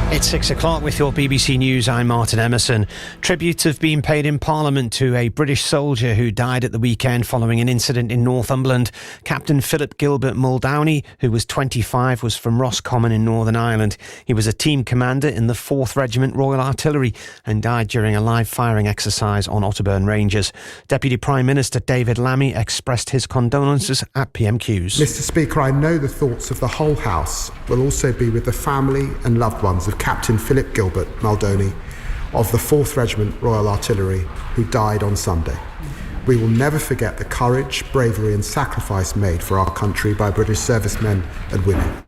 It's 6 o'clock with your BBC News. I'm Martin Emerson. Tributes have been paid in Parliament to a British soldier who died at the weekend following an incident in Northumberland. Captain Philip Gilbert Muldowney, who was 25, was from Roscommon in Northern Ireland. He was a team commander in the 4th Regiment Royal Artillery and died during a live firing exercise on Otterburn Ranges. Deputy Prime Minister David Lammy expressed his condolences at PMQs. Mr Speaker, I know the thoughts of the whole House will also be with the family and loved ones of Captain Philip Gilbert Muldowney of the 4th Regiment Royal Artillery, who died on Sunday. We will never forget the courage, bravery and sacrifice made for our country by British servicemen and women.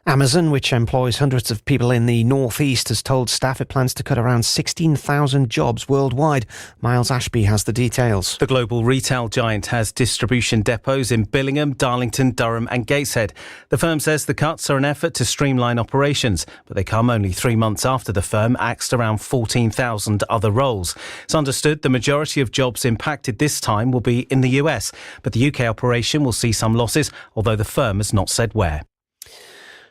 Amazon, which employs hundreds of people in the northeast, has told staff it plans to cut around 16,000 jobs worldwide. Miles Ashby has the details. The global retail giant has distribution depots in Billingham, Darlington, Durham and Gateshead. The firm says the cuts are an effort to streamline operations, but they come only 3 months after the firm axed around 14,000 other roles. It's understood the majority of jobs impacted this time will be in the US, but the UK operation will see some losses, although the firm has not said where.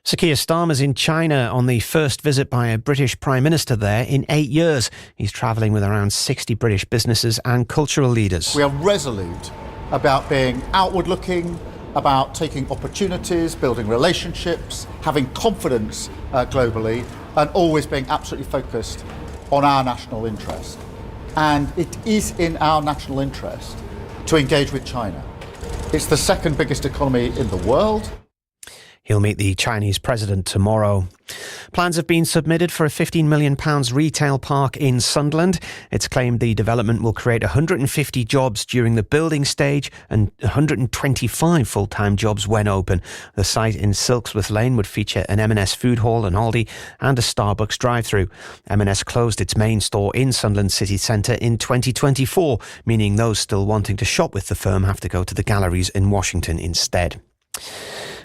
Sir Keir Starmer's in China on the first visit by a British Prime Minister there in 8 years. He's travelling with around 60 British businesses and cultural leaders. We are resolute about being outward-looking, about taking opportunities, building relationships, having confidence globally, and always being absolutely focused on our national interest. And it is in our national interest to engage with China. It's the second biggest economy in the world. He'll meet the Chinese president tomorrow. Plans have been submitted for a £15 million retail park in Sunderland. It's claimed the development will create 150 jobs during the building stage and 125 full-time jobs when open. The site in Silksworth Lane would feature an M&S food hall, an Aldi and a Starbucks drive-through. M&S closed its main store in Sunderland city centre in 2024, meaning those still wanting to shop with the firm have to go to the galleries in Washington instead.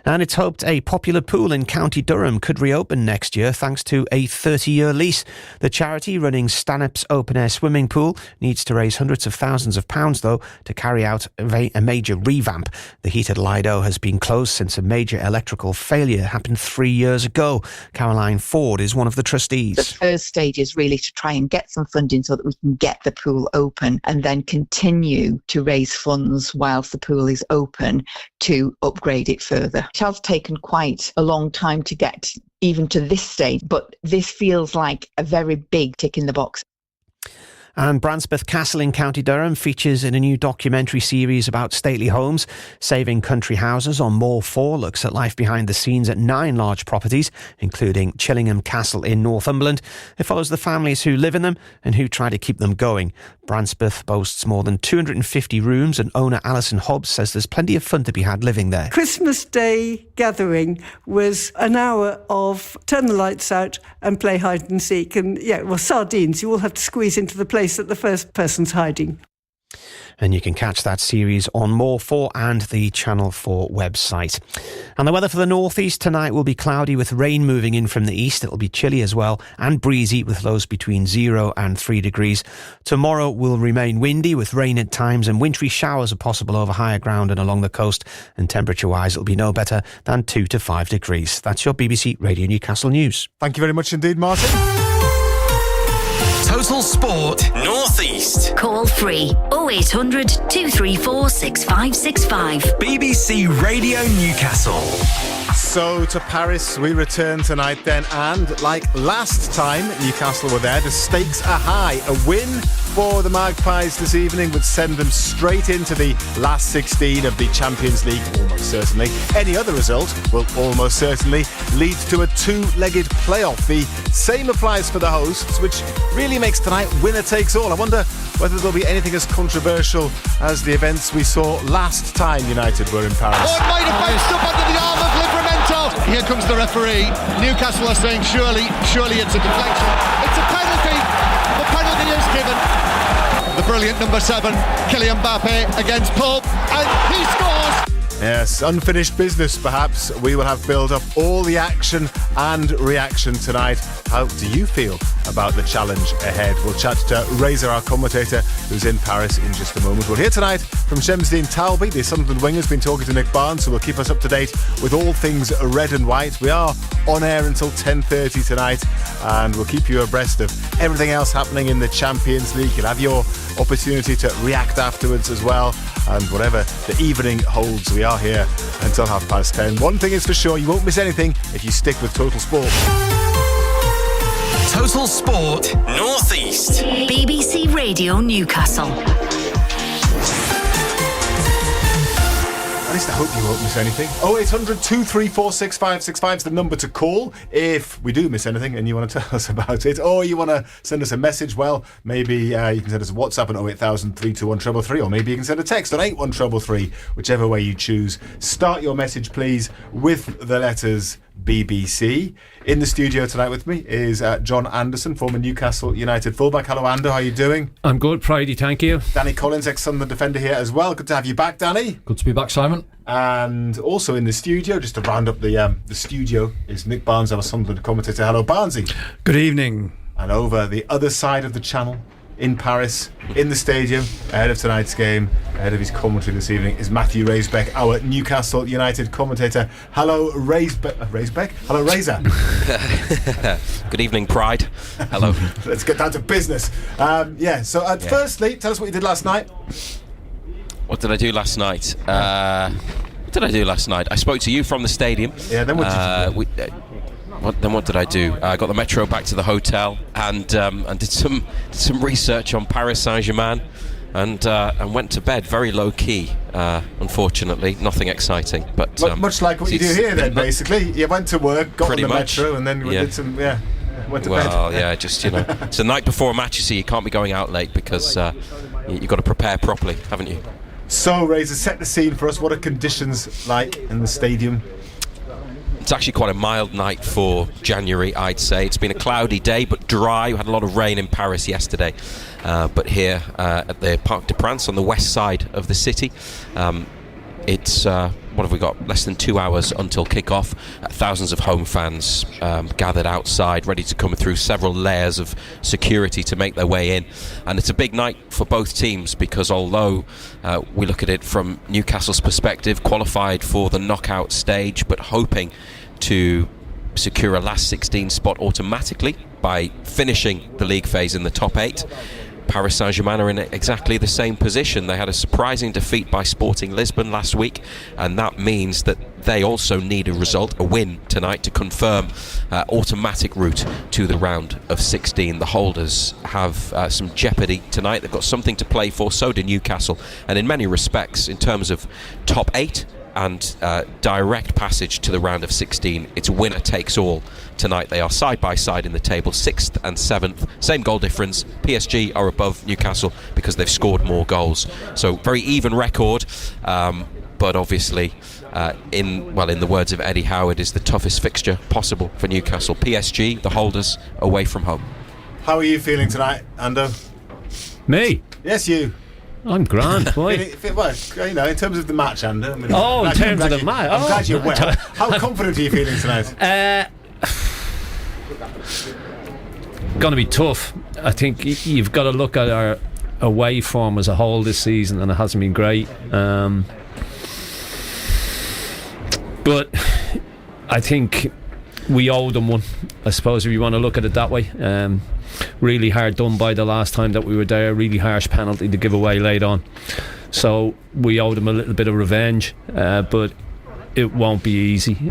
And it's hoped a popular pool in County Durham could reopen next year thanks to a 30-year lease. The charity running Stanhope's open-air swimming pool needs to raise hundreds of thousands of pounds, though, to carry out a major revamp. The heated Lido has been closed since a major electrical failure happened 3 years ago. Caroline Ford is one of the trustees. The first stage is really to try and get some funding so that we can get the pool open and then continue to raise funds whilst the pool is open to upgrade it further. It has taken quite a long time to get even to this stage, but this feels like a very big tick in the box. And Branspeth Castle in County Durham features in a new documentary series about stately homes. Saving Country Houses on Moor 4 looks at life behind the scenes at 9 large properties, including Chillingham Castle in Northumberland. It follows the families who live in them and who try to keep them going. Branspeth boasts more than 250 rooms and owner Alison Hobbs says there's plenty of fun to be had living there. Christmas Day gathering was an hour of turn the lights out and play hide and seek. And sardines, you all have to squeeze into the place that the first person's hiding. And you can catch that series on More 4 and the Channel 4 website. And the weather for the northeast tonight will be cloudy with rain moving in from the east. It'll be chilly as well and breezy with lows between 0 and 3 degrees. Tomorrow will remain windy with rain at times and wintry showers are possible over higher ground and along the coast. And temperature-wise, it'll be no better than 2 to 5 degrees. That's your BBC Radio Newcastle News. Thank you very much indeed, Martin. Total Sport North East. Call free 0800 234 6565. BBC Radio Newcastle. So to Paris we return tonight then, and like last time Newcastle were there, the stakes are high. A win for the Magpies this evening would send them straight into the last 16 of the Champions League, almost certainly. Any other result will almost certainly lead to a two-legged playoff. The same applies for the hosts, which really makes tonight winner takes all. I wonder whether there'll be anything as controversial as the events we saw last time United were in Paris. Oh, it might have bounced up under the arm of Livramento. Here comes the referee. Newcastle are saying surely it's a deflection. It's a penalty. The penalty is given. The brilliant number 7, Kylian Mbappe against Pope, and he scores. Yes, unfinished business perhaps. We will have build up all the action and reaction tonight. How do you feel about the challenge ahead? We'll chat to Razor, our commentator, who's in Paris in just a moment. We'll hear tonight from Shamsdeen Talby. The Sunderland winger's been talking to Nick Barnes, who will keep us up to date with all things red and white. We are on air until 10:30 tonight, and we'll keep you abreast of everything else happening in the Champions League. You'll have your opportunity to react afterwards as well, and whatever the evening holds, we are here until 10:30. One thing is for sure, you won't miss anything if you stick with Total Sport. Total Sport North East. BBC Radio Newcastle. At least I hope you won't miss anything. 0800 234 6565 is the number to call if we do miss anything and you want to tell us about it, or you want to send us a message. Well, maybe you can send us a WhatsApp on 08000 321 333, or maybe you can send a text on 81333, whichever way you choose. Start your message, please, with the letters BBC. In the studio tonight with me is John Anderson, former Newcastle United fullback. Hello, Ando, how are you doing? I'm good, Pridey, thank you. Danny Collins, ex-Sunderland defender, here as well. Good to have you back, Danny. Good to be back, Simon. And also in the studio, just to round up the studio, is Nick Barnes, our Sunderland commentator. Hello, Barnesy. Good evening. And over the other side of the channel, in Paris, in the stadium, ahead of tonight's game, ahead of his commentary this evening, is Matthew Raisbeck, our Newcastle United commentator. Hello, Raisbeck. Hello, Razor. Good evening, Pride. Hello. Let's get down to business. Firstly, tell us what you did last night. What did I do last night? I spoke to you from the stadium. Yeah, then what did you do? What did I do? I got the metro back to the hotel and did some research on Paris Saint-Germain and went to bed very low key. Unfortunately, nothing exting. But much like what you do here, then basically, you went to work, got on the metro, and then did some went to bed. Well, yeah, just it's the night before a match. You see, you can't be going out late because you've got to prepare properly, haven't you? So, Razor, set the scene for us. What are conditions like in the stadium? It's actually quite a mild night for January, I'd say. It's been a cloudy day, but dry. We had a lot of rain in Paris yesterday. But here at the Parc des Princes on the west side of the city, it's, what have we got? Less than 2 hours until kick-off. Thousands of home fans gathered outside, ready to come through several layers of security to make their way in. And it's a big night for both teams because although we look at it from Newcastle's perspective, qualified for the knockout stage, but hoping to secure a last 16 spot automatically by finishing the league phase in the top 8. Paris Saint-Germain are in exactly the same position. They had a surprising defeat by Sporting Lisbon last week, and that means that they also need a result, a win tonight, to confirm automatic route to the round of 16. The holders have some jeopardy tonight. They've got something to play for, so do Newcastle, and in many respects, in terms of top 8 and direct passage to the round of 16, it's winner takes all tonight. They are side by side in the table, 6th and 7th, same goal difference. PSG are above Newcastle because they've scored more goals, so very even record, but obviously in the words of Eddie Howard, is the toughest fixture possible for Newcastle. PSG, the holders, away from home. How are you feeling tonight, Ando? Me? Yes, you. I'm grand, boy. In terms of the match, Ando. In terms of the match. I'm glad you're well. How confident are you feeling tonight? Going to be tough. I think you've got to look at our away form as a whole this season, and it hasn't been great. But I think we owe them one, I suppose, if you want to look at it that way. Really hard done by the last time that we were there, really harsh penalty to give away late on, so we owe them a little bit of revenge, but it won't be easy.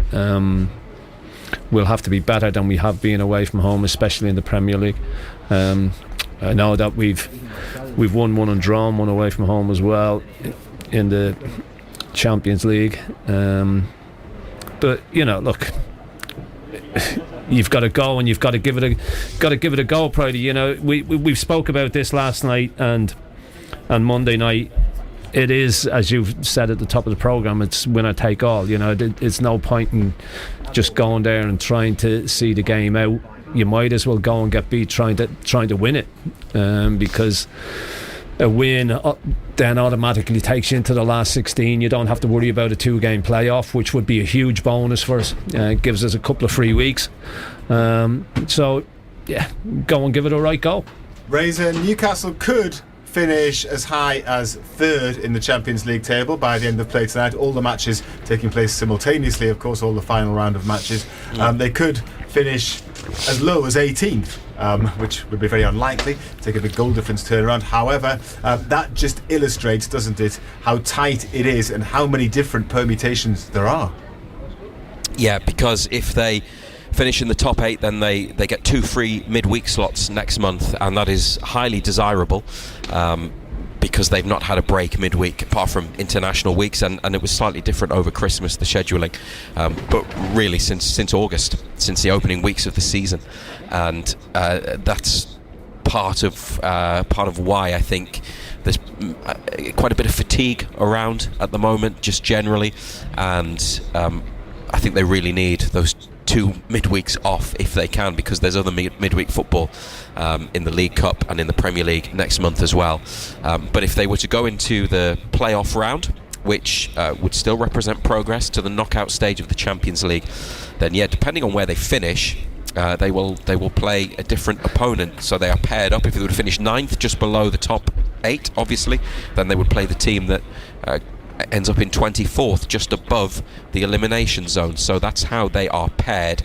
We'll have to be better than we have been away from home, especially in the Premier League. I know that we've won one and drawn one away from home as well in the Champions League, but look, you've got to go and you've got to give it a go, Pridey. We've spoke about this last night and Monday night. It is, as you've said at the top of the programme, it's winner take all. It's no point in just going there and trying to see the game out. You might as well go and get beat trying to win it, because a win then automatically takes you into the last 16. You don't have to worry about a 2-game playoff, which would be a huge bonus for us. It gives us a couple of free weeks. So yeah, go and give it a right go. Razor, Newcastle could finish as high as third in the Champions League table by the end of play tonight. All the matches taking place simultaneously, of course, all the final round of matches. They could finish as low as 18th, which would be very unlikely, take a big goal difference turnaround. However, that just illustrates, doesn't it, how tight it is and how many different permutations there are. Yeah, because if they finish in the top 8, then they get 2 free midweek slots next month, and that is highly desirable because they've not had a break midweek apart from international weeks, and it was slightly different over Christmas, the scheduling, but really since August, since the opening weeks of the season, and that's part of why I think there's quite a bit of fatigue around at the moment, just generally, and I think they really need those 2 midweeks off if they can, because there's other midweek football in the League Cup and in the Premier League next month as well. But if they were to go into the playoff round, which would still represent progress to the knockout stage of the Champions League, then yeah, depending on where they finish, they will play a different opponent. So they are paired up. If they would finish 9th, just below the top 8, obviously, then they would play the team that ends up in 24th, just above the elimination zone. So that's how they are paired,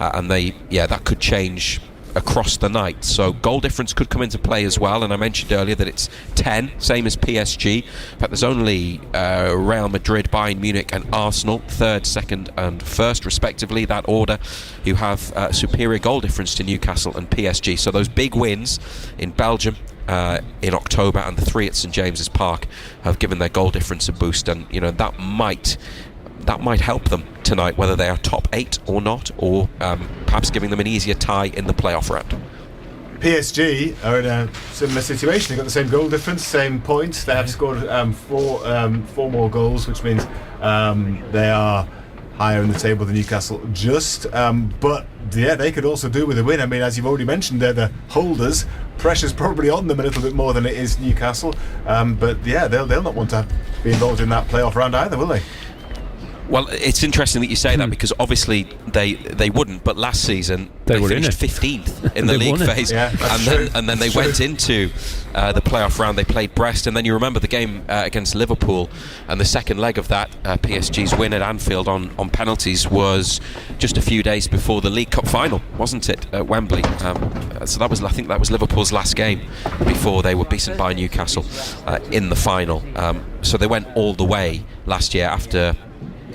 and that could change across the night. So goal difference could come into play as well, and I mentioned earlier that it's 10, same as PSG. In fact, there's only Real Madrid, Bayern Munich and Arsenal, 3rd, 2nd and 1st respectively, that order, who have superior goal difference to Newcastle and PSG. So those big wins in Belgium in October and the 3 at St James's Park have given their goal difference a boost, and that might help them tonight, whether they are top 8 or not, or perhaps giving them an easier tie in the playoff round. PSG are in a similar situation. They've got the same goal difference, same points. They have scored 4 more goals, which means they are higher in the table than Newcastle but yeah, they could also do with a win. I mean, as you've already mentioned, they're the holders. Pressure's probably on them a little bit more than it is Newcastle, but yeah, they'll not want to be involved in that playoff round either, will they? Well, it's interesting that you say that, because obviously they wouldn't, but last season they finished 15th in the league phase, and then they went into the playoff round. They played Brest, and then you remember the game against Liverpool, and the second leg of that, PSG's win at Anfield on penalties, was just a few days before the League Cup final, wasn't it, at Wembley? So I think that was Liverpool's last game before they were beaten by Newcastle in the final. So they went all the way last year after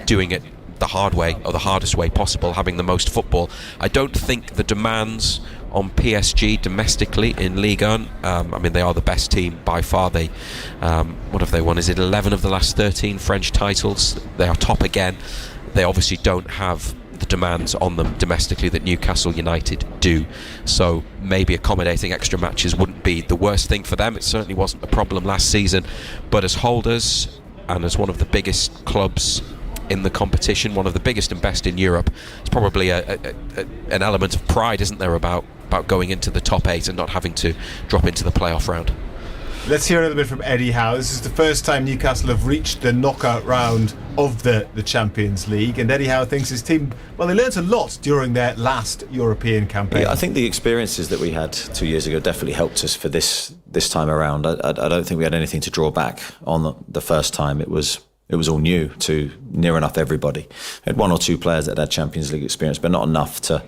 doing it the hard way, or the hardest way possible, having the most football. I don't think the demands on PSG domestically in Ligue 1, I mean, they are the best team by far. They what have they won? Is it 11 of the last 13 French titles? They are top again. They obviously don't have the demands on them domestically that Newcastle United do, so maybe accommodating extra matches wouldn't be the worst thing for them. It certainly wasn't a problem last season, but as holders and as one of the biggest clubs in the competition, one of the biggest and best in Europe, it's probably an element of pride, isn't there, about going into the top 8 and not having to drop into the playoff round. Let's hear a little bit from Eddie Howe. This is the first time Newcastle have reached the knockout round of the Champions League, and Eddie Howe thinks his team, well, they learnt a lot during their last European campaign. Yeah, I think the experiences that we had 2 years ago definitely helped us for this time around. I don't think we had anything to draw back on the first time. It was all new to near enough everybody. We had 1 or 2 players that had Champions League experience, but not enough to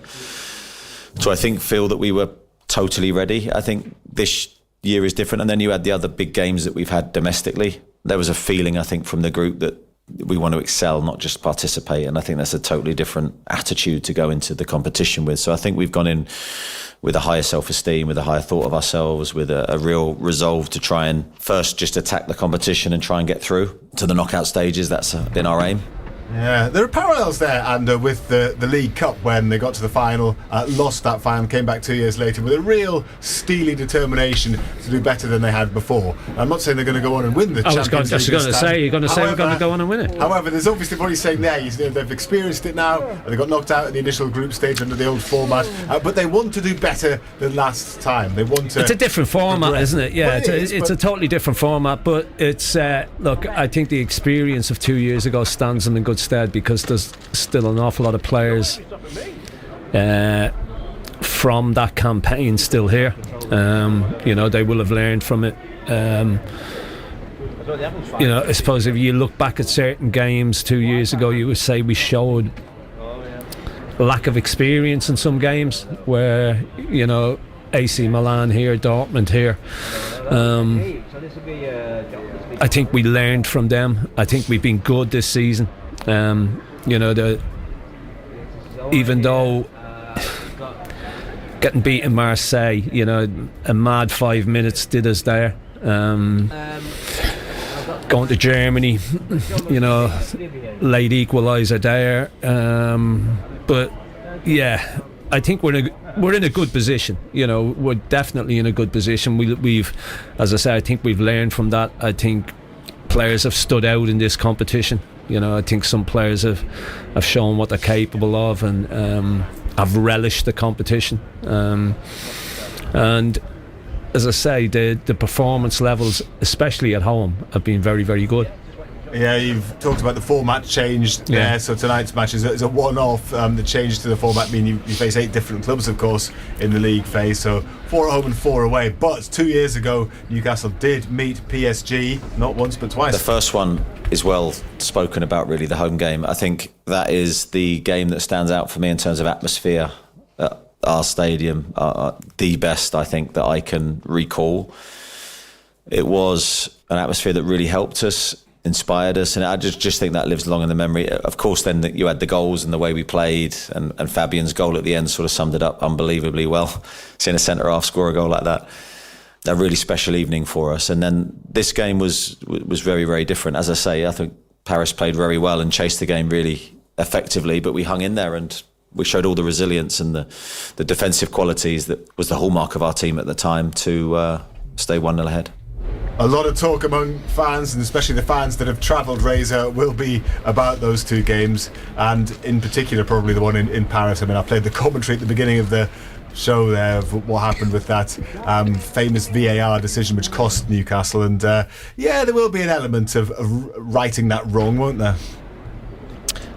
I think feel that we were totally ready. I think this year is different, and then you had the other big games that we've had domestically. There was a feeling, I think, from the group that we want to excel, not just participate, and I think that's a totally different attitude to go into the competition with. So I think we've gone in with a higher self-esteem, with a higher thought of ourselves, with a real resolve to try and first just attack the competition and try and get through to the knockout stages. That's been our aim. Yeah, there are parallels there, and with the League Cup when they got to the final, lost that final, came back 2 years later with a real steely determination to do better than they had before. I'm not saying they're going to go on and win the Champions League. I was going to say, you're going to say we're going to go on and win it. However, there's obviously what he's saying there. They've experienced it now, and they got knocked out in the initial group stage under the old format, but they want to do better than last time. They want to. It's a different format, progress. isn't it? Yeah, Well, it's a totally different format, but it's look, I think the experience of 2 years ago stands them in good stead, because there's still an awful lot of players from that campaign still here. They will have learned from it. I suppose if you look back at certain games 2 years ago, you would say we showed lack of experience in some games, where AC Milan here, Dortmund here. I think we learned from them. I think we've been good this season. Even though getting beat in Marseille, a mad 5 minutes did us there. Going to Germany, late equaliser there. But yeah, I think we're in a good position. We're definitely in a good position. We've, as I say, I think we've learned from that. I think players have stood out in this competition. I think some players have shown what they're capable of, and have relished the competition. And as I say, the performance levels, especially at home, have been very, very good. Yeah, you've talked about the format changed there, so tonight's match is a one-off. The change to the format mean you face 8 different clubs, of course, in the league phase, so 4 at home and 4 away. But 2 years ago, Newcastle did meet PSG, not once but twice. The first one is well spoken about, really, the home game. I think that is the game that stands out for me in terms of atmosphere at our stadium, the best, I think, that I can recall. It was an atmosphere that really helped us, inspired us, and I just think that lives long in the memory. Of course, then you had the goals and the way we played, and Fabian's goal at the end sort of summed it up unbelievably well. Seeing a centre-half score a goal like that, a really special evening for us. And then this game was very, very different. As I say, I think Paris played very well and chased the game really effectively, but we hung in there and we showed all the resilience and the defensive qualities that was the hallmark of our team at the time to stay 1-0 ahead. A lot of talk among fans, and especially the fans that have travelled, Razor, will be about those 2 games, and in particular probably the one in Paris. I mean, I played the commentary at the beginning of the show there of what happened with that famous VAR decision which cost Newcastle, and there will be an element of righting that wrong, won't there?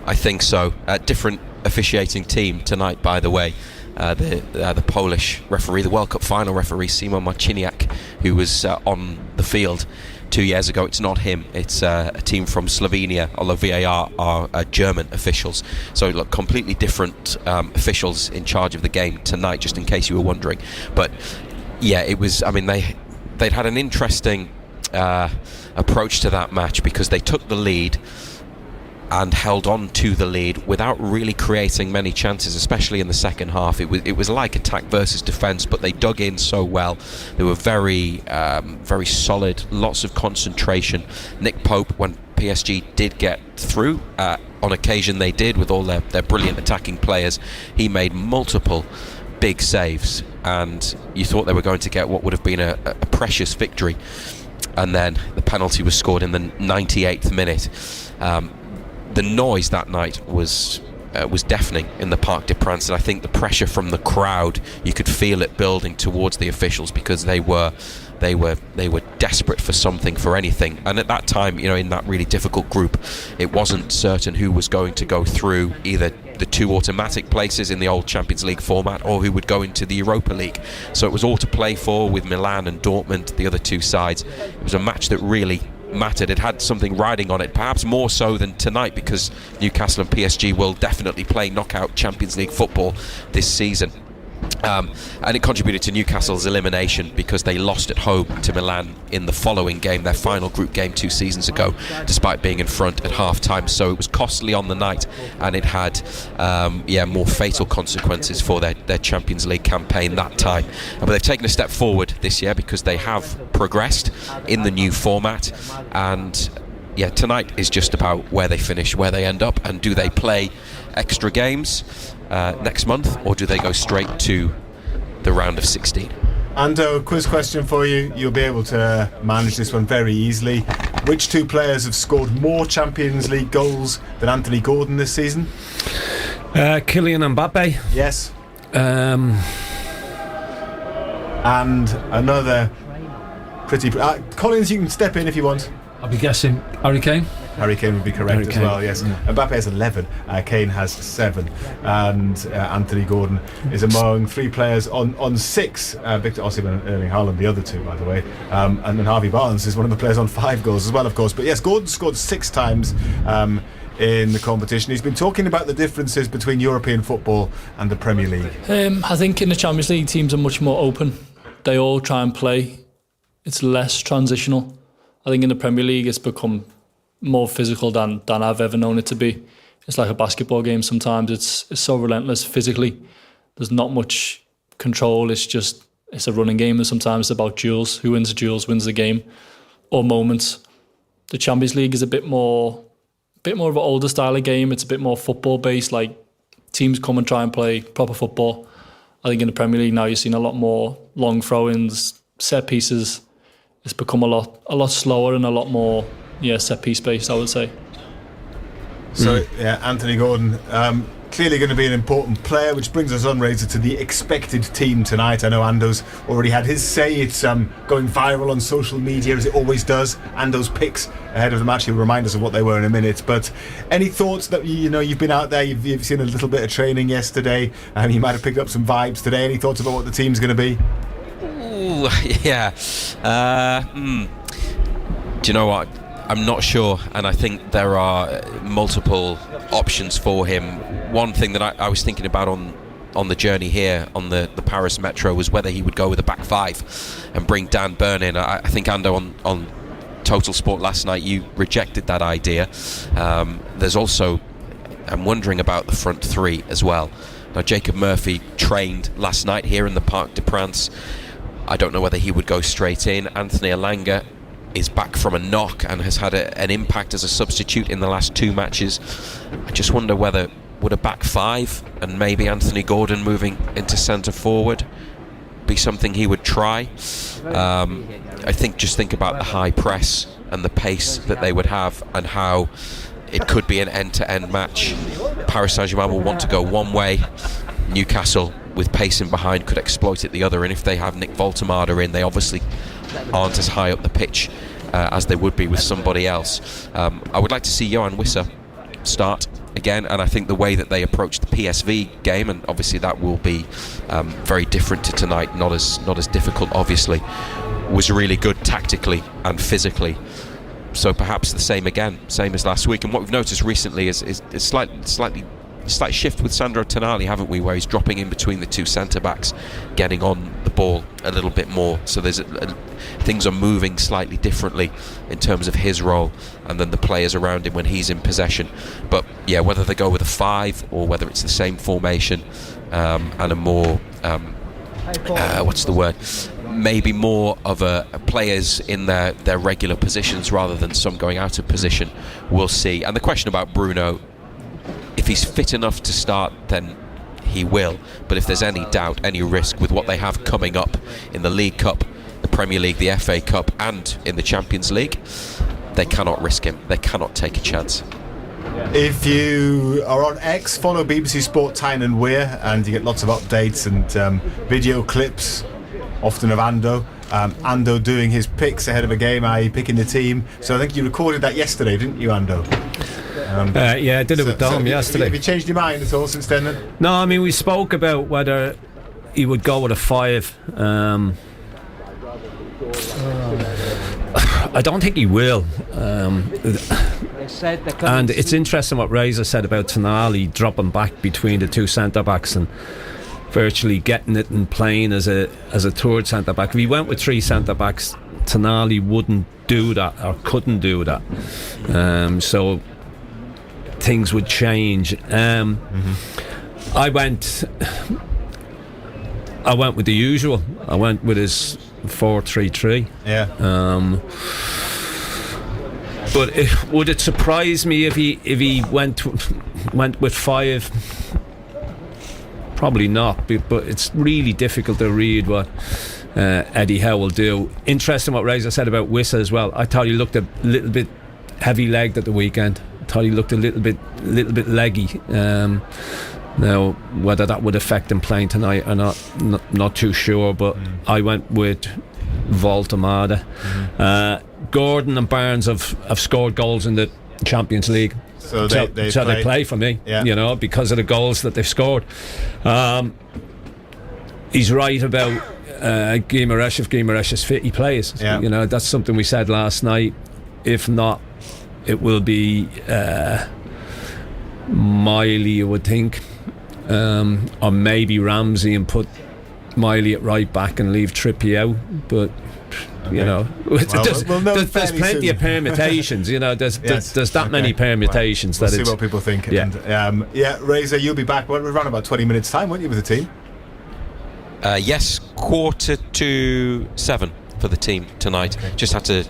I think so. Different officiating team tonight, by the way. The Polish referee, the World Cup final referee, Simon Marciniak, who was on the field 2 years ago. It's not him, it's a team from Slovenia, although VAR are German officials. So look, completely different officials in charge of the game tonight, just in case you were wondering. But yeah, it was, I mean, they'd had an interesting approach to that match, because they took the lead and held on to the lead without really creating many chances, especially in the second half. It was like attack versus defence, but they dug in so well. They were very very solid, lots of concentration. Nick Pope, when PSG did get through, on occasion they did, with all their brilliant attacking players, he made multiple big saves, and you thought they were going to get what would have been a precious victory. And then the penalty was scored in the 98th minute. The noise that night was deafening in the Parc des Princes, and I think the pressure from the crowd, you could feel it building towards the officials, because they were desperate for something, for anything. And at that time, in that really difficult group, it wasn't certain who was going to go through either the 2 automatic places in the old Champions League format, or who would go into the Europa League. So it was all to play for, with Milan and Dortmund, the other 2 sides. It was a match that really mattered. It had something riding on it, perhaps more so than tonight, because Newcastle and PSG will definitely play knockout Champions League football this season. And it contributed to Newcastle's elimination, because they lost at home to Milan in the following game, their final group game 2 seasons ago, despite being in front at half-time. So it was costly on the night, and it had more fatal consequences for their Champions League campaign that time. But they've taken a step forward this year, because they have progressed in the new format, and yeah, tonight is just about where they finish, where they end up, and do they play extra games next month, or do they go straight to the round of 16? Ando, quiz question for you. You'll be able to manage this one very easily. Which two players have scored more Champions League goals than Anthony Gordon this season? Kylian Mbappe. Yes. And another pretty... Collins, you can step in if you want. I'll be guessing Harry Kane. Harry Kane would be correct as well, yes. Mbappe has 11, Kane has 7, and Anthony Gordon is among 3 players on 6. Victor Osimhen and Erling Haaland, the other 2, by the way. And then Harvey Barnes is one of the players on 5 goals as well, of course. But yes, Gordon scored 6 times in the competition. He's been talking about the differences between European football and the Premier League. I think in the Champions League, teams are much more open. They all try and play. It's less transitional. I think in the Premier League, it's become more physical than I've ever known it to be. It's like a basketball game sometimes. It's so relentless physically. There's not much control. It's a running game, and sometimes it's about duels. Who wins the duels wins the game, or moments. The Champions League is a bit more of an older style of game. It's a bit more football based. Like, teams come and try and play proper football. I think in the Premier League now you're seeing a lot more long throw-ins, set pieces. It's become a lot slower and a lot more set piece based, I would say. So Anthony Gordon clearly going to be an important player, which brings us on, Razor, to the expected team tonight. I know Ando's already had his say. It's going viral on social media, as it always does. Ando's picks ahead of the match. He'll remind us of what they were in a minute. But any thoughts that you've been out there, you've seen a little bit of training yesterday, and you might have picked up some vibes today. Any thoughts about what the team's going to be? Ooh, yeah. Do you know what? I'm not sure, and I think there are multiple options for him. One thing that I was thinking about on the journey here on the Paris Metro was whether he would go with a back 5 and bring Dan Burn in. I think, Ando, on Total Sport last night, you rejected that idea. There's also, I'm wondering about the front 3 as well. Now, Jacob Murphy trained last night here in the Parc des Princes. I don't know whether he would go straight in. Anthony Elanga is back from a knock and has had an impact as a substitute in the last 2 matches. I just wonder whether would a back 5 and maybe Anthony Gordon moving into centre forward be something he would try. I think about the high press and the pace that they would have, and how it could be an end-to-end match. Paris Saint-Germain will want to go one way. Newcastle, with pace in behind, could exploit it the other, and if they have Nick Voltemade in, they obviously aren't as high up the pitch as they would be with somebody else. I would like to see Johan Wissa start again, and I think the way that they approached the PSV game, and obviously that will be very different to tonight, not as difficult obviously, was really good tactically and physically. So perhaps the same as last week. And what we've noticed recently is slight shift with Sandro Tonali, haven't we, where he's dropping in between the 2 centre-backs, getting on the ball a little bit more. So there's things are moving slightly differently in terms of his role and then the players around him when he's in possession. But yeah, whether they go with a 5 or whether it's the same formation and a more maybe more of a players in their regular positions rather than some going out of position, we'll see. And the question about Bruno, if he's fit enough to start, then he will. But if there's any doubt, any risk with what they have coming up in the League Cup, the Premier League, the FA Cup, and in the Champions League, they cannot risk him. They cannot take a chance. If you are on X, follow BBC Sport Tyne and Weir, and you get lots of updates and video clips, often of Ando. Ando doing his picks ahead of a game, i.e. picking the team. So I think you recorded that yesterday, didn't you, Ando? Yeah, I did it with Dom yesterday. Have you changed your mind at all since then? No, I mean, we spoke about whether he would go with a 5. I don't think he will. And it's interesting what Razor said about Tonali dropping back between the 2 centre-backs and virtually getting it and playing as a third centre-back. If he went with 3 centre-backs, Tonali wouldn't do that or couldn't do that. So things would change. I went with the usual. I went with his 4-3-3. Yeah. But would it surprise me if he went with 5? Probably not. But it's really difficult to read what Eddie Howe will do. Interesting what Razor said about Wissa as well. I thought he looked a little bit heavy-legged at the weekend. I thought he looked a little bit leggy. Now, whether that would affect him playing tonight or not too sure. But I went with Voltemade. Gordon and Barnes have scored goals in the Champions League. So they play for me, because of the goals that they've scored. He's right about Guimaraes. If Guimaraes is fit, he plays. That's something we said last night. If not, it will be Miley, I would think, or maybe Ramsey, and put Miley at right back and leave Trippier out. But there's plenty of permutations. There's that many permutations. We'll see what people think. And, Razor, you'll be back around about 20 minutes time, won't you, with the team? Yes, 6:45 for the team tonight. Just had to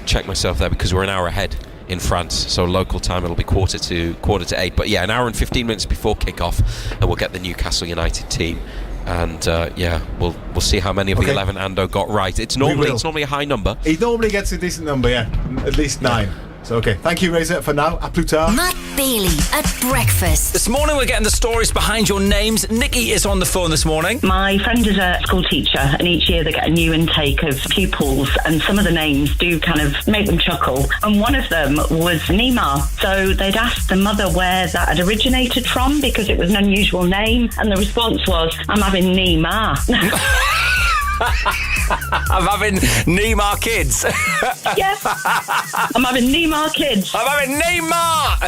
check myself there because we're an hour ahead in France, so local time it'll be 7:45. But an hour and 15 minutes before kick-off, and we'll get the Newcastle United team. And we'll see how many of the 11 Ando got right. It's normally a high number. He normally gets a decent number, at least 9. So thank you, Razor, for now. À plus tard. Matt Bailey at breakfast. This morning we're getting the stories behind your names. Nikki is on the phone this morning. My friend is a school teacher, and each year they get a new intake of pupils, and some of the names do kind of make them chuckle. And one of them was Neymar. So they'd asked the mother where that had originated from because it was an unusual name, and the response was, "I'm having Neymar." I'm having Neymar kids. Yes, I'm having Neymar kids. I'm having Neymar.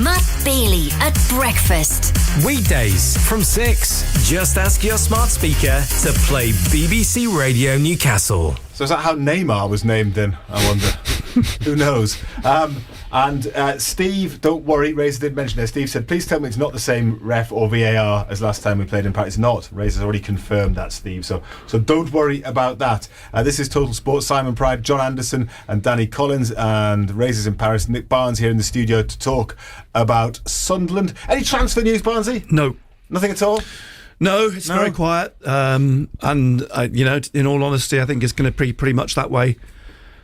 Matt Bailey at breakfast. Weekdays from 6. Just ask your smart speaker to play BBC Radio Newcastle. So is that how Neymar was named then? I wonder. Who knows? And Steve, don't worry, Razor did mention it. Steve said, please tell me it's not the same ref or VAR as last time we played in Paris. It's not. Razor's already confirmed that, Steve. So don't worry about that. This is Total Sports. Simon Pride, John Anderson and Danny Collins, and Razor's in Paris. Nick Barnes here in the studio to talk about Sunderland. Any transfer news, Barnesy? No. Nothing at all? No, it's very quiet. And, in all honesty, I think it's going to be pretty much that way.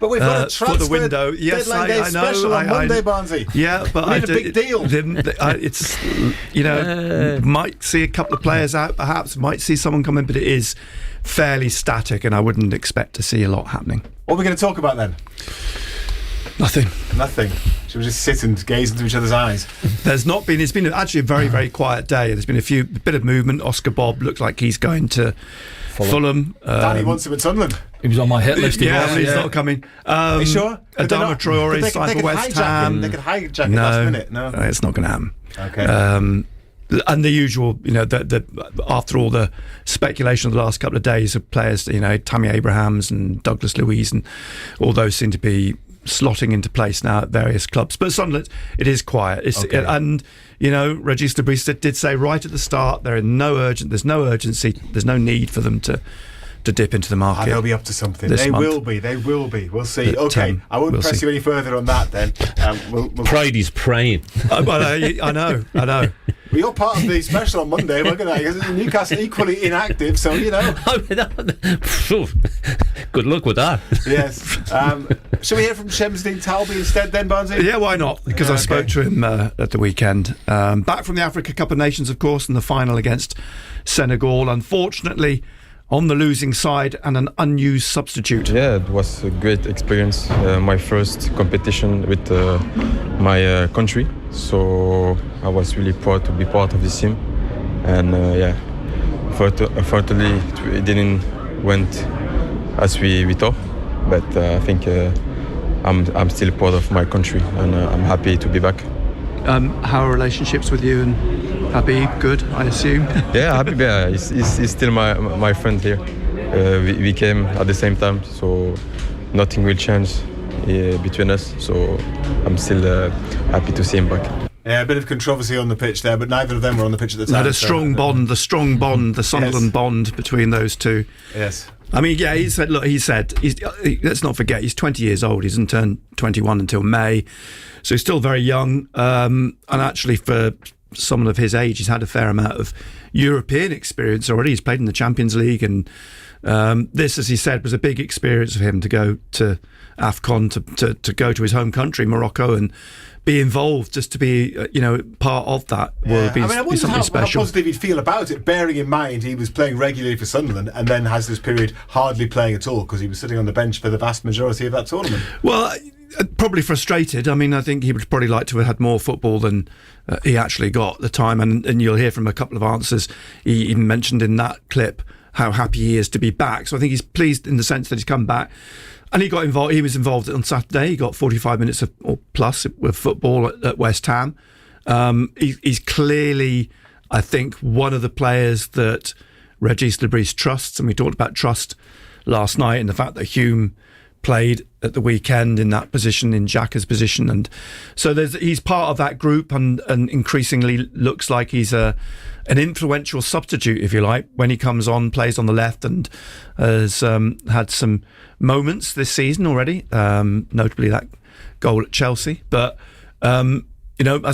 But we've got a transfer for the window. Yes, deadline day special on Monday, Barnesy. Yeah, but we need a big deal. It's might see a couple of players out, perhaps might see someone come in, but it is fairly static, and I wouldn't expect to see a lot happening. What are we going to talk about then? Nothing. Should we just sit and gaze into each other's eyes? It's been actually a very, very quiet day. There's been a bit of movement. Oscar Bob looks like he's going to Fulham. Danny wants him at Sunderland. He was on my hit list. He's not coming. Are you sure? Adama Traore signed for West Ham. They could hijack it last minute. No, it's not going to happen. Okay. And the usual, after all the speculation of the last couple of days of players, Tammy Abrahams and Douglas Luiz and all those seem to be slotting into place now at various clubs. But Sunderland, it is quiet. And Regis Debris did say right at the start there's no urgency, there's no need for them to dip into the market. And they'll be up to something. They will be. We'll see. I won't press you any further on that then. Pridey's praying. I know. Well, you're part of the special on Monday, weren't you? Newcastle equally inactive, so Good luck with that. Yes. Shall we hear from Shamsdeen Talby instead then, Barnesy? Yeah, why not? Because I spoke to him at the weekend. Back from the Africa Cup of Nations, of course, in the final against Senegal. Unfortunately, on the losing side and an unused substitute. Yeah, it was a great experience. My first competition with my country. So I was really proud to be part of this team. And unfortunately it didn't went as we thought. But I think I'm still proud of my country, and I'm happy to be back. How are relationships with you and Habib? Good, I assume. Yeah, Habib. Yeah, he's still my friend here. We came at the same time, so nothing will change between us. So I'm still happy to see him back. Yeah, a bit of controversy on the pitch there, but neither of them were on the pitch at the time. The strong bond, the Sunderland bond between those two. Yes. I mean, yeah, he said, let's not forget, he's 20 years old. He doesn't turn 21 until May. So he's still very young. And actually, for someone of his age, he's had a fair amount of European experience already. He's played in the Champions League. And this, as he said, was a big experience for him to go to AFCON, to go to his home country, Morocco, and be involved, just to be, part of that will be, I wonder something special. How positive he'd feel about it, bearing in mind he was playing regularly for Sunderland and then has this period hardly playing at all because he was sitting on the bench for the vast majority of that tournament. Well, probably frustrated. I mean, I think he would probably like to have had more football than he actually got at the time, and you'll hear from a couple of answers. He even mentioned in that clip how happy he is to be back. So I think he's pleased in the sense that he's come back. And he got involved. He was involved on Saturday. He got 45 minutes or plus with football at West Ham. He's clearly, I think, one of the players that Régis Lebris trusts. And we talked about trust last night and the fact that Hume played at the weekend in that position, in Xhaka's position, and so he's part of that group, and increasingly looks like he's an influential substitute, if you like, when he comes on, plays on the left, and has had some moments this season already, notably that goal at Chelsea. But as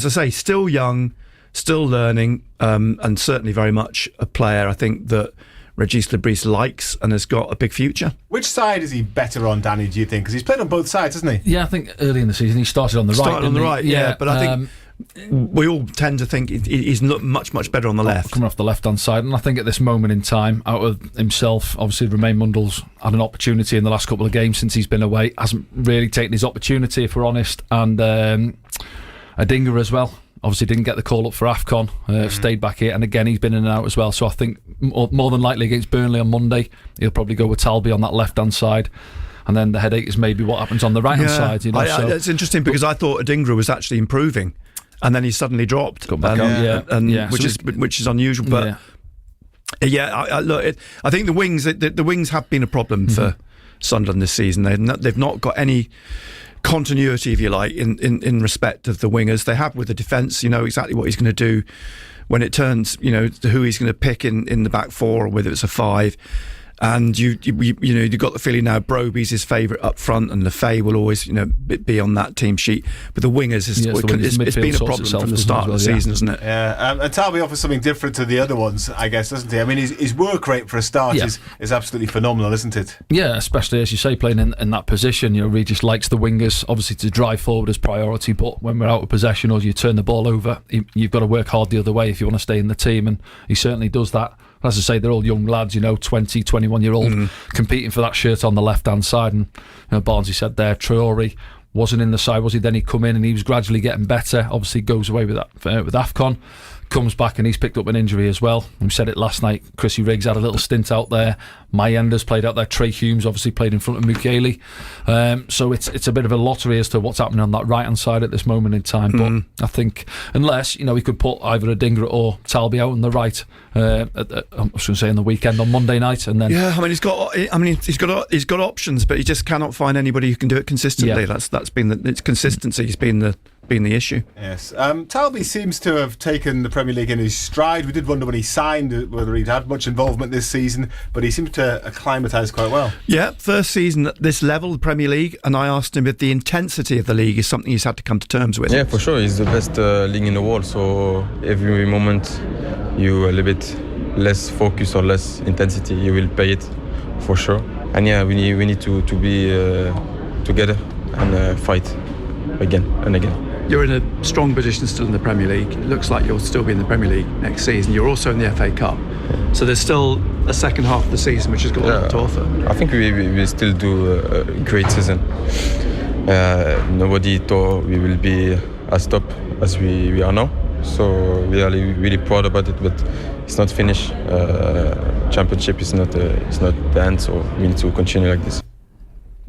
I say, still young, still learning, and certainly very much a player, I think, that Régis Lebris likes and has got a big future. Which side is he better on, Danny, do you think? Because he's played on both sides, hasn't he? Yeah, I think early in the season he started on the right. Yeah, but I think we all tend to think he's much better on the left. Coming off the left-hand side, and I think at this moment in time, out of himself, obviously Romain Mundle's had an opportunity in the last couple of games since he's been away, hasn't really taken his opportunity, if we're honest, and Adingra as well. Obviously didn't get the call up for AFCON, stayed back here, and again he's been in and out as well. So I think more than likely against Burnley on Monday he'll probably go with Talby on that left hand side, and then the headache is maybe what happens on the right hand side. It's interesting because I thought Adingra was actually improving, and then he suddenly dropped, which is unusual. But I think the wings have been a problem for Sunderland this season. They've not got any continuity, if you like, in respect of the wingers. They have with the defence. You know exactly what he's going to do when it turns, who he's going to pick in the back four, or whether it's a five. And you've got the feeling now Broby's his favourite up front, and Lefay will always be on that team sheet. But the wingers, it's been a problem from the start of the season, isn't it? Yeah, and Talby offers something different to the other ones, I guess, doesn't he? I mean, his work rate for a start is absolutely phenomenal, isn't it? Yeah, especially as you say, playing in that position. He just likes the wingers, obviously, to drive forward as priority. But when we're out of possession or you turn the ball over, you've got to work hard the other way if you want to stay in the team, and he certainly does that. As I say, they're all young lads, 20, 21-year-old, competing for that shirt on the left-hand side. And Barnsley said there, Traore wasn't in the side, was he? Then he come in and he was gradually getting better. Obviously goes away with that with AFCON. Comes back and he's picked up an injury as well. We said it last night. Chrissy Riggs had a little stint out there. Mayender's played out there. Trey Humes obviously played in front of Mukiele. So it's a bit of a lottery as to what's happening on that right hand side at this moment in time. But I think unless we could put either Adingra or Talby out on the right. I was going to say on the weekend on Monday night, and then he's got options, but he just cannot find anybody who can do it consistently. That's been its consistency has been the issue. Yes, Talby seems to have taken the Premier League in his stride. We did wonder when he signed whether he'd had much involvement this season, but he seems to acclimatise quite well. Yeah, first season at this level, the Premier League, and I asked him if the intensity of the league is something he's had to come to terms with. Yeah, for sure, it's the best league in the world, so every moment you a little bit less focus or less intensity, you will pay it for sure. And we need to be together and fight again and again. You're in a strong position still in the Premier League. It looks like you'll still be in the Premier League next season. You're also in the FA Cup. So there's still a second half of the season which has got a lot to offer. I think we still do a great season. Nobody thought we will be as top as we are now. So we are really proud about it, but it's not finished. Championship is not the end, so we need to continue like this.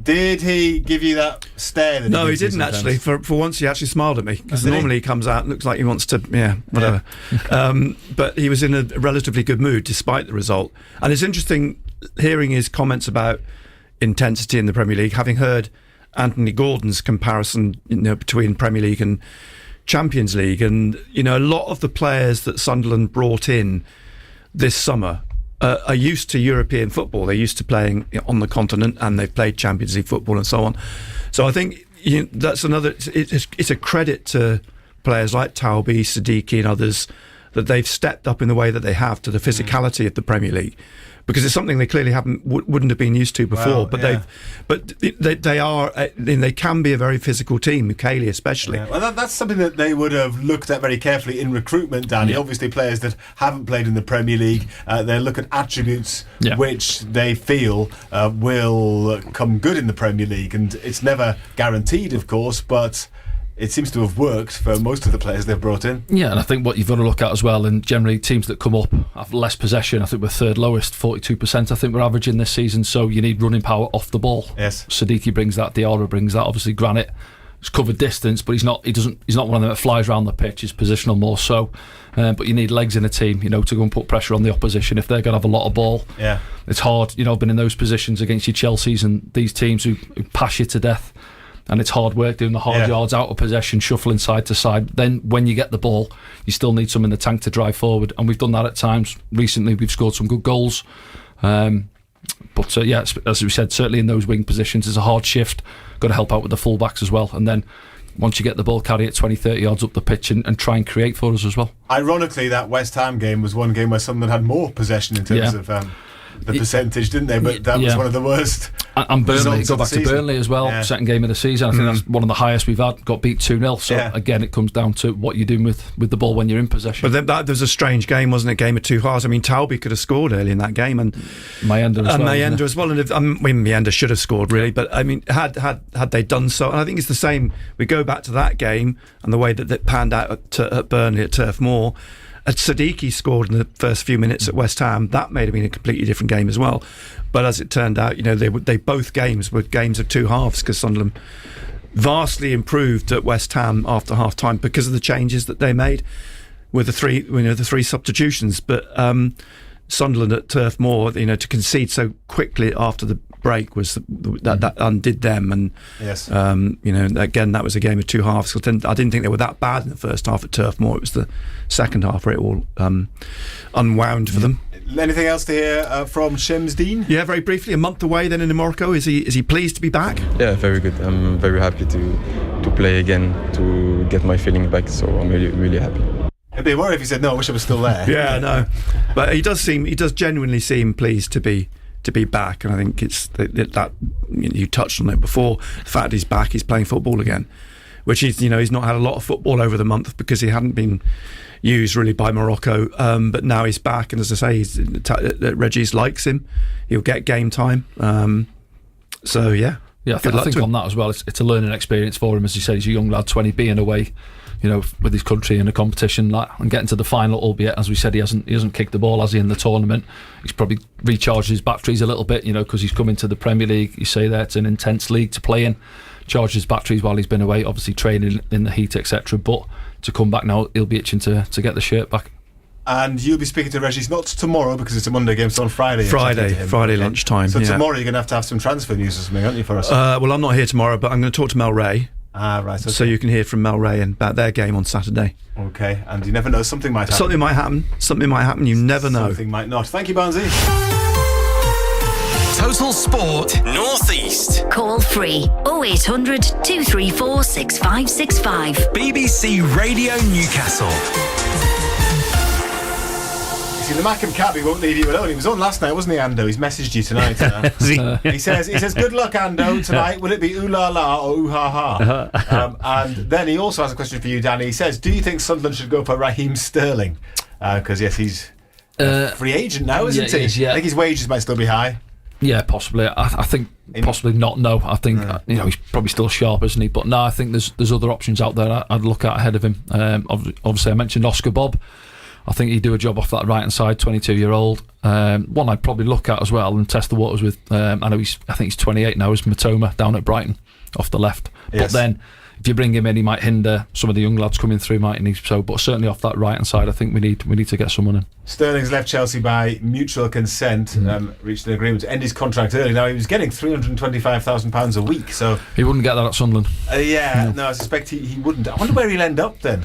Did he give you that stare? No, he didn't actually. For once, he actually smiled at me, because normally he comes out and looks like he wants to, whatever. But he was in a relatively good mood despite the result. And it's interesting hearing his comments about intensity in the Premier League, having heard Anthony Gordon's comparison, between Premier League and Champions League, and a lot of the players that Sunderland brought in this summer are used to European football. They're used to playing on the continent, and they've played Champions League football and so on. So I think that's another. It's a credit to players like Taobi, Siddiqui, and others that they've stepped up in the way that they have to the physicality of the Premier League, because it's something they clearly wouldn't have been used to before. They can be a very physical team, Mukele especially. Yeah. Well, that's something that they would have looked at very carefully in recruitment, Danny. Yeah. Obviously, players that haven't played in the Premier League, they look at attributes which they feel will come good in the Premier League, and it's never guaranteed, of course, but it seems to have worked for most of the players they've brought in. Yeah, and I think what you've got to look at as well, and generally teams that come up have less possession. I think we're third lowest, 42% I think we're averaging this season, so you need running power off the ball. Yes. Siddiqui brings that, Diarra brings that, obviously Granit has covered distance, but he's not one of them that flies around the pitch. He's positional more so. But you need legs in a team, to go and put pressure on the opposition if they're going to have a lot of ball. Yeah. It's hard, I've been in those positions against your Chelseas and these teams who pass you to death. And it's hard work doing the hard yards out of possession, shuffling side to side. Then when you get the ball, you still need some in the tank to drive forward. And we've done that at times. Recently, we've scored some good goals. But as we said, certainly in those wing positions, it's a hard shift. Got to help out with the full-backs as well. And then once you get the ball, carry it 20, 30 yards up the pitch and try and create for us as well. Ironically, that West Ham game was one game where Sunderland had more possession in terms of the percentage, didn't they? But that was one of the worst. And Burnley, go back to Burnley as well, second game of the season. I think that's one of the highest we've had, got beat 2-0. So again, it comes down to what you're doing with the ball when you're in possession. But there was a strange game, wasn't it? Game of two halves. I mean, Taobi could have scored early in that game, and Mayenda as well. And Mayenda should have scored, really. But I mean, had they done so, and I think it's the same. We go back to that game and the way that it panned out at Burnley at Turf Moor. Siddiqui scored in the first few minutes at West Ham. That may have been a completely different game as well. But as it turned out, they both games were games of two halves, because Sunderland vastly improved at West Ham after half time because of the changes that they made with the three substitutions. But Sunderland at Turf Moor, to concede so quickly after the break was that undid them. And again, that was a game of two halves. I didn't think they were that bad in the first half at Turf Moor. It was the second half where it all unwound for them. Anything else to hear from Shims Dean? Yeah, very briefly. A month away then in Morocco. Is he pleased to be back? Yeah, very good. I'm very happy to play again, to get my feeling back. So I'm really, really happy. I'd be worried if he said no. I wish I was still there. Yeah, no, but he does genuinely seem pleased to be back, and I think it's that you touched on it before. The fact he's back, he's playing football again, which he's not had a lot of football over the month because he hadn't been used really by Morocco, but now he's back, and as I say, Regis likes him. He'll get game time. So yeah, I think on that as well, it's a learning experience for him. As you said, he's a young lad, 20, being away, with his country in a competition and getting to the final, albeit, as we said, he hasn't kicked the ball, has he, in the tournament. He's probably recharged his batteries a little bit, because he's come into the Premier League. You say that it's an intense league to play in. Charged his batteries while he's been away, obviously training in the heat, etc. But to come back now, he'll be itching to get the shirt back. And you'll be speaking to Regis not tomorrow because it's a Monday game, so on Friday. Friday lunchtime. So tomorrow you're going to have some transfer news or something, aren't you, for us? Well, I'm not here tomorrow, but I'm going to talk to Mel Ray. Ah, right. Okay. So you can hear from Mel Ray about their game on Saturday. Okay, and you never know, something might happen. Something might happen. You never know. Something might not. Thank you, Barnsey. Total Sport North East. Call free 0800 234 6565. BBC Radio Newcastle. See, the Mackem Cabbie won't leave you alone. He was on last night, wasn't he, Ando? He's messaged you tonight. He says, good luck, Ando, tonight. Will it be ooh la la or ooh ha ha? And then he also has a question for you, Danny. He says, do you think Sunderland should go for Raheem Sterling? Because yes, he's a free agent now, isn't he? I think his wages might still be high. Yeah, possibly. I think possibly not. No, I think he's probably still sharp, isn't he? But no, I think there's other options out there I'd look at ahead of him. Obviously, I mentioned Oscar Bob. I think he'd do a job off that right hand side. 22-year-old. One I'd probably look at as well and test the waters with. I think he's 28 now. Is Matoma down at Brighton off the left? Yes. But then if you bring him in, he might hinder some of the young lads coming through, mightn't he? So, but certainly off that right hand side, I think we need to get someone in. Sterling's left Chelsea by mutual consent, reached an agreement to end his contract early. Now he was getting £325,000 a week, so he wouldn't get that at Sunderland. No, I suspect he wouldn't. I wonder where he'll end up then.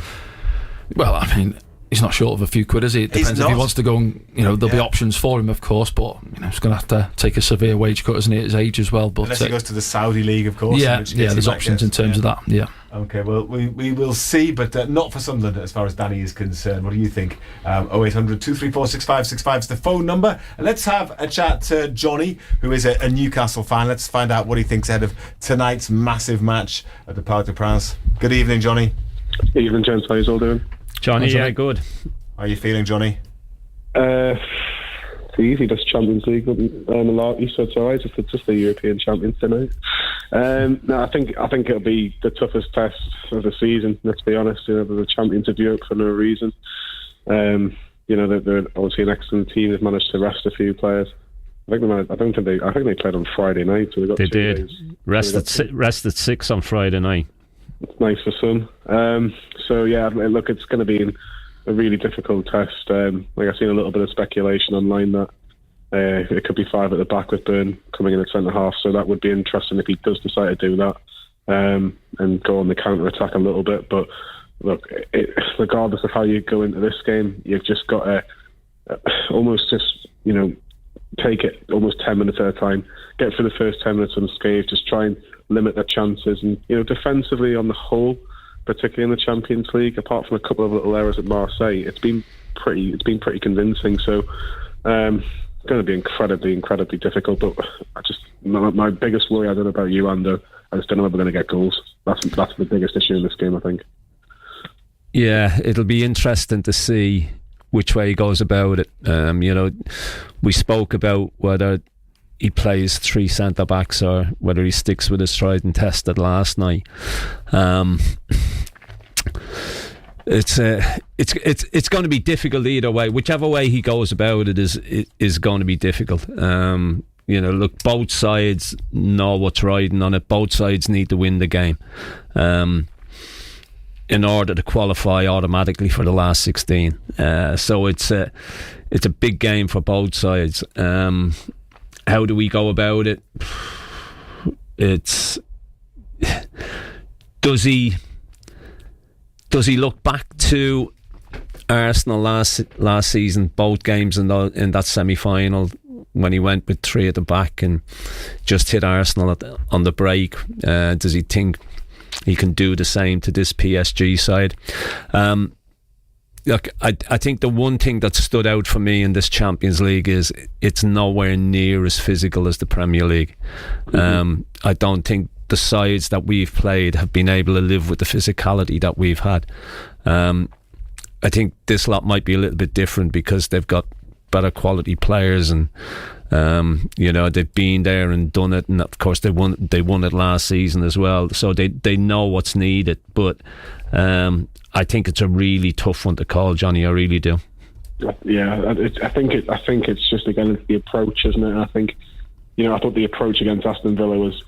Well, I mean, he's not short of a few quid, is he? It depends if he wants to go and, there'll be options for him, of course, but he's going to have to take a severe wage cut, isn't he, at his age as well. But unless he goes to the Saudi League, of course. There's options in terms of that. Yeah. Okay, well, we will see, but not for Sunderland as far as Danny is concerned. What do you think? 0800 234 6565 is the phone number. And let's have a chat to Johnny, who is a Newcastle fan. Let's find out what he thinks ahead of tonight's massive match at the Parc des Princes. Good evening, Johnny. Evening, gents. How you all doing? Johnny, yeah, good. How are you feeling, Johnny? It's easy. That's Champions League. A lot. So it's alright. It's just the European champions tonight. No, I think it'll be the toughest test of the season. Let's be honest. They're the champions of Europe for no reason. They're obviously an excellent team. They've managed to rest a few players. I think they played on Friday night. So they did. Rested 6 on Friday night. It's nice for some. Look, it's going to be a really difficult test. I've seen a little bit of speculation online that it could be 5 at the back with Byrne coming in at centre half. So that would be interesting if he does decide to do that and go on the counter attack a little bit. But look, regardless of how you go into this game, you've just got to take it almost 10 minutes at a time. Get through the first 10 minutes unscathed. Just try and limit their chances. And defensively on the whole, particularly in the Champions League, apart from a couple of little errors at Marseille, it's been pretty convincing. So it's going to be incredibly difficult. But my biggest worry, I don't know about you, Ando, I just don't know if we're going to get goals. That's the biggest issue in this game, I think. Yeah, it'll be interesting to see which way he goes about it. We spoke about whether he plays 3 centre backs or whether he sticks with his tried and tested last night. It's going to be difficult either way. Whichever way he goes about it is going to be difficult. Look, both sides know what's riding on it. Both sides need to win the game in order to qualify automatically for the last 16. So it's a big game for both sides. How do we go about it? Does he look back to Arsenal last season, both games in that semi-final, when he went with 3 at the back and just hit Arsenal on the break? Does he think he can do the same to this PSG side? Look, I think the one thing that stood out for me in this Champions League is it's nowhere near as physical as the Premier League. I don't think the sides that we've played have been able to live with the physicality that we've had. I think this lot might be a little bit different because they've got better quality players and they've been there and done it, and of course they won it last season as well, so they know what's needed. But I think it's a really tough one to call, Johnny. I really do. Yeah, I think it's just, again, it's the approach, isn't it? I think I thought the approach against Aston Villa was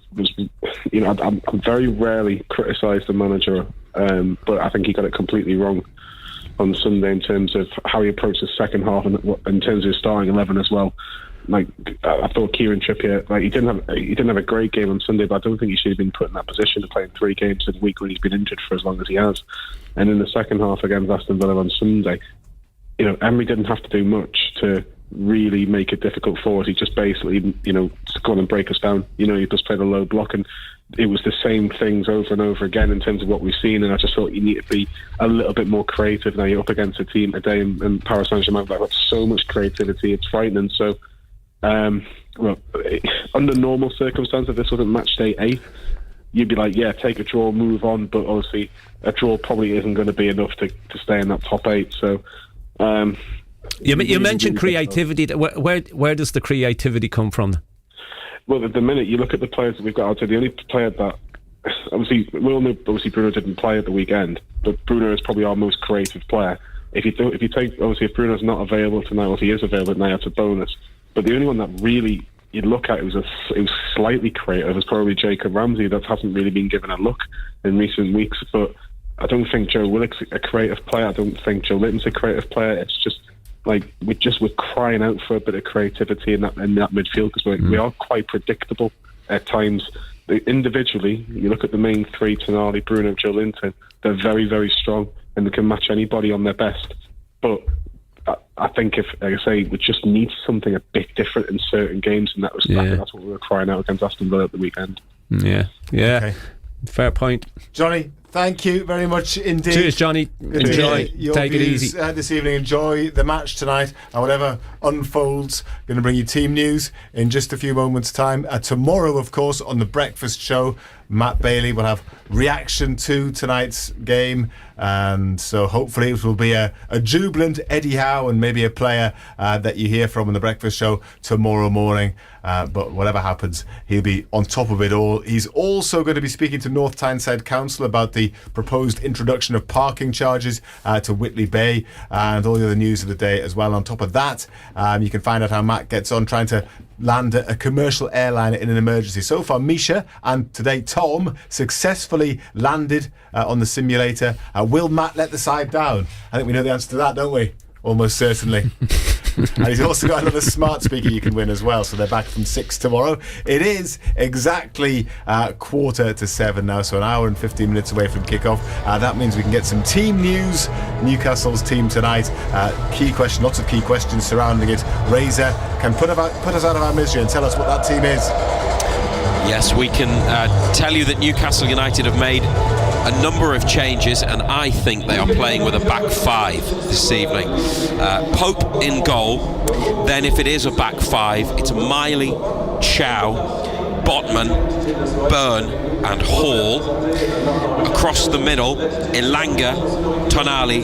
I'm very rarely criticise the manager, but I think he got it completely wrong on Sunday in terms of how he approached the second half and in terms of his starting 11 as well. I thought Kieran Trippier, he didn't have a great game on Sunday, but I don't think he should have been put in that position to play in 3 games in a week when he's been injured for as long as he has. And in the second half against Aston Villa on Sunday, Emery didn't have to do much to really make it difficult for us. He just basically, go on and break us down. He just played a low block, and it was the same things over and over again in terms of what we've seen. And I just thought you need to be a little bit more creative. Now you're up against a team today in Paris Saint-Germain that have so much creativity, it's frightening. So under normal circumstances, if this wasn't match day 8, you'd be like, yeah, take a draw, move on. But obviously a draw probably isn't going to be enough to stay in that top 8. So you mentioned creativity. Where does the creativity come from? Well, at the minute you look at the players that we've got out there, the only player that obviously we all know Bruno didn't play at the weekend, but Bruno is probably our most creative player. If you take obviously, if Bruno's not available tonight, or if he is available tonight, it's a bonus. But the only one that really you'd look at it was slightly creative is probably Jacob Ramsey. That hasn't really been given a look in recent weeks. But I don't think Joe Willock's a creative player. I don't think Joe Litton's a creative player. It's just we're crying out for a bit of creativity in that midfield, because we are quite predictable at times. Individually, you look at the main 3, Tonali, Bruno, Joe Linton, they're very, very strong and they can match anybody on their best. But I think if, like I say, we just need something a bit different in certain games, and that's what we were crying out against Aston Villa at the weekend. Yeah. Okay. Fair point. Johnny, thank you very much indeed. Cheers, Johnny. Enjoy. Take it easy this evening. Enjoy the match tonight and whatever unfolds. Going to bring you team news in just a few moments' time. Tomorrow, of course, on the breakfast show, Matt Bailey will have reaction to tonight's game, and so hopefully it will be a jubilant Eddie Howe and maybe a player that you hear from on the breakfast show tomorrow morning. But whatever happens, he'll be on top of it all. He's also going to be speaking to North Tyneside Council about the proposed introduction of parking charges to Whitley Bay and all the other news of the day as well. On top of that, you can find out how Matt gets on trying to land a commercial airliner in an emergency. So far, Misha and today Tom successfully landed on the simulator. Will Matt let the side down? I think we know the answer to that, don't we? Almost certainly. And he's also got another smart speaker you can win as well. So they're back from 6 tomorrow. It is exactly 6:45 now, so an hour and 15 minutes away from kickoff. That means we can get some team news. Newcastle's team tonight. Key question, lots of key questions surrounding it. Razor can put us out of our misery and tell us what that team is. Yes, we can tell you that Newcastle United have made a number of changes, and I think they are playing with a back five this evening. Pope in goal. Then if it is a back five, it's Miley, Chow, Botman, Byrne and Hall. Across the middle, Elanga, Tonali,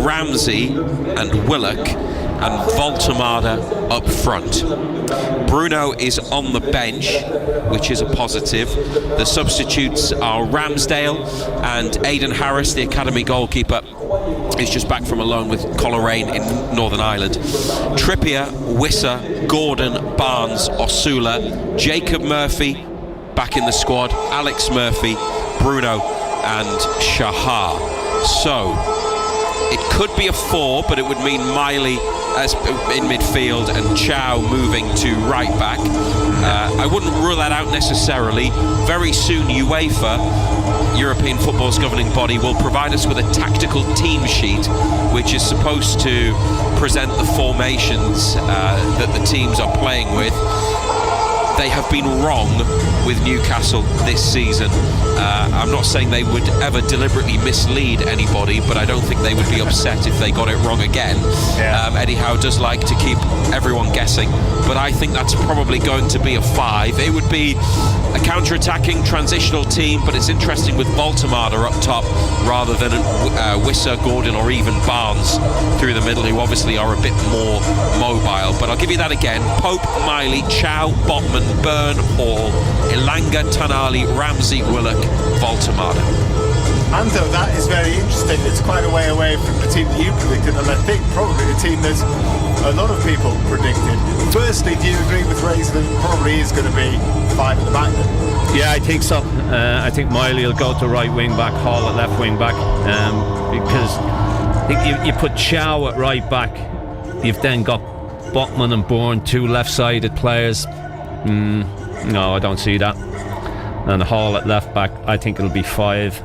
Ramsey and Willock, and Voltemada up front. Bruno is on the bench, which is a positive. The substitutes are Ramsdale and Aidan Harris, the academy goalkeeper, is just back from a loan with Coleraine in Northern Ireland. Trippier, Wissa, Gordon, Barnes, Osula, Jacob Murphy back in the squad, Alex Murphy, Bruno and Shahar. So it could be a 4, but it would mean Miley as in midfield and Chow moving to right back. I wouldn't rule that out necessarily. Very soon UEFA, European football's governing body, will provide us with a tactical team sheet which is supposed to present the formations that the teams are playing with. They have been wrong with Newcastle this season. I'm not saying they would ever deliberately mislead anybody, but I don't think they would be upset if they got it wrong again. Eddie Howe does like to keep everyone guessing, but I think that's probably going to be a 5. It would be a counter-attacking transitional team, but it's interesting with Voltemada up top rather than Wissa, Gordon or even Barnes through the middle, who obviously are a bit more mobile. But I'll give you that again. Pope, Miley, Chow, Botman, Byrne, Hall, Elanga, Tonali, Ramsey, Willock, Voltemada. And though that is very interesting, it's quite a way away from the team that you predicted, and I think probably the team that a lot of people predicted. Firstly, do you agree with Razor that it probably is going to be 5 at the back then? Yeah, I think so. I think Miley will go to right wing back, Hall at left wing back, because I think you put Chow at right back, you've then got Botman and Bourne, 2 left-sided players. No, I don't see that. And Hall at left back, I think it'll be 5.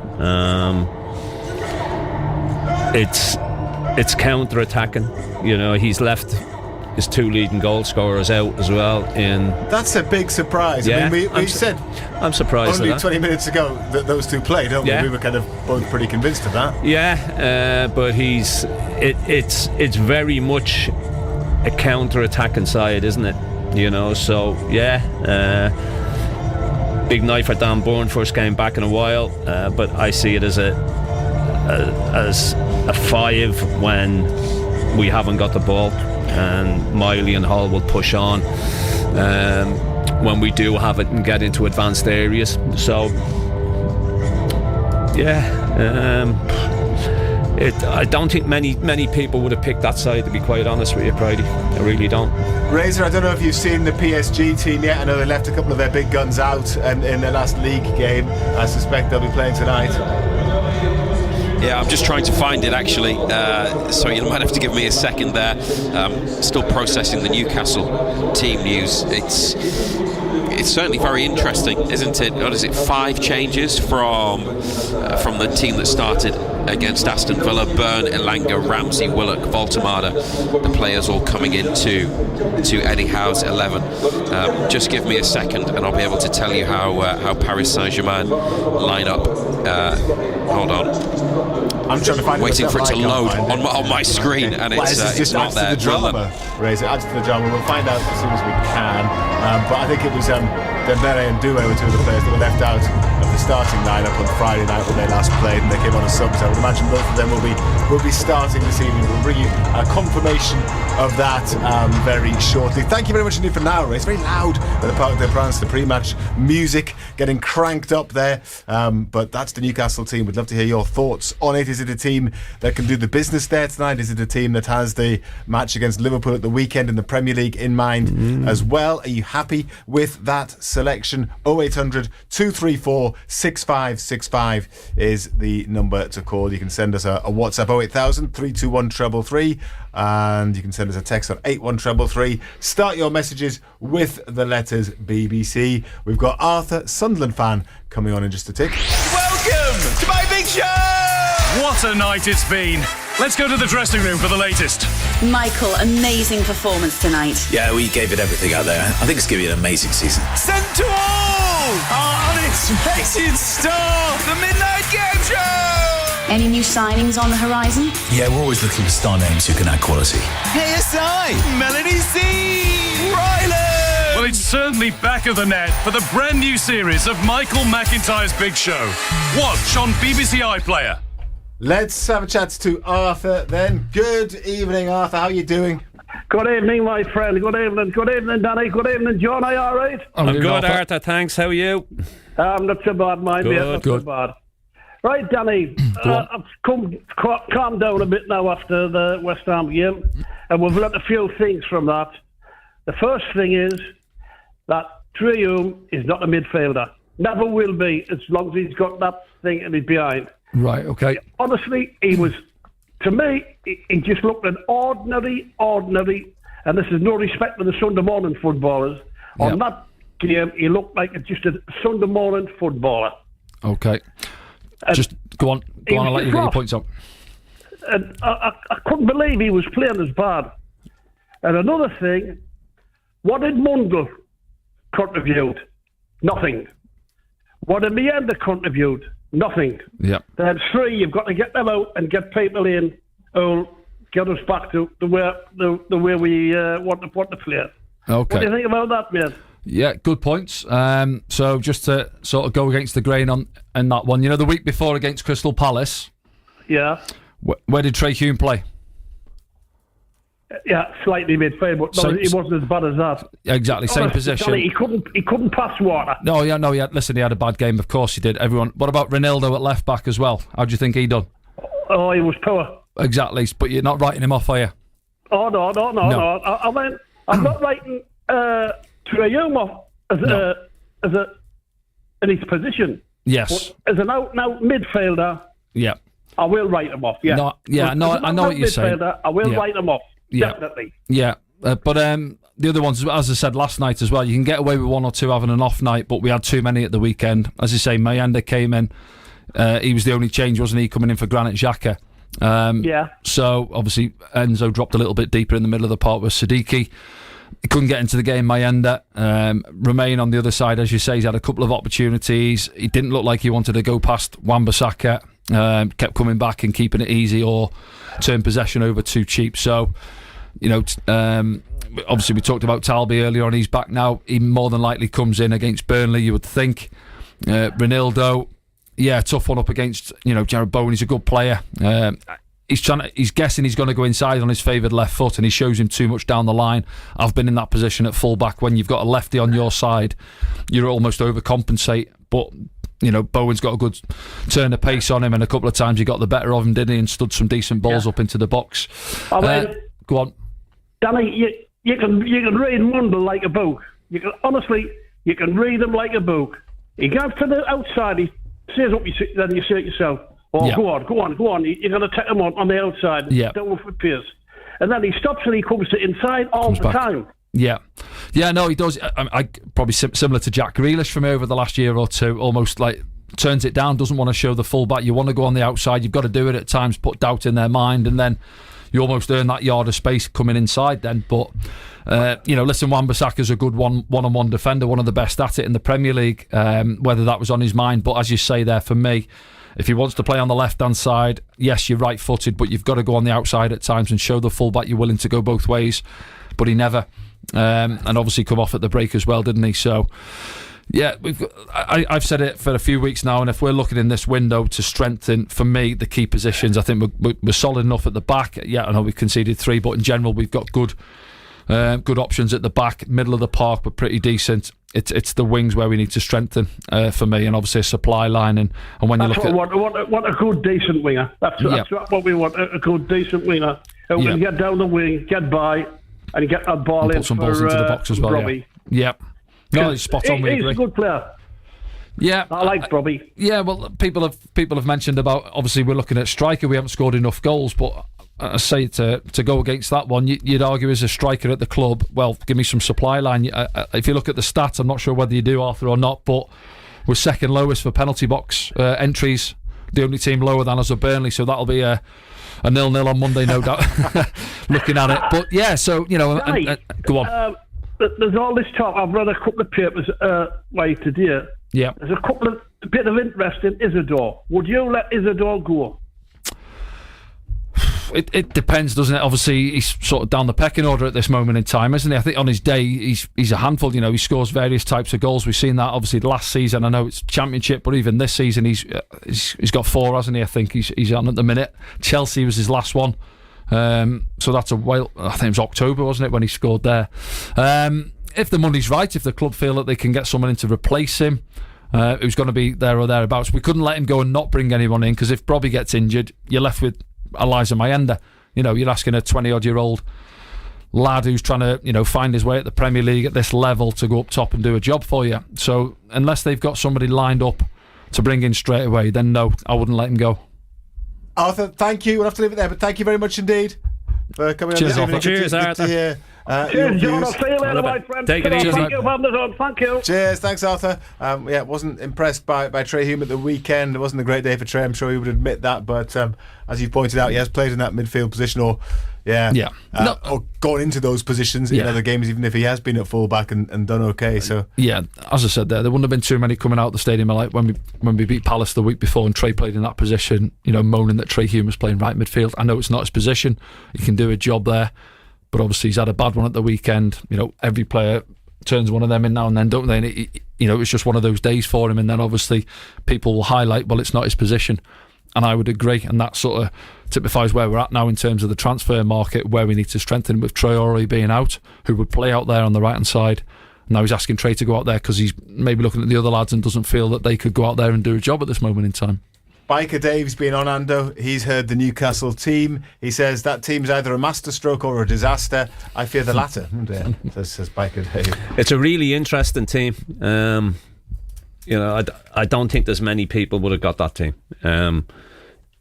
It's counter-attacking. You know, he's left his 2 leading goal scorers out as well. That's a big surprise. Yeah, I mean, we said I'm surprised only at that. 20 minutes ago that those 2 played, don't we? We were kind of both pretty convinced of that. Yeah, but it's very much a counter-attacking side, isn't it? You know, so big night for Dan Bourne, first game back in a while, but I see it as a 5 when we haven't got the ball, and Miley and Hall will push on when we do have it and get into advanced areas. So I don't think many people would have picked that side, to be quite honest with you, Pridey. I really don't. Razor, I don't know if you've seen the PSG team yet. I know they left a couple of their big guns out in their last league game. I suspect they'll be playing tonight. Yeah, I'm just trying to find it actually, so you might have to give me a second there. Still processing the Newcastle team news. It's certainly very interesting, isn't it? What is it? 5 changes from the team that started against Aston Villa, Byrne, Elanga, Ramsey, Willock, Voltemada, the players all coming into Eddie Howe's 11. Just give me a second and I'll be able to tell you how Paris Saint-Germain line up. Hold on. I'm trying to find waiting for it to load on my screen, and it's not there. The drama, Razor, adds to the drama. We'll find out as soon as we can. But I think it was Dembele and Doué were two of the players that were left out of the starting lineup on Friday night when they last played, and they came on as subs. I would imagine both of them will be starting this evening. We'll bring you a confirmation of that very shortly. Thank you very much indeed for now, Ray. It's very loud at the Parc des Princes, the pre-match music getting cranked up there. But that's the Newcastle team. We'd love to hear your thoughts on it. Is it a team that can do the business there tonight? Is it a team that has the match against Liverpool at the weekend in the Premier League in mind as well? Are you happy with that selection? 0800 234 6565 is the number to call. You can send us a WhatsApp 08000 321 333, and you can send us a text on 81333. Start your messages with the letters BBC. We've got Arthur, Sunderland fan, coming on in just a tick. Welcome to my big show! What a night it's been. Let's go to the dressing room for the latest. Michael, amazing performance tonight. Yeah, we gave it everything out there. I think it's going to be an amazing season. Send to all! Our unexpected star, the Midnight Game Show! Any new signings on the horizon? Yeah, we're always looking for star names who can add quality. KSI, Melanie C, Ryland! Well, it's certainly back of the net for the brand new series of Michael McIntyre's Big Show. Watch on BBC iPlayer. Let's have a chat to Arthur then. Good evening, Arthur. How are you doing? Good evening, my friend. Good evening, Danny. Good evening, John. Are you all right? I'm good, Arthur. Thanks. How are you? I'm not so bad, mate. Not so bad. Right, Danny. I've calmed down a bit now after the West Ham game, and we've learnt a few things from that. The first thing is that Trium is not a midfielder. Never will be, as long as he's got that thing in his behind. Right, okay. Honestly, he was, to me, he just looked an ordinary, and this is no respect to the Sunday morning footballers. Yep. On that game, he looked like just a Sunday morning footballer. Okay. Just go on, I'll let you get your points up. And I couldn't believe he was playing as bad. And another thing, what did Mundell contribute? Nothing. What did Meander contribute? Nothing. Yeah. Then three, you've got to get them out and get people in who'll get us back to the way we want to play. Okay. What do you think about that, mate? Yeah, good points. So just to sort of go against the grain on that one, you know, the week before against Crystal Palace. Yeah. Where did Trey Hume play? Yeah, slightly midfield, but no, he wasn't as bad as that. Exactly, same position. He couldn't pass water. No, listen, he had a bad game. Of course he did. Everyone. What about Ronaldo at left back as well? How do you think he done? Oh, he was poor. Exactly, but you're not writing him off, are you? Oh no. I'm not writing Trey Hume off as a in his position. Yes. But as an out midfielder. Yeah. I will write him off. Yeah. I know what you're saying. I will write him off. Yeah. Definitely. Yeah. But the other ones, as I said last night as well, you can get away with one or two having an off night, but we had too many at the weekend. As you say, Mayanda came in. He was the only change, wasn't he, coming in for Granit Xhaka? Yeah. So, obviously, Enzo dropped a little bit deeper in the middle of the park with Siddiqui. He couldn't get into the game, Mayanda. Remain on the other side, as you say, he's had a couple of opportunities. He didn't look like he wanted to go past Wan-Bissaka. Kept coming back and keeping it easy or turn possession over too cheap. So, you know, obviously we talked about Talby earlier on. He's back now. He more than likely comes in against Burnley, you would think. Ronaldo, yeah, tough one up against, you know, Jared Bowen. He's a good player. He's guessing he's going to go inside on his favoured left foot, and he shows him too much down the line. I've been in that position at full-back. When you've got a lefty on your side, you almost overcompensate. But, you know, Bowen's got a good turn of pace on him, and a couple of times he got the better of him, didn't he, and stood some decent balls up into the box. I mean, go on. Danny, you can read Mundell like a book. You can read him like a book. He goes to the outside, he says what you say, then you say it yourself. Oh, yeah. Go on. You're going to take him on the outside. Yeah. Don't with Pierce. And then he stops and he comes to inside all the time. Yeah, no, he does. I probably similar to Jack Grealish from over the last year or two, almost like turns it down, doesn't want to show the fullback. You want to go on the outside, you've got to do it at times, put doubt in their mind, and then you almost earn that yard of space coming inside then. But listen, Wan-Bissaka's a good one-on-one defender, one of the best at it in the Premier League, whether that was on his mind. But as you say there, for me, if he wants to play on the left-hand side, yes, you're right-footed, but you've got to go on the outside at times and show the fullback you're willing to go both ways. But he never. And obviously come off at the break as well, didn't he? So, yeah, I've said it for a few weeks now, and if we're looking in this window to strengthen, for me, the key positions, I think we're solid enough at the back. Yeah, I know we've conceded 3, but in general, we've got good options at the back. Middle of the park, but pretty decent. It's the wings where we need to strengthen for me, and obviously a supply line. And when you look at what a good decent winger. That's what we want. A good decent winger. And when you get down the wing, get by, and you get that ball in. Put some balls into the box as well. Robbie. Yeah. No, he's spot on. He's a good player. Yeah, I like Robbie. Yeah, well, people have mentioned about, obviously we're looking at striker. We haven't scored enough goals, but I say to go against that one, you'd argue as a striker at the club, well, give me some supply line. If you look at the stats, I'm not sure whether you do, Arthur, or not, but we're second lowest for penalty box entries. The only team lower than us are Burnley, so that'll be a 0-0 on Monday, no doubt. Looking at it, but yeah, so go on. There's all this talk. I've read a couple of papers today. Yeah. There's a bit of interest in Isidore. Would you let Isidore go? It depends, doesn't it? Obviously, he's sort of down the pecking order at this moment in time, isn't he? I think on his day, he's a handful. He scores various types of goals. We've seen that obviously last season. I know it's Championship, but even this season, he's got 4, hasn't he? I think he's on at the minute. Chelsea was his last one. So that's I think it was October, wasn't it, when he scored there. If the money's right, if the club feel that they can get someone in to replace him, who's going to be there or thereabouts, we couldn't let him go and not bring anyone in, because if Brobby gets injured, you're left with Eliza Mayenda. You're asking a 20-odd-year-old lad who's trying to find his way at the Premier League at this level to go up top and do a job for you. So unless they've got somebody lined up to bring in straight away, then no, I wouldn't let him go. Arthur, thank you. We'll have to leave it there, but thank you very much indeed for coming on. Cheers, Arthur. Cheers, Arthur. Cheers, John. I'll see you later, my friend. Take it easy. Thank you for having us on. Thank you. Cheers, thanks, Arthur. Wasn't impressed by Trey Hume at the weekend. It wasn't a great day for Trey, I'm sure he would admit that, but as you pointed out, he has played in that midfield position or gone into those positions in other games, even if he has been at full-back and done okay. So yeah, as I said there wouldn't have been too many coming out of the stadium like when we beat Palace the week before and Trey played in that position, moaning that Trey Hume was playing right midfield. I know it's not his position, he can do a job there, but obviously he's had a bad one at the weekend. Every player turns one of them in now and then, don't they? And it was just one of those days for him, and then obviously people will highlight, well, it's not his position. And I would agree, and that sort of typifies where we're at now in terms of the transfer market, where we need to strengthen, with Traore being out, who would play out there on the right-hand side. Now he's asking Trey to go out there because he's maybe looking at the other lads and doesn't feel that they could go out there and do a job at this moment in time. Biker Dave's been on Ando. He's heard the Newcastle team. He says that team's either a masterstroke or a disaster. I fear the latter, says Biker Dave. It's a really interesting team. I don't think there's many people would have got that team.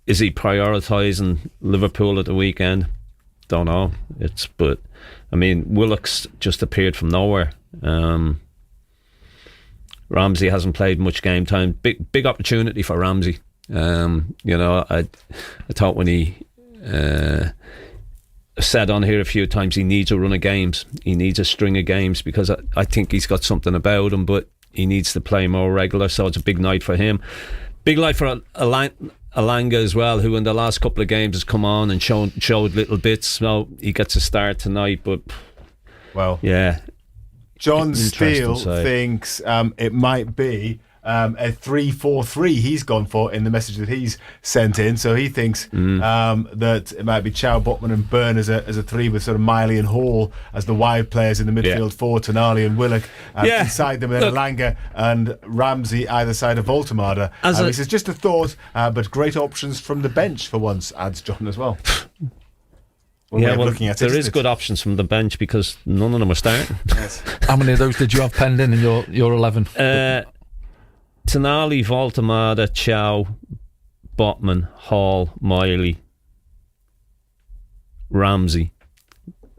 Is he prioritising Liverpool at the weekend? Don't know. But Willock's just appeared from nowhere. Ramsey hasn't played much game time. Big opportunity for Ramsey. I thought when he said on here a few times he needs a run of games. He needs a string of games, because I think he's got something about him, but he needs to play more regular, so it's a big night for him. Big night for Alanga as well, who in the last couple of games has come on and showed little bits. So he gets a start tonight, but yeah. John Steele thinks it might be a 3-4-3 he's gone for in the message that he's sent in. So he thinks that it might be Chow, Botman and Byrne as a 3, with sort of Miley and Hall as the wide players in the midfield, 4, Tonali and Willock inside them, and then Alanga and Ramsey either side of Voltemada. He says, just a thought, but great options from the bench for once, adds John as well. There is good options from the bench, because none of them are starting. Yes. How many of those did you have penned in your 11? Tonali, Voltemada, Chow, Botman, Hall, Miley, Ramsey.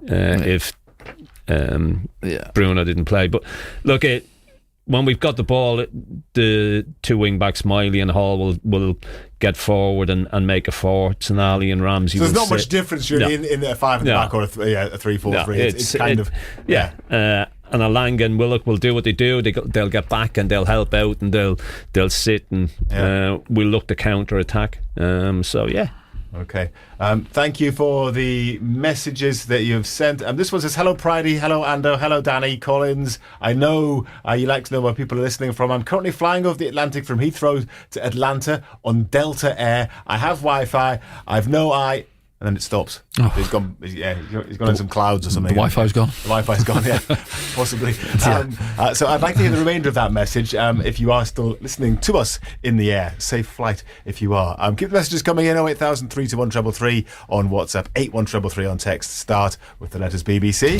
If Bruno didn't play, but look, when we've got the ball, the two wing backs, Miley and Hall, will get forward and make a four. Tonali and Ramsey. So there's will not much difference really in a 5 in the back or a 3-4-3. It's kind of and Alanga and Willock will do what they do. They'll get back and they'll help out and they'll sit and we'll look to counter attack. Okay. Thank you for the messages that you've sent. This one says, hello Pridey, hello Ando, hello Danny Collins. I know you like to know where people are listening from. I'm currently flying over the Atlantic from Heathrow to Atlanta on Delta Air. I have Wi-Fi. I've no eye. And then it stops. Oh. He's gone in some clouds or something. The Wi-Fi's gone. The Wi-Fi's gone, yeah, possibly. So I'd like to hear the remainder of that message. If you are still listening to us in the air, safe flight if you are. Keep the messages coming in. 08000 321 333 on WhatsApp, 81333 on text. Start with the letters BBC.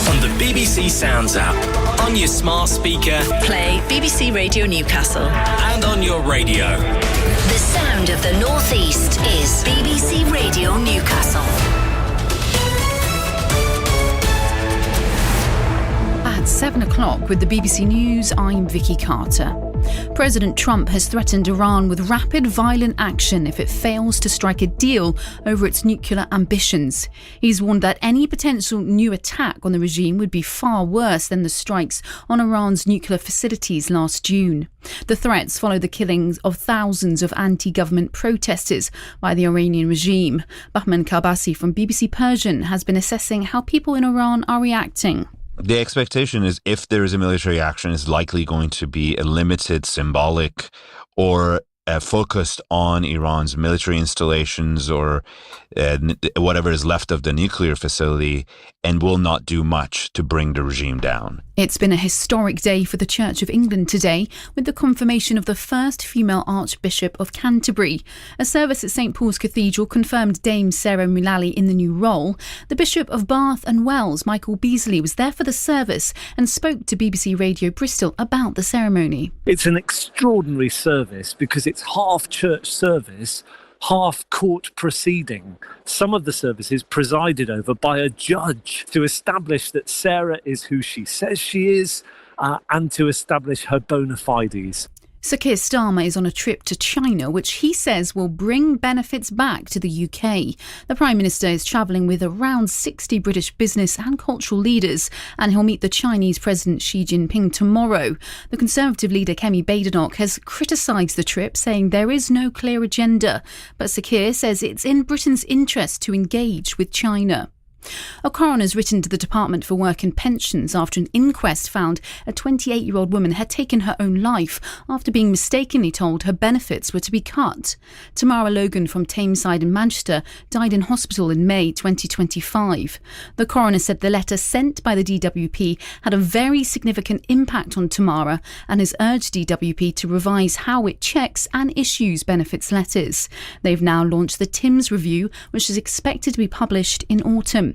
On the BBC Sounds app, on your smart speaker, Play BBC Radio Newcastle. and on your radio. The sound of the North East is BBC Radio Newcastle. At 7 o'clock with the BBC News, I'm Vicky Carter. President Trump has threatened Iran with rapid violent action if it fails to strike a deal over its nuclear ambitions. He's warned that any potential new attack on the regime would be far worse than the strikes on Iran's nuclear facilities last June. The threats follow the killings of thousands of anti-government protesters by the Iranian regime. Bahman Karbasi from BBC Persian has been assessing how people in Iran are reacting. The expectation is if there is a military action, it's likely going to be a limited, symbolic, or focused on Iran's military installations or whatever is left of the nuclear facility, and will not do much to bring the regime down. It's been a historic day for the Church of England today, with the confirmation of the first female Archbishop of Canterbury. A service at St Paul's Cathedral confirmed Dame Sarah Mullally in the new role. The Bishop of Bath and Wells, Michael Beasley, was there for the service and spoke to BBC Radio Bristol about the ceremony. It's an extraordinary service because it's half church service, half court proceeding. Some of the services presided over by a judge to establish that Sarah is who she says she is and to establish her bona fides. Sir Keir Starmer is on a trip to China, which he says will bring benefits back to the UK. The Prime Minister is travelling with around 60 British business and cultural leaders, and he'll meet the Chinese President Xi Jinping tomorrow. The Conservative leader Kemi Badenoch has criticised the trip, saying there is no clear agenda. But Sir Keir says it's in Britain's interest to engage with China. A coroner's written to the Department for Work and Pensions after an inquest found a 28-year-old woman had taken her own life after being mistakenly told her benefits were to be cut. Tamara Logan from Tameside in Manchester died in hospital in May 2025. The coroner said the letter sent by the DWP had a very significant impact on Tamara and has urged DWP to revise how it checks and issues benefits letters. They've now launched the TIMS review, which is expected to be published in autumn.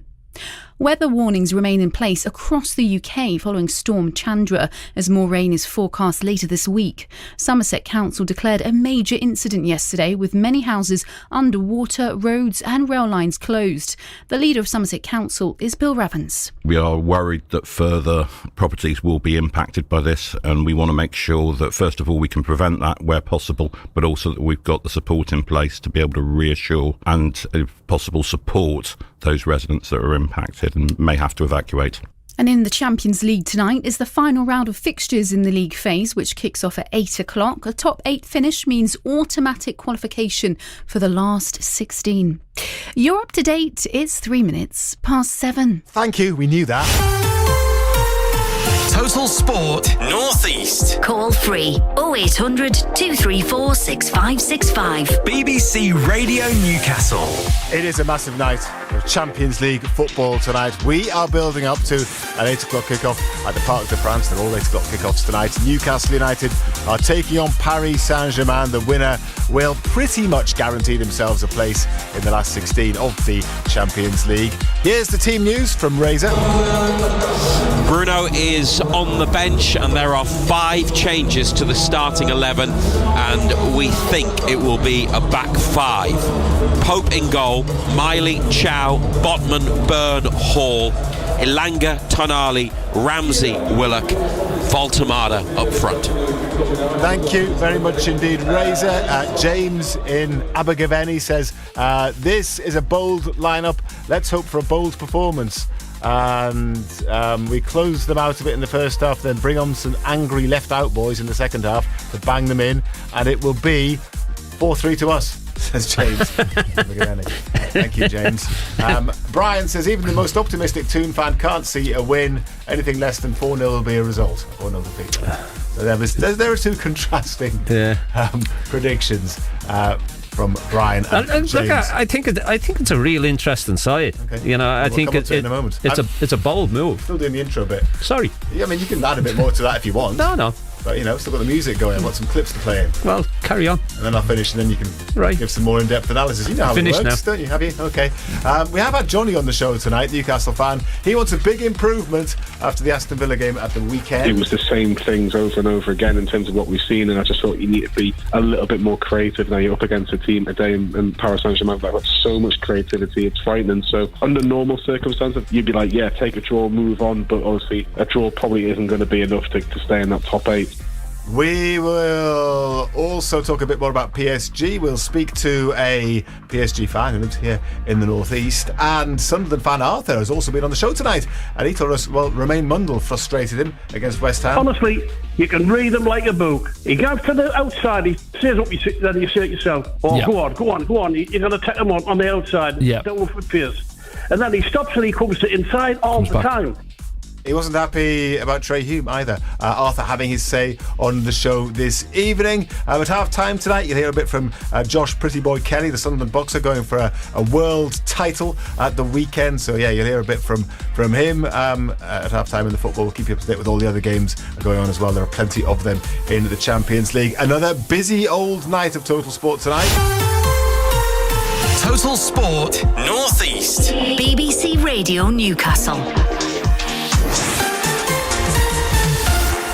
Weather warnings remain in place across the UK following Storm Chandra as more rain is forecast later this week. Somerset Council declared a major incident yesterday with many houses underwater, roads and rail lines closed. The leader of Somerset Council is Bill Ravens. We are worried that further properties will be impacted by this, and we want to make sure that first of all we can prevent that where possible, but also that we've got the support in place to be able to reassure and if possible support those residents that are impacted and may have to evacuate. And in the Champions League tonight is the final round of fixtures in the league phase, which kicks off at 8 o'clock. A top 8 finish means automatic qualification for the last 16. You're up to date. It's 3 minutes past 7. Thank you. We knew that. Total Sport North East. Call free 0800 234 6565. BBC Radio Newcastle. It is a massive night of Champions League football tonight. We are building up to an 8 o'clock kickoff at the Parc de France. They're all 8 o'clock kickoffs tonight. Newcastle United are taking on Paris Saint-Germain. The winner will pretty much guarantee themselves a place in the last 16 of the Champions League. Here's the team news from Razor. Bruno is on the bench and there are 5 changes to the starting 11, and we think it will be a back 5. Pope in goal, Miley, Chow, Botman, Byrne, Hall. Elanga, Tonali, Ramsey, Willock, Voltemada up front. Thank you very much indeed, Razor. James in Abergavenny says, this is a bold lineup. Let's hope for a bold performance. And we close them out a bit in the first half, then bring on some angry left out boys in the second half to bang them in, and it will be 4-3 to us, says James. Thank you, James. Brian says, even the most optimistic Toon fan can't see a win. Anything less than 4-0 will be a result. 4-0 defeat. So there are two contrasting predictions from Brian and James. Look, I think it's a real interesting side. Okay. You know, I think it's in a moment. It's a bold move. Still doing the intro bit. Sorry. Yeah, I mean, you can add a bit more to that if you want. No. But, you know, still got the music going. I've got some clips to play in. Well, carry on. And then I'll finish, and then you can give some more in-depth analysis. You know how it works, don't you? Have you? Okay. We have had Johnny on the show tonight, Newcastle fan. He wants a big improvement after the Aston Villa game at the weekend. It was the same things over and over again in terms of what we've seen, and I just thought you need to be a little bit more creative. Now you're up against a team today in Paris Saint-Germain that have so much creativity, it's frightening. So under normal circumstances, you'd be like, yeah, take a draw, move on, but obviously a draw probably isn't going to be enough to stay in that top 8. We will also talk a bit more about PSG. We'll speak to a PSG fan who lives here in the northeast, and Sunderland fan Arthur has also been on the show tonight, and he told us, well, Romain Mundle frustrated him against West Ham. Honestly, you can read him like a book. He goes to the outside, he says up, then you say it yourself, go on, you're going to take him on the outside, don't look for Pierce. And then he stops and he comes to inside all the time. He wasn't happy about Trey Hume either. Arthur having his say on the show this evening. At half-time tonight, you'll hear a bit from Josh Pretty Boy Kelly, the Sunderland boxer, going for a world title at the weekend. So, yeah, you'll hear a bit from him at half-time in the football. We'll keep you up to date with all the other games going on as well. There are plenty of them in the Champions League. Another busy old night of Total Sport tonight. Total Sport North East. BBC Radio Newcastle.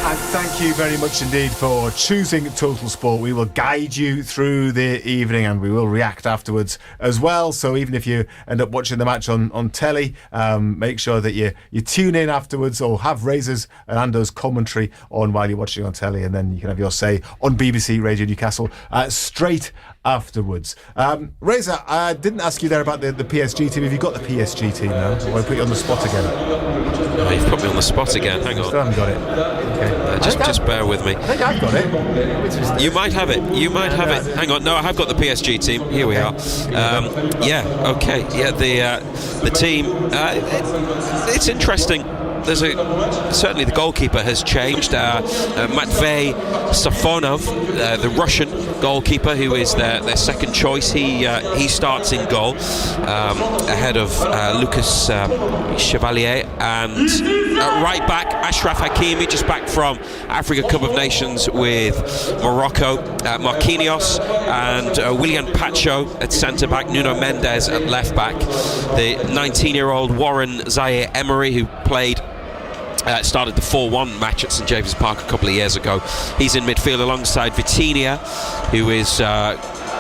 And thank you very much indeed for choosing Total Sport. We will guide you through the evening, and we will react afterwards as well. So even if you end up watching the match on telly, make sure that you tune in afterwards, or have Razor's and Ando's commentary on while you're watching on telly, and then you can have your say on BBC Radio Newcastle straight afterwards. Razor, I didn't ask you there about the PSG team. Have you got the PSG team now? Or I put you on the spot again? Oh, you've put me on the spot again. Hang on. Still haven't got it. Okay. Just bear with me. I think I've got it. You might have it. Hang on. No, I have got the PSG team. Here we are. Okay. Yeah, the team. It's interesting. Certainly the goalkeeper has changed. Matvey Safonov, the Russian goalkeeper, who is their second choice, he starts in goal ahead of Lucas Chevalier, and right back Ashraf Hakimi, just back from Africa Cup of Nations with Morocco, Marquinhos and William Pacho at centre back, Nuno Mendes at left back, the 19-year-old Warren Zaire-Emery, who started the 4-1 match at St James's Park a couple of years ago. He's in midfield alongside Vitinha, who is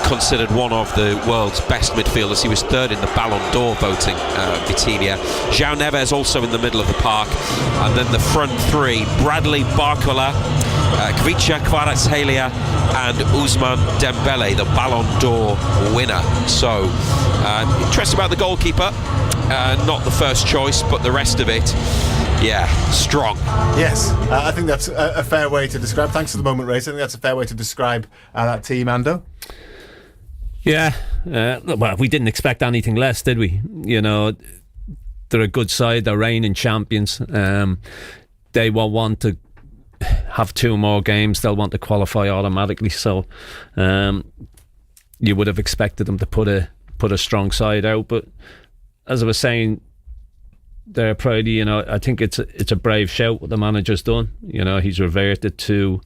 considered one of the world's best midfielders. He was third in the Ballon d'Or voting, Vitinha. João Neves also in the middle of the park. And then the front three, Bradley Barcola, Kvicha Kvaratskhelia and Ousmane Dembele, the Ballon d'Or winner. So, interesting about the goalkeeper. Not the first choice, but the rest of it, yeah, strong. Yes, I think that's a fair way to describe. Thanks for the moment, Ray. I think that's a fair way to describe that team, Ando. Yeah, well, we didn't expect anything less, did we? You know, they're a good side. They're reigning champions. They will want to have 2 more games. They'll want to qualify automatically. So you would have expected them to put a strong side out. But as I was saying, they're probably, you know, I think it's a brave shout what the manager's done. You know, he's reverted to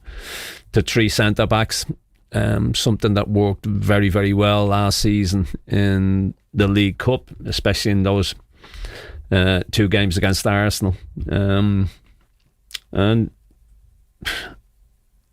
3 centre backs. Something that worked very, very well last season in the League Cup, especially in those 2 games against Arsenal. And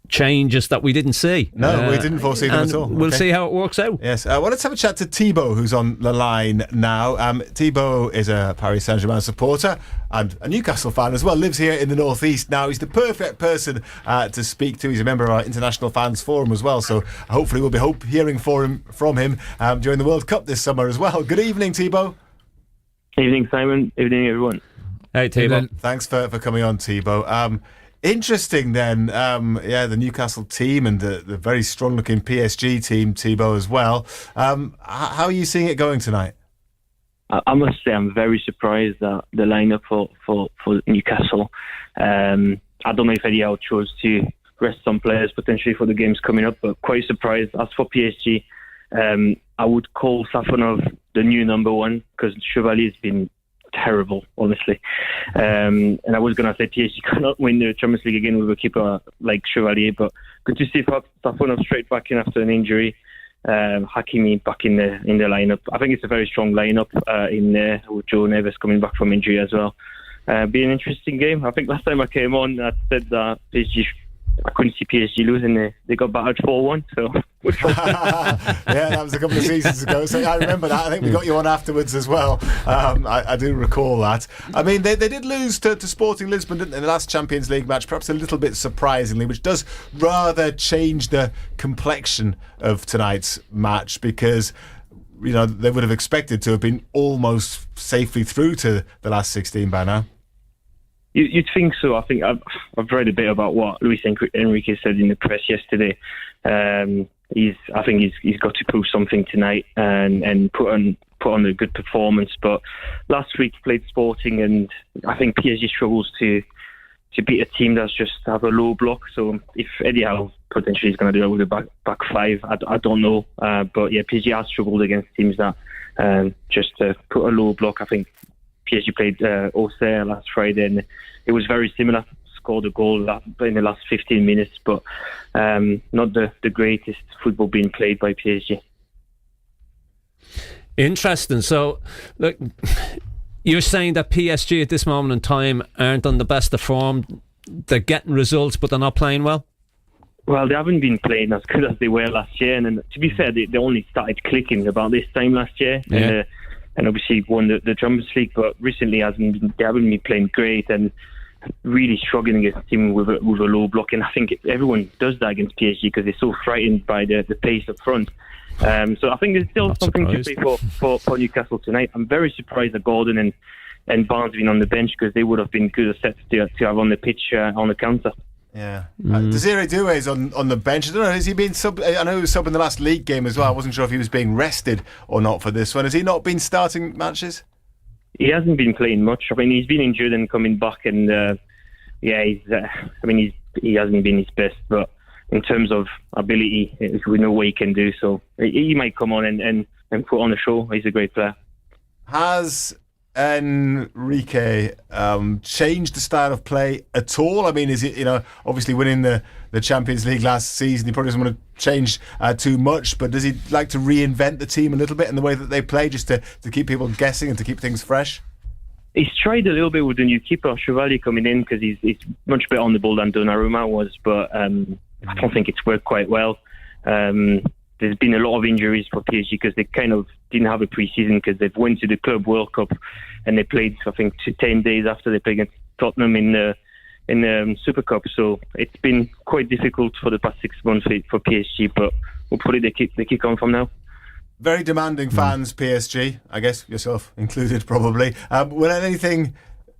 changes that we didn't see. No, we didn't foresee them at all. We'll see how it works out. Yes. Well, let's have a chat to Thibaut, who's on the line now. Thibaut is a Paris Saint-Germain supporter and a Newcastle fan as well. Lives here in the northeast now. He's the perfect person to speak to. He's a member of our International Fans Forum as well. So hopefully we'll be hearing from him during the World Cup this summer as well. Good evening, Thibaut. Evening, Simon. Evening, everyone. Hey, Thibaut. Thanks for coming on, Thibaut. Interesting then, the Newcastle team and the very strong-looking PSG team, Thibaut, as well. How are you seeing it going tonight? I must say I'm very surprised at the lineup for Newcastle. I don't know if Eddie Howe chose to rest some players potentially for the games coming up, but quite surprised. As for PSG, I would call Safonov the new number one because Chevalier's been terrible, honestly. And I was going to say PSG cannot win the Champions League again with a keeper like Chevalier, but good to see Safonov straight back in after an injury. Hakimi back in the lineup. I think it's a very strong lineup in there with Joe Neves coming back from injury as well. Be an interesting game. I think last time I came on, I said that I couldn't see PSG losing. They got battered 4-1. So yeah, that was a couple of seasons ago. So I remember that. I think we got you on afterwards as well. I do recall that. I mean, they did lose to Sporting Lisbon, didn't they, in the last Champions League match, perhaps a little bit surprisingly, which does rather change the complexion of tonight's match because they would have expected to have been almost safely through to the last 16 by now. You'd think so. I think I've read a bit about what Luis Enrique said in the press yesterday. I think he's got to prove something tonight and put on a good performance. But last week he played Sporting, and I think PSG struggles to beat a team that's just have a low block. So if Eddie Howe potentially is going to do it with a back five, I don't know. But yeah, PSG has struggled against teams that just put a low block. I think PSG played Auxerre last Friday, and it was very similar. Scored a goal in the last 15 minutes, but not the greatest football being played by PSG. Interesting. So, look, you're saying that PSG at this moment in time aren't on the best of form. They're getting results, but they're not playing well? Well, they haven't been playing as good as they were last year, and to be fair, they only started clicking about this time last year. Yeah. And obviously won the Champions League, but recently they haven't been playing great and really struggling against a team with a low block. And I think everyone does that against PSG because they're so frightened by the pace up front. So I think there's still something to play for Newcastle tonight. I'm very surprised that Gordon and Barnes have been on the bench because they would have been good assets to have on the pitch on the counter. Yeah. Desiree Doué is on the bench. I don't know, has he been sub? I know he was sub in the last league game as well. I wasn't sure if he was being rested or not for this one. Has he not been starting matches? He hasn't been playing much. I mean, he's been injured and coming back, and he hasn't been his best. But in terms of ability, we know what he can do. So he might come on and put on a show. He's a great player. Has Enrique changed the style of play at all? I mean, is it, obviously winning the Champions League last season, he probably doesn't want to change too much, but does he like to reinvent the team a little bit in the way that they play, just to keep people guessing and to keep things fresh? He's tried a little bit with the new keeper, Chevalier, coming in because he's much better on the ball than Donnarumma was, but I don't think it's worked quite well. There's been a lot of injuries for PSG because they kind of didn't have a pre-season because they went to the Club World Cup and they played, I think, 10 days after they played against Tottenham in the Super Cup. So it's been quite difficult for the past 6 months for PSG, but hopefully they kick on from now. Very demanding fans, PSG, I guess yourself included probably. Will anything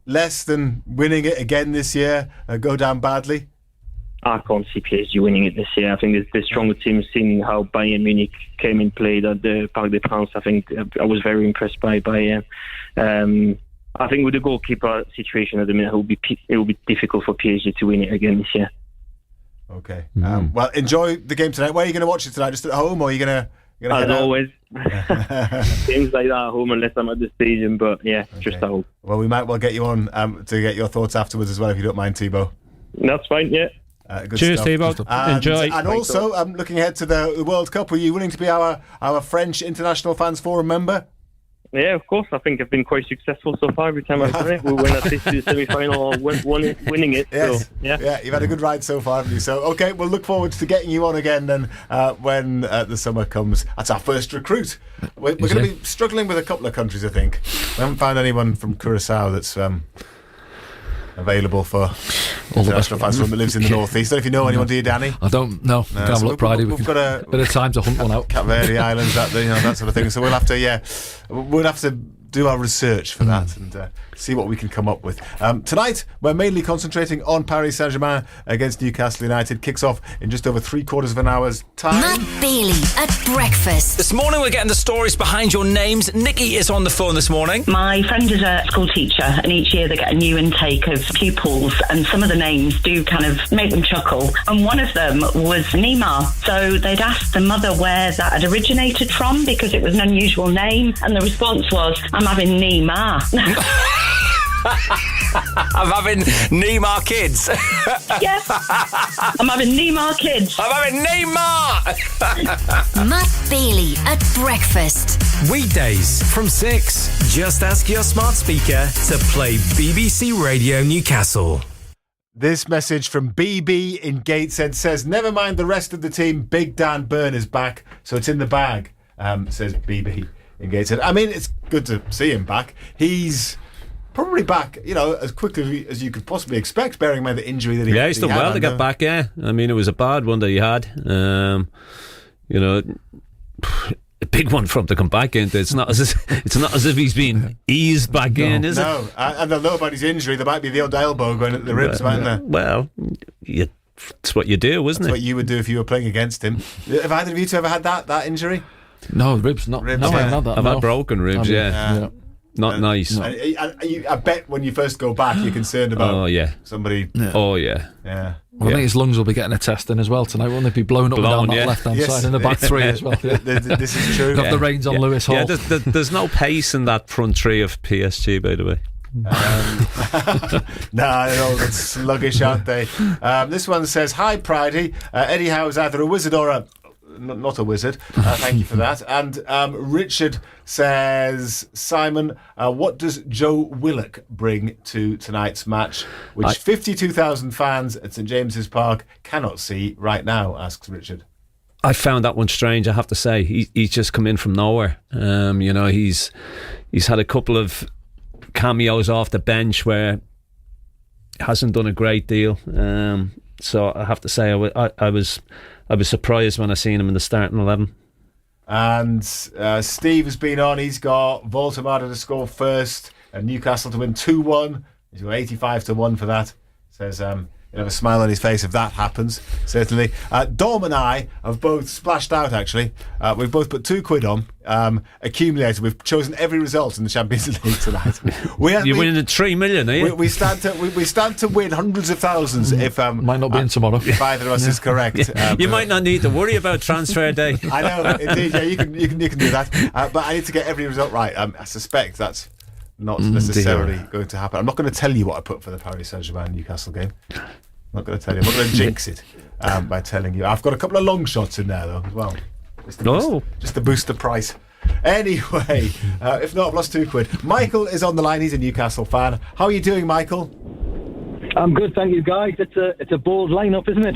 less than winning it again this year go down badly? I can't see PSG winning it this year. I think the stronger team, seeing how Bayern Munich came and played at the Parc des Princes, I think I was very impressed by Bayern. I think with the goalkeeper situation at the minute, it will be difficult for PSG to win it again this year. Okay. Well, enjoy the game tonight. Where are you going to watch it tonight? Just at home, or are you going to as always, games like that at home unless I'm at the stadium, but yeah, okay. Just at home. Well, we might well get you on to get your thoughts afterwards as well, if you don't mind, Thibaut. That's fine, yeah. Good Cheers, stuff. Thibaut. Enjoy. And also, looking ahead to the World Cup, are you willing to be our French International Fans Forum member? Yeah, of course. I think I've been quite successful so far. Every time I've done it, we win at least the semi-final or winning it. Yes. So, yeah, you've had a good ride so far, haven't you? So, okay, we'll look forward to getting you on again then when the summer comes. That's our first recruit. We're going to be struggling with a couple of countries, I think. We haven't found anyone from Curacao that's available for international fans that lives in the northeast. I don't know if you know anyone, do you, Danny? I don't know. Can have a look, Friday. We've got a bit of time to hunt one out. Cape Verde Islands, that sort of thing. So we'll have to do our research for that and see what we can come up with. Tonight, we're mainly concentrating on Paris Saint-Germain against Newcastle United. Kicks off in just over 3/4 of an hour's time. Matt Bailey at breakfast. This morning we're getting the stories behind your names. Nikki is on the phone this morning. My friend is a school teacher, and each year they get a new intake of pupils, and some of the names do kind of make them chuckle. And one of them was Neymar. So they'd asked the mother where that had originated from because it was an unusual name, and the response was, "I'm having Neymar." I'm having Neymar kids. Yes, I'm having Neymar kids. I'm having Neymar. Matt Bailey at breakfast. Weekdays from 6. Just ask your smart speaker to play BBC Radio Newcastle. This message from BB in Gateshead says, "Never mind the rest of the team, Big Dan Byrne is back, so it's in the bag," says BB in Gateshead. I mean, it's good to see him back. He's probably back, as quickly as you could possibly expect, bearing in mind the injury that he had. Yeah, he's done well to get back, yeah. I mean, it was a bad one that he had. A big one for him to come back into. It's not as if he's been eased back in, is it? No, and they'll know about his injury. There might be the odd elbow going at the ribs, mightn't there? Well, it's what you do, isn't it? That's what you would do if you were playing against him. Have either of you two ever had that injury? No, ribs, not. Ribs, no, yeah. I've had broken ribs, yeah. Not nice. I bet when you first go back, you're concerned about somebody. Yeah. Oh, yeah. Yeah. Well, I think his lungs will be getting a test in as well tonight, won't they? Be blown up and down that left-hand side in the back three as well. Yeah. This is true. Got the reins on Lewis Hall. Yeah, there's no pace in that front three of PSG, by the way. It's sluggish, aren't they? This one says, "Hi, Pridey. Eddie Howe's either a wizard or not a wizard." Thank you for that. And Richard says, "Simon, what does Joe Willock bring to tonight's match, which 52,000 fans at St James's Park cannot see right now?" asks Richard. I found that one strange, I have to say. He's just come in from nowhere. He's had a couple of cameos off the bench where he hasn't done a great deal. So I have to say, I was surprised when I seen him in the starting 11. And Steve has been on. He's got Voltemada to score first and Newcastle to win 2-1. He's got 85-1 for that. Says he'll have a smile on his face if that happens, certainly. Dom and I have both splashed out, actually. We've both put £2 on, accumulated. We've chosen every result in the Champions League tonight. You're winning at 3 million, are you? We stand to win hundreds of thousands if might not be in tomorrow. If either of us is correct. You might not need to worry about transfer day. I know, indeed. Yeah, you can do that. But I need to get every result right. I suspect that's not necessarily going to happen. I'm not going to tell you what I put for the Paris Saint-Germain Newcastle game. I'm not going to tell you. I'm not going to jinx it by telling you. I've got a couple of long shots in there though as well. Just to boost the price. Anyway, if not, I've lost £2. Michael is on the line. He's a Newcastle fan. How are you doing, Michael? I'm good, thank you, guys. It's a bold lineup, isn't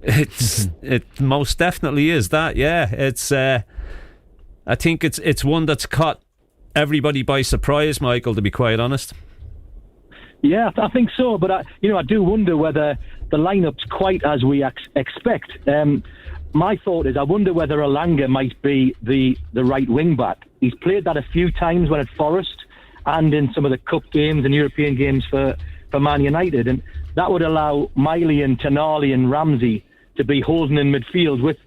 it? It most definitely is that. Yeah, it's. I think it's one that's caught everybody by surprise, Michael. To be quite honest. Yeah, I think so. But I do wonder whether the lineup's quite as we expect. My thought is, I wonder whether Elanga might be the right wing back. He's played that a few times when at Forest and in some of the cup games and European games for Man United, and that would allow Miley and Tonali and Ramsey to be holding in midfield with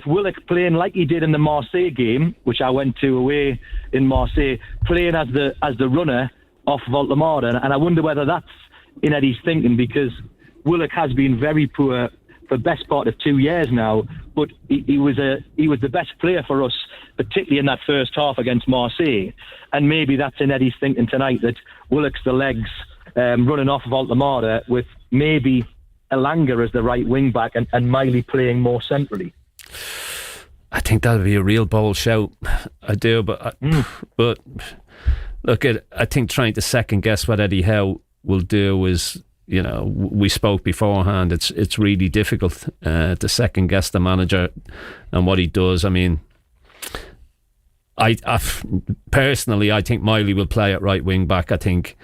Willock playing like he did in the Marseille game, which I went to away in Marseille, playing as the runner off Voltemada. And I wonder whether that's in Eddie's thinking, because Willock has been very poor for the best part of 2 years now, but he was the best player for us, particularly in that first half against Marseille. And maybe that's in Eddie's thinking tonight, that Willock's the legs running off Voltemada, with maybe Elanga as the right wing back and Miley playing more centrally. I think that'll be a real bold shout. I do, but look, I think trying to second guess what Eddie Howe will do is, we spoke beforehand. It's really difficult to second guess the manager and what he does. I mean, I personally, I think Miley will play at right wing back. I think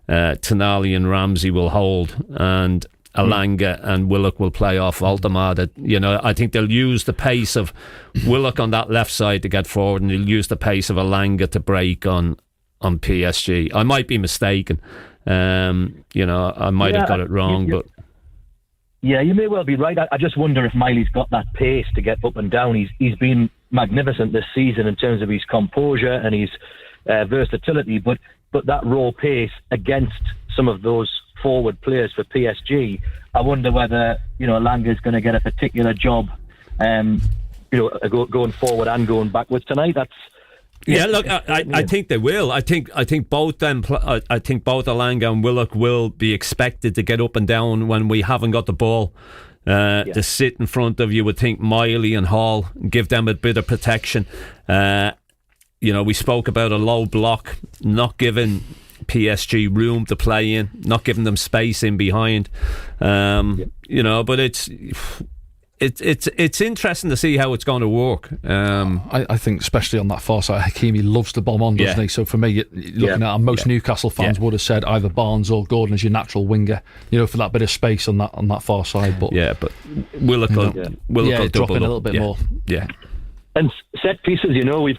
Tonali and Ramsey will hold, and Alanga and Willock will play off Valdemar. I think they'll use the pace of Willock on that left side to get forward, and they'll use the pace of Alanga to break on PSG. I might be mistaken. I might have got it wrong, but yeah, you may well be right. I just wonder if Miley's got that pace to get up and down. He's been magnificent this season in terms of his composure and his versatility, but that raw pace against some of those forward players for PSG, I wonder whether Alanga's going to get a particular job, going forward and going backwards tonight. Look, I think they will. I think both them. I think both Alanga and Willock will be expected to get up and down when we haven't got the ball. To sit in front of, you would think, Miley and Hall, give them a bit of protection. We spoke about a low block, not giving PSG room to play in, not giving them space in behind. But it's interesting to see how it's going to work. I think especially on that far side, Hakimi loves to bomb on, doesn't he? So for me, looking at it, most Newcastle fans would have said either Barnes or Gordon as your natural winger, for that bit of space on that far side. But but Willock will drop in a little bit more. Yeah. And set pieces,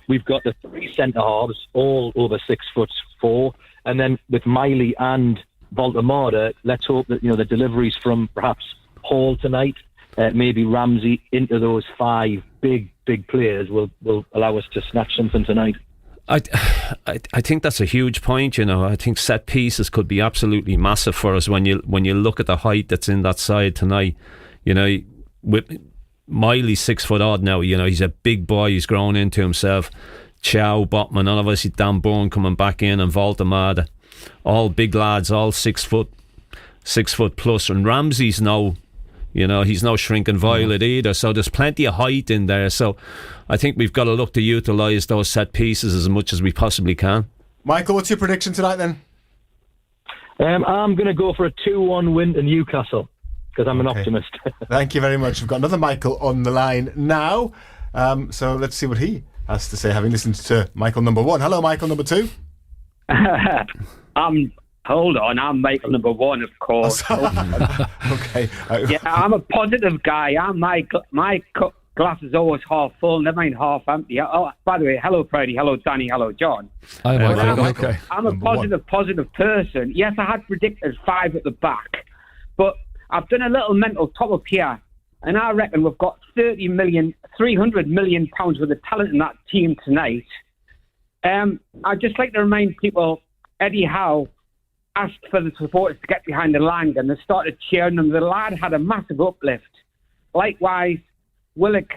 we've got the 3 centre halves, all over 6'4", and then with Miley and Valdemar, let's hope that the deliveries from perhaps Hall tonight, maybe Ramsey, into those 5 big players will allow us to snatch something tonight. I think that's a huge point. I think set pieces could be absolutely massive for us when you look at the height that's in that side tonight. With Miley's 6 foot odd now. He's a big boy. He's grown into himself. Chow, Botman, and obviously Dan Bourne coming back in, and Valdemar, all big lads, all 6 foot plus. And Ramsey's no, he's no shrinking violet either. So there's plenty of height in there. So I think we've got to look to utilise those set pieces as much as we possibly can. Michael, what's your prediction tonight then? I'm going to go for a 2-1 win to Newcastle, because I'm an optimist. Thank you very much. We've got another Michael on the line now. So let's see what he has to say, having listened to Michael number 1. Hello, Michael number 2. Hold on, I'm Michael number 1, of course. Okay. I'm a positive guy. My glass is always half full, never mind half empty. Oh, by the way, hello Freddie, hello Danny, hello John. Hi, Michael. Okay. I'm a positive person. Yes, I had predicted 5 at the back, but I've done a little mental top up here, and I reckon we've got 300 million pounds worth of talent in that team tonight. I'd just like to remind people, Eddie Howe asked for the supporters to get behind the Lang, and they started cheering them. The lad had a massive uplift. Likewise, Willock,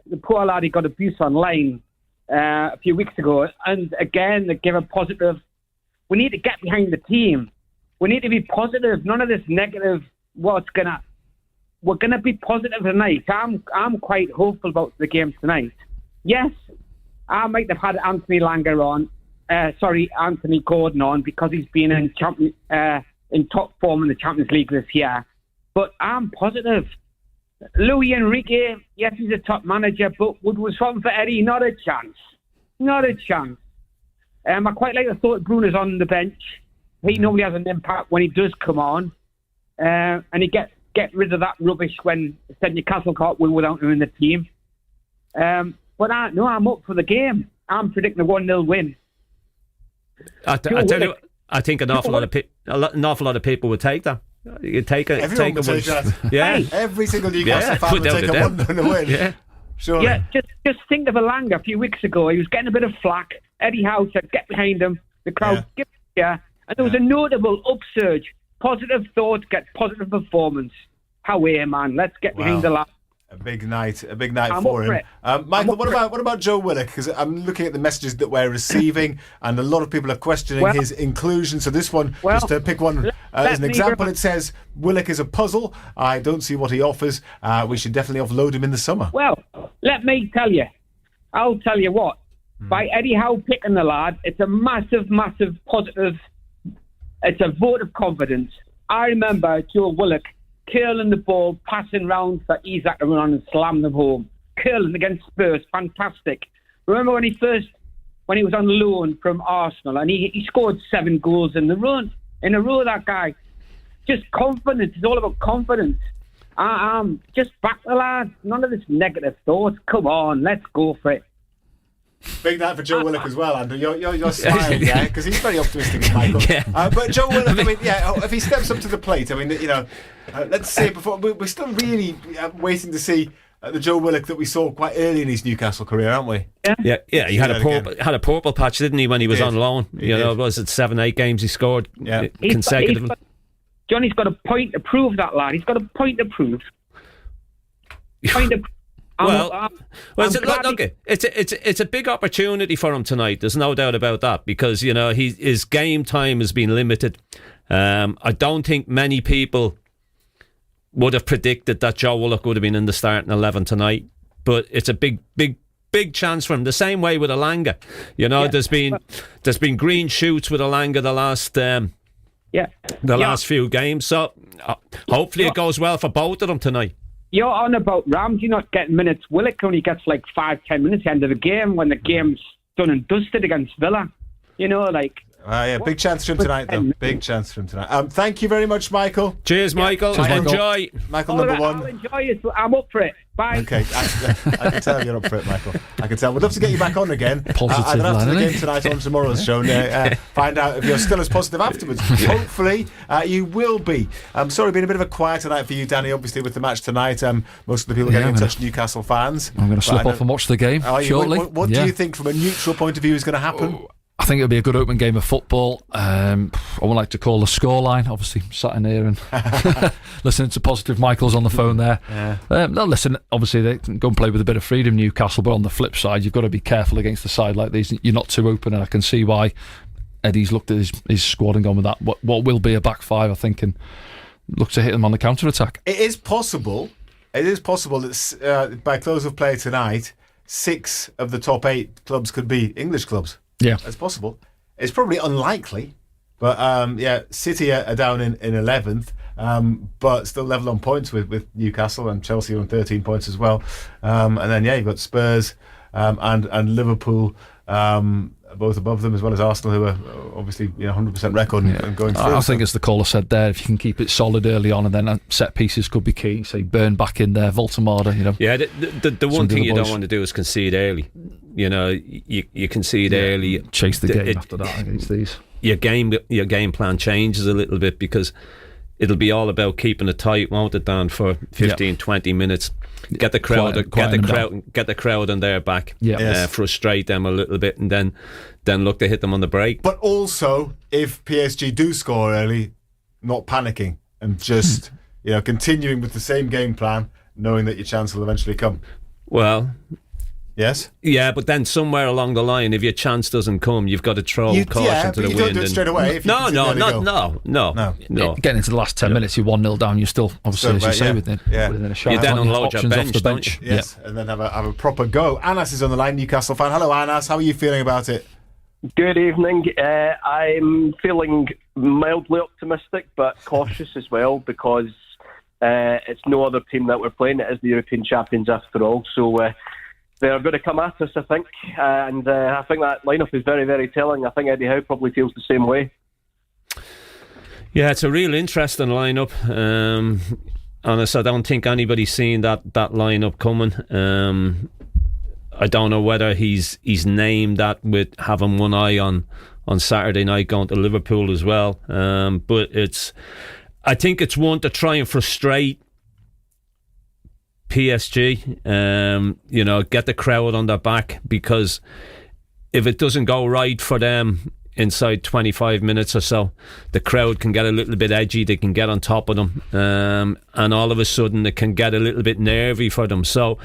the poor lad, he got abuse online a few weeks ago, and again, they give a positive. We need to get behind the team. We need to be positive. None of this negative. We're gonna be positive tonight. I'm quite hopeful about the game tonight. Yes, I might have had Anthony Gordon on because he's been in top form in the Champions League this year. But I'm positive. Luis Enrique, yes, he's a top manager, but Woodward's fighting for Eddie, not a chance. I quite like the thought Bruno's on the bench. He normally has an impact when he does come on. And he get rid of that rubbish when Newcastle can't win without him in the team. But I'm up for the game. I'm predicting a 1-0 win. I think an awful lot of people would take that. You take it. Everyone would take that. Yeah, every single Newcastle fan would take a 1-0 win. Yeah, sure. Yeah, just think of Alanga a few weeks ago. He was getting a bit of flack. Eddie Howe said, "Get behind him." The crowd give it here, and there was a notable upsurge. Positive thoughts get positive performance. However, man, let's get behind the lad. A big night for him. Michael, what about Joe Willock? Because I'm looking at the messages that we're receiving, and a lot of people are questioning his inclusion. So this one, just to pick one as an example, it says Willock is a puzzle. I don't see what he offers. We should definitely offload him in the summer. Well, let me tell you, I'll tell you what, by Eddie Howe picking the lad, it's a massive, massive positive. It's a vote of confidence. I remember Joe Willock curling the ball, passing round for Isaac to run on and slam them home. Curling against Spurs, fantastic. Remember when he was on loan from Arsenal and he scored 7 goals in a row, that guy. Just confidence. It's all about confidence. Just back the lads. None of this negative thoughts. Come on, let's go for it. Big night for Joe Willock as well, Andrew. You're smiling, yeah, because he's very optimistic, Michael. But Joe Willock, if he steps up to the plate, let's see. Before we're still really waiting to see the Joe Willock that we saw quite early in his Newcastle career, aren't we? Yeah. He had a purple patch, didn't he, when he was on loan? Was it 7-8 games he scored consecutively? Johnny's got a point to prove, that lad. He's got a point to prove. It's a big opportunity for him tonight. There's no doubt about that, because his game time has been limited. I don't think many people would have predicted that Joe Willock would have been in the starting 11 tonight, but it's a big chance for him. The same way with Elanga, there's been green shoots with Elanga the last few games. So hopefully it goes well for both of them tonight. You're on about Ramsey not getting minutes. Willock only gets like 5-10 minutes at the end of the game when the game's done and dusted against Villa. Big chance for him tonight, though. Big chance for him tonight. Thank you very much, Michael. Cheers, Michael. Enjoy. Michael, number one. I'll enjoy it. I'm up for it. Bye. Okay, I can tell you're up for it, Michael. I can tell. We'd love to get you back on again. Positive, either after the game tonight or on tomorrow's show, and find out if you're still as positive afterwards. Hopefully, you will be. Sorry, been a bit of a quieter night for you, Danny, obviously, with the match tonight. Most of the people getting in touch, Newcastle fans. I'm going to slip off and watch the game shortly. What do you think, from a neutral point of view, is going to happen? I think it'll be a good open game of football. I wouldn't like to call the scoreline. Obviously, sat in here and listening to positive Michael's on the phone there. No, listen, obviously they can go and play with a bit of freedom, Newcastle, but on the flip side, you've got to be careful against a side like these. You're not too open, and I can see why Eddie's looked at his squad and gone with that. What will be a back five, I think, and look to hit them on the counter-attack. It is possible that by close of play tonight, 6 of the top 8 clubs could be English clubs. Yeah, that's possible. It's probably unlikely, but City are down in 11th, but still level on points with Newcastle, and Chelsea on 13 points as well. And then you've got Spurs and Liverpool both above them, as well as Arsenal, who are obviously 100% record and going through. I think, as the caller said there, if you can keep it solid early on, and then set pieces could be key. Say Burn back in there, Voltemada. Yeah, the one thing you don't want to do is concede early. You concede early, chase the game after that against these. Your game plan changes a little bit, because it'll be all about keeping it tight, won't it, Dan, for 15-20 minutes. Get the crowd on their back. Frustrate them a little bit, and then look to hit them on the break. But also, if PSG do score early, not panicking and just continuing with the same game plan, knowing that your chance will eventually come. Well, yes. Yeah, but then somewhere along the line, if your chance doesn't come, you've got to throw caution to the wind. You don't do it straight away. No. Getting into the last 10 minutes, you're 1-0 down. You're still, obviously, as you say, within a shot. You then unload your bench, off the bench. Yes, and then have a proper go. Anas is on the line, Newcastle fan. Hello, Anas. How are you feeling about it? Good evening. I'm feeling mildly optimistic, but cautious as well, because it's no other team that we're playing. It is the European champions after all. So they're going to come at us, I think. And I think that lineup is very, very telling. I think Eddie Howe probably feels the same way. Yeah, it's a real interesting lineup. Honest, I don't think anybody's seen that lineup coming. I don't know whether he's named that with having one eye on Saturday night going to Liverpool as well. But I think it's one to try and frustrate PSG. Get the crowd on their back, because if it doesn't go right for them inside 25 minutes or so, the crowd can get a little bit edgy. They can get on top of them, and all of a sudden it can get a little bit nervy for them. So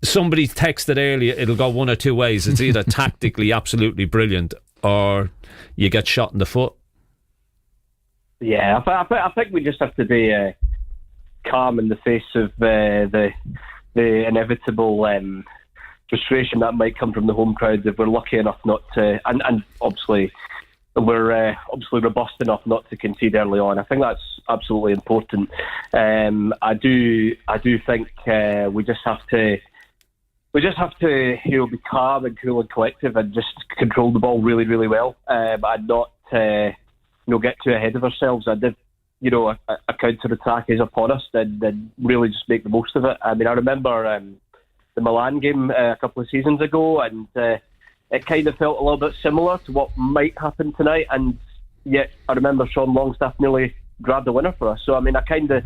somebody texted earlier, it'll go one or two ways. It's either tactically absolutely brilliant, or you get shot in the foot. Yeah, I think we just have to be calm in the face of the the inevitable frustration that might come from the home crowds if we're lucky enough not to, and obviously we're obviously robust enough not to concede early on. I think that's absolutely important. I do think we just have to be calm and cool and collective and just control the ball really, really well, and not get too ahead of ourselves. And if a counter attack is upon us, then really just make the most of it. I mean, I remember the Milan game a couple of seasons ago, and it kind of felt a little bit similar to what might happen tonight, and yet I remember Sean Longstaff nearly grabbed the winner for us. So I mean, I kind of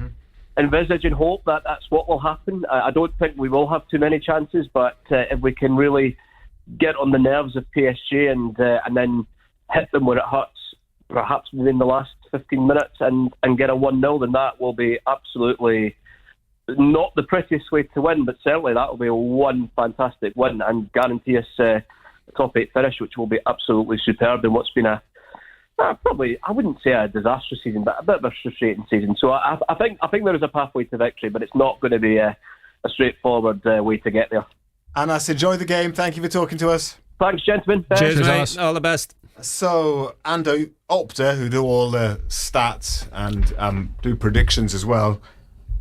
envisage and hope that that's what will happen. I don't think we will have too many chances, but if we can really get on the nerves of PSG and then hit them where it hurts, perhaps within the last 15 minutes and get a 1-0, then that will be absolutely not the prettiest way to win, but certainly that will be one fantastic win and guarantee us a top 8 finish, which will be absolutely superb in what's been probably, I wouldn't say a disastrous season, but a bit of a frustrating season. So I think there is a pathway to victory, but it's not going to be a straightforward way to get there. Anas, enjoy the game. Thank you for talking to us. Thanks, gentlemen. Cheers, mate. All the best. So, Ando, Opta, who do all the stats and do predictions as well,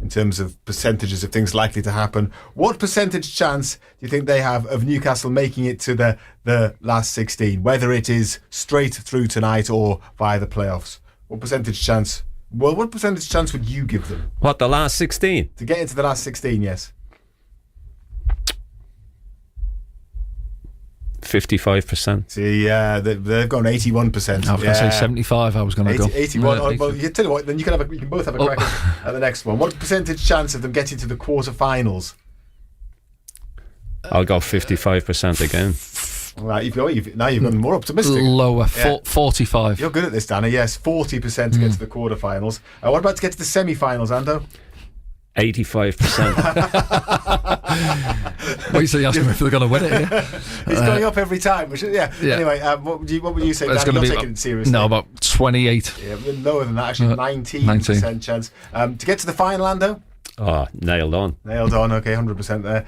in terms of percentages of things likely to happen, what percentage chance do you think they have of Newcastle making it to the last 16, whether it is straight through tonight or via the playoffs? What percentage chance? Well, what percentage chance would you give them? What, the last 16? To get into the last 16, yes. 55%. See, they've gone 81%. I was going to say 75. I was going to go 81. Yeah, well, you tell you what, then you can both have a crack at the next one. What percentage chance of them getting to the quarterfinals? I'll go 55% again. Right, now you've gone more optimistic. Lower, 45. You're good at this, Danny. Yes, 40% to get to the quarterfinals. What about to get to the semi-finals, Ando? 85%. Wait till you ask me if they're going to win it here. It's going up every time. Which, Anyway, what would you say, it's Dan? You're be taking it seriously. No, about 28. Yeah, lower than that, actually. 19% chance. To get to the final, Ando? Oh, nailed on. Okay, 100% there.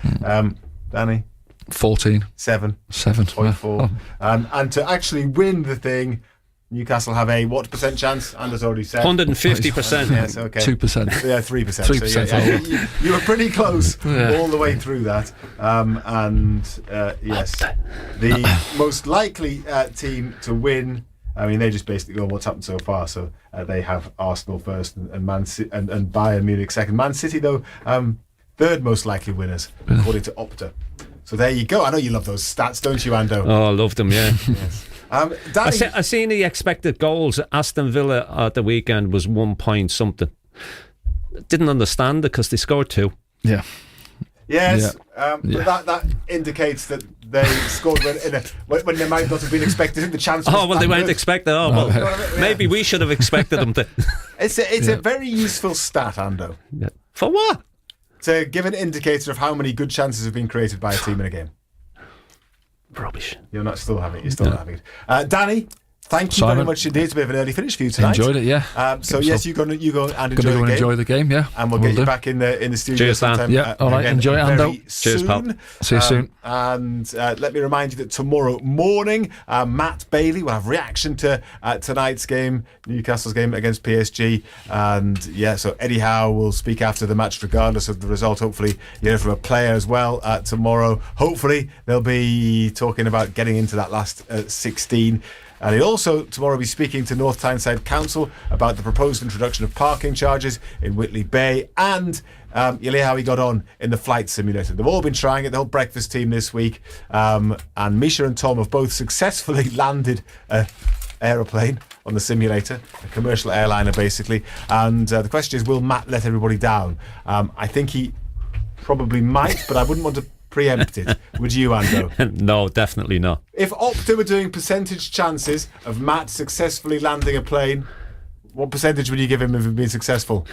Danny? 14. 7.4. And to actually win the thing, Newcastle have a what percent chance? Anders already said 150%. Yes, okay. 2%. Yeah, 3%. 3%. So you were pretty close all the way through that. Yes, the most likely team to win. I mean, they just basically go on what's happened so far. So they have Arsenal first and and Bayern Munich second. Man City though, third most likely winners according to Opta. So there you go. I know you love those stats, don't you, Ando? Oh, I love them. Yeah. Yes. Danny, I seen the expected goals. Aston Villa at the weekend was 1 point something. Didn't understand it because they scored 2. Yeah. Yes, but that indicates that they scored when they might not have been expected. The chance. They weren't expected. Maybe we should have expected them to. It's a very useful stat, Ando. Yeah. For what? To give an indicator of how many good chances have been created by a team in a game. Rubbish. You're not still having it. You're still not having it. Danny, thank you very much indeed. It's a bit of an early finish for you tonight. Enjoyed it, yeah. So yes, you go and enjoy the game. Yeah, and we'll get you back in the studio sometime. Yeah, all right. Enjoy it, Ando. Cheers, pal. See you soon. And let me remind you that tomorrow morning, Matt Bailey will have reaction to tonight's game, Newcastle's game against PSG. And so Eddie Howe will speak after the match, regardless of the result. Hopefully, you hear from a player as well tomorrow. Hopefully, they'll be talking about getting into that last 16. And he'll also tomorrow be speaking to North Tyneside Council about the proposed introduction of parking charges in Whitley Bay, and you'll hear how he got on in the flight simulator. They've all been trying it, the whole breakfast team this week, and Misha and Tom have both successfully landed an aeroplane on the simulator, a commercial airliner basically, and the question is, will Matt let everybody down? I think he probably might, but I wouldn't want to preempt it. Would you, Ando? No, definitely not. If Opta were doing percentage chances of Matt successfully landing a plane, what percentage would you give him if he'd been successful?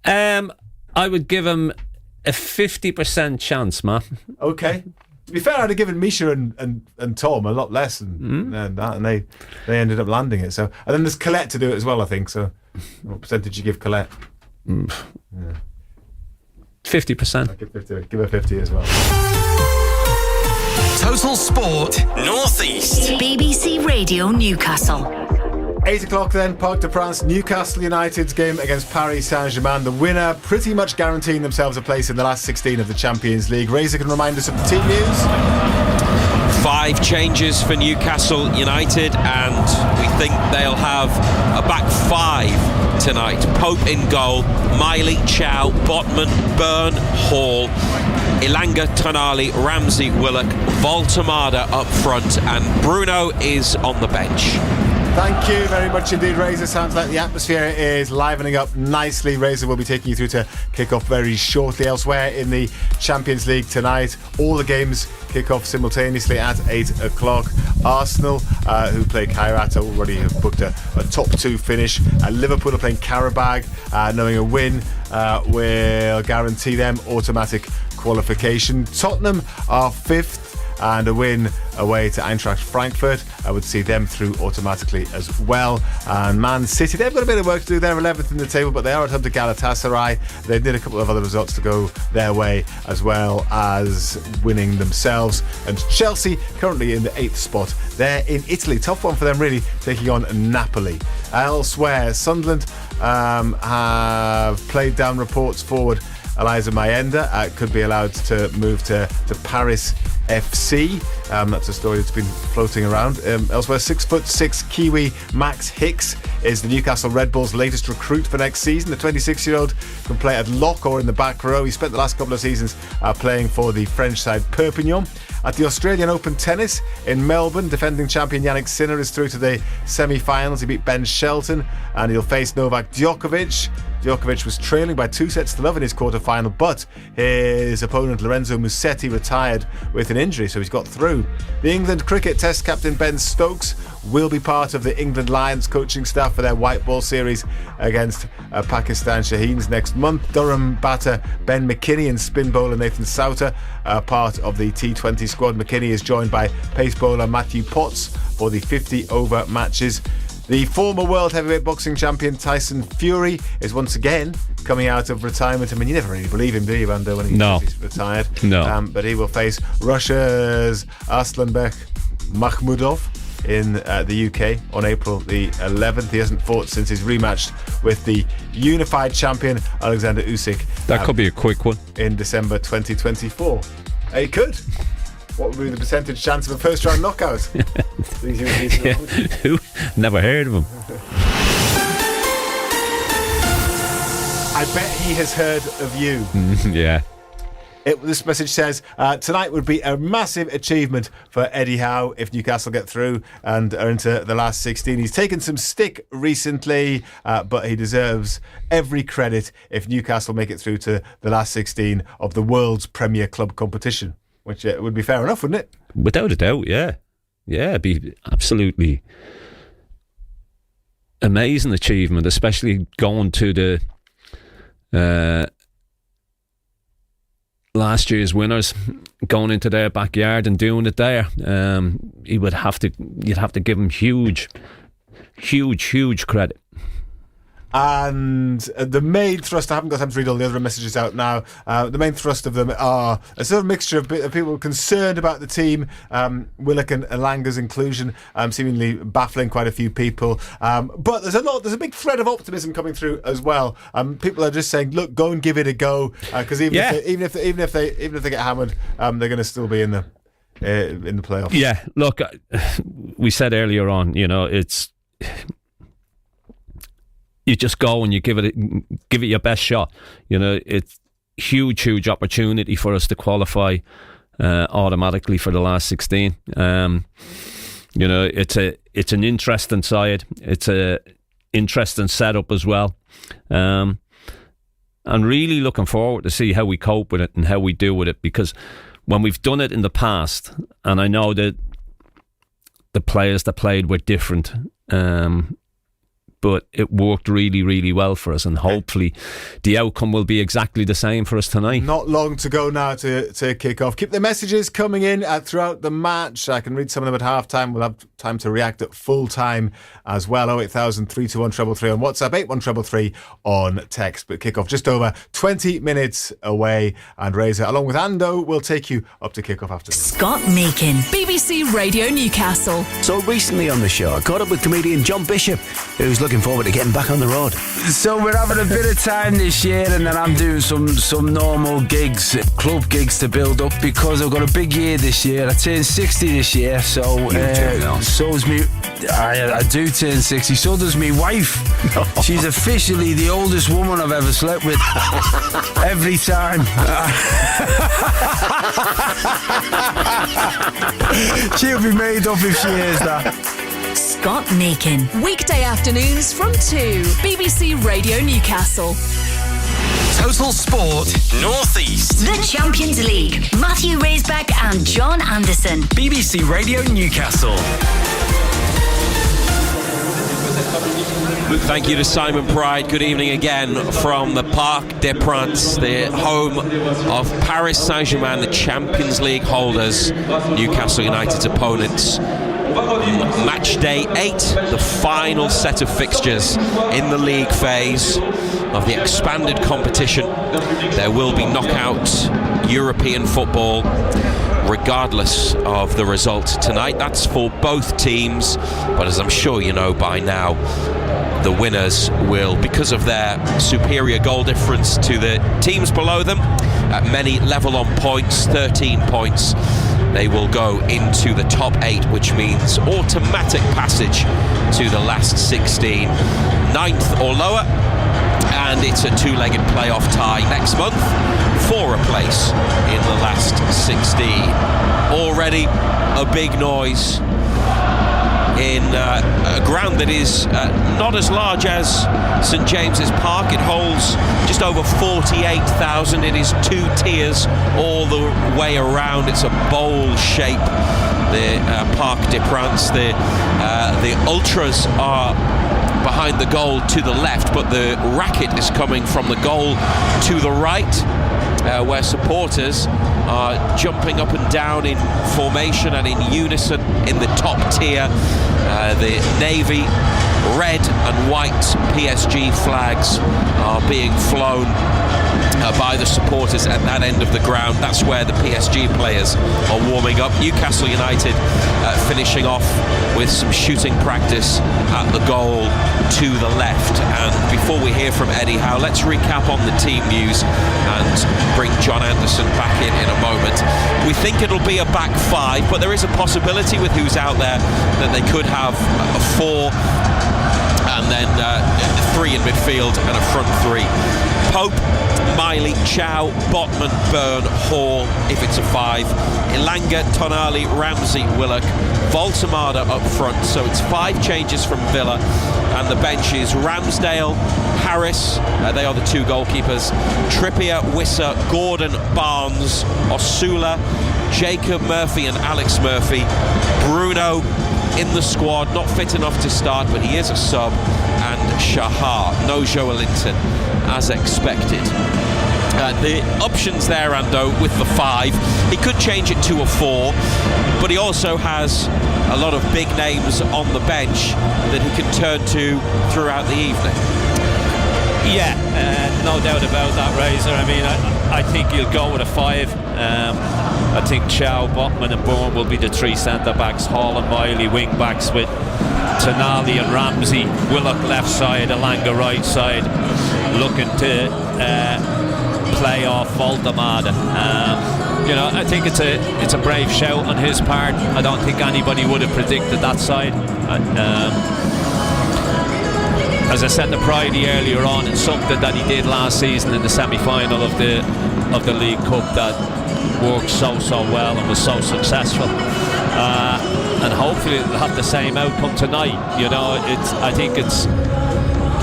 I would give him a 50% chance, Matt. Okay. To be fair, I'd have given Misha and Tom a lot less than that, and they ended up landing it. So, and then there's Colette to do it as well, I think. So, what percentage you give Colette? 50%. 50%. Give her 50 as well. Total Sport Northeast. BBC Radio Newcastle. 8 o'clock then, Parc des Princes, Newcastle United's game against Paris Saint-Germain. The winner pretty much guaranteeing themselves a place in the last 16 of the Champions League. Razor can remind us of the team news. 5 changes for Newcastle United, and we think they'll have a back 5 tonight. Pope in goal, Miley, Chow, Botman, Byrne, Hall, Ilanga, Tonali, Ramsey, Willock, Voltemada up front, and Bruno is on the bench. Thank you very much indeed, Razor. Sounds like the atmosphere is livening up nicely. Razor will be taking you through to kick off very shortly. Elsewhere in the Champions League tonight, all the games kick off simultaneously at 8 o'clock. Arsenal, who play Kairat, already have booked a top 2 finish. Liverpool are playing Karabag, knowing a win will guarantee them automatic qualification. Tottenham are 5th, and a win away to Eintracht Frankfurt would see them through automatically as well. And Man City, they've got a bit of work to do. They're 11th in the table, but they are at home to Galatasaray. They did a couple of other results to go their way, as well as winning themselves. And Chelsea currently in the 8th spot. They're in Italy. Tough one for them, really, taking on Napoli. Elsewhere, Sunderland have played down reports forward Eliza Mayenda could be allowed to move to Paris FC. That's a story that's been floating around. Elsewhere, 6'6" Kiwi Max Hicks is the Newcastle Red Bulls' latest recruit for next season. The 26-year-old can play at lock or in the back row. He spent the last couple of seasons playing for the French side Perpignan. At the Australian Open tennis in Melbourne, defending champion Yannick Sinner is through to the semi-finals. He beat Ben Shelton and he'll face Novak Djokovic. Djokovic was trailing by 2-0 in his quarter-final, but his opponent Lorenzo Musetti retired with an injury, so he's got through. The England cricket test captain Ben Stokes will be part of the England Lions coaching staff for their white ball series against Pakistan Shaheens next month. Durham batter Ben McKinney and spin bowler Nathan Souter are part of the T20 squad. McKinney is joined by pace bowler Matthew Potts for the 50-over matches. The former world heavyweight boxing champion Tyson Fury is once again coming out of retirement. I mean, you never really believe him, do you, Vando, when he's retired? No. But he will face Russia's Aslanbek Makhmudov in the UK on April the 11th. He hasn't fought since his rematch with the unified champion Alexander Usyk. That could be a quick one. In December 2024. He could. What would be the percentage chance of a first round knockout? Who? Never heard of him. I bet he has heard of you. Yeah. This message says, tonight would be a massive achievement for Eddie Howe if Newcastle get through and are into the last 16. He's taken some stick recently, but he deserves every credit if Newcastle make it through to the last 16 of the world's premier club competition. Which would be fair enough, wouldn't it? Without a doubt, yeah. Yeah, it'd be absolutely amazing achievement, especially going to the last year's winners, going into their backyard and doing it there. You'd have to give him huge credit. And the main thrust, I haven't got time to read all the other messages out now, the main thrust of them are a sort of mixture of people concerned about the team, Willock and Elanga's inclusion seemingly baffling quite a few people, but there's a big thread of optimism coming through as well. People are just saying, look, go and give it a go, because even if they get hammered, they're going to still be in the playoffs. Yeah, look, we said earlier on, it's you just go and you give it your best shot. It's huge opportunity for us to qualify automatically for the last 16. It's an interesting side. It's a interesting setup as well. And really looking forward to see how we cope with it and how we do with it, because when we've done it in the past, and I know that the players that played were different, but it worked really, really well for us, and hopefully the outcome will be exactly the same for us tonight. Not long to go now to kick off. Keep the messages coming in throughout the match. I can read some of them at half time. We'll have time to react at full time as well. 08000 321 333 on WhatsApp, 81333 on text. But kick off just over 20 minutes away, and Reza along with Ando will take you up to kick off after this. Scott Meakin, BBC Radio Newcastle. So recently on the show I caught up with comedian John Bishop, who's looking forward to getting back on the road. So we're having a bit of time this year, and then I'm doing some normal gigs, club gigs to build up, because I've got a big year this year. I turned 60 this year, so so's me. I do turn 60, so does me wife. She's officially the oldest woman I've ever slept with. Every time. She'll be made up if she hears that. Scott Meakin, weekday afternoons from 2, BBC Radio Newcastle. Total Sport North East. The Champions League. Matthew Raisbeck and John Anderson. BBC Radio Newcastle. Thank you to Simon Pride. Good evening again from the Parc des Princes, the home of Paris Saint-Germain, the Champions League holders, Newcastle United's opponents. Match day 8, the final set of fixtures in the league phase of the expanded competition. There will be knockout European football regardless of the result tonight. That's for both teams, but as I'm sure you know by now, the winners will, because of their superior goal difference to the teams below them, at many level on points, 13 points, they will go into the top 8, which means automatic passage to the last 16, 9th or lower, and it's a two-legged playoff tie next month for a place in the last 16. Already a big noise in a ground that is not as large as St James's Park. It holds just over 48,000. It is 2 tiers all the way around. It's a bowl shape, the Parc des Princes. The ultras are behind the goal to the left, but the racket is coming from the goal to the right, where supporters are jumping up and down in formation and in unison in the top tier. The navy, red and white PSG flags are being flown by the supporters at that end of the ground. That's where the PSG players are warming up. Newcastle United finishing off with some shooting practice at the goal to the left. And before we hear from Eddie Howe, let's recap on the team news and bring John Anderson back in a moment. We think it'll be a back 5, but there is a possibility with who's out there that they could have a 4 and then 3 in midfield and a front 3. Pope, Miley, Chow, Botman, Byrne, Hall if it's a 5, Elanga, Tonali, Ramsey, Willock, Voltemada up front. So it's 5 changes from Villa, and the bench is Ramsdale, Harris, they are the 2 goalkeepers, Trippier, Wissa, Gordon, Barnes, Osula, Jacob Murphy and Alex Murphy, Bruno in the squad, not fit enough to start, but he is a sub, and Shahar, no Joelinton as expected. The options there, Ando, with the 5, he could change it to a 4, but he also has a lot of big names on the bench that he can turn to throughout the evening. Yeah, no doubt about that, Razor. I mean, I think you'll go with a 5. I think Chow, Botman and Bourne will be the 3 centre-backs, Hall and Miley wing-backs, with Tonali and Ramsey, Willock left side, Elanga right side, looking to play off Voltemada. I think it's a brave shout on his part. I don't think anybody would have predicted that side. As I said to Pridey earlier on, it's something that he did last season in the semi-final of the League Cup that worked so well and was so successful. And hopefully it'll have the same outcome tonight. I think it's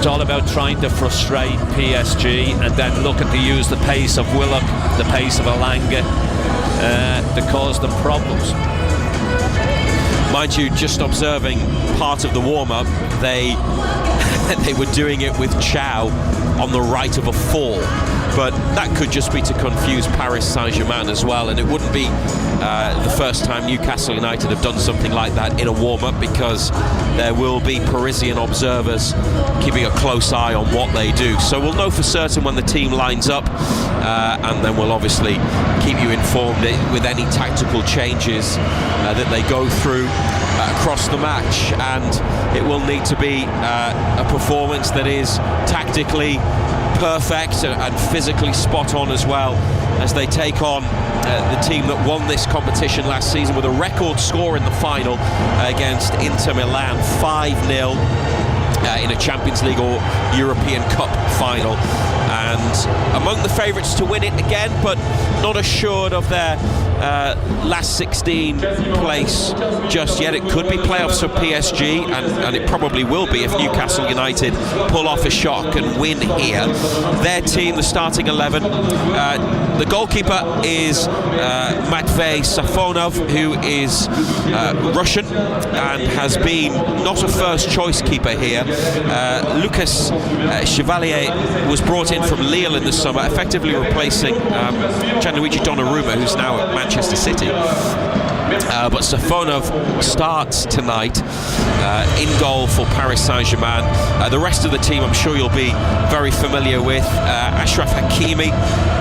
all about trying to frustrate PSG and then looking to use the pace of Willock, the pace of Elanga to cause them problems. Mind you, just observing part of the warm-up, they were doing it with Chow on the right of a 4. But that could just be to confuse Paris Saint-Germain as well, and it wouldn't be the first time Newcastle United have done something like that in a warm-up, because there will be Parisian observers keeping a close eye on what they do. So we'll know for certain when the team lines up, and then we'll obviously keep you informed with any tactical changes that they go through across the match. And it will need to be a performance that is tactically perfect and physically spot on as well, as they take on the team that won this competition last season with a record score in the final against Inter Milan, 5-0 in a Champions League or European Cup final, and among the favourites to win it again, but not assured of their last 16 place just yet. It could be playoffs for PSG, and it probably will be if Newcastle United pull off a shock and win here. Their team, the starting 11, the goalkeeper is Matvey Safonov, who is Russian and has been not a first choice keeper here. Lucas Chevalier was brought in from Lille in the summer, effectively replacing Gianluigi Donnarumma, who's now at Manchester City. But Safonov starts tonight in goal for Paris Saint-Germain. The rest of the team I'm sure you'll be very familiar with. Achraf Hakimi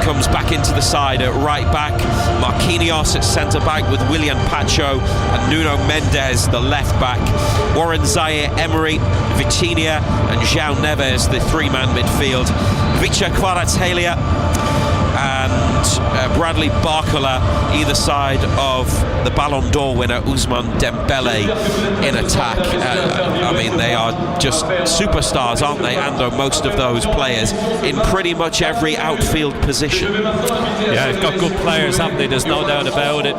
comes back into the side at right back. Marquinhos at centre back with William Pacho and Nuno Mendes the left back. Warren Zaire-Emery, Vitinha and João Neves the three-man midfield. Vicha Kvaratskhelia and Bradley Barcola either side of the Ballon d'Or winner Ousmane Dembele in attack. I mean, they are just superstars, aren't they, Ando, most of those players in pretty much every outfield position. Yeah, they've got good players, haven't they? There's no doubt about it.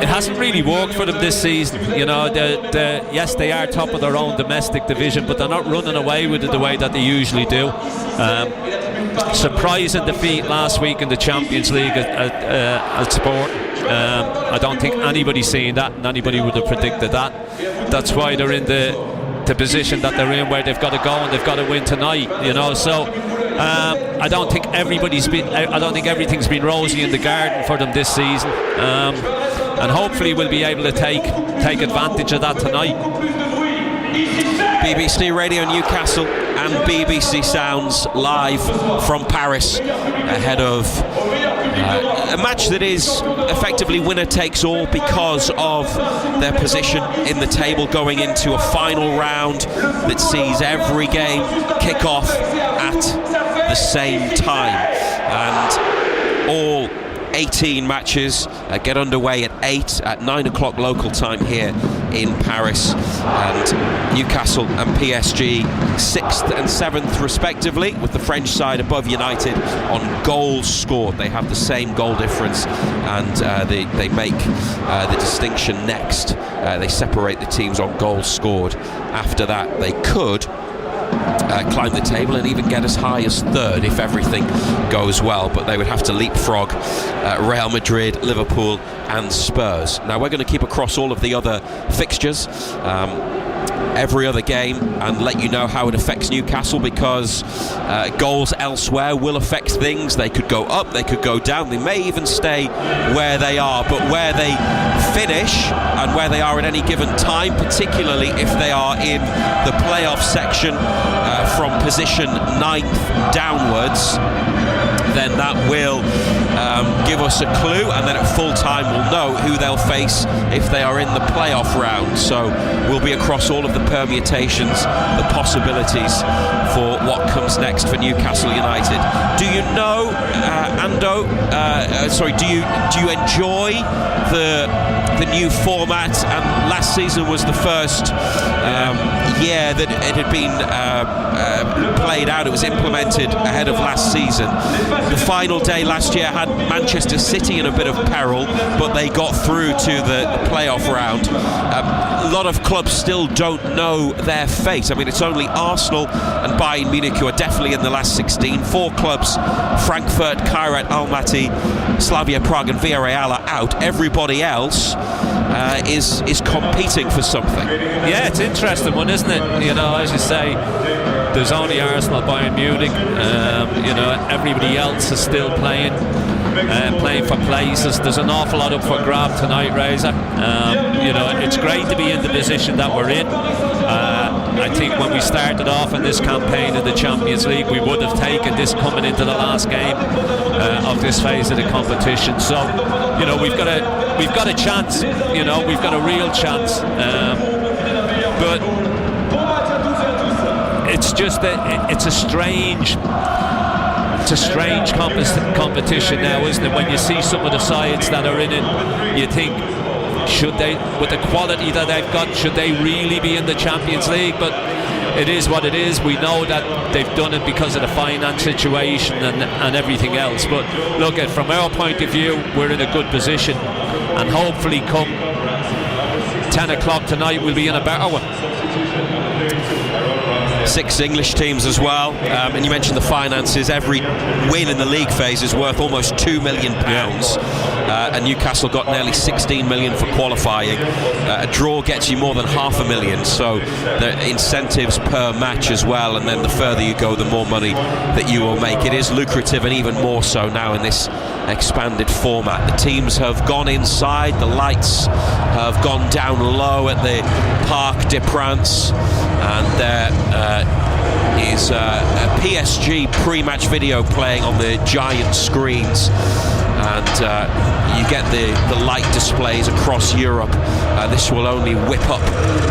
It hasn't really worked for them this season. You know, yes, they are top of their own domestic division, but they're not running away with it the way that they usually do. Surprising defeat last week in the Champions League at Sport. I don't think anybody's seen that, and anybody would have predicted that. That's why they're in the position that they're in, where they've got to go and they've got to win tonight. You know, so I don't think everything's been rosy in the garden for them this season, and hopefully we'll be able to take advantage of that tonight. BBC Radio Newcastle and BBC Sounds live from Paris ahead of a match that is effectively winner takes all because of their position in the table, going into a final round that sees every game kick off at the same time, and all 18 matches get underway at 8 at 9 o'clock local time here in Paris, and Newcastle and PSG 6th and 7th respectively, with the French side above United on goals scored. They have the same goal difference, and they make the distinction next. They separate the teams on goals scored. After that they could climb the table and even get as high as 3rd if everything goes well, but they would have to leapfrog Real Madrid, Liverpool and Spurs. Now we're going to keep across all of the other fixtures, every other game, and let you know how it affects Newcastle, because goals elsewhere will affect things. They could go up, they could go down, they may even stay where they are, but where they finish and where they are at any given time, particularly if they are in the playoff section from position 9th downwards, then that will give us a clue, and then at full time we'll know who they'll face if they are in the playoff round. So we'll be across all of the permutations, the possibilities for what comes next for Newcastle United. Do you know, Ando? Do you enjoy the new format? And last season was the first year that it had been played out. It was implemented ahead of last season. The final day last year had Manchester City in a bit of peril, but they got through to the playoff round. A lot of clubs still don't know their fate. I mean, it's only Arsenal and Bayern Munich who are definitely in the last 16. 4 clubs, Frankfurt, Kairat Almaty, Slavia Prague and Villarreal, are out. Everybody else is competing for something. Yeah, it's an interesting one, isn't it? You know, as you say, there's only Arsenal, Bayern Munich. You know, everybody else is still playing for places. There's an awful lot up for grab tonight, Razor. You know, it's great to be in the position that we're in. I think when we started off in this campaign in the Champions League, we would have taken this coming into the last game of this phase of the competition. So, you know, we've got a chance. You know, we've got a real chance. But it's just that it's a strange competition now, isn't it? When you see some of the sides that are in it, you think, should they, with the quality that they've got, should they really be in the Champions League? But it is what it is. We know that they've done it because of the finance situation and everything else. But look, from our point of view, we're in a good position, and hopefully come 10 o'clock tonight we'll be in a better one. 6 English teams as well, and you mentioned the finances. Every win in the league phase is worth almost £2 million, and Newcastle got nearly 16 million for qualifying. A draw gets you more than $500,000, so the incentives per match as well, and then the further you go, the more money that you will make. It is lucrative, and even more so now in this expanded format. The teams have gone inside, the lights have gone down low at the Parc des Princes, and there is a PSG pre-match video playing on the giant screens, and you get the light displays across Europe. This will only whip up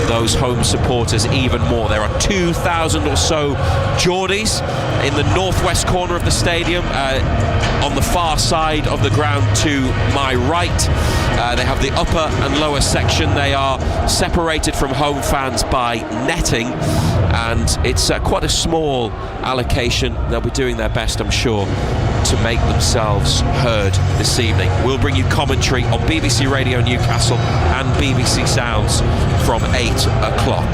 those home supporters even more. There are 2,000 or so Geordies in the northwest corner of the stadium, on the far side of the ground to my right. They have the upper and lower section. They are separated from home fans by netting, and it's quite a small allocation. They'll be doing their best, I'm sure, to make themselves heard this evening. We'll bring you commentary on BBC Radio Newcastle and BBC Sounds from 8 o'clock.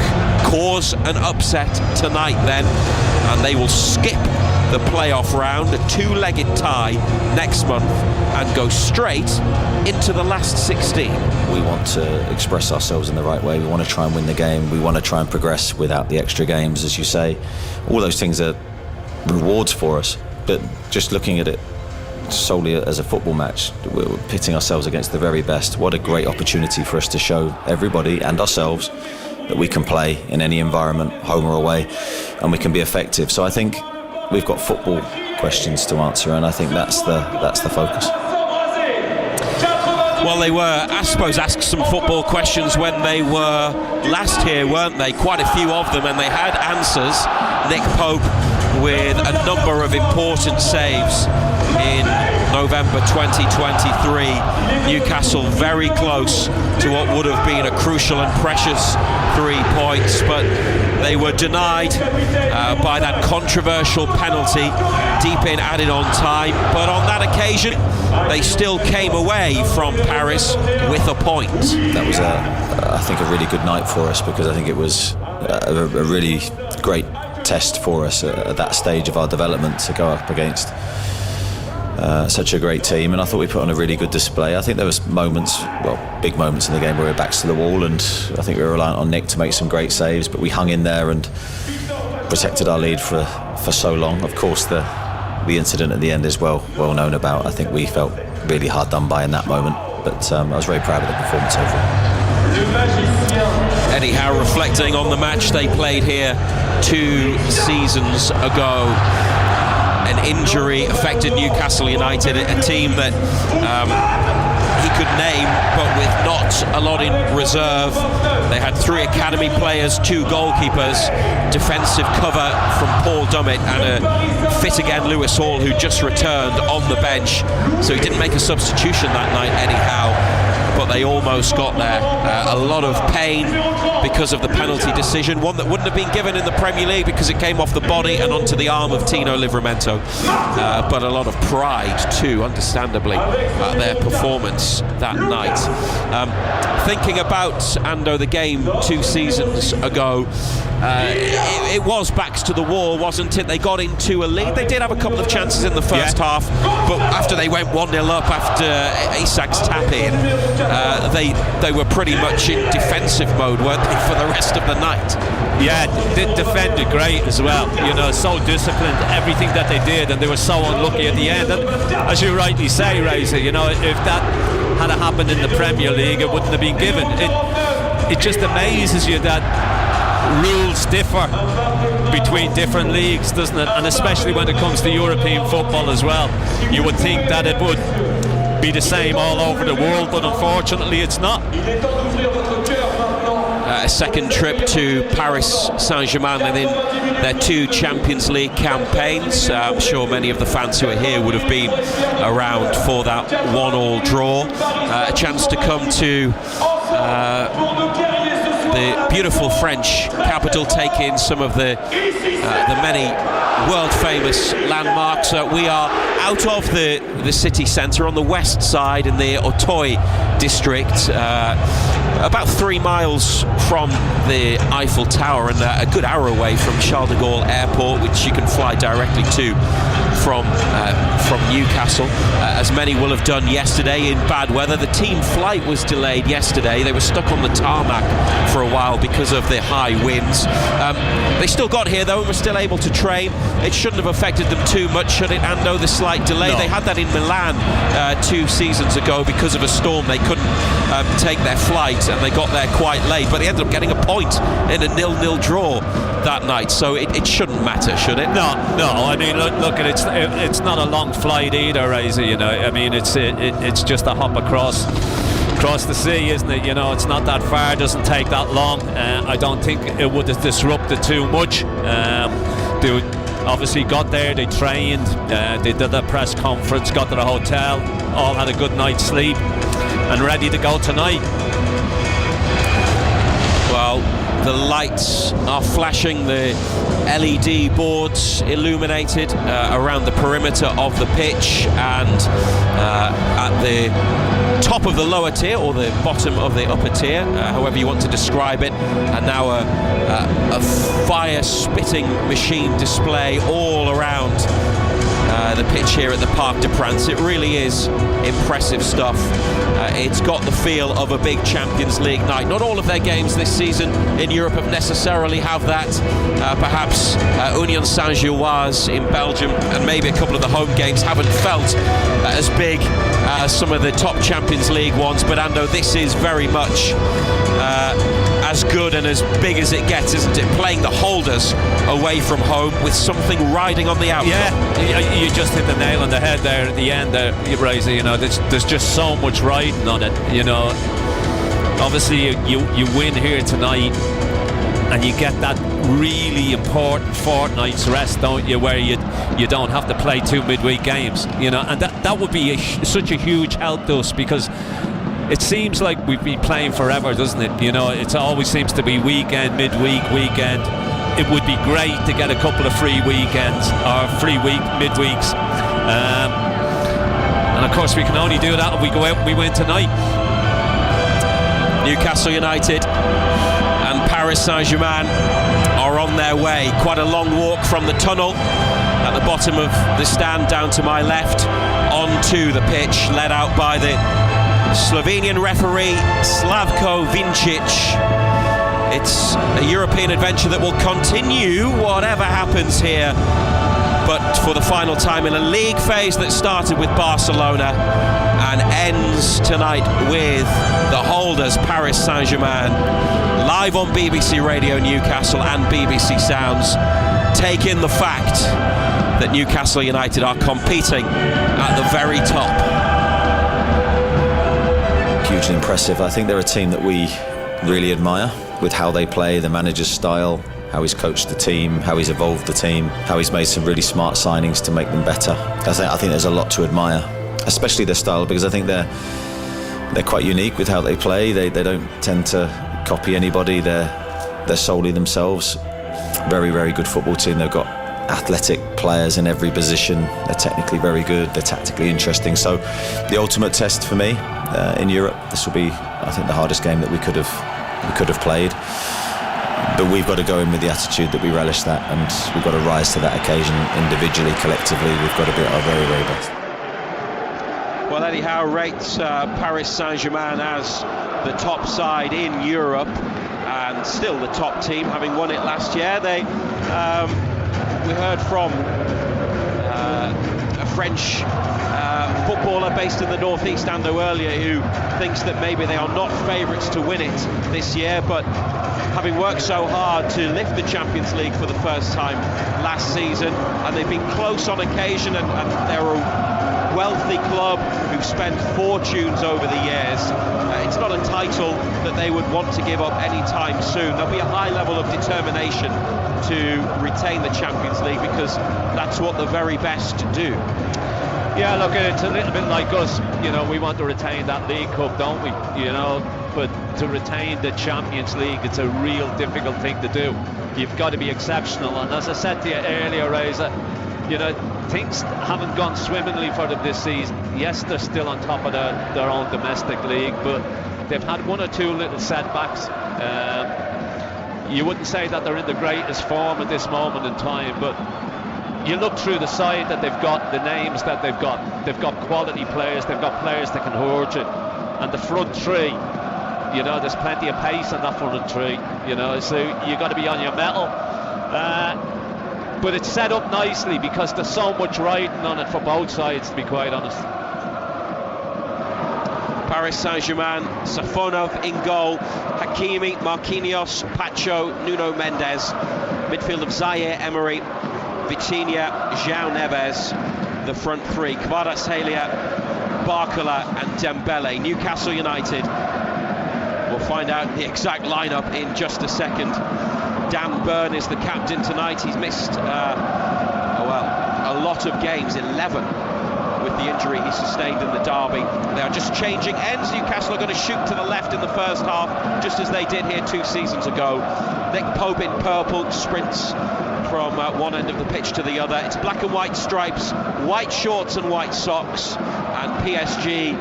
Cause an upset tonight then, and they will skip the playoff round, a 2-legged tie next month, and go straight into the last 16. We want to express ourselves in the right way. We want to try and win the game. We want to try and progress without the extra games, as you say. All those things are rewards for us, but just looking at it solely as a football match, we're pitting ourselves against the very best. What a great opportunity for us to show everybody and ourselves that we can play in any environment, home or away, and we can be effective. So I think we've got football questions to answer, and I think that's the focus. Well, they were, I suppose, asked some football questions when they were last here, weren't they? Quite a few of them, and they had answers. Nick Pope with a number of important saves in November 2023. Newcastle very close to what would have been a crucial and precious 3 points, but they were denied by that controversial penalty deep in added on time. But on that occasion, they still came away from Paris with a point. That was, I think, a really good night for us, because I think it was a really great test for us at that stage of our development to go up against such a great team, and I thought we put on a really good display. I think there was moments, big moments in the game where we were backs to the wall, and I think we were reliant on Nick to make some great saves, but we hung in there and protected our lead for so long. Of course, the incident at the end is well known about. I think we felt really hard done by in that moment, but I was very proud of the performance overall. Eddie Howe reflecting on the match they played here 2 seasons ago. An injury affected Newcastle United, a team that he could name, but with not a lot in reserve. They had 3 academy players, 2 goalkeepers, defensive cover from Paul Dummett, and a fit again Lewis Hall, who just returned on the bench. So he didn't make a substitution that night, Eddie Howe, but they almost got there. A lot of pain because of the penalty decision, one that wouldn't have been given in the Premier League because it came off the body and onto the arm of Tino Livramento, but a lot of pride too, understandably, their performance that night. Thinking about, Ando, the game 2 seasons ago, it was backs to the wall, wasn't it? They got into a lead. They did have a couple of chances in the first half, but after they went 1-0 up after Isak's tap-in, they were pretty much in defensive mode, weren't they, for the rest of the night? Yeah, they defended great as well. You know, so disciplined, everything that they did, and they were so unlucky at the end. And as you rightly say, Razor, you know, if that had happened in the Premier League, it wouldn't have been given. It just amazes you that rules differ between different leagues, doesn't it? And especially when it comes to European football as well. You would think that it would be the same all over the world, but unfortunately it's not. A second trip to Paris Saint-Germain within their 2 Champions League campaigns. I'm sure many of the fans who are here would have been around for that 1-1 draw. A chance to come to the beautiful French capital, take in some of the many world-famous landmarks. We are out of the city centre on the west side in the Auteuil district, about 3 miles from the Eiffel Tower and a good hour away from Charles de Gaulle Airport, which you can fly directly to from Newcastle, as many will have done yesterday in bad weather. The team flight was delayed yesterday. They were stuck on the tarmac for a while because of the high winds. They still got here though and were still able to train. It shouldn't have affected them too much, should it, Ando, the slight delay? No. They had that in Milan 2 seasons ago because of a storm. They couldn't take their flight and they got there quite late, but they ended up getting a point in a 0-0 draw that night, so it shouldn't matter, should it? No. I mean, look, it's not a long flight either, Razor. You know, I mean, it's just a hop across the sea, isn't it? You know, it's not that far, doesn't take that long. I don't think it would have disrupted too much. They obviously got there, they trained, they did a press conference, got to the hotel, all had a good night's sleep and ready to go tonight. Well, the lights are flashing, the LED boards illuminated around the perimeter of the pitch, and at the top of the lower tier or the bottom of the upper tier, however you want to describe it, and now a fire spitting machine display all around the pitch here at the Parc des Princes. It really is impressive stuff. It's got the feel of a big Champions League night. Not all of their games this season in Europe have necessarily have that. Perhaps Union Saint-Gilloise in Belgium and maybe a couple of the home games haven't felt as big as some of the top Champions League ones, but Ando, this is very much as good and as big as it gets, isn't it? Playing the holders away from home with something riding on the outcome. Yeah, you just hit the nail on the head there at the end there, Razor. You know, there's just so much riding on it. You know, obviously you win here tonight and you get that really important fortnight's rest, don't you, where you don't have to play 2 midweek games, you know, and that would be such a huge help to us, because it seems like we've been playing forever, doesn't it? You know, it always seems to be weekend, midweek, weekend. It would be great to get a couple of free weekends or free midweeks, and of course we can only do that if we go out and we win tonight. Newcastle United and Paris Saint-Germain are on their way. Quite a long walk from the tunnel at the bottom of the stand down to my left onto the pitch, led out by the Slovenian referee Slavko Vincic. It's a European adventure that will continue whatever happens here, but for the final time in a league phase that started with Barcelona and ends tonight with the holders Paris Saint-Germain. Live on BBC Radio Newcastle and BBC Sounds, take in the fact that Newcastle United are competing at the very top. Hugely impressive. I think they're a team that we really admire, with how they play, the manager's style, how he's coached the team, how he's evolved the team, how he's made some really smart signings to make them better. I think there's a lot to admire, especially their style, because I think they're quite unique with how they play. They don't tend to copy anybody. They're solely themselves. Very, very good football team. They've got athletic players in every position. They're technically very good. They're tactically interesting. So the ultimate test for me in Europe, this will be, I think, the hardest game that we could have played. But we've got to go in with the attitude that we relish that, and we've got to rise to that occasion individually, collectively. We've got to be at our very, very best. Well, anyhow, rates Paris Saint-Germain as the top side in Europe, and still the top team, having won it last year. We heard from a French footballer based in the northeast, Ando, earlier, who thinks that maybe they are not favourites to win it this year, but having worked so hard to lift the Champions League for the first time last season, and they've been close on occasion, and they're a wealthy club who've spent fortunes over the years. It's not a title that they would want to give up anytime soon. There'll be a high level of determination to retain the Champions League, because that's what the very best do. Yeah, look, it's a little bit like us. We want to retain that League Cup, don't we? But to retain the Champions League, it's a real difficult thing to do. You've got to be exceptional. And as I said to you earlier, Reza, things haven't gone swimmingly for them this season. Yes, they're still on top of their own domestic league, but they've had one or two little setbacks. You wouldn't say that they're in the greatest form at this moment in time, but you look through the side that they've got, the names that they've got quality players, they've got players that can hurt you, and the front three, there's plenty of pace in that front three, so you've got to be on your mettle. But it's set up nicely because there's so much riding on it for both sides, to be quite honest. Paris Saint-Germain, Safonov in goal, Hakimi, Marquinhos, Pacho, Nuno Mendes, midfield of Zaire Emery, Vitinha, João Neves, the front three, Kvaratskhelia, Barcola and Dembele. Newcastle United, we'll find out the exact lineup in just a second. Dan Burn is the captain tonight. He's missed a lot of games, 11, with the injury he sustained in the derby. They are just changing ends. Newcastle are going to shoot to the left in the first half, just as they did here 2 seasons ago. Nick Pope in purple sprints from one end of the pitch to the other. It's black and white stripes, white shorts and white socks, and PSG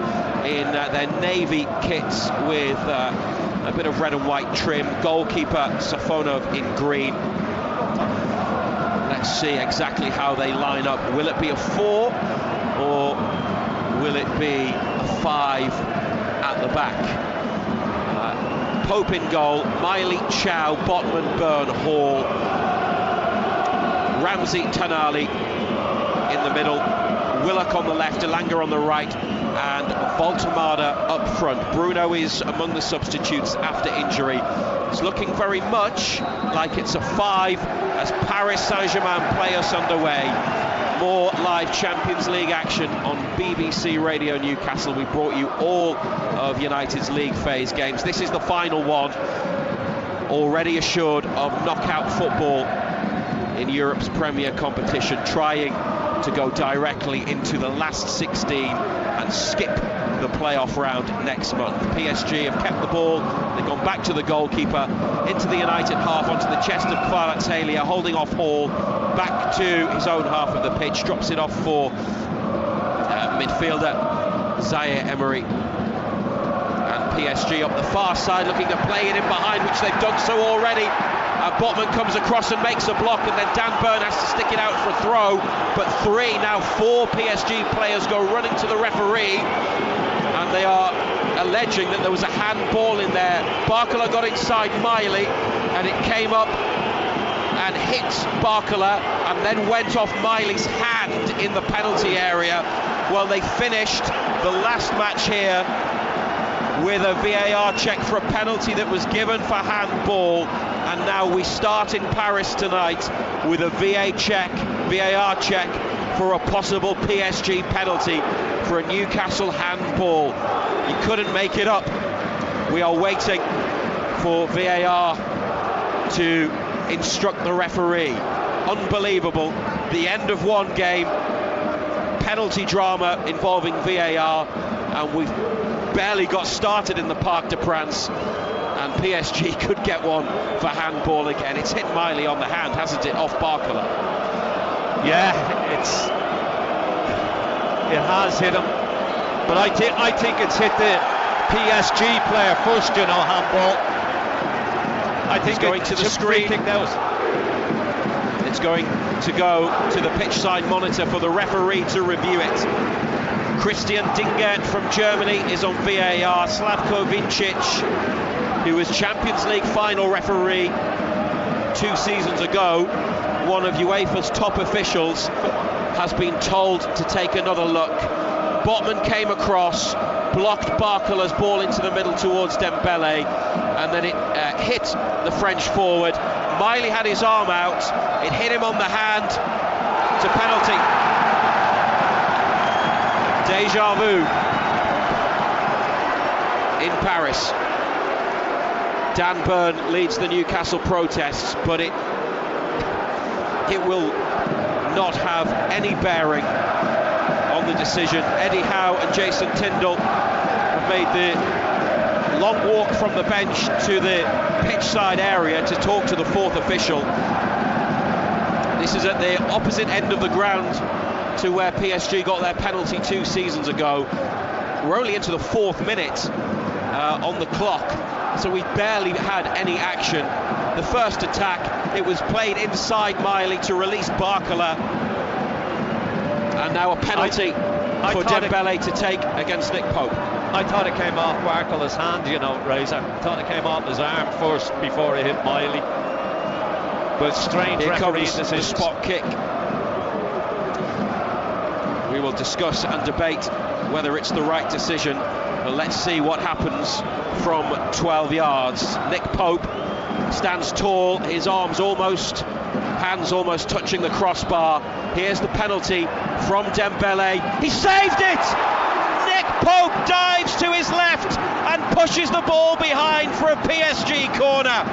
in their navy kits with a bit of red and white trim. Goalkeeper Safonov in green. Let's see exactly how they line up. Will it be a 4 or will it be a 5 at the back? Pope in goal, Miley, Chow, Botman, Byrne, Hall, Ramsey, Tonali in the middle, Willock on the left, Elanga on the right, and Voltemada up front. Bruno is among the substitutes after injury. It's looking very much like it's a 5 as Paris Saint-Germain play us underway. More live Champions League action on BBC Radio Newcastle. We brought you all of United's league phase games. This is the final one, already assured of knockout football in Europe's premier competition, trying to go directly into the last 16 and skip the playoff round next month. PSG have kept the ball, they've gone back to the goalkeeper, into the United half, onto the chest of Kvaratskhelia, holding off Hall, back to his own half of the pitch, drops it off for midfielder Zaire Emery. And PSG up the far side looking to play it in behind, which they've done so already. Botman comes across and makes a block, and then Dan Burn has to stick it out for a throw. But 4 PSG players go running to the referee, and they are alleging that there was a handball in there. Barcola got inside Miley, and it came up and hit Barcola, and then went off Miley's hand in the penalty area. Well, they finished the last match here with a VAR check for a penalty that was given for handball, and now we start in Paris tonight with a VAR check for a possible PSG penalty for a Newcastle handball. You couldn't make it up. We are waiting for VAR to instruct the referee. Unbelievable. The end of one game, penalty drama involving VAR, and we've barely got started in the Parc des Princes, and PSG could get one for handball again. It's hit Miley on the hand, hasn't it, off Barcola? Yeah, it has hit him, but I think it's hit the PSG player first, handball. I think it's going to the screen. It's going to go to the pitch side monitor for the referee to review it. Christian Dingert from Germany is on VAR. Slavko Vincic, who was Champions League final referee 2 seasons ago, one of UEFA's top officials, has been told to take another look. Botman came across, blocked Barcola's ball into the middle towards Dembele, and then it hit the French forward. Miley had his arm out, it hit him on the hand. It's a penalty. Deja vu in Paris. Dan Burn leads the Newcastle protests, but it will not have any bearing on the decision. Eddie Howe and Jason Tindall have made the long walk from the bench to the pitch side area to talk to the fourth official. This is at the opposite end of the ground to where PSG got their penalty 2 seasons ago. We're only into the 4th minute on the clock, so we barely had any action. The first attack, it was played inside Miley to release Barcola, and now a penalty for Dembele to take against Nick Pope. I thought it came off Barcola's hand, you know, Razor. I thought it came off his arm first before it hit Miley. But strange referee decisions. The spot kick. We will discuss and debate whether it's the right decision, but let's see what happens from 12 yards. Nick Pope stands tall, his hands almost touching the crossbar. Here's the penalty from Dembele. He saved it! Nick Pope dives to his left and pushes the ball behind for a PSG corner.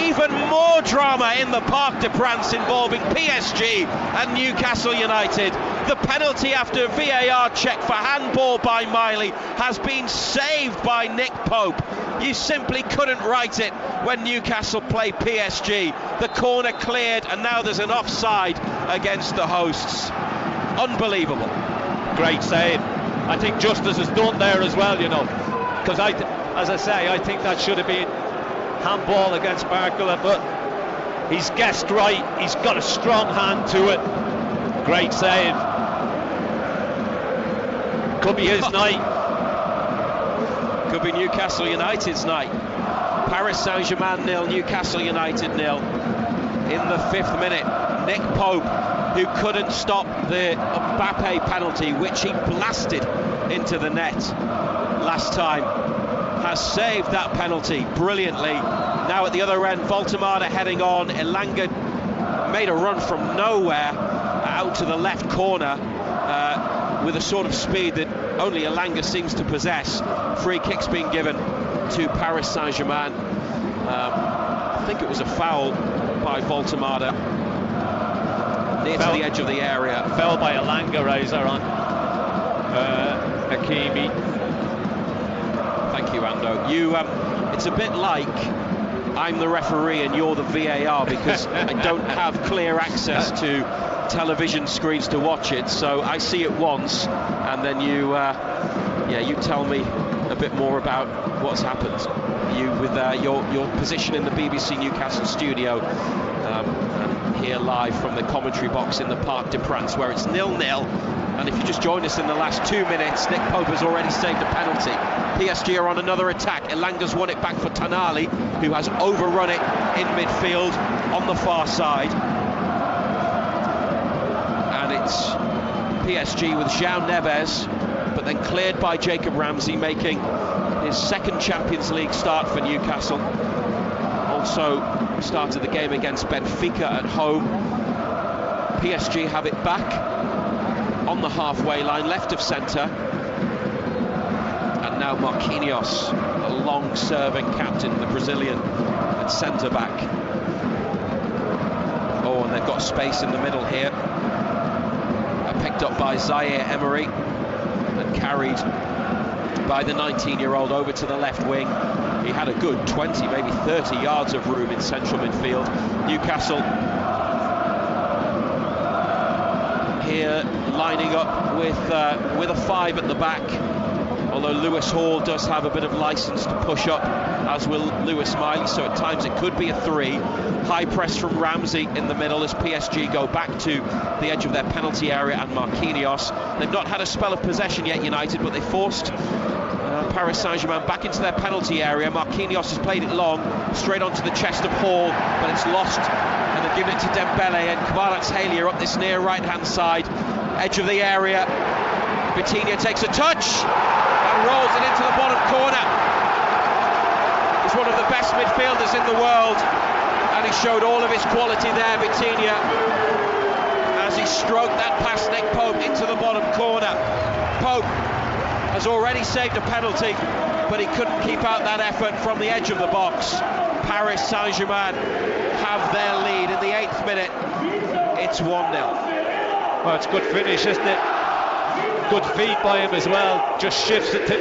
Even more drama in the Parc des Princes involving PSG and Newcastle United. The penalty after VAR check for handball by Miley has been saved by Nick Pope. You simply couldn't write it when Newcastle play PSG. The corner cleared and now there's an offside against the hosts. Unbelievable. Great save. I think justice is done there as well, you know, because as I say, I think that should have been handball against Barcola, but he's guessed right. He's got a strong hand to it. Great save. Could be his night. Could be Newcastle United's night. Paris Saint-Germain 0, Newcastle United 0. In the 5th minute, Nick Pope, who couldn't stop the Mbappe penalty, which he blasted into the net last time, has saved that penalty brilliantly. Now at the other end, Voltemade heading on. Elanga made a run from nowhere out to the left corner with a sort of speed that only Elanga seems to possess. Free kick's being given to Paris Saint-Germain. I think it was a foul by Voltemade near to the edge of the area. Fell by Elanga, Razor, on Hakimi. Thank you, Ando. It's a bit like I'm the referee and you're the VAR, because I don't have clear access to television screens to watch it, so I see it once and then you tell me a bit more about what's happened. You with your position in the BBC Newcastle studio, and here live from the commentary box in the Parc des Princes, where it's 0-0. And if you just joined us in the last 2 minutes, Nick Pope has already saved a penalty. PSG are on another attack. Elanga's won it back for Tonali, who has overrun it in midfield on the far side. And it's PSG with João Neves, but then cleared by Jacob Ramsey, making his 2nd Champions League start for Newcastle. Also started the game against Benfica at home. PSG have it back on the halfway line, left of centre. And now Marquinhos, a long-serving captain, the Brazilian, at centre-back. Oh, and they've got space in the middle here. Picked up by Zaire Emery and carried by the 19-year-old over to the left wing. He had a good 20, maybe 30 yards of room in central midfield. Newcastle here lining up with a 5 at the back, although Lewis Hall does have a bit of licence to push up as will Lewis Miley, so at times it could be a 3. High press from Ramsey in the middle as PSG go back to the edge of their penalty area, and Marquinhos. They've not had a spell of possession yet, United, but they forced Paris Saint-Germain back into their penalty area. Marquinhos has played it long, straight onto the chest of Hall, but it's lost, and they've given it to Dembele, and Kvaratskhelia up this near right-hand side, edge of the area. Vitinha takes a touch and rolls it into the bottom corner. He's one of the best midfielders in the world, and he showed all of his quality there, Vitinha, as he stroked that past Nick Pope into the bottom corner. Pope has already saved a penalty, but he couldn't keep out that effort from the edge of the box. Paris Saint-Germain have their lead in the 8th minute. It's 1-0. Well, it's a good finish, isn't it? Good feet by him as well. Just shifts it to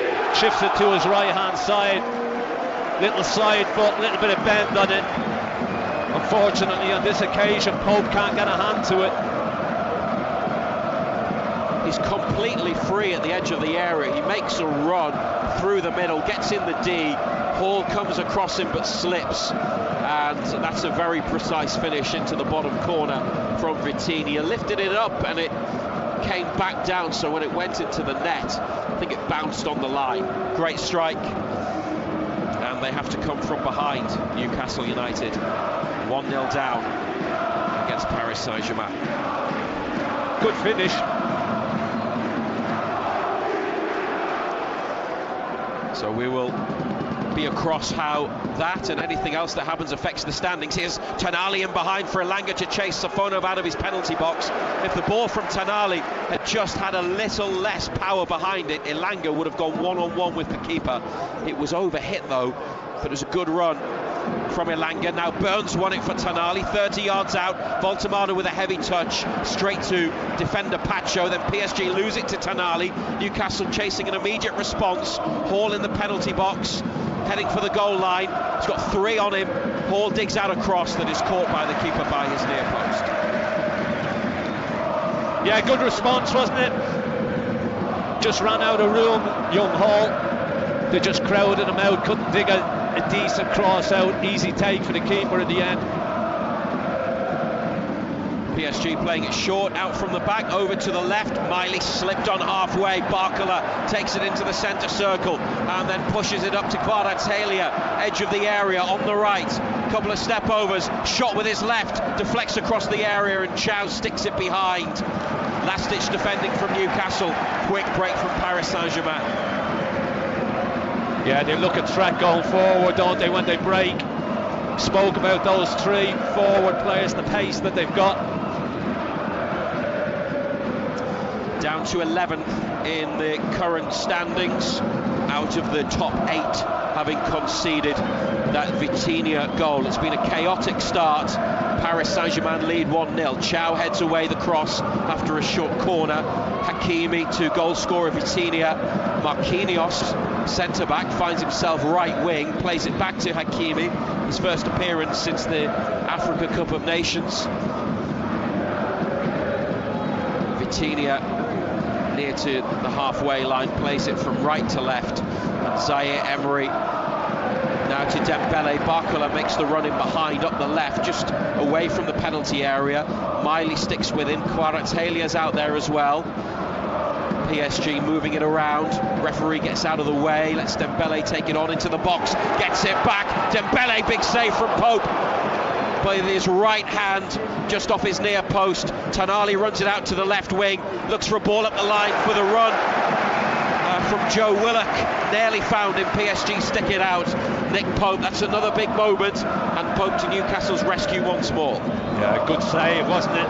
his right-hand side. Little side foot, little bit of bend on it. Unfortunately, on this occasion, Pope can't get a hand to it. He's completely free at the edge of the area. He makes a run through the middle, gets in the D. Hall comes across him but slips, and that's a very precise finish into the bottom corner from Vitinha. Lifted it up and it came back down, so when it went into the net, I think it bounced on the line. Great strike, and they have to come from behind. Newcastle United 1-0 down against Paris Saint-Germain. Good finish. So we will be across how that and anything else that happens affects the standings. Here's Tonali in behind for Elanga to chase Safonov out of his penalty box. If the ball from Tonali had just had a little less power behind it, Elanga would have gone one-on-one with the keeper. It was overhit though, but it was a good run from Elanga. Now Burns won it for Tonali, 30 yards out. Voltemada with a heavy touch straight to defender Pacho, then PSG lose it to Tonali. Newcastle chasing an immediate response. Hall in the penalty box, heading for the goal line. He's got 3 on him. Hall digs out a cross that is caught by the keeper by his near post. Yeah, good response, wasn't it? Just ran out of room, young Hall. They just crowded him out, couldn't dig a decent cross out. Easy take for the keeper in the end. PSG playing it short, out from the back, over to the left. Miley slipped on halfway. Barcola takes it into the centre circle and then pushes it up to Kvaratskhelia, edge of the area on the right. Couple of step overs, shot with his left, deflects across the area, and Chow sticks it behind. Last ditch defending from Newcastle. Quick break from Paris Saint-Germain. Yeah, they look at threat going forward, don't they, when they break? Spoke about those 3 forward players, the pace that they've got. Down to 11th in the current standings, out of the top 8, having conceded that Vitinha goal. It's been a chaotic start. Paris Saint-Germain lead 1-0. Chow heads away the cross after a short corner. Hakimi to goal scorer Vitinha. Marquinhos, centre-back, finds himself right wing, plays it back to Hakimi. His first appearance since the Africa Cup of Nations. Vitinha near to the halfway line, plays it from right to left, and Zaire Emery now to Dembele. Barcola makes the run in behind up the left, just away from the penalty area. Miley sticks with him. Kvaratskhelia out there as well. PSG moving it around. Referee gets out of the way, lets Dembele take it on into the box, gets it back. Dembele, big save from Pope by his right hand, just off his near post. Tonali runs it out to the left wing, looks for a ball up the line for the run from Joe Willock. Nearly found him. PSG stick it out. Nick Pope, that's another big moment, and Pope to Newcastle's rescue once more. Yeah, good save, wasn't it?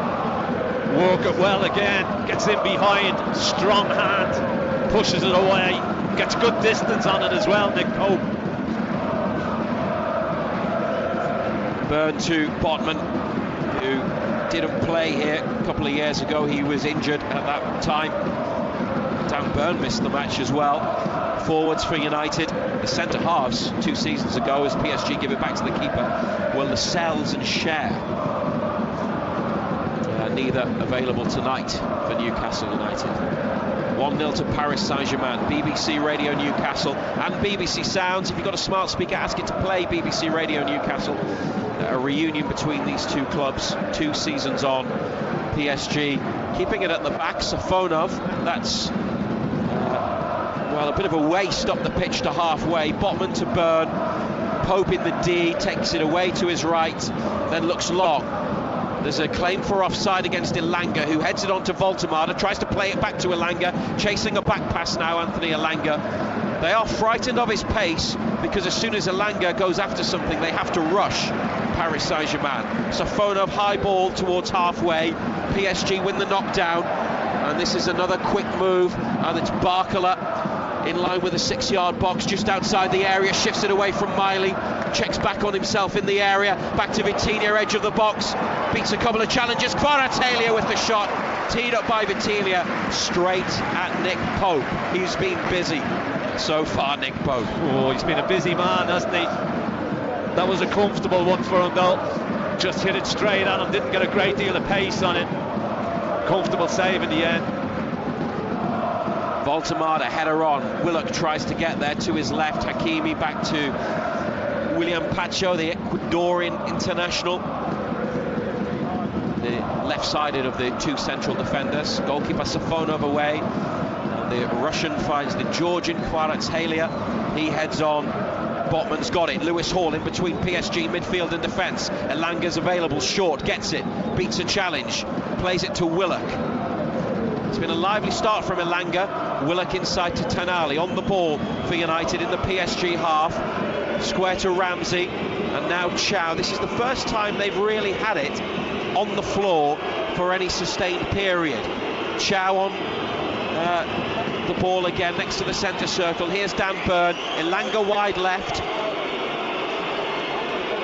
Work it well again, gets in behind, strong hand, pushes it away, gets good distance on it as well, Nick Pope. Burn to Botman, who didn't play here a couple of years ago. He was injured at that time. Dan Burn missed the match as well. Forwards for United, the centre halves 2 seasons ago, as PSG give it back to the keeper, were Lascelles and Cher. Neither available tonight for Newcastle United. 1-0 to Paris Saint-Germain. BBC Radio Newcastle and BBC Sounds. If you've got a smart speaker, ask it to play BBC Radio Newcastle. A reunion between these two clubs, 2 seasons on. PSG keeping it at the back. Safonov, that's a bit of a waste up the pitch to halfway. Botman to Byrne. Pope in the D, takes it away to his right, then looks long. There's a claim for offside against Elanga, who heads it on to Voltemade, tries to play it back to Elanga, chasing a back pass now, Anthony Elanga. They are frightened of his pace, because as soon as Elanga goes after something, they have to rush Paris Saint-Germain. Safonov, high ball towards halfway. PSG win the knockdown, and this is another quick move, and it's Barcola in line with the 6-yard box, just outside the area, shifts it away from Miley, checks back on himself in the area, back to Vitinha, edge of the box, beats a couple of challengers. Kvaratskhelia with the shot, teed up by Vitinha, straight at Nick Pope. He's been busy so far, Nick Pope. Oh, he's been a busy man, hasn't he? That was a comfortable one for him though. Just hit it straight at him, didn't get a great deal of pace on it. Comfortable save in the end. Voltemade, a header on. Willock tries to get there to his left. Hakimi back to William Pacho, the Ecuadorian international. The left-sided of the 2 central defenders. Goalkeeper Safonov away. And the Russian finds the Georgian Kvaratskhelia. He heads on. Botman's got it. Lewis Hall in between PSG midfield and defence. Elanga's available, short, gets it, beats a challenge, plays it to Willock. It's been a lively start from Elanga. Willock inside to Tonali, on the ball for United in the PSG half. Square to Ramsey, and now Chow. This is the first time they've really had it on the floor for any sustained period. Chow on the ball again next to the centre circle. Here's Dan Byrne. Elanga wide left.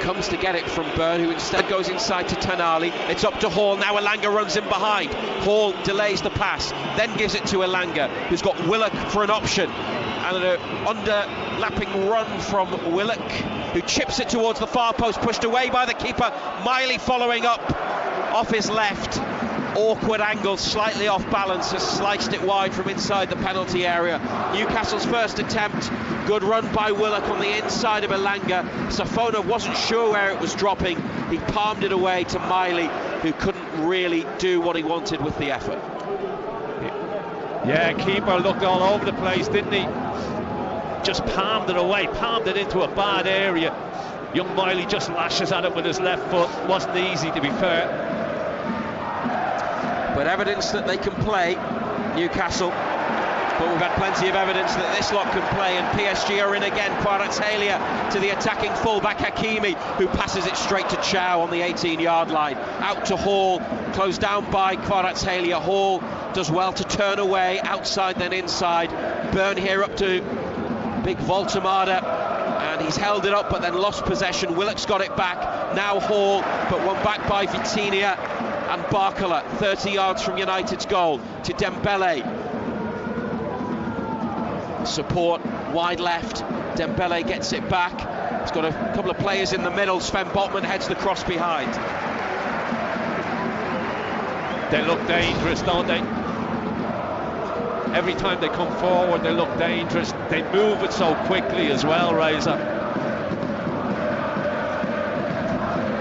Comes to get it from Byrne, who instead goes inside to Tonali. It's up to Hall. Now Elanga runs in behind. Hall delays the pass, then gives it to Elanga, who's got Willock for an option. And an underlapping run from Willock, who chips it towards the far post, pushed away by the keeper. Miley following up off his left. Awkward angle, slightly off balance, has sliced it wide from inside the penalty area. Newcastle's first attempt, good run by Willock on the inside of Elanga. Safonov wasn't sure where it was dropping. He palmed it away to Miley, who couldn't really do what he wanted with the effort. Yeah, keeper looked all over the place, didn't he? Just palmed it away, palmed it into a bad area. Young Miley just lashes at it with his left foot. Wasn't easy, to be fair. But evidence that they can play, Newcastle. But we've had plenty of evidence that this lot can play, and PSG are in again. Kvaratskhelia to the attacking fullback Hakimi, who passes it straight to Chow on the 18-yard line. Out to Hall, closed down by Kvaratskhelia. Hall does well to turn away, outside then inside. Byrne here up to big Voltemade, and he's held it up but then lost possession. Willock's got it back. Now Hall, but one back by Vitinha. And Barcola, 30 yards from United's goal, to Dembele. Support, wide left. Dembele gets it back. He's got a couple of players in the middle. Sven Botman heads the cross behind. They look dangerous, don't they? Every time they come forward, they look dangerous. They move it so quickly as well, Razor.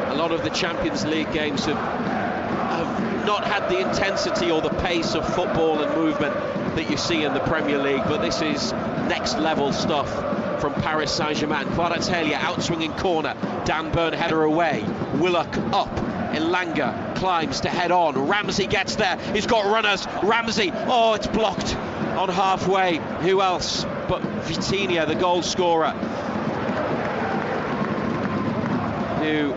A lot of the Champions League games have not had the intensity or the pace of football and movement that you see in the Premier League, but this is next level stuff from Paris Saint-Germain. Kvaratskhelia outswinging corner, Dan Byrne header away, Willock up, Elanga climbs to head on, Ramsey gets there, he's got runners, Ramsey, oh, it's blocked on halfway. Who else but Vitinha, the goal scorer, who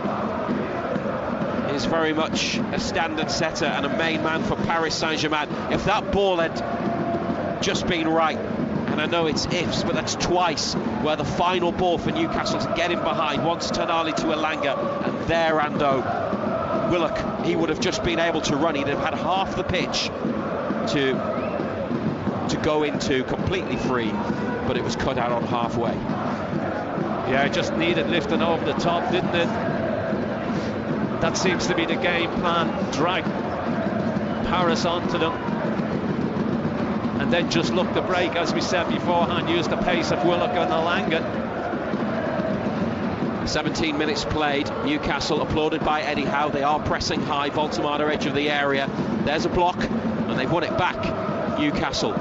is very much a standard setter and a main man for Paris Saint-Germain. If that ball had just been right, and I know it's ifs, but that's twice where the final ball for Newcastle to get him behind, once Tonali to Elanga, and there Ando. Willock, he would have just been able to run, he'd have had half the pitch to go into completely free, but it was cut out on halfway. Yeah, it just needed lifting over the top, didn't it? That seems to be the game plan. Drag Paris onto them. and then just look to break, as we said beforehand, use the pace of Willock and Elanga. 17 minutes played. Newcastle applauded by Eddie Howe. They are pressing high. Baltimore edge of the area. There's a block, and they've won it back. Newcastle.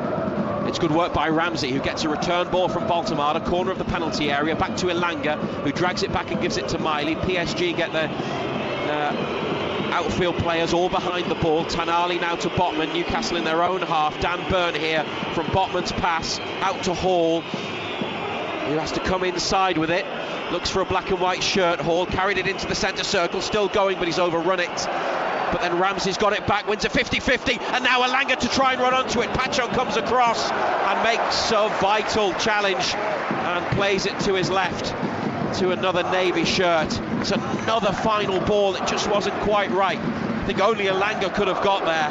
It's good work by Ramsey, who gets a return ball from Baltimore, corner of the penalty area, back to Elanga, who drags it back and gives it to Miley. PSG get their outfield players all behind the ball. Tanali now to Botman. Newcastle in their own half. Dan Burn here from Botman's pass out to Hall, who has to come inside with it. Looks for a black and white shirt. Hall carried it into the centre circle, still going, but he's overrun it. But then Ramsey's got it back, wins a 50-50, and now Elanga to try and run onto it. Pacho comes across and makes a vital challenge and plays it to his left to another navy shirt. It's another final ball that just wasn't quite right. I think only Elanga could have got there.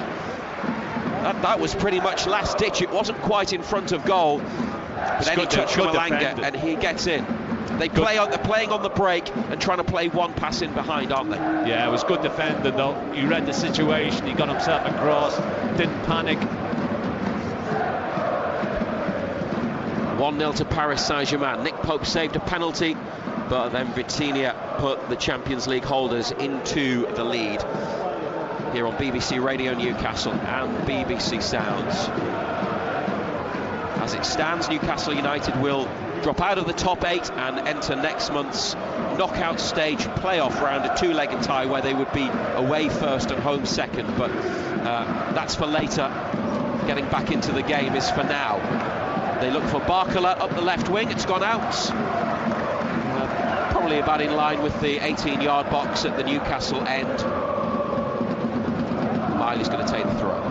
That was pretty much last ditch. It wasn't quite in front of goal, but any touch from Elanga and he gets in. They're playing on the break and trying to play one pass in behind, aren't they? Yeah, it was good defending though. He read the situation, he got himself across, didn't panic. 1-0 to Paris Saint-Germain. Nick Pope saved a penalty, but then Vitinha put the Champions League holders into the lead. Here on BBC Radio Newcastle and BBC Sounds. As it stands, Newcastle United will drop out of the top 8 and enter next month's knockout stage playoff round, a two-legged tie where they would be away first and home second, but that's for later. Getting back into the game is for now. They look for Barcola up the left wing. It's gone out. Probably about in line with the 18-yard box at the Newcastle end. Miley's going to take the throw.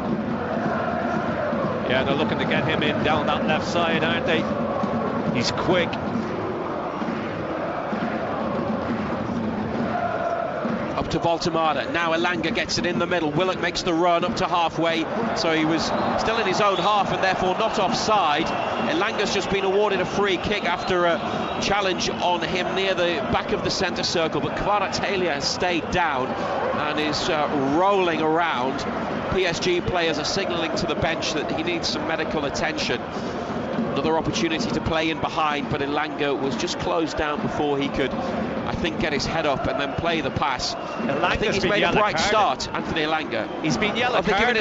Yeah, they're looking to get him in down that left side, aren't they? He's quick. Up to Voltemada. Now Elanga gets it in the middle. Willock makes the run up to halfway, so he was still in his own half and therefore not offside. Elanga's just been awarded a free kick after a challenge on him near the back of the centre circle, but Kvaratskhelia has stayed down and is rolling around. PSG players are signalling to the bench that he needs some medical attention. Another opportunity to play in behind, but Elanga was just closed down before he could, I think, get his head up and then play the pass. I think he's made a bright start, Anthony Elanga. He's been yellow carded. They're giving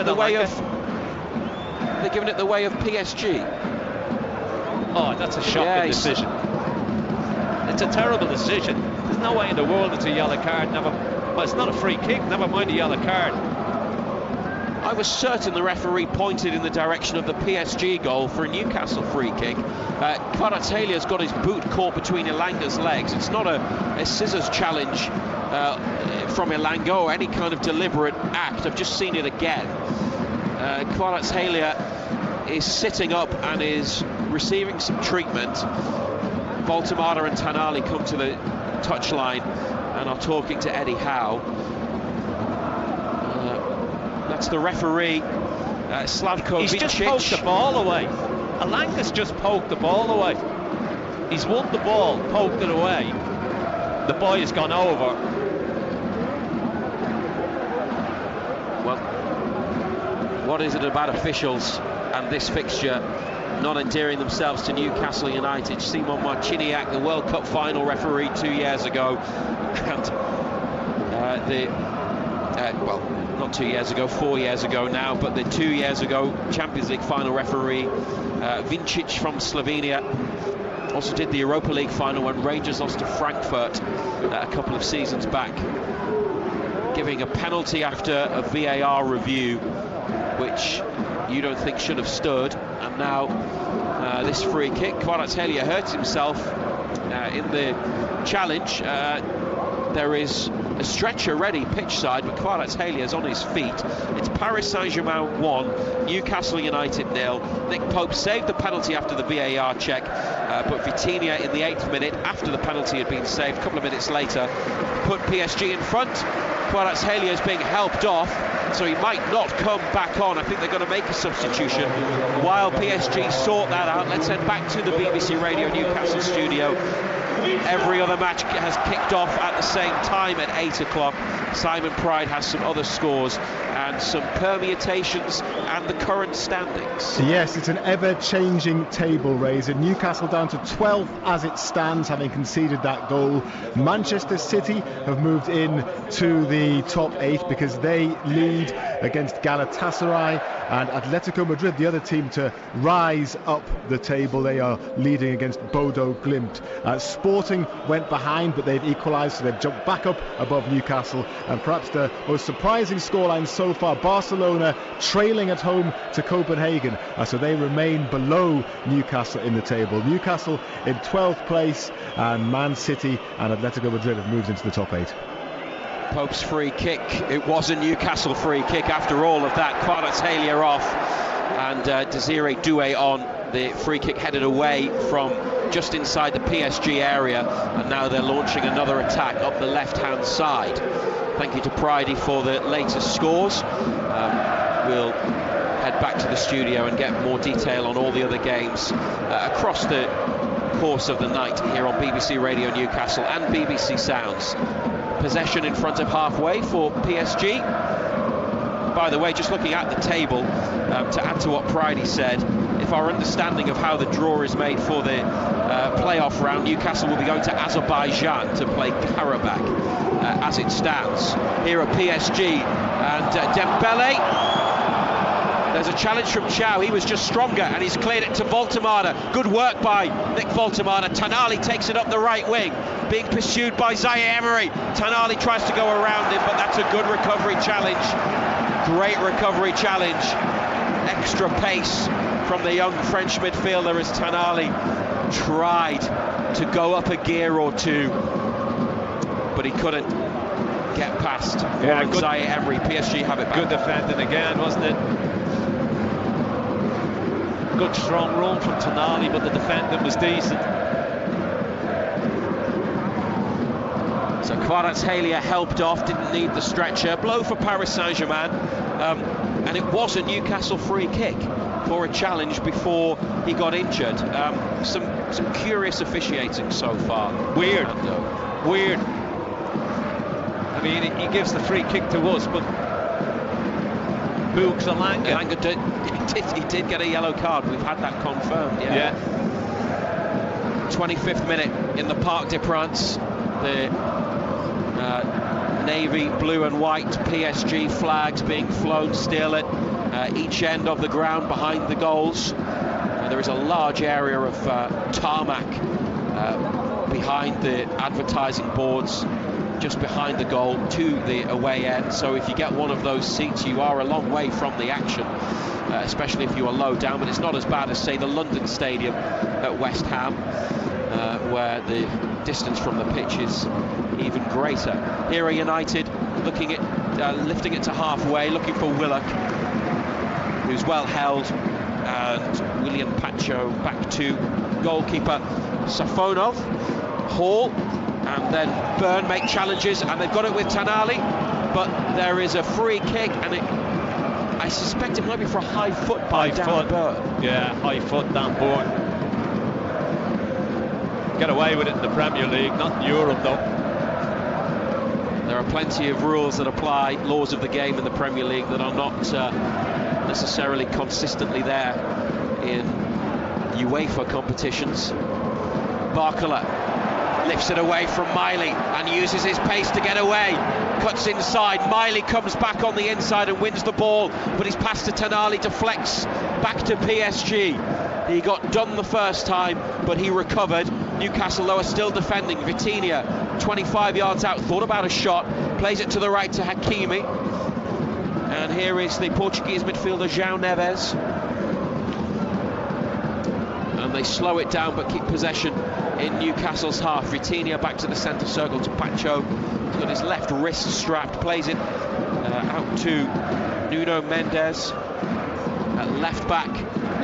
it the way of PSG. Oh, that's a shocking decision. It's a terrible decision. There's no way in the world it's a yellow card. Well, it's not a free kick, never mind a yellow card. I was certain the referee pointed in the direction of the PSG goal for a Newcastle free kick. Kvaratskhelia got his boot caught between Elanga's legs. It's not a scissors challenge from Elanga or any kind of deliberate act. I've just seen it again. Kvaratskhelia is sitting up and is receiving some treatment. Baltimore and Tanali come to the touchline and are talking to Eddie Howe. That's the referee, Slavko He's Vincic. just poked the ball away. Elanga's just poked the ball away. He's won the ball, poked it away. The boy has gone over. Well, what is it about officials and this fixture not endearing themselves to Newcastle United? Simon Marciniak, the World Cup final referee 2 years ago, and well, not 2 years ago, 4 years ago now, but the 2 years ago Champions League final referee Vincic from Slovenia. Also did the Europa League final when Rangers lost to Frankfurt a couple of seasons back, giving a penalty after a VAR review which you don't think should have stood. And now this free kick. Kvaratskhelia hurts himself in the challenge. There is a stretcher ready pitch side, but Kvaratskhelia is on his feet. It's Paris Saint-Germain 1, Newcastle United 0. Nick Pope saved the penalty after the VAR check, but Vitinha in the 8th minute, after the penalty had been saved, a couple of minutes later, put PSG in front. Kvaratskhelia is being helped off, so he might not come back on. I think they're going to make a substitution while PSG sort that out. Let's head back to the BBC Radio Newcastle studio. Every other match has kicked off at the same time at 8 o'clock. Simon Pride has some other scores, and and some permutations and the current standings. Yes, it's an ever-changing table, Razor. Newcastle down to 12th as it stands, having conceded that goal. Manchester City have moved in to the top 8 because they lead against Galatasaray, and Atletico Madrid, the other team to rise up the table. They are leading against Bodo Glimt. Sporting went behind, but they've equalised, so they've jumped back up above Newcastle. And perhaps the most surprising scoreline so far, Barcelona trailing at home to Copenhagen, so they remain below Newcastle in the table. Newcastle in 12th place, and Man City and Atletico Madrid have moved into the top 8. Pope's free kick, it was a Newcastle free kick after all of that. Kvaratskhelia off, and Desiree Doué on. The free kick headed away from just inside the PSG area, and now they're launching another attack up the left-hand side. Thank you to Pridey for the latest scores. We'll head back to the studio and get more detail on all the other games across the course of the night here on BBC Radio Newcastle and BBC Sounds. Possession in front of halfway for PSG. By the way, just looking at the table, to add to what Pridey said, if our understanding of how the draw is made for the playoff round, Newcastle will be going to Azerbaijan to play Karabakh as it stands. Here are PSG and Dembele. There's a challenge from Chow. He was just stronger, and he's cleared it to Voltemada. Good work by Nick Voltemada. Tonali takes it up the right wing, being pursued by Zaire-Emery. Tonali tries to go around him, but that's a good recovery challenge. Great recovery challenge. Extra pace from the young French midfielder as Tonali tried to go up a gear or two, but he couldn't get past Zaire-Emery. PSG have it back. Good defending again, wasn't it? Good strong run from Tonali, but the defending was decent. So Kvaratskhelia helped off, didn't need the stretcher. Blow for Paris Saint-Germain, and it was a Newcastle free kick for a challenge before he got injured. Some curious officiating so far. Weird. I mean, he gives the free kick to us, but Books Elanga he did get a yellow card. We've had that confirmed. Yeah. 25th minute in the Parc des Princes. The navy, blue and white PSG flags being flown still at each end of the ground behind the goals. There is a large area of tarmac behind the advertising boards, just behind the goal to the away end. So if you get one of those seats, you are a long way from the action, especially if you are low down. But it's not as bad as, say, the London Stadium at West Ham, where the distance from the pitch is even greater. Here are United looking at lifting it to halfway, looking for Willock, who's well held, and William Pacho back to goalkeeper Safonov. Hall and then Byrne make challenges, and they've got it with Tonali, but there is a free kick, and I suspect it might be for a high foot by Dan Byrne. Yeah, high foot Dan Byrne. Get away with it in the Premier League, not in Europe though. There are plenty of rules that apply, laws of the game in the Premier League, that are not necessarily consistently there in UEFA competitions. Barcola lifts it away from Miley and uses his pace to get away. Cuts inside. Miley comes back on the inside and wins the ball, but he's passed to Tonali, deflects back to PSG. He got done the first time, but he recovered. Newcastle, though, are still defending. Vitinha, 25 yards out, thought about a shot, plays it to the right to Hakimi. And here is the Portuguese midfielder João Neves. And they slow it down but keep possession in Newcastle's half. Vitinha back to the centre circle to Pacho. He's got his left wrist strapped, plays it out to Nuno Mendes. At left back,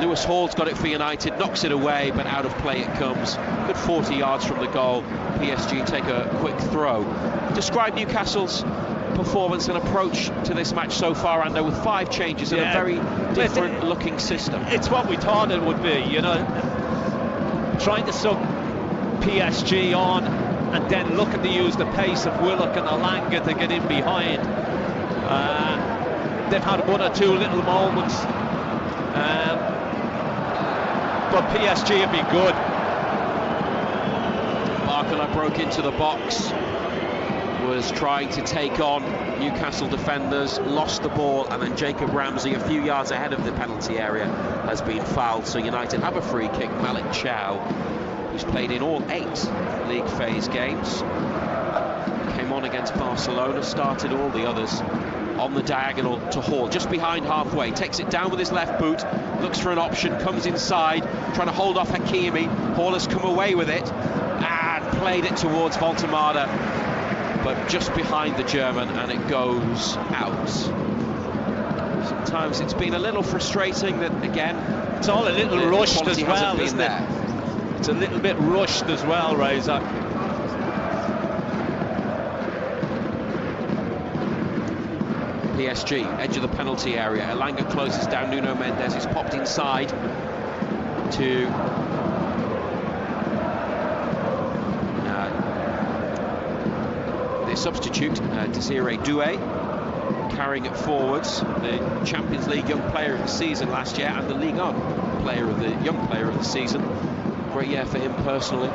Lewis Hall's got it for United, knocks it away, but out of play it comes. Good 40 yards from the goal. PSG take a quick throw. Describe Newcastle's performance and approach to this match so far, and with 5 changes and a very different looking system. It's what we thought it would be, you know, trying to suck PSG on and then looking to use the pace of Willock and Elanga to get in behind. they've had one or two little moments, but PSG have been good. Barcola broke into the box, was trying to take on Newcastle defenders, lost the ball, and then Jacob Ramsey, a few yards ahead of the penalty area, has been fouled. So United have a free kick. Malik Chow, who's played in all 8 league phase games, came on against Barcelona, started all the others. On the diagonal to Hall, just behind halfway, takes it down with his left boot, looks for an option, comes inside, trying to hold off Hakimi. Hall has come away with it and played it towards Voltemada, but just behind the German, and it goes out. Sometimes it's been a little frustrating that, again, it's all a little rushed as well, isn't it? It's a little bit rushed as well, Razor. PSG, edge of the penalty area. Elanga closes down Nuno Mendes. He's popped inside to the substitute, Desiree Doué, carrying it forwards. The Champions League Young Player of the Season last year and the Ligue 1 Young Player of the Season. Great year for him personally.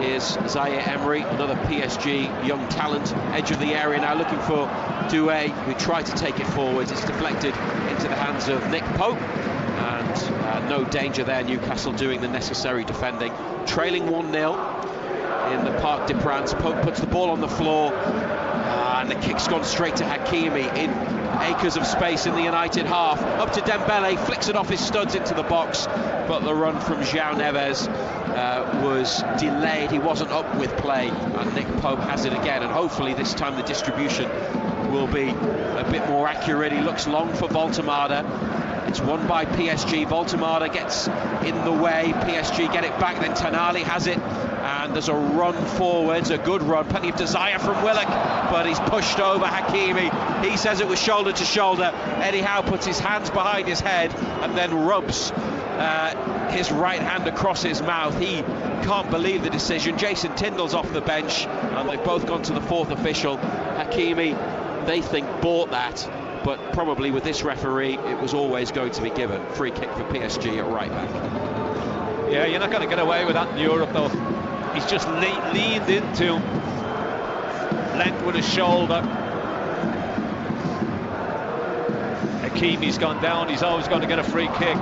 Here's Zaire Emery, another PSG young talent, edge of the area now, looking for Doué, who tried to take it forward. It's deflected into the hands of Nick Pope, and no danger there. Newcastle doing the necessary defending, trailing 1-0 in the Parc des Princes. Pope puts the ball on the floor, and the kick's gone straight to Hakimi in acres of space in the United half. Up to Dembele, flicks it off his studs into the box, but the run from João Neves was delayed. He wasn't up with play, and Nick Pope has it again, and hopefully this time the distribution will be a bit more accurate. He looks long for Voltemada. It's won by PSG. Voltemada gets in the way. PSG get it back, then Tonali has it, and there's a run forwards, a good run, plenty of desire from Willock, but he's pushed over Hakimi. He says it was shoulder to shoulder. Eddie Howe puts his hands behind his head and then rubs his right hand across his mouth. He can't believe the decision. Jason Tyndall's off the bench, and they've both gone to the 4th official. Hakimi, they think, bought that, but probably with this referee it was always going to be given. Free kick for PSG at right back. Yeah, you're not going to get away with that in Europe though. He's just leaned into him, length with his shoulder. Hakimi's gone down, he's always going to get a free kick.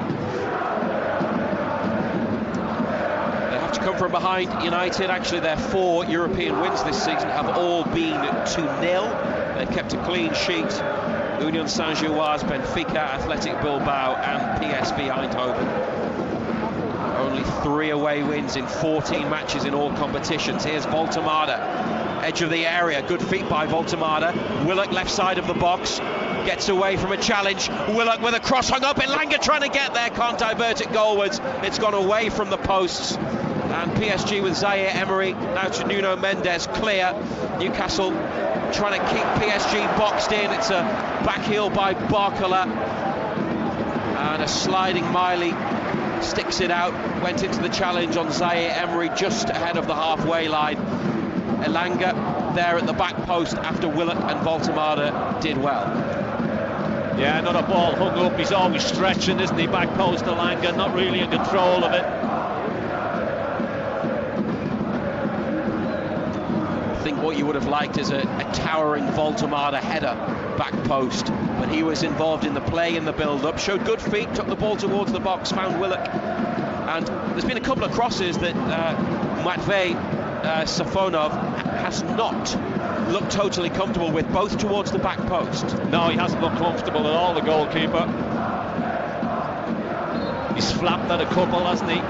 They have to come from behind. United, actually their 4 European wins this season have all been 2-0. They've kept a clean sheet. Union Saint-Gilloise, Benfica, Athletic Bilbao and PSV Eindhoven. Only 3 away wins in 14 matches in all competitions. Here's Voltemada, edge of the area, good feet by Voltemada. Willock left side of the box, gets away from a challenge. Willock with a cross hung up, Elanga trying to get there, can't divert it goalwards. It's gone away from the posts. And PSG with Zaire Emery, now to Nuno Mendes, clear. Newcastle trying to keep PSG boxed in. It's a back heel by Barcola, and a sliding Miley sticks it out. Went into the challenge on Zaire Emery just ahead of the halfway line. Elanga there at the back post after Willock and Voltemada did well. Yeah, another ball hung up. He's always stretching, isn't he? Back post Elanga, not really in control of it. I think what you would have liked is a towering Voltemada header back post, but he was involved in the play, in the build-up, showed good feet, took the ball towards the box, found Willock, and there's been a couple of crosses that Matvei Safonov has not looked totally comfortable with, both towards the back post. No, he hasn't looked comfortable at all, the goalkeeper. He's flapped at a couple, hasn't he?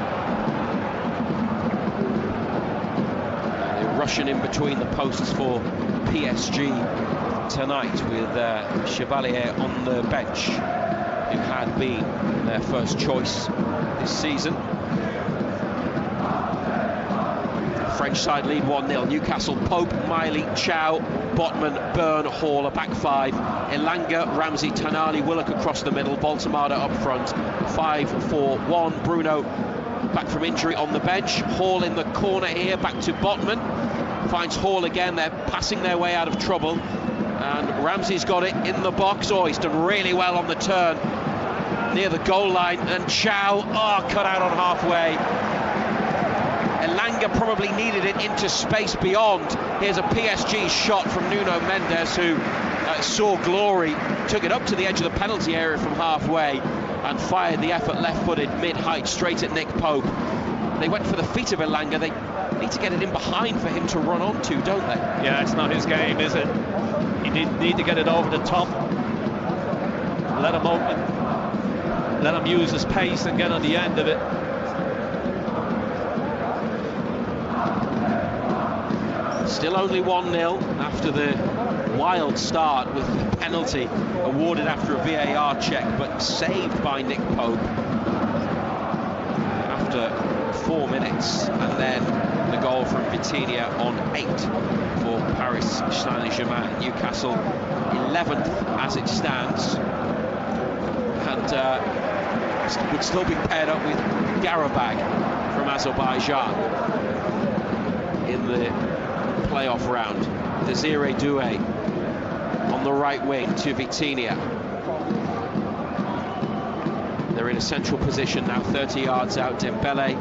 Rushing in between the posts for PSG tonight with Chevalier on the bench, who had been their first choice this season. French side lead 1-0. Newcastle, Pope, Miley, Chow, Botman, Byrne, Hall, a back 5. Elanga, Ramsey, Tonali, Willock across the middle, Voltemada up front. 5-4-1. Bruno back from injury on the bench. Hall in the corner here, back to Botman. Finds Hall again, they're passing their way out of trouble. And Ramsey's got it in the box. Oh, he's done really well on the turn near the goal line. And Chow, cut out on halfway. Elanga probably needed it into space beyond. Here's a PSG shot from Nuno Mendes, who saw glory, took it up to the edge of the penalty area from halfway and fired the effort left-footed mid-height straight at Nick Pope. They went for the feet of Elanga. They need to get it in behind for him to run onto, don't they? Yeah, it's not his game, is it? He need to get it over the top. Let him open. Let him use his pace and get on the end of it. Still only 1-0 after the wild start with the penalty awarded after a VAR check, but saved by Nick Pope after 4 minutes, and then the goal from Vitinha on 8 for Paris Saint-Germain. Newcastle 11th as it stands, and would still be paired up with Garabag from Azerbaijan in the playoff round. Desiree Doué on the right wing to Vitinha. They're in a central position now, 30 yards out. Dembele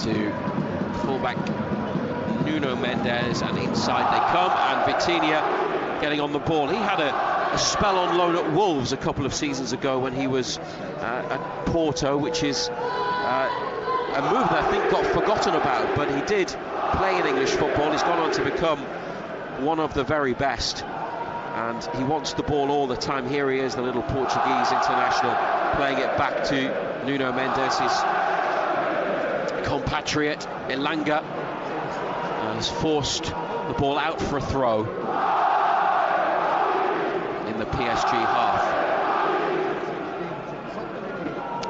to fullback Nuno Mendes, and inside they come, and Vitinha getting on the ball. He had a spell on loan at Wolves a couple of seasons ago when he was at Porto, which is a move that I think got forgotten about, but he did play in English football. He's gone on to become one of the very best, and he wants the ball all the time. Here he is, the little Portuguese international, playing it back to Nuno Mendes, his compatriot. Elanga has forced the ball out for a throw in the PSG half.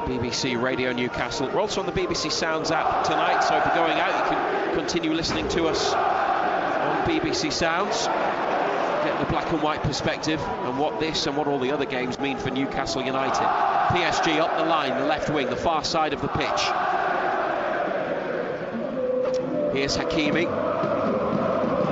BBC Radio Newcastle. We're also on the BBC Sounds app tonight, so if you're going out, you can continue listening to us on BBC Sounds, get the black and white perspective and what this and what all the other games mean for Newcastle United. PSG up the line, the left wing, the far side of the pitch. Here's Hakimi.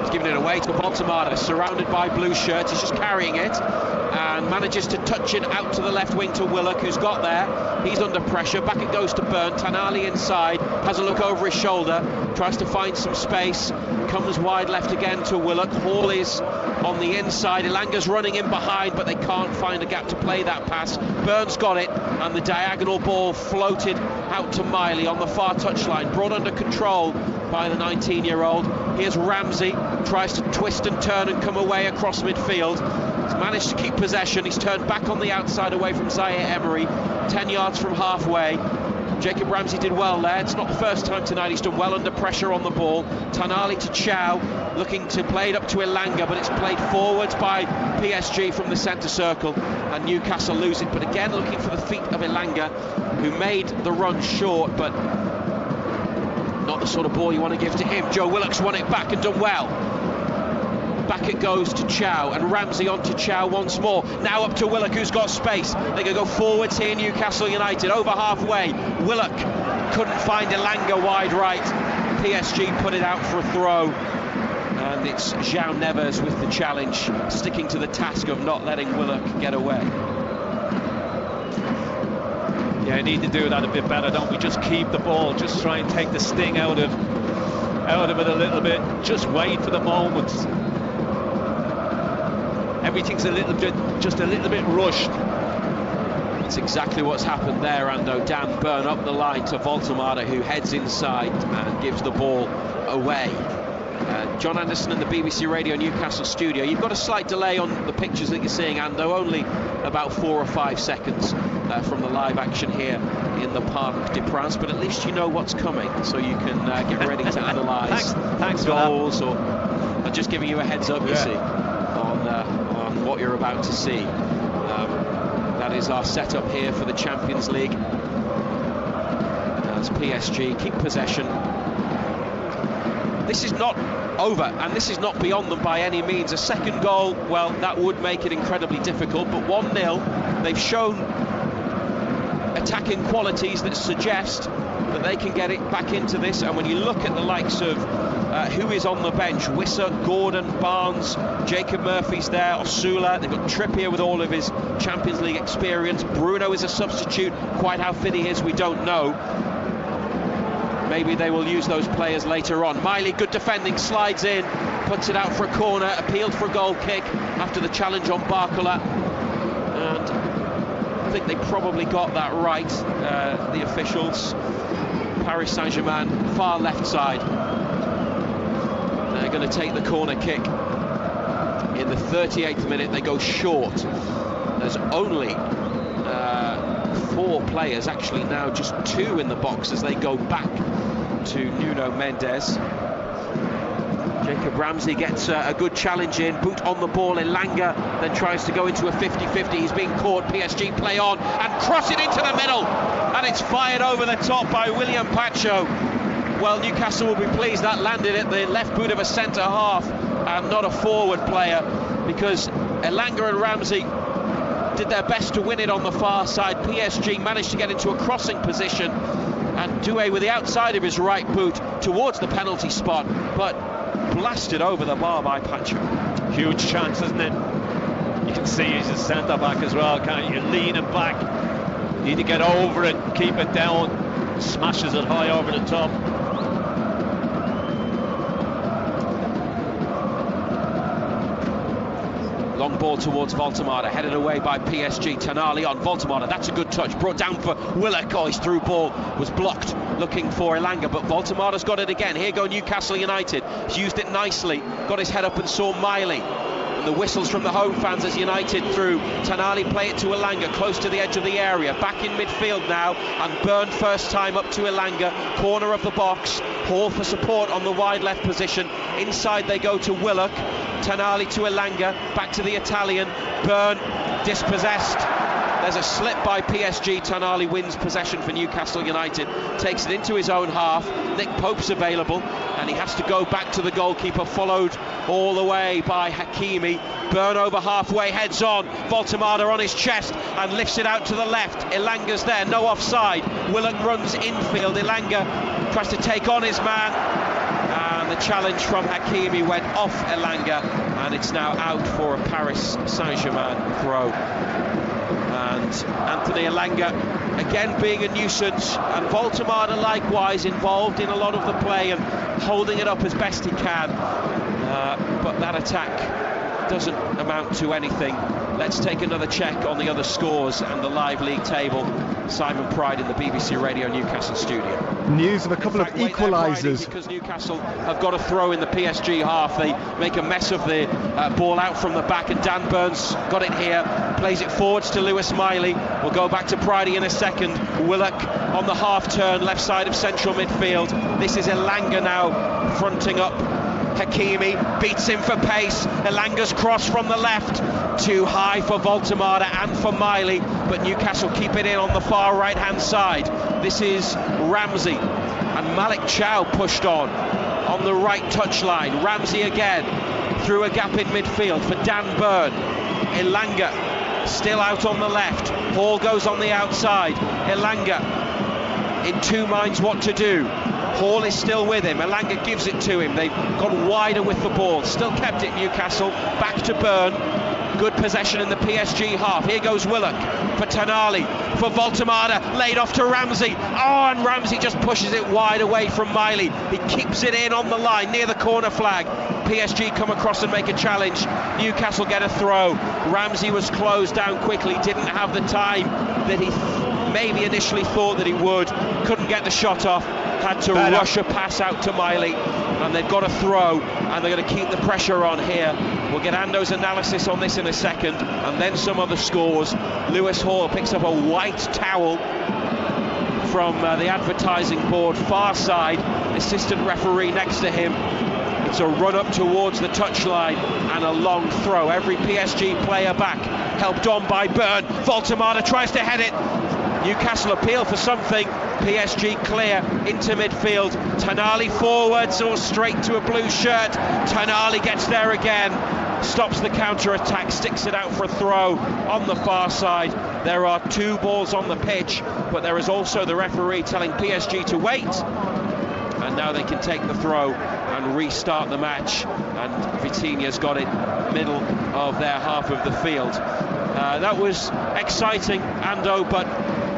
He's giving it away to Baltamada, surrounded by blue shirts. He's just carrying it and manages to touch it out to the left wing to Willock, who's got there. He's under pressure. Back it goes to Byrne. Tonali inside, has a look over his shoulder, tries to find some space, comes wide left again to Willock. Hall is on the inside. Elanga's running in behind, but they can't find a gap to play that pass. Byrne's got it, and the diagonal ball floated out to Miley on the far touchline, brought under control by the 19-year-old. Here's Ramsey, tries to twist and turn and come away across midfield. He's managed to keep possession. He's turned back on the outside away from Zaire Emery, 10 yards from halfway. Jacob Ramsey did well there. It's not the first time tonight he's done well under pressure on the ball. Tonali to Chow, looking to play it up to Elanga, but it's played forwards by PSG from the centre circle, and Newcastle lose it. But again, looking for the feet of Elanga, who made the run short, but not the sort of ball you want to give to him. Joe Willock's won it back and done well. Back it goes to Chow, and Ramsey on to Chow once more. Now up to Willock, who's got space. They can go forwards here, Newcastle United, over halfway. Willock couldn't find Elanga wide right. PSG put it out for a throw, and it's João Neves with the challenge, sticking to the task of not letting Willock get away. Yeah, you need to do that a bit better, don't we? Just keep the ball, just try and take the sting out of it a little bit. Just wait for the moments. Everything's just a little bit rushed. That's exactly what's happened there, Ando. Dan Byrne up the line to Baltamada, who heads inside and gives the ball away. John Anderson in the BBC Radio Newcastle studio. You've got a slight delay on the pictures that you're seeing, Ando, only about 4 or 5 seconds from the live action here in the Parc des Princes, but at least you know what's coming, so you can get ready to analyse thanks goals, or I'm just giving you a heads up, you see, on what you're about to see. That is our setup here for the Champions League, as PSG keep possession. This is not over, and this is not beyond them by any means. A second goal, well, that would make it incredibly difficult, but 1-0, they've shown attacking qualities that suggest that they can get it back into this. And when you look at the likes of who is on the bench. Wissa, Gordon, Barnes, Jacob Murphy's there, Osula. They've got Trippier with all of his Champions League experience. Bruno is a substitute. Quite how fit he is, we don't know. Maybe they will use those players later on. Miley, good defending, slides in, puts it out for a corner, appealed for a goal kick after the challenge on Barcola. And I think they probably got that right, the officials. Paris Saint-Germain, far left side. They're going to take the corner kick. In the 38th minute, they go short. There's only 4 players, actually now just 2 in the box as they go back to Nuno Mendes. Jacob Ramsey gets a good challenge in, boot on the ball. Elanga then tries to go into a 50-50. He's being caught. PSG play on and cross it into the middle, and it's fired over the top by William Pacho. Well, Newcastle will be pleased that landed at the left boot of a centre half and not a forward player, because Elanga and Ramsey did their best to win it on the far side. PSG managed to get into a crossing position, and Doué with the outside of his right boot towards the penalty spot, but blasted over the bar by Pacho. Huge chance, isn't it? You can see he's a centre back as well, can't you? Leaning back, need to get over it, keep it down, smashes it high over the top. Long ball towards Voltemada, headed away by PSG. Tonali on Voltemada, that's a good touch, brought down for Willock. Oh, his through ball was blocked, looking for Elanga, but Voltemada's got it again. Here go Newcastle United, he's used it nicely, got his head up and saw Miley. And the whistles from the home fans as United through. Tonali play it to Elanga, close to the edge of the area, back in midfield now, and Byrne first time up to Elanga, corner of the box. Hall for support on the wide left position. Inside they go to Willock. Tonali to Elanga, back to the Italian. Byrne dispossessed. There's a slip by PSG. Tonali wins possession for Newcastle United, takes it into his own half. Nick Pope's available, and he has to go back to the goalkeeper, followed all the way by Hakimi. Byrne over halfway, heads on. Voltemada on his chest and lifts it out to the left. Elanga's there, no offside. Willock runs infield. Elanga tries to take on his man, and the challenge from Hakimi went off Elanga, and it's now out for a Paris Saint-Germain throw. And Anthony Elanga again being a nuisance, and Voltemada likewise involved in a lot of the play and holding it up as best he can, but that attack doesn't amount to anything. Let's take another check on the other scores and the live league table. Simon Pride in the BBC Radio Newcastle studio. News of a couple of equalisers. Because Newcastle have got a throw in the PSG half. They make a mess of the ball out from the back, and Dan Burns got it here, plays it forwards to Lewis Miley. We'll go back to Pridey in a second. Willock on the half turn, left side of central midfield. This is Elanga now fronting up. Hakimi beats him for pace. Elanga's cross from the left, too high for Voltemada and for Miley, but Newcastle keep it in on the far right hand side. This is Ramsey, and Malik Chow pushed on the right touchline. Ramsey again through a gap in midfield for Dan Byrne. Elanga still out on the left. Hall goes on the outside. Elanga in two minds what to do. Hall is still with him. Elanga gives it to him. They've gone wider with the ball. Still kept it, Newcastle. Back to Byrne. Good possession in the PSG half. Here goes Willock for Tonali, for Voltemada, laid off to Ramsey. Oh, and Ramsey just pushes it wide away from Miley. He keeps it in on the line near the corner flag. PSG come across and make a challenge. Newcastle get a throw. Ramsey was closed down quickly, didn't have the time that he maybe initially thought that he would. Couldn't get the shot off. Had to rush a pass out to Miley, and they've got a throw, and they're going to keep the pressure on here. We'll get Ando's analysis on this in a second, and then some other scores. Lewis Hall picks up a white towel from the advertising board, far side. Assistant referee next to him. It's a run up towards the touchline and a long throw. Every PSG player back, helped on by Byrne. Voltemada tries to head it. Newcastle appeal for something. PSG clear into midfield. Tonali forwards or straight to a blue shirt. Tonali gets there again, stops the counter attack, sticks it out for a throw on the far side. There are two balls on the pitch, but there is also the referee telling PSG to wait. And now they can take the throw, and and restart the match, and Vitinha's got it middle of their half of the field. That was exciting, Ando, but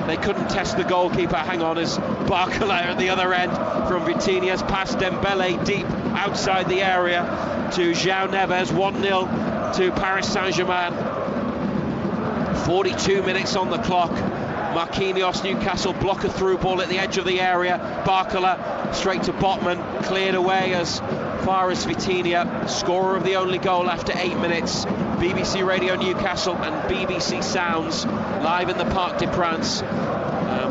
they couldn't test the goalkeeper. Hang on, as Barcola at the other end from Vitinha's pass, Dembele deep outside the area to João Neves. 1-0 to Paris Saint-Germain. 42 minutes on the clock. Marquinhos, Newcastle block a through ball at the edge of the area. Barcola straight to Botman, cleared away as far as Vitinha, scorer of the only goal after 8 minutes. BBC Radio Newcastle and BBC Sounds live in the Parc des Princes.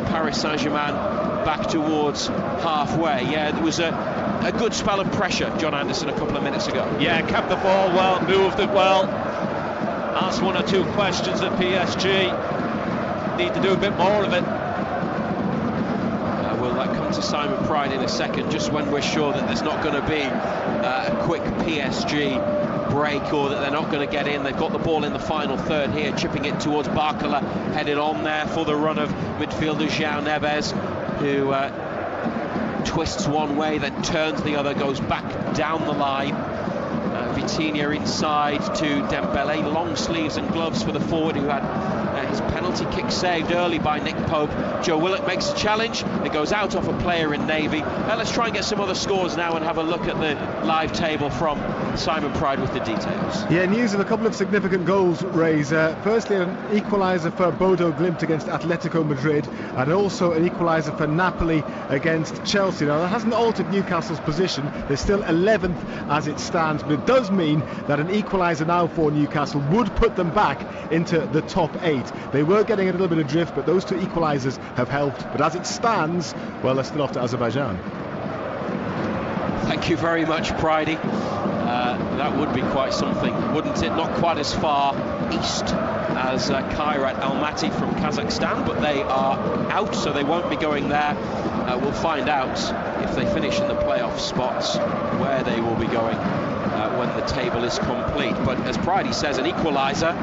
Paris Saint-Germain back towards halfway. Yeah, there was a good spell of pressure, John Anderson, a couple of minutes ago. Yeah, kept the ball well, moved it well, asked one or two questions at PSG. Need to do a bit more of it. Will that come to Simon Pride in a second, just when we're sure that there's not going to be a quick PSG break, or that they're not going to get in. They've got the ball in the final third here, chipping it towards Barcola, headed on there for the run of midfielder João Neves, who twists one way, then turns the other, goes back down the line. Vitinha inside to Dembele, long sleeves and gloves for the forward, who had his penalty kick saved early by Nick Pope. Joe Willock makes a challenge, it goes out off a player in Navy. Let's try and get some other scores now and have a look at the live table from Simon Pride with the details. Yeah, news of a couple of significant goals, Rays. Firstly, an equaliser for Bodo Glimt against Atletico Madrid, and also an equaliser for Napoli against Chelsea. Now, that hasn't altered Newcastle's position. They're still 11th as it stands, but it does mean that an equaliser now for Newcastle would put them back into the top 8. They were getting a little bit of drift, but those two equalisers have helped. But as it stands, well, they're still off to Azerbaijan. Thank you very much, Pridey. That would be quite something, wouldn't it? Not quite as far east as Kairat Almaty from Kazakhstan, but they are out, so they won't be going there. We'll find out if they finish in the playoff spots where they will be going when the table is complete. But as Pridey says, an equaliser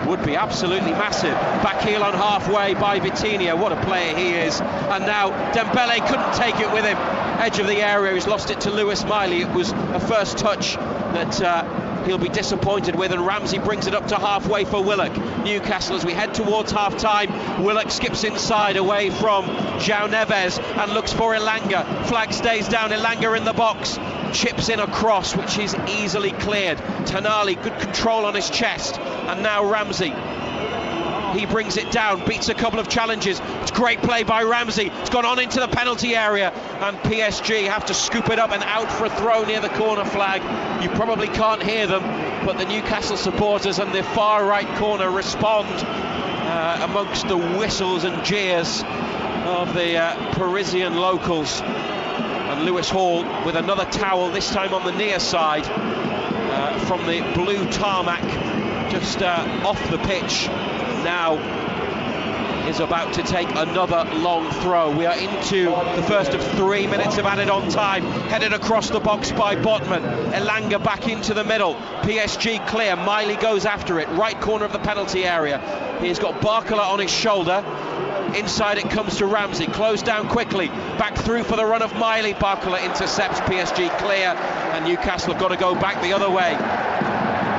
would be absolutely massive. Back heel on halfway by Vitinha. What a player he is. And now Dembele couldn't take it with him. Edge of the area, he's lost it to Lewis Miley. It was a first touch that he'll be disappointed with, and Ramsey brings it up to halfway for Willock. Newcastle, as we head towards half-time, Willock skips inside away from João Neves and looks for Elanga. Flag stays down, Elanga in the box, chips in a cross which is easily cleared. Tonali, good control on his chest, and now Ramsey. He brings it down, beats a couple of challenges. It's great play by Ramsey. It's gone on into the penalty area, and PSG have to scoop it up and out for a throw near the corner flag. You probably can't hear them, but the Newcastle supporters in the far right corner respond amongst the whistles and jeers of the Parisian locals. And Lewis Hall with another towel, this time on the near side, from the blue tarmac just off the pitch. Now is about to take another long throw. We are into the first of 3 minutes of added on time. Headed across the box by Botman. Elanga back into the middle. PSG clear. Miley goes after it. Right corner of the penalty area. He's got Barcola on his shoulder. Inside it comes to Ramsey. Closed down quickly. Back through for the run of Miley. Barcola intercepts. PSG clear. And Newcastle have got to go back the other way.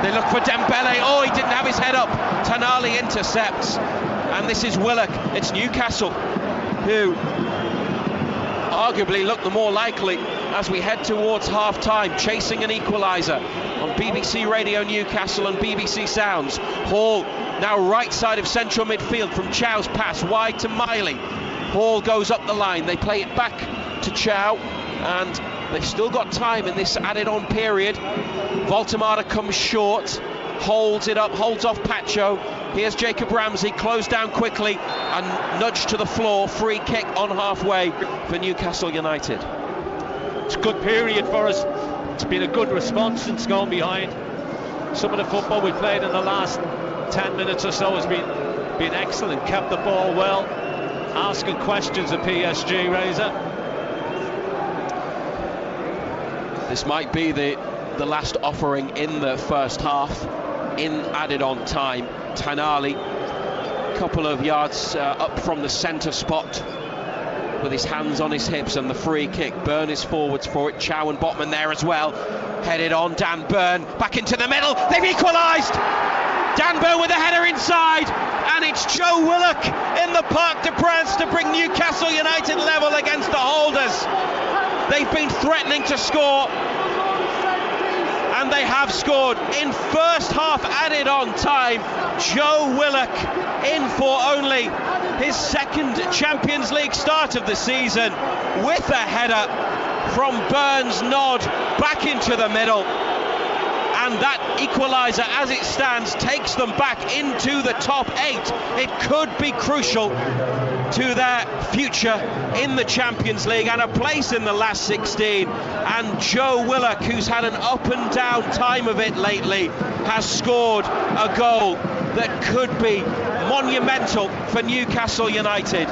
They look for Dembele. Oh, he didn't have his head up. Tonali intercepts. And this is Willock. It's Newcastle who arguably look the more likely as we head towards half-time, chasing an equaliser on BBC Radio Newcastle and BBC Sounds. Hall now right side of central midfield from Chow's pass wide to Miley. Hall goes up the line. They play it back to Chow, and they've still got time in this added-on period. Voltemada comes short, holds it up, holds off Pacho. Here's Jacob Ramsey, closed down quickly and nudged to the floor. Free kick on halfway for Newcastle United. It's a good period for us. It's been a good response since going behind. Some of the football we played in the last 10 minutes or so has been excellent. Kept the ball well, asking questions of PSG, Razor. This might be the last offering in the first half in added on time. Tonali, a couple of yards up from the centre spot. with his hands on his hips, and the free kick. Byrne is forwards for it. Chow and Botman there as well. Headed on, Dan Byrne back into the middle. They've equalised. Dan Byrne with a header inside, and it's Joe Willock in the Parc des Princes to bring Newcastle United level against the holders. They've been threatening to score, and they have scored in first half added on time. Joe Willock in for only his second Champions League start of the season, with a header from Byrne's nod back into the middle. And that equaliser, as it stands, takes them back into the top 8. It could be crucial to their future in the Champions League and a place in the last 16. And Joe Willock, who's had an up and down time of it lately, has scored a goal that could be monumental for Newcastle United.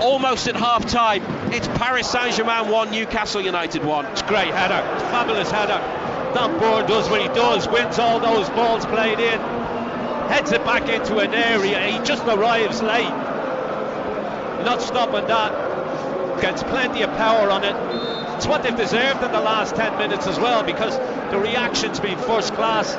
Almost at half time, it's Paris Saint-Germain 1, Newcastle United 1. It's a great header, fabulous header. Dan Byrne does what he does, wins all those balls played in, heads it back into an area, he just arrives late. Not stopping that, gets plenty of power on it. It's what they've deserved in the last 10 minutes as well, because the reaction's been first class.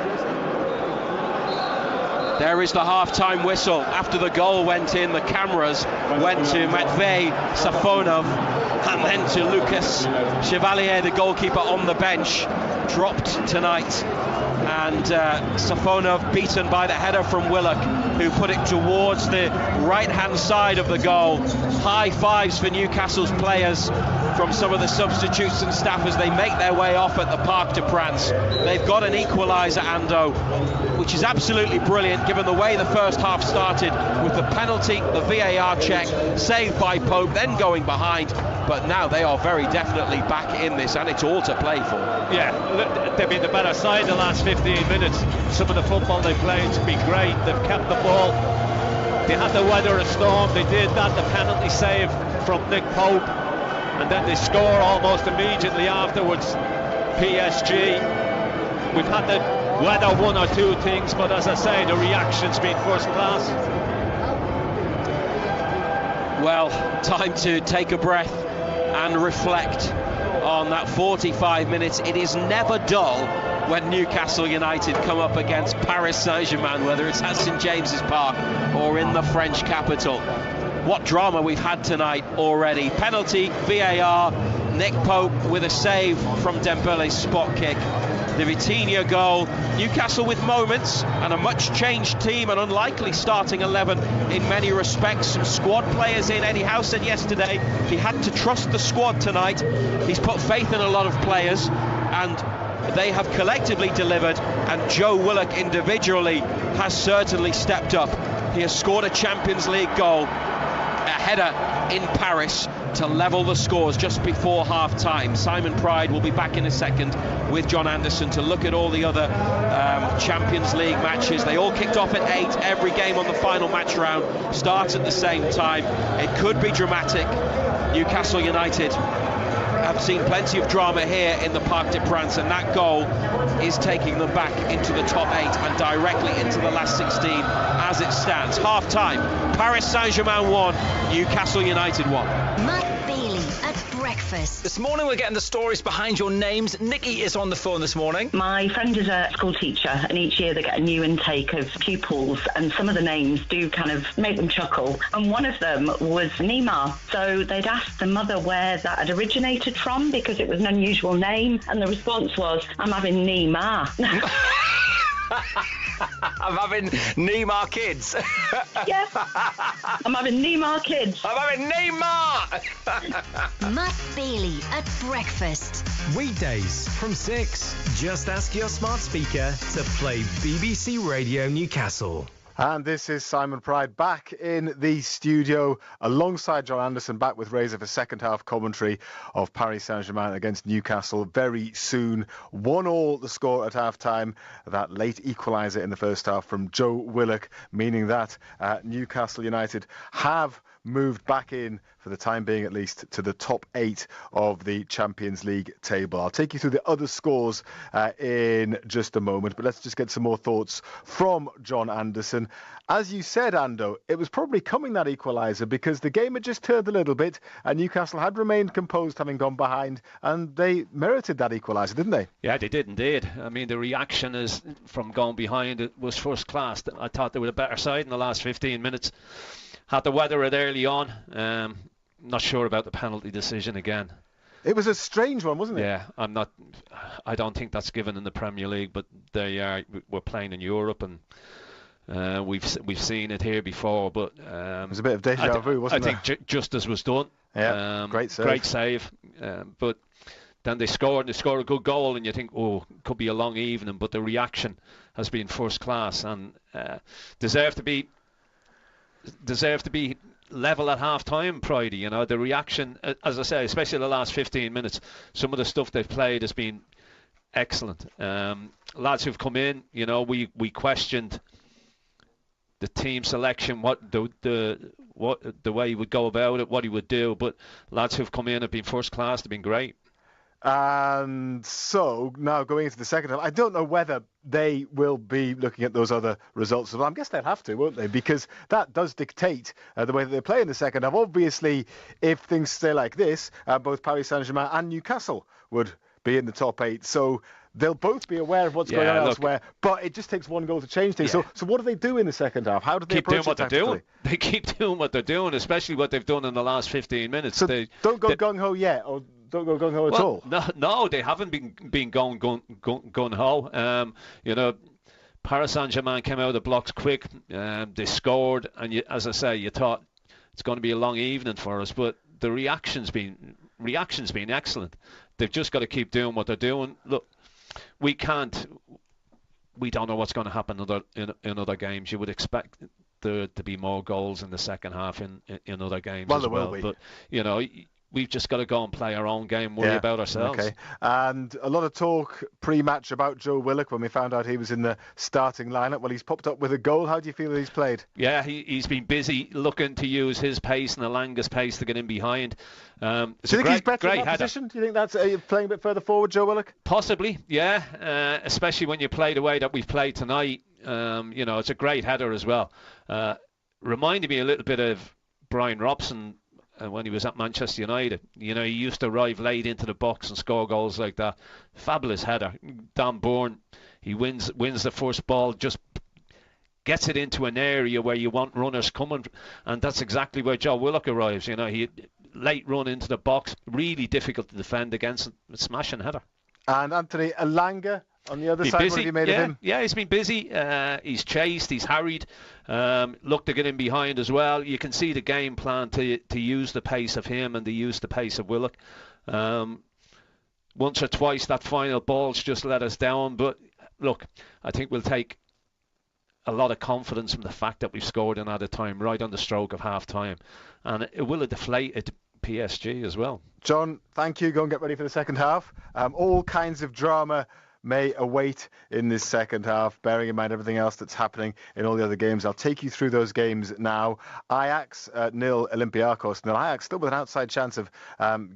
There is the half-time whistle. After the goal went in, the cameras went to Matvei Safonov and then to Lucas Chevalier, the goalkeeper on the bench, dropped tonight. And Safonov beaten by the header from Willock, who put it towards the right-hand side of the goal. High fives for Newcastle's players from some of the substitutes and staff as they make their way off at the Parc des Princes. They've got an equaliser, Ando, which is absolutely brilliant given the way the first half started, with the penalty, the VAR check, saved by Pope, then going behind. But now they are very definitely back in this, and it's all to play for. Yeah, they've been the better side the last 15 minutes. Some of the football they've played has been great. They've kept the ball. They had to weather a storm. They did that. The penalty save from Nick Pope, and then they score almost immediately afterwards. PSG. We've had to weather one or two things, but as I say, the reaction's been first class. Well, time to take a breath and reflect on that 45 minutes. It is never dull when Newcastle United come up against Paris Saint-Germain, whether it's at St James's Park or in the French capital. What drama we've had tonight already. Penalty, VAR, Nick Pope with a save from Dembele's spot kick. The Vitinha goal. Newcastle with moments and a much changed team, an unlikely starting 11 in many respects. Some squad players in. Eddie Howe said yesterday he had to trust the squad tonight. He's put faith in a lot of players, and they have collectively delivered, and Joe Willock individually has certainly stepped up. He has scored a Champions League goal, a header in Paris to level the scores just before half-time. Simon Pride will be back in a second with John Anderson to look at all the other Champions League matches. They all kicked off at 8. Every game on the final match round starts at the same time. It could be dramatic. Newcastle United have seen plenty of drama here in the Parc des Princes, and that goal is taking them back into the top 8 and directly into the last 16 as it stands. Half-time, Paris Saint-Germain 1, Newcastle United 1. Matt Bailey at breakfast. This morning we're getting the stories behind your names. Nikki is on the phone this morning. My friend is a school teacher, and each year they get a new intake of pupils, and some of the names do kind of make them chuckle. And one of them was Neymar. So they'd asked the mother where that had originated from, because it was an unusual name, and the response was, "I'm having Neymar." I'm having Neymar kids. Yes. I'm having Neymar kids. I'm having Neymar. Matt Bailey at breakfast. Weekdays from 6. Just ask your smart speaker to play BBC Radio Newcastle. And this is Simon Pride back in the studio alongside John Anderson, back with Razor for second half commentary of Paris Saint-Germain against Newcastle very soon. 1-1 the score at half time. That late equaliser in the first half from Joe Willock, meaning that Newcastle United have moved back in, for the time being at least, to the top 8 of the Champions League table. I'll take you through the other scores in just a moment, but let's just get some more thoughts from John Anderson. As you said, Ando, it was probably coming, that equaliser, because the game had just turned a little bit and Newcastle had remained composed, having gone behind, and they merited that equaliser, didn't they? Yeah, they did indeed. I mean, the reaction is from going behind, it was first class. I thought they were a better side in the last 15 minutes. Had to weather it early on. Not sure about the penalty decision again. It was a strange one, wasn't it? Yeah, I don't think that's given in the Premier League, but we're playing in Europe, and we've seen it here before. But it was a bit of deja vu, wasn't it? I think justice was done. Yeah, great save. Great save. But then they scored a good goal, and you think, could be a long evening. But the reaction has been first class, and deserve to be level at half time, Pridey. You know, the reaction, as I say, especially the last 15 minutes, some of the stuff they've played has been excellent. Lads who've come in, you know, we questioned the team selection, what the way he would go about it, what he would do, but lads who've come in have been first class, they've been great. And so now going into the second half, I don't know whether they will be looking at those other results. I guess they'll have to, won't they? Because that does dictate the way that they play in the second half. Obviously, if things stay like this, both Paris Saint-Germain and Newcastle would be in the top 8. So they'll both be aware of what's going on elsewhere. But it just takes one goal to change things. Yeah. So what do they do in the second half? How do they approach it tactically? They keep doing what they're doing, especially what they've done in the last 15 minutes. So don't go gung-ho yet, or don't go gung-ho at all? No, they haven't been going gung-ho. You know, Paris Saint-Germain came out of the blocks quick. They scored, and as I say, you thought it's going to be a long evening for us, but the reaction's been excellent. They've just got to keep doing what they're doing. Look, we don't know what's going to happen in other games. You would expect there to be more goals in the second half in other games as well. But, you know, we've just got to go and play our own game, worry about ourselves. Okay. And a lot of talk pre-match about Joe Willock when we found out he was in the starting lineup. Well, he's popped up with a goal. How do you feel that he's played? Yeah, he's been busy looking to use his pace and Elanga's pace to get in behind. Do you think he's better in that position? Do you think that's playing a bit further forward, Joe Willock? Possibly, yeah. Especially when you play the way that we've played tonight. You know, it's a great header as well. Reminded me a little bit of Brian Robson when he was at Manchester United. You know, he used to arrive late into the box and score goals like that. Fabulous header. Dan Bourne, he wins the first ball, just gets it into an area where you want runners coming, and that's exactly where Joe Willock arrives. You know, he late run into the box, really difficult to defend against, smashing header. And Anthony Elanga on the other side, busy. What have you made of him? Yeah, he's been busy. He's chased, he's harried. Looked to get in behind as well. You can see the game plan to use the pace of him and to use the pace of Willock. Once or twice that final ball's just let us down. But look, I think we'll take a lot of confidence from the fact that we've scored in added time right on the stroke of half time. And it will have deflated PSG as well. John, thank you. Go and get ready for the second half. All kinds of drama may await in this second half, bearing in mind everything else that's happening in all the other games. I'll take you through those games now. Ajax 0, Olympiacos 0. Ajax still with an outside chance of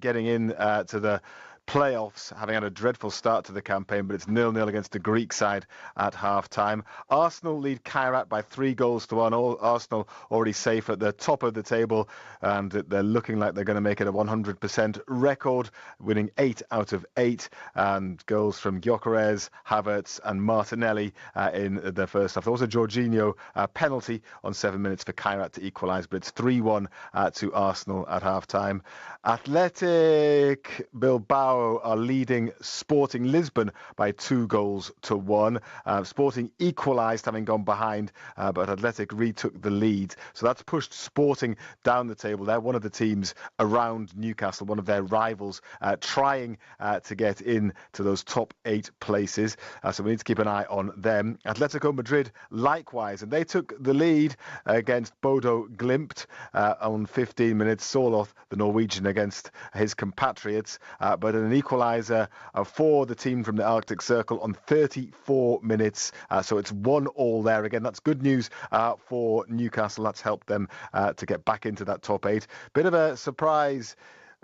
getting in to the playoffs, having had a dreadful start to the campaign, but it's 0-0 against the Greek side at half-time. Arsenal lead Kairat by 3-1. Arsenal already safe at the top of the table, and they're looking like they're going to make it a 100% record, winning 8 out of 8, and goals from Gyökeres, Havertz and Martinelli in the first half. There was a Jorginho penalty on 7 minutes for Kairat to equalise, but it's 3-1 to Arsenal at half-time. Athletic Bilbao are leading Sporting Lisbon by 2-1. Sporting equalised, having gone behind, but Athletic retook the lead. So that's pushed Sporting down the table. They're one of the teams around Newcastle, one of their rivals, trying to get in to those top 8 places. So we need to keep an eye on them. Atletico Madrid likewise, and they took the lead against Bodo Glimt on 15 minutes. Soloth, the Norwegian, against his compatriots. But added an equaliser for the team from the Arctic Circle on 34 minutes. So it's 1-1 there. Again, that's good news for Newcastle. That's helped them to get back into that top 8. Bit of a surprise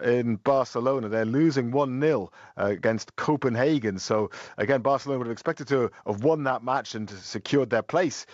in Barcelona. They're losing 1-0 against Copenhagen. So again, Barcelona would have expected to have won that match and secured their place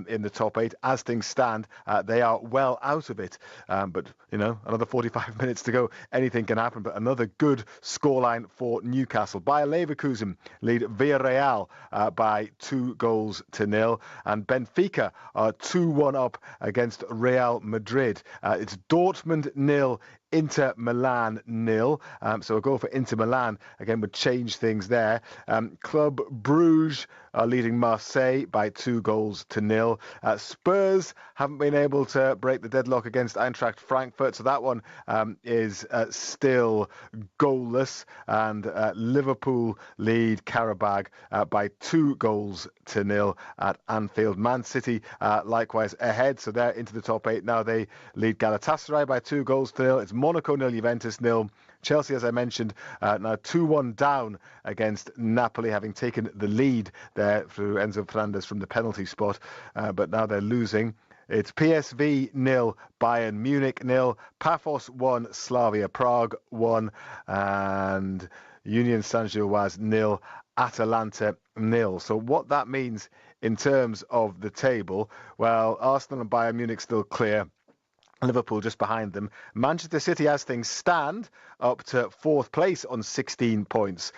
in the top 8. As things stand, they are well out of it. But, another 45 minutes to go. Anything can happen. But another good scoreline for Newcastle. Bayer Leverkusen lead Villarreal by 2-0. And Benfica are 2-1 up against Real Madrid. It's Dortmund 0, Inter Milan 0. So a goal for Inter Milan again would change things there. Club Bruges are leading Marseille by 2-0. Spurs haven't been able to break the deadlock against Eintracht Frankfurt, so that one is still goalless. And Liverpool lead Karabag by 2-0 at Anfield. Man City likewise ahead, so they're into the top 8 now. They lead Galatasaray by 2-0. It's Monaco 0, Juventus 0. Chelsea, as I mentioned, now 2-1 down against Napoli, having taken the lead there through Enzo Fernandez from the penalty spot. But now they're losing. It's PSV 0, Bayern Munich 0, Pafos 1, Slavia Prague 1, and Union Saint-Gilloise 0, Atalanta 0. So what that means in terms of the table, well, Arsenal and Bayern Munich still clear. Liverpool just behind them. Manchester City, as things stand, up to 4th place on 16 points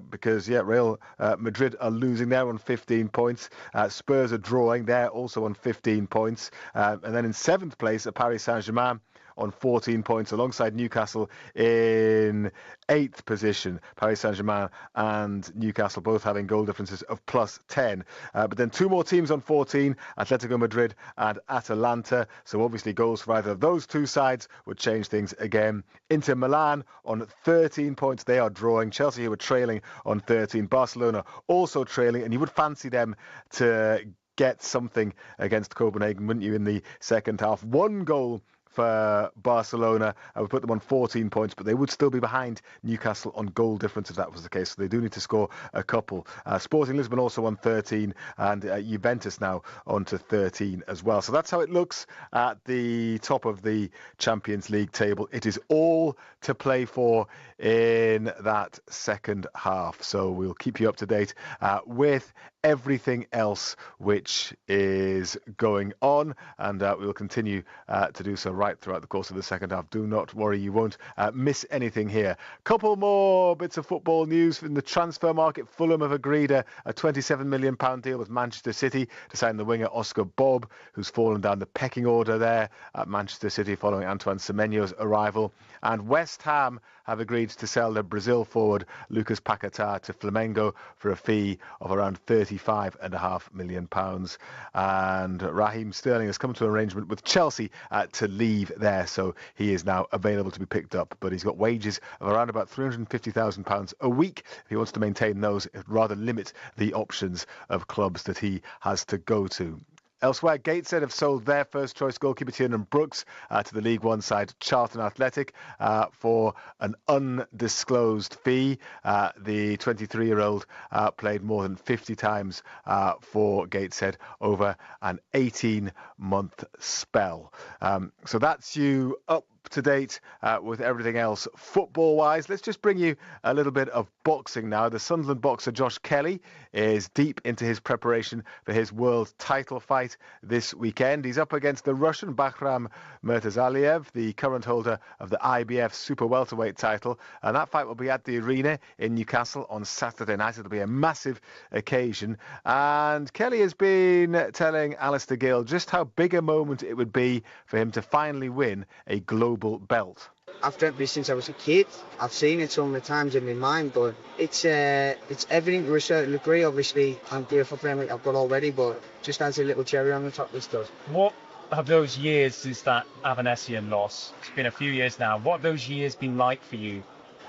because, Real Madrid are losing there on 15 points. Spurs are drawing. They're also on 15 points. And then in 7th place are Paris Saint-Germain on 14 points, alongside Newcastle in 8th position. Paris Saint-Germain and Newcastle both having goal differences of plus 10. But then 2 more teams on 14, Atletico Madrid and Atalanta. So obviously goals for either of those 2 sides would change things again. Inter Milan on 13 points. They are drawing. Chelsea, who were trailing, on 13. Barcelona also trailing, and you would fancy them to get something against Copenhagen, wouldn't you, in the second half. 1 goal for Barcelona. I would put them on 14 points, but they would still be behind Newcastle on goal difference if that was the case. So they do need to score a couple. Sporting Lisbon also on 13, and Juventus now on to 13 as well. So that's how it looks at the top of the Champions League table. It is all to play for in that second half. So we'll keep you up to date with everything else which is going on, and we will continue to do so right throughout the course of the second half. Do not worry, you won't miss anything here. Couple more bits of football news in the transfer market. Fulham have agreed a £27 million deal with Manchester City to sign the winger Oscar Bob, who's fallen down the pecking order there at Manchester City following Antoine Semenyo's arrival. And West Ham have agreed to sell their Brazil forward Lucas Paquetá to Flamengo for a fee of around £35.5 million. And Raheem Sterling has come to an arrangement with Chelsea to leave there, so he is now available to be picked up, but he's got wages of around about £350,000 a week. If he wants to maintain those, it would rather limit the options of clubs that he has to go to. Elsewhere, Gateshead have sold their first choice goalkeeper Tiernan Brooks to the League One side Charlton Athletic for an undisclosed fee. The 23-year-old played more than 50 times for Gateshead over an 18-month spell. So that's you up to date with everything else football-wise. Let's just bring you a little bit of boxing now. The Sunderland boxer Josh Kelly is deep into his preparation for his world title fight this weekend. He's up against the Russian Bahram Murtazaliev, the current holder of the IBF super welterweight title, and that fight will be at the Arena in Newcastle on Saturday night. It'll be a massive occasion, and Kelly has been telling Alistair Gill just how big a moment it would be for him to finally win a global belt. I've dreamt this since I was a kid. I've seen it so many times in my mind, but it's everything to a certain degree. Obviously, I'm grateful for everything I've got already, but just adds a little cherry on the top, this does. What have those years since that Avanesian loss, it's been a few years now, what have those years been like for you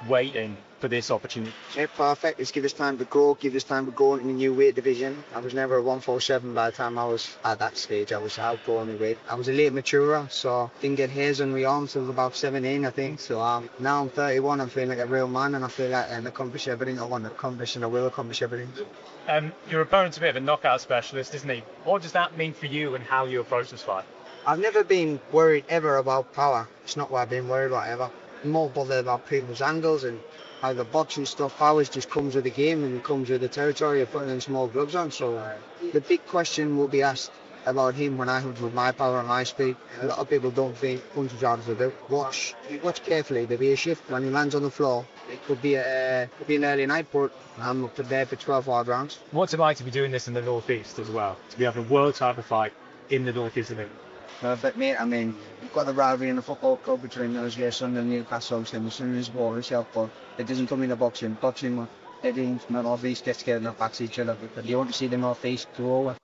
waiting for this opportunity? Yeah, perfect. It's give us time to grow, give us time to go into the new weight division. I was never a 147 by the time I was at that stage. I was outgrowing the weight. I was a late maturer, so didn't get hairs on my arms until about 17, I think. So now I'm 31, I'm feeling like a real man, and I feel like I can accomplish everything I want to accomplish, and I will accomplish everything. Your opponent's a bit of a knockout specialist, isn't he? What does that mean for you and how you approach this fight? I've never been worried ever about power. It's not what I've been worried about ever. I'm more bothered about people's angles and how the boxing stuff. Power just comes with the game and it comes with the territory of putting in small gloves on. So the big question will be asked about him when I hunt with my power and my speed. A lot of people don't think punch as hard as I do. Watch carefully. There'll be a shift when he lands on the floor. It could be an early night, but I'm prepared for 12 hard rounds. What's it like to be doing this in the Northeast as well? To be having a world title fight in the Northeast of England? Perfect, mate. I mean, we've got the rivalry in the football club between those guys, Sunderland and Newcastle, and as soon as war itself, but it doesn't come into boxing. Boxing, everything from the Northeast gets together and backs each other, but you want to see the Northeast go over.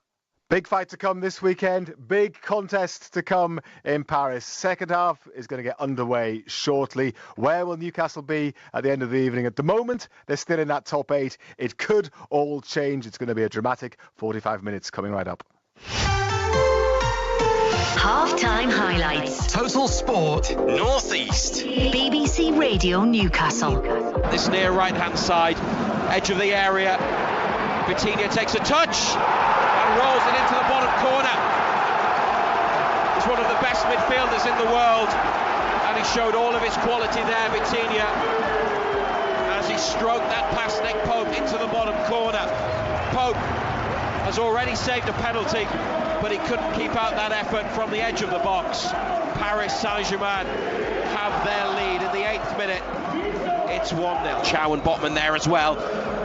Big fight to come this weekend. Big contest to come in Paris. Second half is going to get underway shortly. Where will Newcastle be at the end of the evening? At the moment, they're still in that top 8. It could all change. It's going to be a dramatic 45 minutes coming right up. Half-time highlights. Total Sport Northeast. BBC Radio Newcastle. This near right-hand side, edge of the area. Vitinha takes a touch and rolls it into the bottom corner. He's one of the best midfielders in the world, and he showed all of his quality there, Vitinha, as he stroked that past Nick Pope into the bottom corner. Pope has already saved a penalty, but he couldn't keep out that effort from the edge of the box. Paris Saint-Germain have their lead in the 8th minute. It's 1-0. Chow and Botman there as well.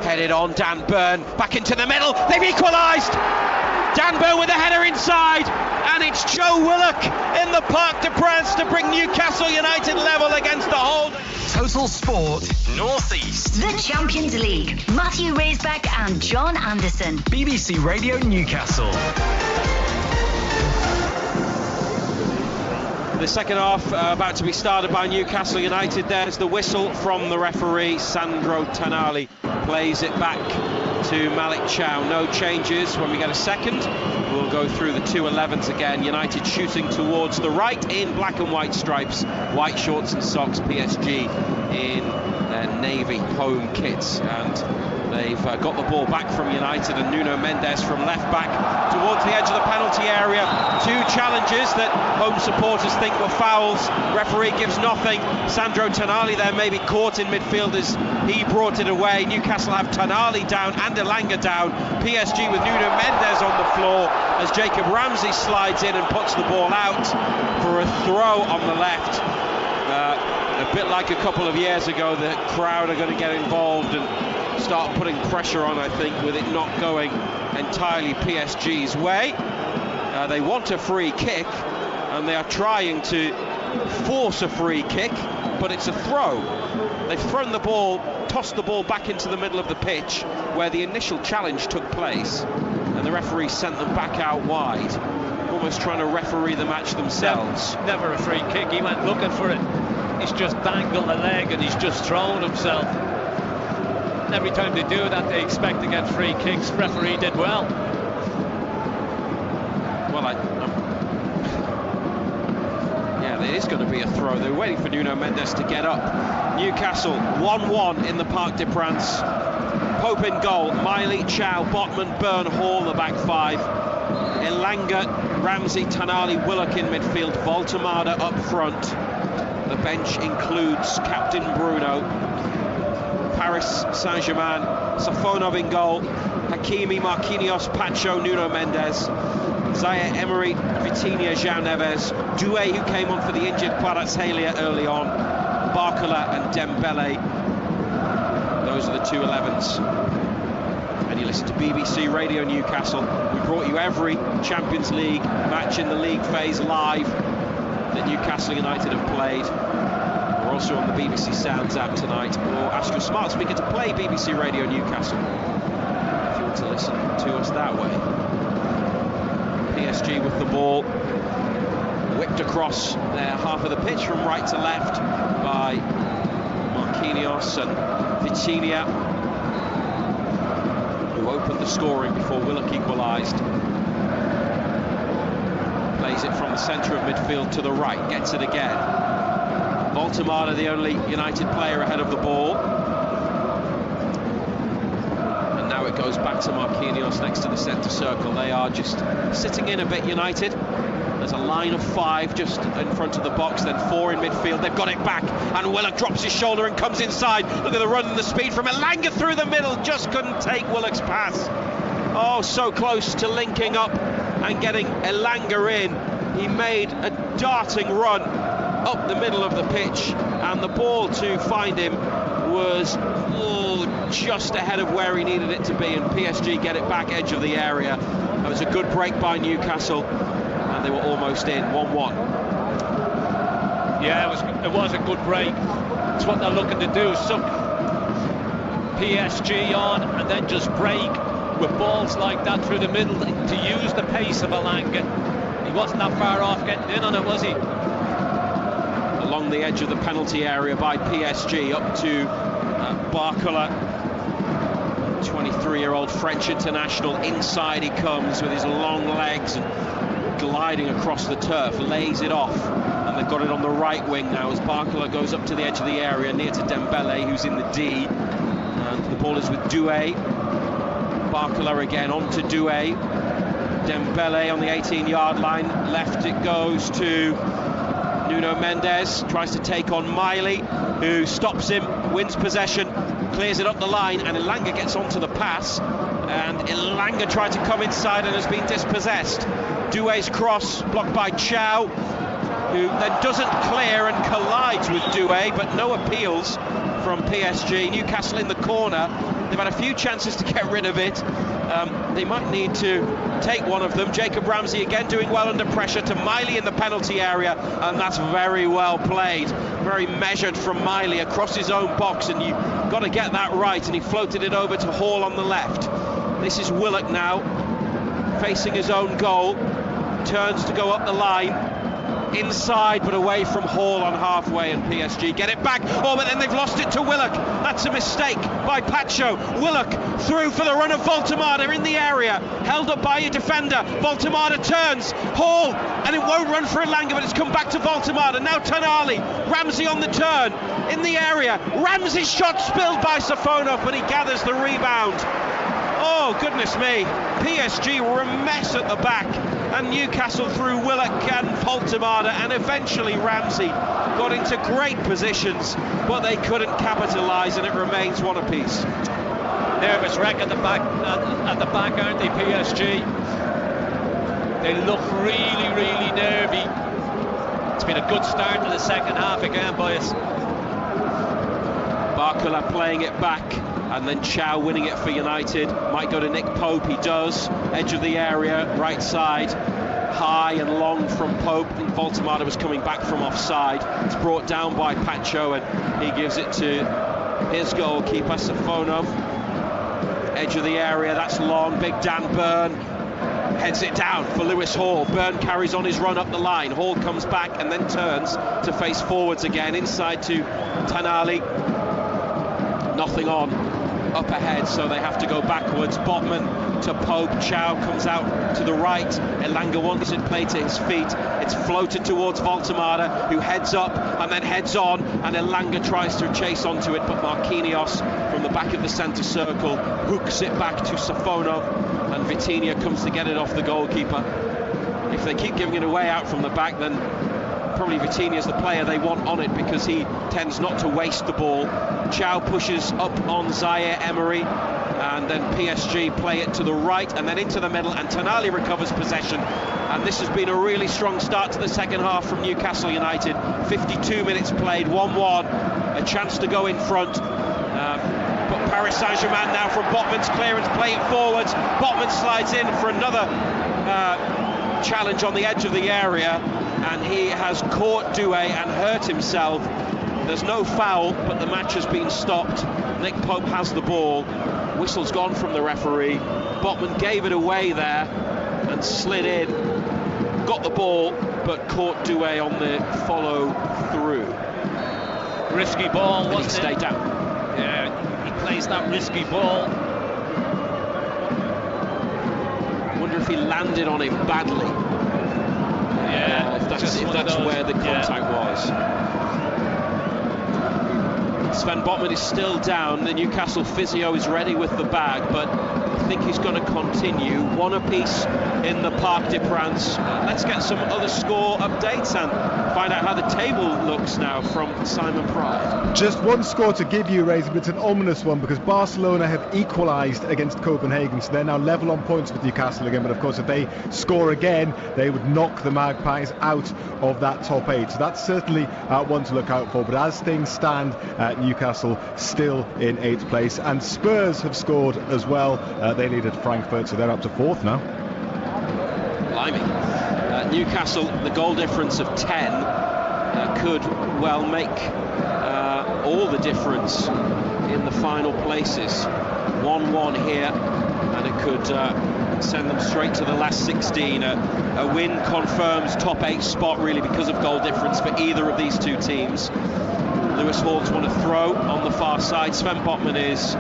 Headed on, Dan Burn back into the middle. They've equalised. Dan Burn with the header inside, and it's Joe Willock in the Parc des Princes to bring Newcastle United level against the hold. Total Sport Northeast. The Champions League. Matthew Raisbeck and John Anderson. BBC Radio Newcastle. The second half about to be started by Newcastle United. There's the whistle from the referee. Sandro Tonali plays it back to Malik Chow. No changes. When we get a second, we'll go through the 2-11s again. United shooting towards the right in black and white stripes, white shorts and socks. PSG in their navy home kits, and they've got the ball back from United, and Nuno Mendes from left back towards the edge of the penalty area. 2 challenges that home supporters think were fouls. Referee gives nothing. Sandro Tonali there maybe caught in midfield as he brought it away. Newcastle have Tonali down and Elanga down. PSG with Nuno Mendes on the floor as Jacob Ramsey slides in and puts the ball out for a throw on the left. A bit like a couple of years ago, the crowd are going to get involved and start putting pressure on, I think, with it not going entirely PSG's way. They want a free kick, and they are trying to force a free kick, but it's a throw. They've thrown the ball, tossed the ball back into the middle of the pitch where the initial challenge took place, and the referee sent them back out wide, almost trying to referee the match themselves. Never a free kick. He went looking for it. He's just dangled the leg and he's just thrown himself. Every time they do that, they expect to get free kicks. Referee did well. Well, yeah, it is going to be a throw. They're waiting for Nuno Mendes to get up. Newcastle 1-1 in the Parc des Princes. Pope in goal. Miley, Chow, Botman, Burn, Hall, the back 5. Elanga, Ramsey, Tonali, Willock in midfield. Voltemada up front. The bench includes Captain Bruno. Paris Saint-Germain, Safonov in goal. Hakimi, Marquinhos, Pacho, Nuno Mendes. Zaire Emery, Vitinha, João Neves. Doué, who came on for the injured Kvaratskhelia early on. Barcola and Dembele. Those are the 2-11s. And you listen to BBC Radio Newcastle. We brought you every Champions League match in the league phase live that Newcastle United have played. We're also on the BBC Sounds app tonight, or ask your smart speaker to play BBC Radio Newcastle if you want to listen to us that way. PSG with the ball, whipped across their half of the pitch from right to left by Marquinhos and Vitinha, who opened the scoring before Willock equalised. Plays it from the centre of midfield to the right, gets it again. Voltemade, the only United player ahead of the ball. And now it goes back to Marquinhos next to the centre circle. They are just sitting in a bit, United. There's a line of 5 just in front of the box, then 4 in midfield. They've got it back, and Willock drops his shoulder and comes inside. Look at the run and the speed from Elanga through the middle. Just couldn't take Willock's pass. Oh, so close to linking up and getting Elanga in. He made a darting run up the middle of the pitch, and the ball to find him was just ahead of where he needed it to be, and PSG get it back edge of the area. That was a good break by Newcastle, and they were almost in. 1-1. Yeah, it was a good break. It's what they're looking to do, suck PSG on and then just break with balls like that through the middle to use the pace of Elanga. He wasn't that far off getting in on it, was he? Along the edge of the penalty area by PSG, up to Barcola, 23-year-old French international. Inside he comes with his long legs and gliding across the turf, lays it off, and they've got it on the right wing now as Barcola goes up to the edge of the area near to Dembele, who's in the D, and the ball is with Doué. Barcola again on to Doué. Dembele on the 18-yard line, left it goes to Nuno Mendes, tries to take on Miley, who stops him, wins possession, clears it up the line, and Elanga gets onto the pass, and Elanga tried to come inside and has been dispossessed. Doué's cross blocked by Chow, who then doesn't clear and collides with Doué, but no appeals from PSG. Newcastle in the corner. They've had a few chances to get rid of it. They might need to take one of them. Jacob Ramsey again doing well under pressure to Miley in the penalty area, and that's very well played. Very measured from Miley across his own box, and you've got to get that right, and he floated it over to Hall on the left. This is Willock now, facing his own goal. Turns to go up the line. Inside but away from Hall on halfway, and PSG get it back. Oh, but then they've lost it to Willock. That's a mistake by Pacho. Willock through for the run of Voltemade in the area, held up by a defender. Voltemade turns, Hall, and it won't run for Elanga, but it's come back to Voltemade. Now Tonali, Ramsey on the turn in the area. Ramsey's shot spilled by Safonov, but he gathers the rebound. Oh, goodness me. PSG were a mess at the back, and Newcastle through Willock and Voltemade, and eventually Ramsey got into great positions, but they couldn't capitalise, and it remains one apiece. Nervous wreck at the back, aren't they, PSG? They look really, really nervy. It's been a good start to the second half again, boys. Barcola playing it back, and then Chow winning it for United. Might go to Nick Pope, he does. Edge of the area, right side, high and long from Pope. I think Voltemade was coming back from offside. It's brought down by Pacho, and he gives it to his goalkeeper, Safonov. Edge of the area, that's long. Big Dan Burn heads it down for Lewis Hall. Burn carries on his run up the line. Hall comes back and then turns to face forwards again. Inside to Tonali. Nothing on up ahead, so they have to go backwards. Botman to Pope. Chow comes out to the right. Elanga wants it played to his feet. It's floated towards Voltemade, who heads up and then heads on, and Elanga tries to chase onto it, but Marquinhos from the back of the centre circle hooks it back to Safonov, and Vitinha comes to get it off the goalkeeper. If they keep giving it away out from the back, then probably Vitinha's the player they want on it, because he tends not to waste the ball. Chow pushes up on Zaire Emery, and then PSG play it to the right and then into the middle, and Tonali recovers possession. And this has been a really strong start to the second half from Newcastle United. 52 minutes played, 1-1, a chance to go in front. But Paris Saint-Germain now from Botman's clearance, play it forwards. Botman slides in for another challenge on the edge of the area, and he has caught Doué and hurt himself. There's no foul, but the match has been stopped. Nick Pope has the ball. Whistle's gone from the referee. Botman gave it away there and slid in, got the ball, but caught Doué on the follow through. Risky ball, wasn't it? Stay down. Yeah, he plays that risky ball. I wonder if he landed on him badly. Yeah, if that's where the contact was. Sven Botman is still down. The Newcastle physio is ready with the bag, but I think he's going to continue. One apiece in the Parc des Princes. Let's get some other score updates and find out how the table looks now from Simon Pride. Just one score to give you, Razor, but it's an ominous one because Barcelona have equalised against Copenhagen, so they're now level on points with Newcastle again. But of course, if they score again, they would knock the Magpies out of that top 8. So that's certainly one to look out for. But as things stand, Newcastle still in 8th place, and Spurs have scored as well. They needed Frankfurt, so they're up to 4th now. Blimey. Newcastle, the goal difference of 10 could well make all the difference in the final places. 1-1 here, and it could send them straight to the last 16. A win confirms top 8 spot really because of goal difference for either of these two teams. Lewis Hall's won a throw on the far side. Sven Botman is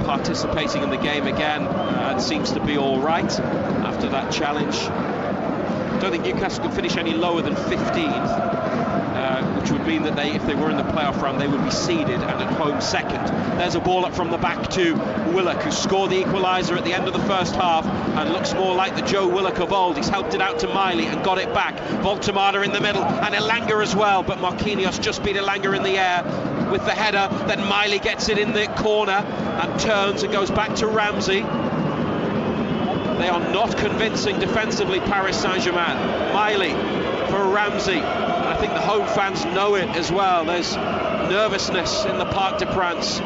participating in the game again and seems to be all right after that challenge. I don't think Newcastle could finish any lower than 15th, which would mean that if they were in the playoff round, they would be seeded and at home second. There's a ball up from the back to Willock, who scored the equaliser at the end of the first half and looks more like the Joe Willock of old. He's helped it out to Miley and got it back. Voltemada in the middle and Elanga as well, but Marquinhos just beat Elanga in the air with the header. Then Miley gets it in the corner and turns and goes back to Ramsey. They are not convincing defensively, Paris Saint-Germain. Miley for Ramsey. I think the home fans know it as well. There's nervousness in the Parc des Princes.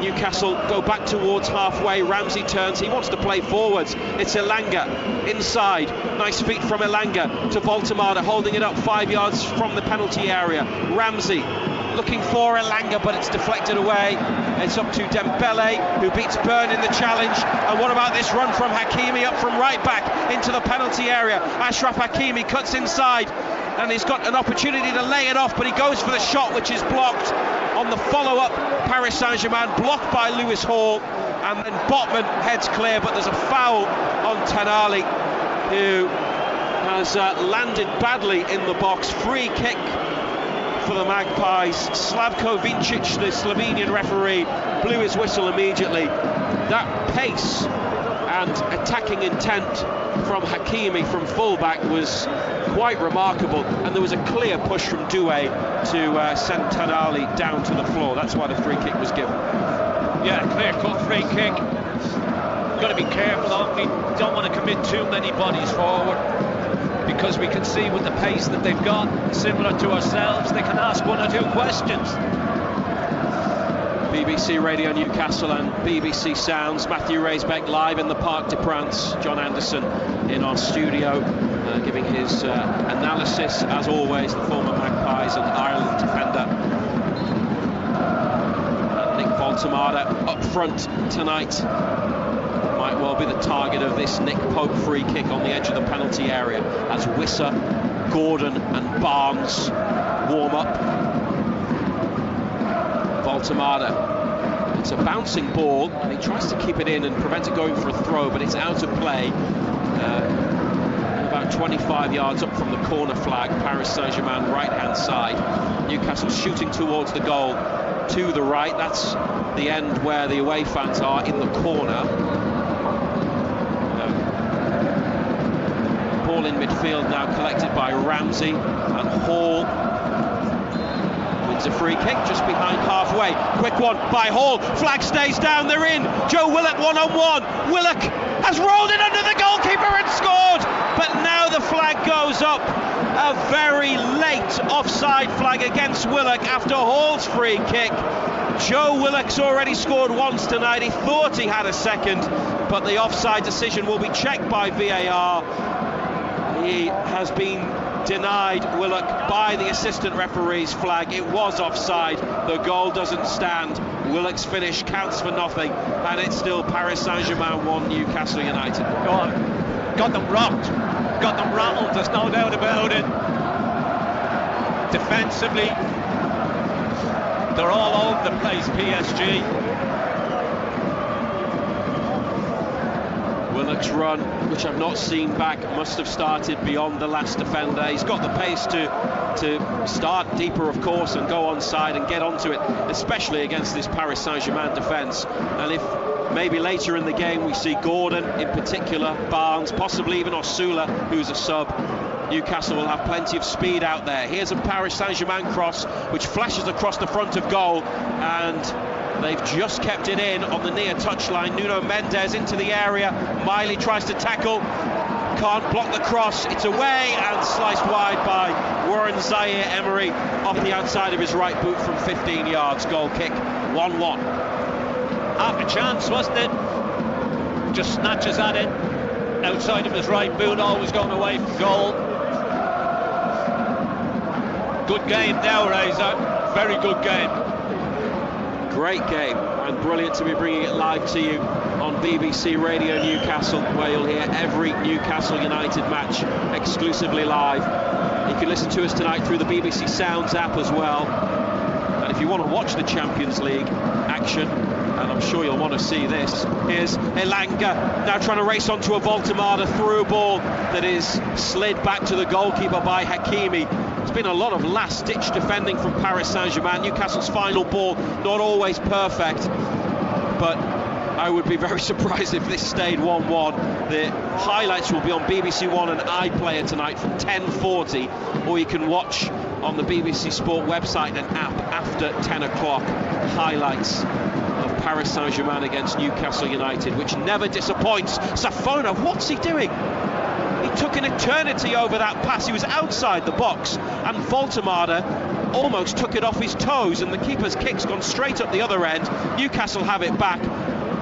Newcastle go back towards halfway. Ramsey turns. He wants to play forwards. It's Elanga inside. Nice feet from Elanga to Voltemada, holding it up 5 yards from the penalty area. Ramsey looking for Elanga, but it's deflected away. It's up to Dembele, who beats Byrne in the challenge. And what about this run from Hakimi up from right back into the penalty area? Achraf Hakimi cuts inside, and he's got an opportunity to lay it off, but he goes for the shot, which is blocked. On the follow-up, Paris Saint-Germain blocked by Lewis Hall, and then Botman heads clear, but there's a foul on Tenali, who has landed badly in the box. Free kick for the Magpies. Slavko Vincic, the Slovenian referee, blew his whistle immediately. That pace and attacking intent from Hakimi from fullback was quite remarkable, and there was a clear push from Doué to send Tenali down to the floor. That's why the free kick was given. Yeah, clear-cut free kick. Got to be careful, though. We don't want to commit too many bodies forward, because we can see with the pace that they've got, similar to ourselves, they can ask one or two questions. BBC Radio Newcastle and BBC Sounds. Matthew Raisbeck live in the Parc des Princes. John Anderson in our studio, giving his analysis, as always, the former Magpies and Ireland defender. And Nick Voltemada up front tonight. Might well be the target of this Nick Pope free kick on the edge of the penalty area as Wissa, Gordon and Barnes warm up. Voltemada, it's a bouncing ball and he tries to keep it in and prevent it going for a throw, but it's out of play. About 25 yards up from the corner flag, Paris Saint-Germain right hand side. Newcastle shooting towards the goal to the right. That's the end where the away fans are, in the corner. Ball in midfield now collected by Ramsey, and Hall wins a free kick just behind halfway. Quick one by Hall. Flag stays down, they're in. Joe Willock one-on-one. Willock has rolled it under the goalkeeper and scored, but now the flag goes up. A very late offside flag against Willock after Hall's free kick. Joe Willock's already scored once tonight. He thought he had a second, but the offside decision will be checked by VAR. He has been denied, Willock, by the assistant referee's flag. It was offside. The goal doesn't stand. Willock's finish counts for nothing, and it's still Paris Saint-Germain 1, Newcastle United. Got them rocked, got them rattled, there's no doubt about it. Defensively, They're all over the place, PSG. Willock's run, which I've not seen back, must have started beyond the last defender. He's got the pace to start deeper, of course, and go onside and get onto it, especially against this Paris Saint-Germain defence. And if maybe later in the game we see Gordon in particular, Barnes, possibly even Osula, who's a sub, Newcastle will have plenty of speed out there. Here's a Paris Saint-Germain cross which flashes across the front of goal, and they've just kept it in on the near touchline. Nuno Mendes into the area. Miley tries to tackle, can't block the cross. It's away and sliced wide by Warren Zaire-Emery off the outside of his right boot from 15 yards. Goal kick, 1-1. Half a chance, wasn't it? Just snatches at it outside of his right boot, always going away from goal. Good game now, Razor. Very good game. Great game, and brilliant to be bringing it live to you on BBC Radio Newcastle, where you'll hear every Newcastle United match exclusively live. You can listen to us tonight through the BBC Sounds app as well. And if you want to watch the Champions League action, and I'm sure you'll want to see this, here's Elanga now trying to race onto a Voltemada through ball that is slid back to the goalkeeper by Hakimi. It's been a lot of last-ditch defending from Paris Saint-Germain. Newcastle's final ball not always perfect, but I would be very surprised if this stayed 1-1. The highlights will be on BBC One and iPlayer tonight from 10:40, or you can watch on the BBC Sport website and app after 10 o'clock highlights of Paris Saint-Germain against Newcastle United, which never disappoints. Safonov, what's he doing? He took an eternity over that pass. He was outside the box, and Voltemada almost took it off his toes, and the keeper's kick's gone straight up the other end. Newcastle have it back.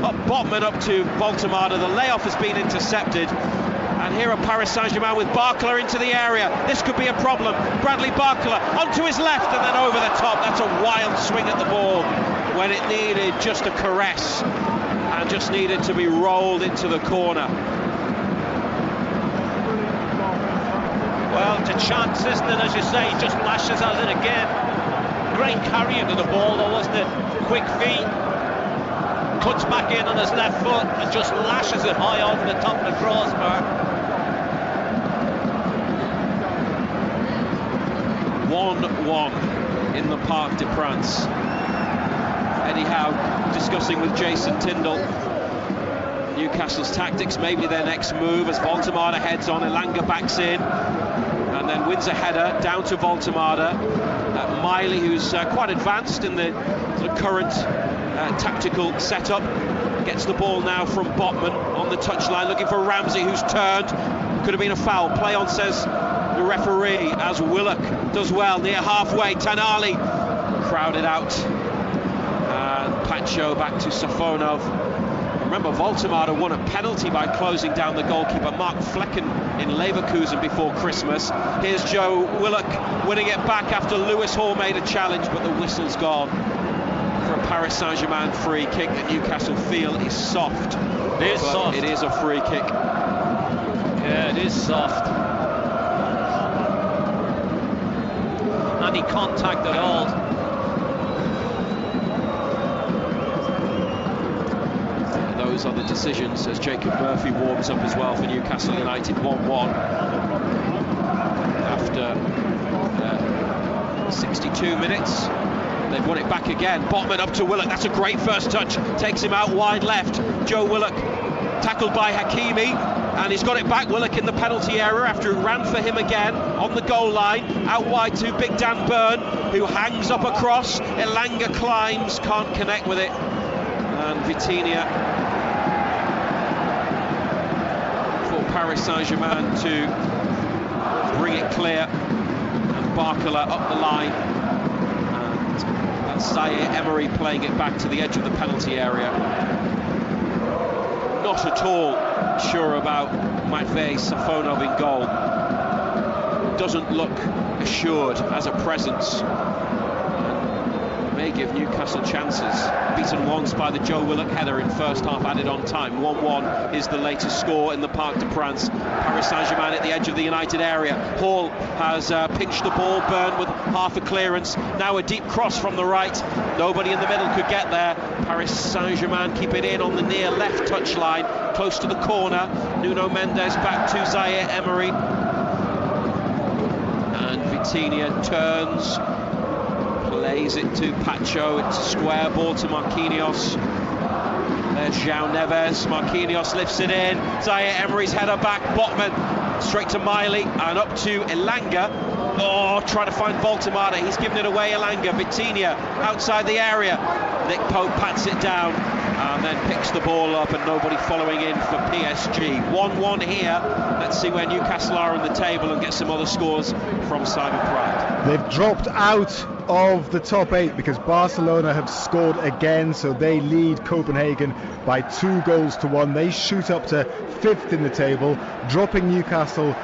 Up Botman up to Voltemada. The layoff has been intercepted. And here are Paris Saint-Germain with Barcola into the area. This could be a problem. Bradley Barcola onto his left and then over the top. That's a wild swing at the ball when it needed just a caress and just needed to be rolled into the corner. Well, it's a chance, isn't it? As you say, he just lashes at it again. Great carrying of the ball, though, wasn't it? Quick feet, cuts back in on his left foot and just lashes it high over the top of the crossbar. 1-1 in the Parc des Princes. Eddie Howe discussing with Jason Tindall Newcastle's tactics, maybe their next move, as Voltemada heads on. Elanga backs in and then wins a header down to Voltemada. Miley, who's quite advanced in the sort of current tactical setup, gets the ball now from Botman on the touchline, looking for Ramsey, who's turned. Could have been a foul. Play on, says the referee, as Willock does well near halfway. Tanali crowded out, and Pacho back to Safonov. Remember, Voltemada won a penalty by closing down the goalkeeper Mark Flecken in Leverkusen before Christmas. Here's Joe Willock winning it back after Lewis Hall made a challenge, but the whistle's gone for a Paris Saint-Germain free kick that Newcastle feel is soft. It is soft. It is a free kick. Yeah, it is soft. Any contact at all. Those are the decisions as Jacob Murphy warms up as well for Newcastle United. 1-1 after 62 minutes. They've won it back again. Botman up to Willock. That's a great first touch. Takes him out wide left. Joe Willock tackled by Hakimi, and he's got it back. Willock in the penalty area after it ran for him again on the goal line. Out wide to Big Dan Burn, who hangs up across. Elanga climbs, can't connect with it. And Vitinha for Paris Saint-Germain to bring it clear. And Barcola up the line. And that's Zaire-Emery playing it back to the edge of the penalty area. Not at all sure about Matvei Safonov in goal. Doesn't look assured as a presence. May give Newcastle chances. beaten once by the Joe Willock header in first half added on time. 1-1 is the latest score in the Parc des Princes. Paris Saint-Germain at the edge of the United area. Hall has pinched the ball. Byrne with half a clearance. Now a deep cross from the right. Nobody in the middle could get there. Paris Saint-Germain keep it in on the near left touchline, close to the corner. Nuno Mendes back to Zaire Emery. And Vitinha turns, plays it to Pacho. It's a square ball to Marquinhos. There's João Neves. Marquinhos lifts it in. Zaire Emery's header back. Botman straight to Miley and up to Elanga. Oh, trying to find Voltemade. He's given it away. Elanga. Vitinha outside the area. Nick Pope pats it down and then picks the ball up, and nobody following in for PSG. 1-1 here. Let's see where Newcastle are on the table and get some other scores from Simon Pride. They've dropped out of the top 8 because Barcelona have scored again, so they lead Copenhagen by 2-1. They shoot up to 5th in the table, dropping Newcastle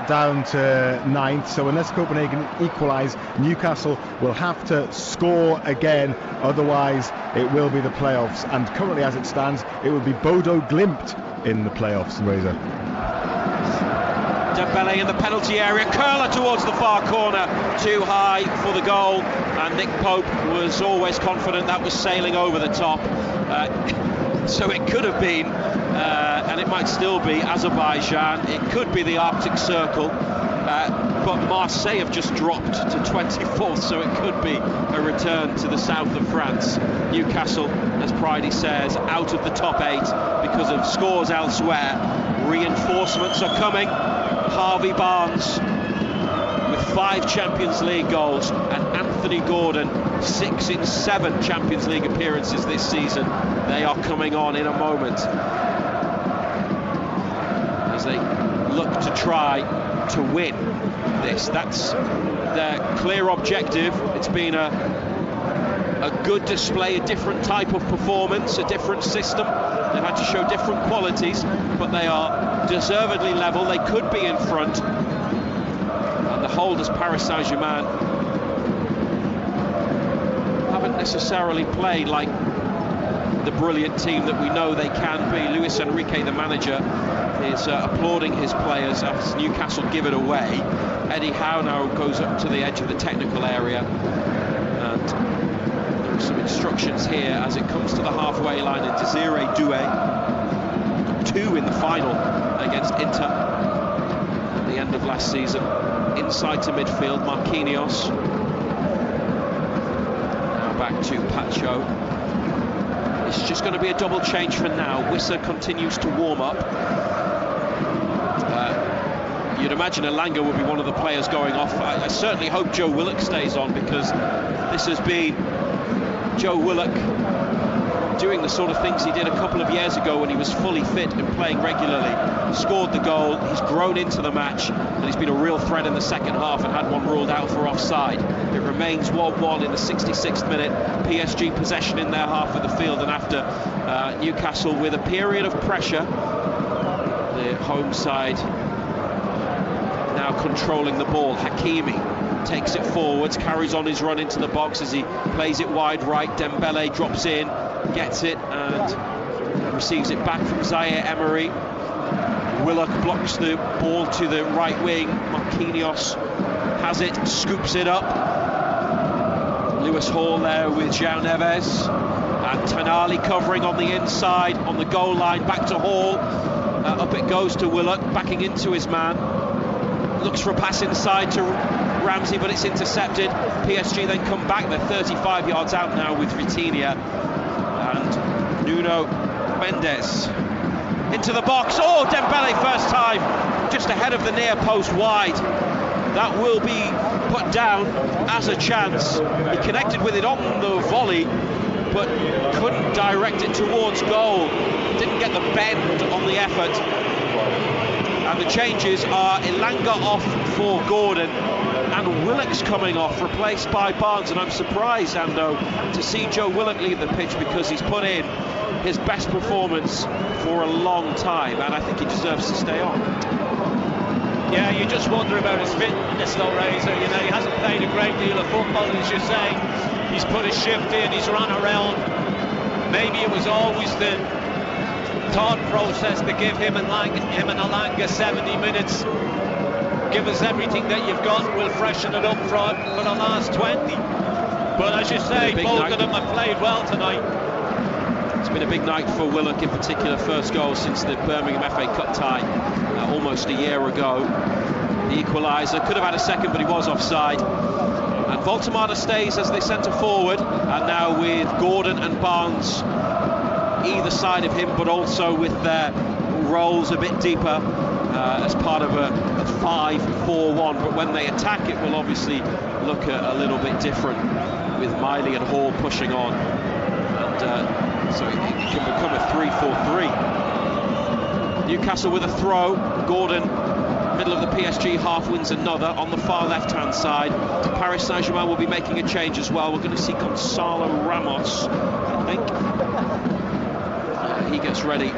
down to 9th. So unless Copenhagen equalise, Newcastle will have to score again, otherwise it will be the playoffs. And currently, as it stands, it would be Bodo Glimt in the playoffs, Razor. Dembele in the penalty area, curler towards the far corner, too high for the goal, and Nick Pope was always confident that was sailing over the top. So it could have been, and it might still be, Azerbaijan. It could be the Arctic Circle, but Marseille have just dropped to 24th, so it could be a return to the south of France. Newcastle, as Pridey says, out of the top 8 because of scores elsewhere. Reinforcements are coming. Harvey Barnes with 5 Champions League goals, and Anthony Gordon 6 in 7 Champions League appearances this season. They are coming on in a moment as they look to try to win this. That's their clear objective. It's been a good display, a different type of performance, a different system. They've had to show different qualities, but they are deservedly level. They could be in front. And the holders, Paris Saint-Germain, haven't necessarily played like the brilliant team that we know they can be. Luis Enrique, the manager, is applauding his players as Newcastle give it away. Eddie Howe now goes up to the edge of the technical area, and there are some instructions here as it comes to the halfway line. And Desiree Doué, 2 in the final against Inter at the end of last season. Inside to midfield, Marquinhos. Now back to Pacho. It's just going to be a double change for now. Wissa continues to warm up. You'd imagine Elanga would be one of the players going off. I certainly hope Joe Willock stays on, because this has been Joe Willock doing the sort of things he did a couple of years ago when he was fully fit and playing regularly. Scored the goal, he's grown into the match, and he's been a real threat in the second half and had one ruled out for offside. It remains 1-1 in the 66th minute. PSG possession in their half of the field, and after Newcastle with a period of pressure, the home side now controlling the ball. Hakimi takes it forwards, carries on his run into the box as he plays it wide right. Dembele drops in, gets it, and receives it back from Zaire Emery. Willock blocks the ball to the right wing. Marquinhos has it, scoops it up. Lewis Hall there with João Neves, and Tonali covering on the inside on the goal line. Back to Hall, up it goes to Willock, backing into his man. Looks for a pass inside to Ramsey, but it's intercepted. PSG then come back. They're 35 yards out now with Vitinha. And Nuno Mendes into the box. Oh, Dembele first time, just ahead of the near post wide. That will be put down as a chance. He connected with it on the volley, but couldn't direct it towards goal. Didn't get the bend on the effort. And the changes are Elanga off for Gordon, and Willock's coming off, replaced by Barnes. And I'm surprised, Ando, to see Joe Willock leave the pitch, because he's put in his best performance for a long time, and I think he deserves to stay on. Yeah, you just wonder about his fitness though, Razor. You know, he hasn't played a great deal of football, as you say. He's put his shift in, he's run around. maybe it was always the thought process to give him and Alanga 70 minutes. Give us everything that you've got, we'll freshen it up for the last 20. But as you say, both of them have played well tonight. It's been a big night for Willock in particular. First goal since the Birmingham FA Cup tie almost a year ago. The equaliser, could have had a second, but he was offside. And Voltemade stays as the centre forward, and now with Gordon and Barnes either side of him, but also with their roles a bit deeper as part of a 5-4-1. But when they attack, it will obviously look a little bit different, with Miley and Hall pushing on, and so it can become a 3-4-3. Newcastle with a throw. Gordon, middle of the PSG half, wins another on the far left-hand side. Paris Saint-Germain will be making a change as well. We're going to see Gonzalo Ramos, I think. He gets ready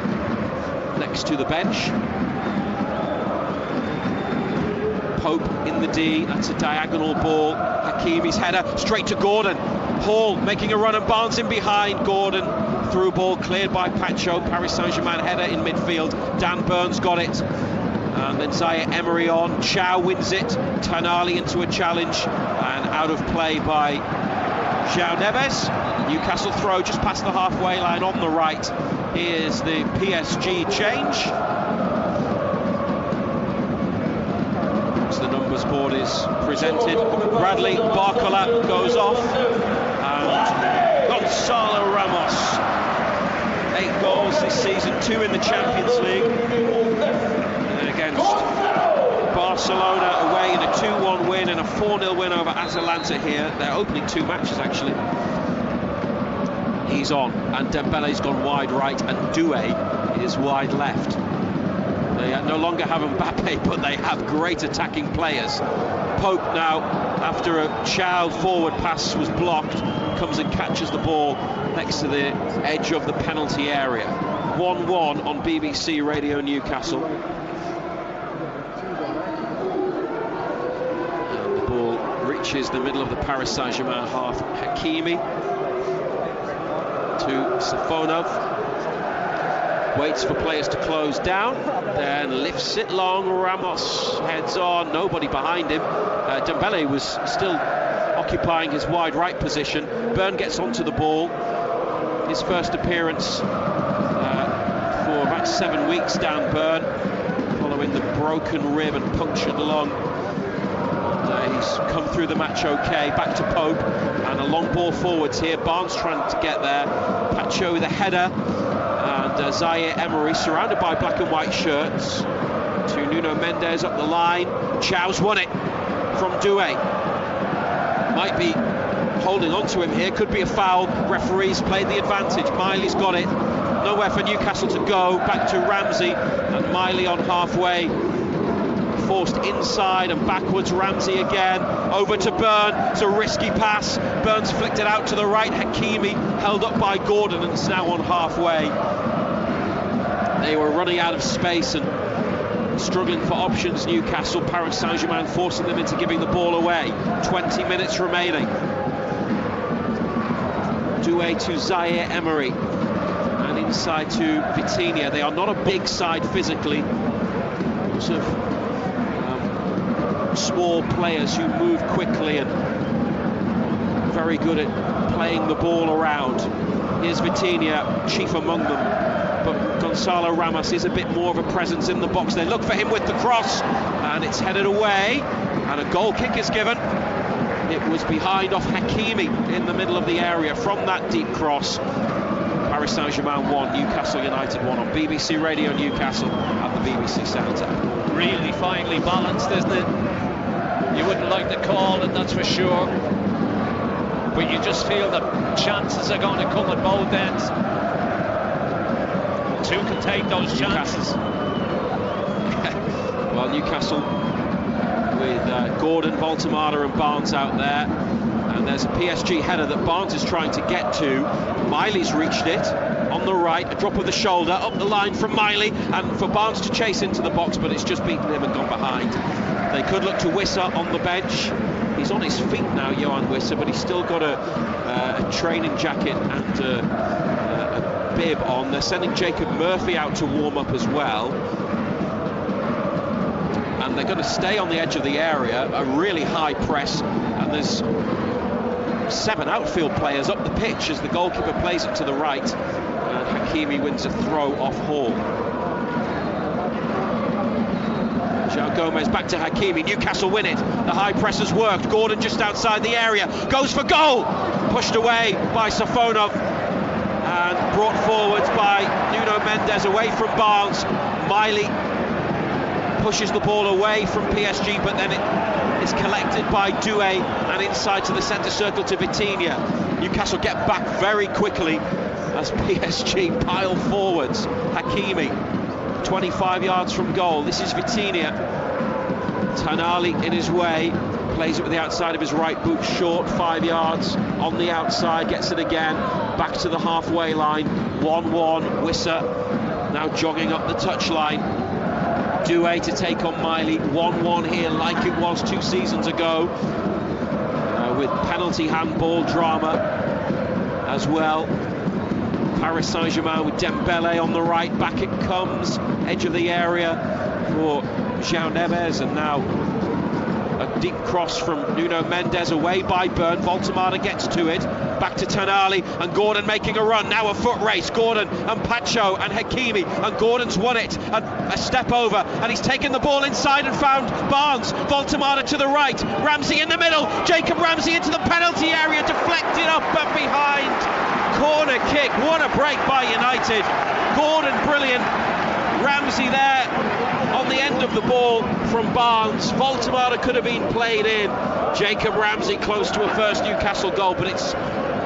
next to the bench. Pope in the D, that's a diagonal ball. Hakimi's header straight to Gordon. Hall making a run and Barnes in behind. Gordon, through ball cleared by Pacho. Paris Saint-Germain header in midfield. Dan Burns got it. And then Zaire Emery on. Chow wins it. Tanali into a challenge and out of play by João Neves. Newcastle throw just past the halfway line on the right. Here's the PSG change. The numbers board is presented. Bradley Barcola goes off, and Gonzalo Ramos, 8 goals this season, 2 in the Champions League, and against Barcelona away in a 2-1 win and a 4-0 win over Atalanta here. They're opening 2 matches actually. He's on, and Dembele's gone wide right, and Doué is wide left. They no longer have Mbappe, but they have great attacking players. Pope now, after a Chow forward pass was blocked, comes and catches the ball next to the edge of the penalty area. 1-1 on BBC Radio Newcastle. And the ball reaches the middle of the Paris Saint-Germain half. Hakimi to Safonov. Waits for players to close down, then lifts it long. Ramos heads on, nobody behind him. Dembele was still occupying his wide right position. Byrne gets onto the ball. His first appearance for about 7 weeks, Dan Byrne, following the broken rib and punctured lung. And, he's come through the match okay. Back to Pope, and a long ball forwards here. Barnes trying to get there. Pacho with a header. And Zaire Emery, surrounded by black and white shirts, to Nuno Mendes up the line. Chow's won it from Doué. Might be holding on to him here, could be a foul. Referees played the advantage. Miley's got it. Nowhere for Newcastle to go. Back to Ramsey, and Miley on halfway. Forced inside and backwards. Ramsey again. Over to Byrne. It's a risky pass. Byrne's flicked it out to the right. Hakimi held up by Gordon, and it's now on halfway. They were running out of space and struggling for options, Newcastle. Paris Saint-Germain forcing them into giving the ball away. 20 minutes remaining. Doué to Zaire Emery, and inside to Vitinha. They are not a big side physically. Lots of small players who move quickly and very good at playing the ball around. Here's Vitinha, chief among them. But Gonzalo Ramos is a bit more of a presence in the box. They look for him with the cross, and it's headed away, and a goal kick is given. It was behind off Hakimi in the middle of the area from that deep cross. Paris Saint-Germain 1, Newcastle United 1 on BBC Radio Newcastle at the BBC Centre. Really finely balanced, isn't it? You wouldn't like to call it, that's for sure. But you just feel that chances are going to come at both ends. Two can take those chances. Well, Newcastle with Gordon, Voltemade and Barnes out there, and there's a PSG header that Barnes is trying to get to. Miley's reached it on the right, a drop of the shoulder up the line from Miley, and for Barnes to chase into the box, but it's just beaten him and gone behind. They could look to Wissa on the bench. He's on his feet now, Johan Wissa, but he's still got a training jacket and bib on. They're sending Jacob Murphy out to warm up as well. And they're going to stay on the edge of the area, a really high press, and there's 7 outfield players up the pitch as the goalkeeper plays it to the right, and Hakimi wins a throw off Hall. João Gomez back to Hakimi, Newcastle win it, the high press has worked, Gordon just outside the area, goes for goal, pushed away by Safonov, and brought forwards by Nuno Mendes away from Barnes. Miley pushes the ball away from PSG, but then it is collected by Doué and inside to the centre circle to Vitinha. Newcastle get back very quickly as PSG pile forwards. Hakimi, 25 yards from goal. This is Vitinha. Tonali in his way, plays it with the outside of his right boot, short, 5 yards on the outside, gets it again, back to the halfway line. 1-1, Wissa now jogging up the touchline. Doué to take on Miley, 1-1 here like it was 2 seasons ago, with penalty handball drama as well. Paris Saint-Germain with Dembele on the right, back it comes, edge of the area for João Neves, and now a deep cross from Nuno Mendes away by Byrne. Voltemada gets to it, back to Tonali, and Gordon making a run, now a foot race, Gordon and Pacho and Hakimi, and Gordon's won it, a step over, and he's taken the ball inside and found Barnes. Voltemada to the right, Ramsey in the middle, Jacob Ramsey into the penalty area, deflected up and behind, corner kick, what a break by United. Gordon brilliant, Ramsey there on the end of the ball from Barnes. Voltemada could have been played in. Jacob Ramsey close to a first Newcastle goal, but it's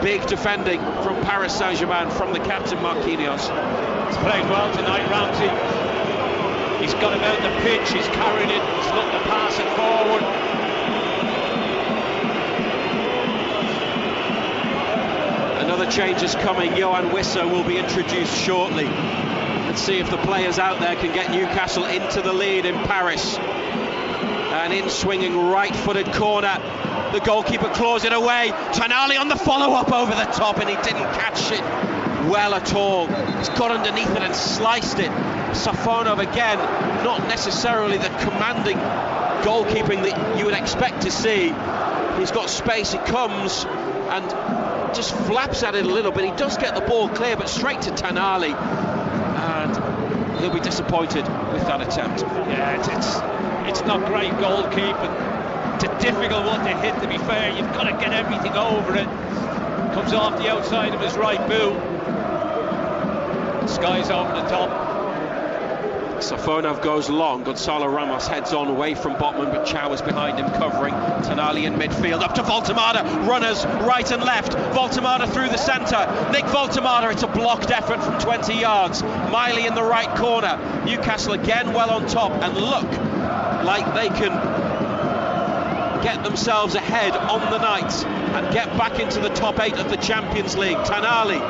big defending from Paris Saint-Germain from the captain Marquinhos. He's played well tonight, Ramsey. He's got him out the pitch, he's carried it, he's looked to pass it forward. Another change is coming. Yohan Wissa will be introduced shortly. Let's see if the players out there can get Newcastle into the lead in Paris. An in-swinging right-footed corner. The goalkeeper claws it away. Tonali on the follow-up over the top, and he didn't catch it well at all. He's got underneath it and sliced it. Safonov again, not necessarily the commanding goalkeeping that you would expect to see. He's got space, he comes and just flaps at it a little bit. He does get the ball clear, but straight to Tonali, and he'll be disappointed with that attempt. Yeah, it's not great goalkeeping. It's a difficult one to hit, to be fair. You've got to get everything over it. Comes off the outside of his right boot. Skies over the top. Safonov goes long, Gonzalo Ramos heads on away from Botman, but Chow is behind him covering. Tonali in midfield, up to Voltemada, runners right and left, Voltemada through the centre, Nick Voltemada, it's a blocked effort from 20 yards, Miley in the right corner, Newcastle again well on top, and look like they can get themselves ahead on the night and get back into the top 8 of the Champions League. Tonali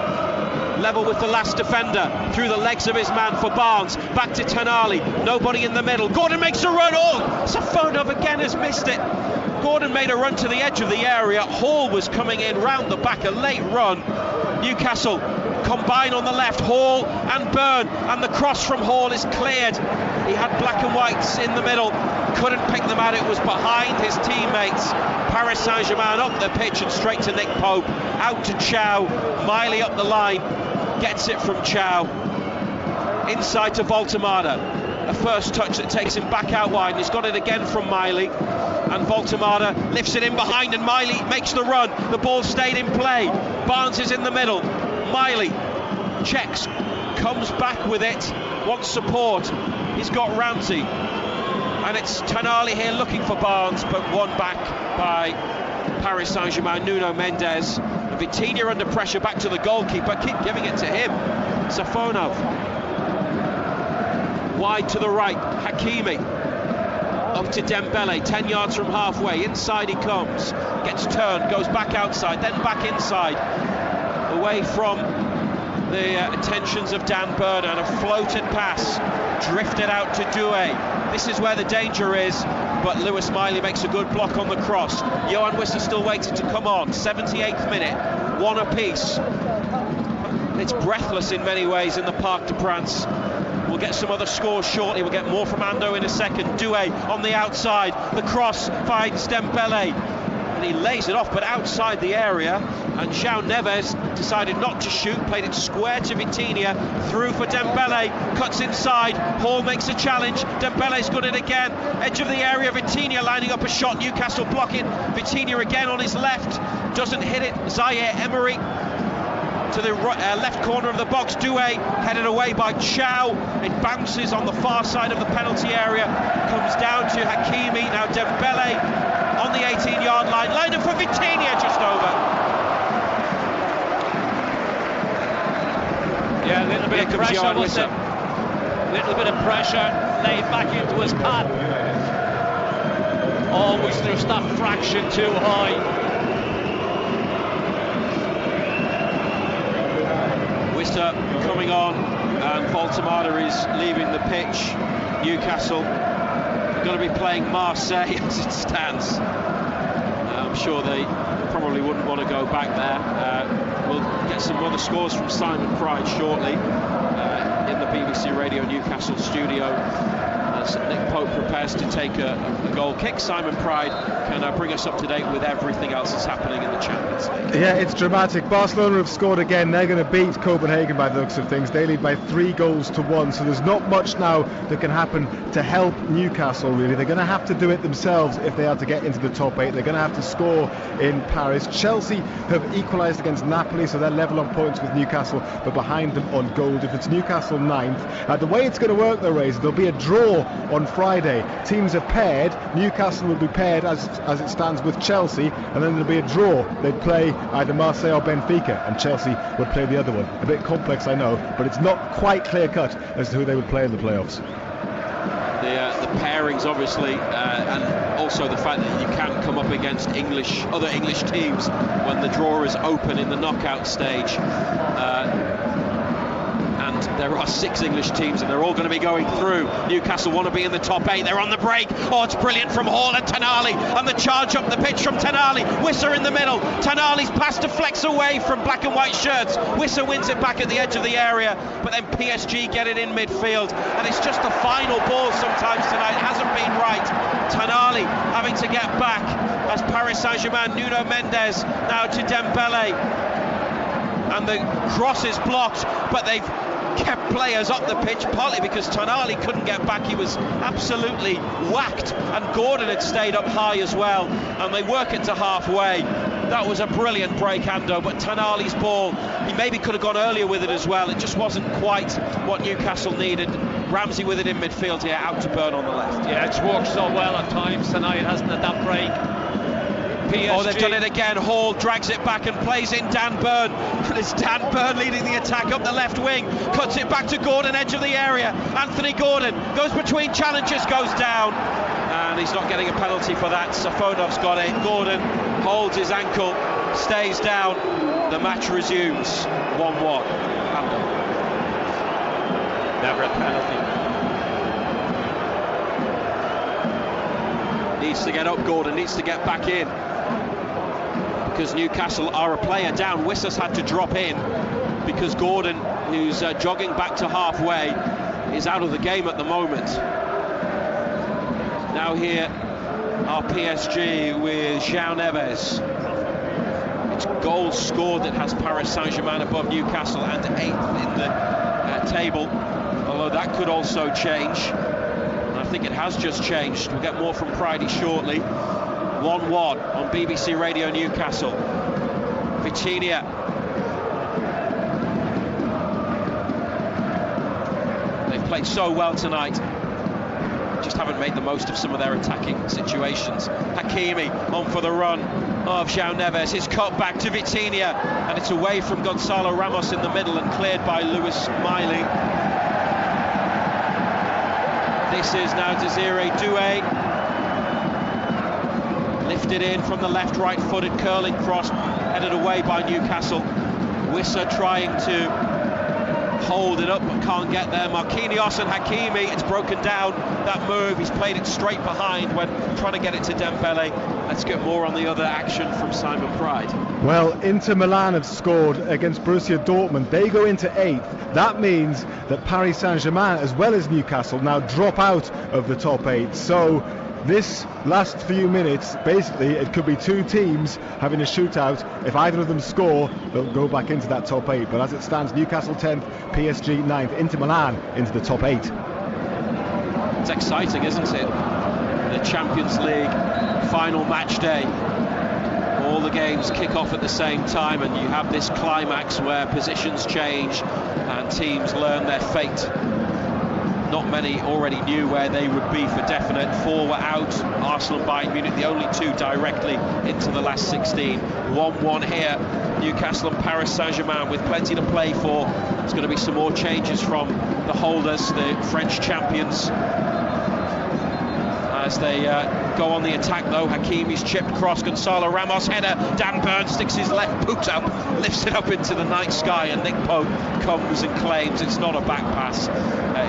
level with the last defender, through the legs of his man for Barnes, back to Tonali, nobody in the middle, Gordon makes a run, Safonov again has missed it. Gordon made a run to the edge of the area, Hall was coming in round the back, a late run. Newcastle combine on the left, Hall and Byrne, and the cross from Hall is cleared. He had black and whites in the middle, couldn't pick them out, it was behind his teammates. Paris Saint-Germain up the pitch and straight to Nick Pope, out to Chow, Miley up the line, gets it from Chow, inside to Voltemada, a first touch that takes him back out wide, and he's got it again from Miley, and Voltemada lifts it in behind, and Miley makes the run, the ball stayed in play, Barnes is in the middle, Miley checks, comes back with it, wants support, he's got Ramsey, and it's Tonali here looking for Barnes, but won back by Paris Saint-Germain, Nuno Mendes. Vitinha under pressure, back to the goalkeeper, keep giving it to him. Safonov wide to the right, Hakimi up to Dembele, 10 yards from halfway, inside he comes, gets turned, goes back outside, then back inside, away from the attentions of Dan Byrne, and a floated pass drifted out to Doué. This is where the danger is, but Lewis Miley makes a good block on the cross. Yohan Wissa still waiting to come on, 78th minute, one apiece. It's breathless in many ways in the Parc des Princes. We'll get some other scores shortly. We'll get more from Ando in a second. Doué on the outside. The cross finds Dembele. And he lays it off, but outside the area. And João Neves decided not to shoot. Played it square to Vitinha. Through for Dembele. Cuts inside. Hall makes a challenge. Dembele's got it again. Edge of the area. Vitinha lining up a shot. Newcastle blocking. Vitinha again on his left. Doesn't hit it. Zaire Emery to the left corner of the box. Doué headed away by Chow. It bounces on the far side of the penalty area, comes down to Hakimi. Now Dembele on the 18-yard line, lined up for Vitinha, just over. Yeah, a little bit of pressure, wasn't it? Little bit of pressure laid back into his path. Always just that fraction too high. Coming on, and Voltemada is leaving the pitch. Newcastle are going to be playing Marseille as it stands. I'm sure they probably wouldn't want to go back there. We'll get some other scores from Simon Pride shortly in the BBC Radio Newcastle studio as Nick Pope prepares to take a goal kick. Simon Pride can bring us up to date with everything else that's happening in the Champions League. Yeah, it's dramatic. Barcelona have scored again. They're going to beat Copenhagen by the looks of things. They lead by 3-1, so there's not much now that can happen to help Newcastle, really. They're going to have to do it themselves if they are to get into the top 8. They're going to have to score in Paris. Chelsea have equalised against Napoli, so they're level on points with Newcastle, but behind them on goal difference. Newcastle 9th. The way it's going to work, though, Ray, is there'll be a draw on Friday. Teams are paired. Newcastle will be paired as it stands with Chelsea, and then there'll be a draw. They'd play either Marseille or Benfica, and Chelsea would play the other one. A bit complex, I know, but it's not quite clear-cut as to who they would play in the playoffs. The pairings, obviously, and also the fact that you can come up against other English teams when the draw is open in the knockout stage. And there are 6 English teams, and they're all going to be going through. Newcastle want to be in the top 8. They're on the break. Oh, it's brilliant from Hall and Tonali, and the charge up the pitch from Tonali. Wissa in the middle. Tonali's pass deflects away from black and white shirts. Wissa wins it back at the edge of the area, but then PSG get it in midfield, and it's just the final ball sometimes tonight. It hasn't been right. Tonali having to get back as Paris Saint-Germain. Nuno Mendes now to Dembele, and the cross is blocked, but they've kept players up the pitch, partly because Tonali couldn't get back. He was absolutely whacked, and Gordon had stayed up high as well, and they work it to halfway. That was a brilliant break, Ando, but Tonali's ball, he maybe could have gone earlier with it as well. It just wasn't quite what Newcastle needed. Ramsey with it in midfield here, out to Burn on the left. Yeah, it's worked so well at times tonight, hasn't it, that break? PSG. Oh, they've done it again. Hall drags it back and plays in Dan Burn. And it's Dan Burn leading the attack up the left wing. Cuts it back to Gordon, edge of the area. Anthony Gordon goes between challenges, goes down. And he's not getting a penalty for that. Safonov's got it. Gordon holds his ankle, stays down. The match resumes 1-1. Never a penalty. Needs to get up, Gordon needs to get back in, because Newcastle are a player down. Wissa's had to drop in because Gordon, who's jogging back to halfway, is out of the game at the moment. Now here are PSG with João Neves. It's goals scored that has Paris Saint-Germain above Newcastle and 8th in the table, although that could also change. I think it has just changed. We'll get more from Pridey shortly. 1-1 on BBC Radio Newcastle. Vitinha. They've played so well tonight. Just haven't made the most of some of their attacking situations. Hakimi on for the run of João Neves. It's cut back to Vitinha, and it's away from Gonzalo Ramos in the middle and cleared by Lewis Miley. This is now Desiree Doué. Lifted in from the left, right-footed curling cross, headed away by Newcastle. Wissa trying to hold it up but can't get there. Marquinhos and Hakimi, it's broken down, that move. He's played it straight behind when trying to get it to Dembele. Let's get more on the other action from Simon Pride. Well, Inter Milan have scored against Borussia Dortmund. They go into 8th. That means that Paris Saint-Germain, as well as Newcastle, now drop out of the top 8. So this last few minutes, basically, it could be two teams having a shootout. If either of them score, they'll go back into that top 8. But as it stands, Newcastle 10th, PSG 9th, Inter Milan into the top 8. It's exciting, isn't it? The Champions League final match day. All the games kick off at the same time, and you have this climax where positions change and teams learn their fate. Not many already knew where they would be for definite. 4 were out. Arsenal and Bayern Munich, the only 2 directly into the last 16. 1-1 here. Newcastle and Paris Saint-Germain with plenty to play for. There's going to be some more changes from the holders, the French champions. As they go on the attack though, Hakimi's chipped cross, Gonzalo Ramos header, Dan Burn sticks his left boot up, lifts it up into the night sky, and Nick Pope comes and claims it's not a back pass.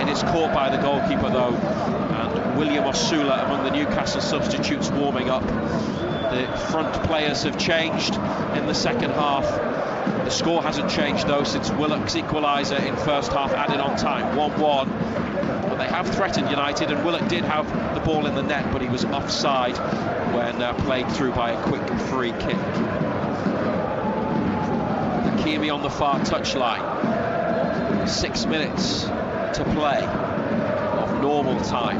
It is caught by the goalkeeper though, and William Osula among the Newcastle substitutes warming up. The front players have changed in the second half. The score hasn't changed though since Willock's equaliser in first half added on time, 1-1. But they have threatened United, and Willock did have the ball in the net, but he was offside when played through by a quick free kick. Hakimi on the far touchline. 6 minutes to play of normal time.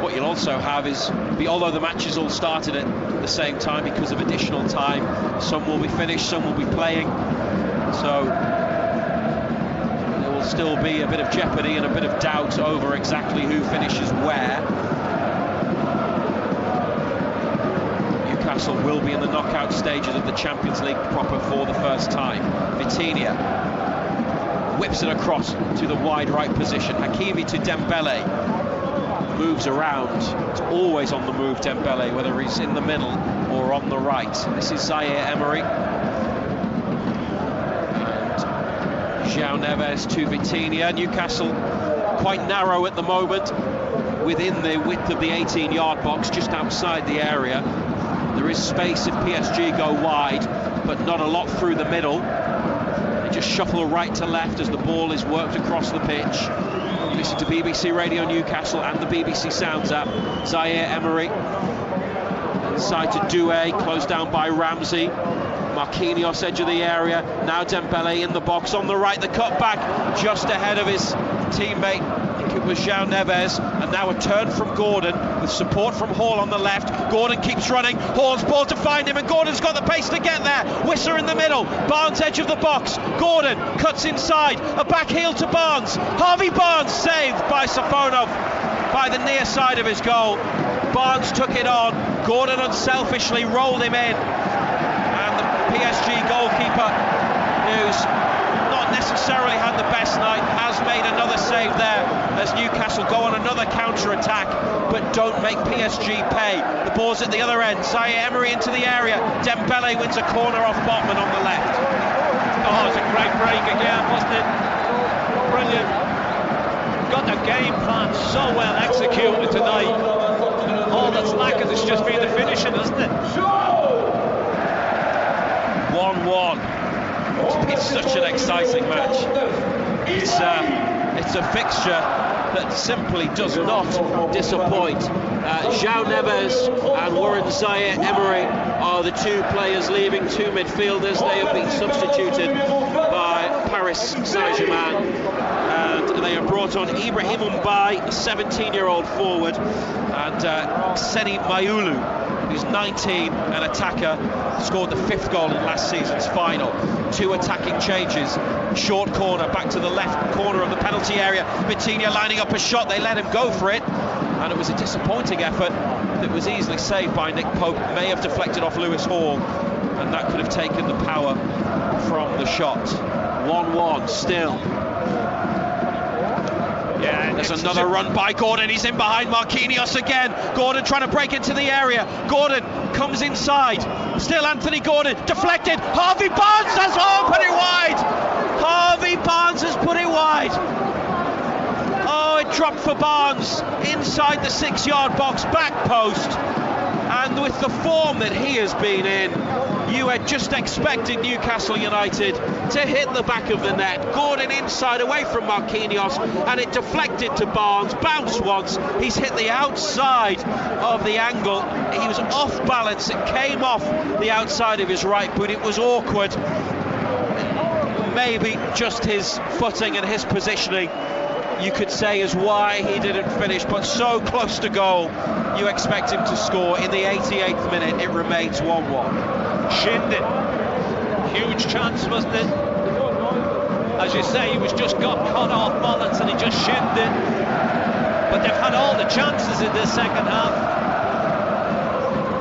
What you'll also have is, although the matches all started at the same time because of additional time, some will be finished, some will be playing, so there will still be a bit of jeopardy and a bit of doubt over exactly who finishes where. Newcastle will be in the knockout stages of the Champions League proper for the first time. Vitinha whips it across to the wide right position. Hakimi to Dembele. Moves around. It's always on the move, Dembele, whether he's in the middle or on the right. This is Zaire Emery. And João Neves to Vitinha. Newcastle quite narrow at the moment, within the width of the 18-yard box, just outside the area. There is space if PSG go wide, but not a lot through the middle. They just shuffle right to left as the ball is worked across the pitch. Listen to BBC Radio Newcastle and the BBC Sounds app. Zaire Emery inside to Doué, closed down by Ramsey. Marquinhos edge of the area. Now Dembele in the box on the right. The cutback just ahead of his teammate. I think it was João Neves. And now a turn from Gordon with support from Hall on the left. Gordon keeps running. Hall's ball to find him, and Gordon's got the pace to get there. Whistler in the middle. Barnes edge of the box. Gordon cuts inside. A back heel to Barnes. Harvey Barnes saved by Safonov by the near side of his goal. Barnes took it on. Gordon unselfishly rolled him in. And the PSG goalkeeper, who's not necessarily had the best night, has made another save there as Newcastle go on another counter-attack, but don't make PSG pay. The ball's at the other end. Zaire Emery into the area. Dembele wins a corner off Botman on the left. Oh, it's a great break again, wasn't it? Brilliant. Got the game plan so well executed tonight. All that's lacking has just been the finishing, isn't it? 1-1. It's such an exciting match. It's a fixture that simply does not disappoint. João Neves and Warren Zaire Emery are the two players leaving, two midfielders. They have been substituted by Paris Saint-Germain, and they have brought on Ibrahim Mbaye, a 17-year-old forward, and Seni Mayulu, who's 19, an attacker, scored the 5th goal in last season's final. 2 attacking changes. Short corner back to the left corner of the penalty area. Vitinha lining up a shot. They let him go for it, and it was a disappointing effort that was easily saved by Nick Pope. May have deflected off Lewis Hall, and that could have taken the power from the shot. 1-1 still. Yeah, there's another run by Gordon. He's in behind Marquinhos again. Gordon trying to break into the area. Gordon comes inside. Still Anthony Gordon. Deflected. Harvey Barnes has put it wide. Harvey Barnes has put it wide. Oh, it dropped for Barnes inside the 6-yard box, back post. And with the form that he has been in, you had just expected Newcastle United to hit the back of the net. Gordon inside away from Marquinhos, and it deflected to Barnes, bounced once, he's hit the outside of the angle, he was off balance, it came off the outside of his right boot, it was awkward, maybe just his footing and his positioning you could say is why he didn't finish, but so close to goal, you expect him to score. In the 88th minute, it remains 1-1. Shinned it. Huge chance, wasn't it? As you say, he was just got caught off balance and he just shinned it. But they've had all the chances in this second half.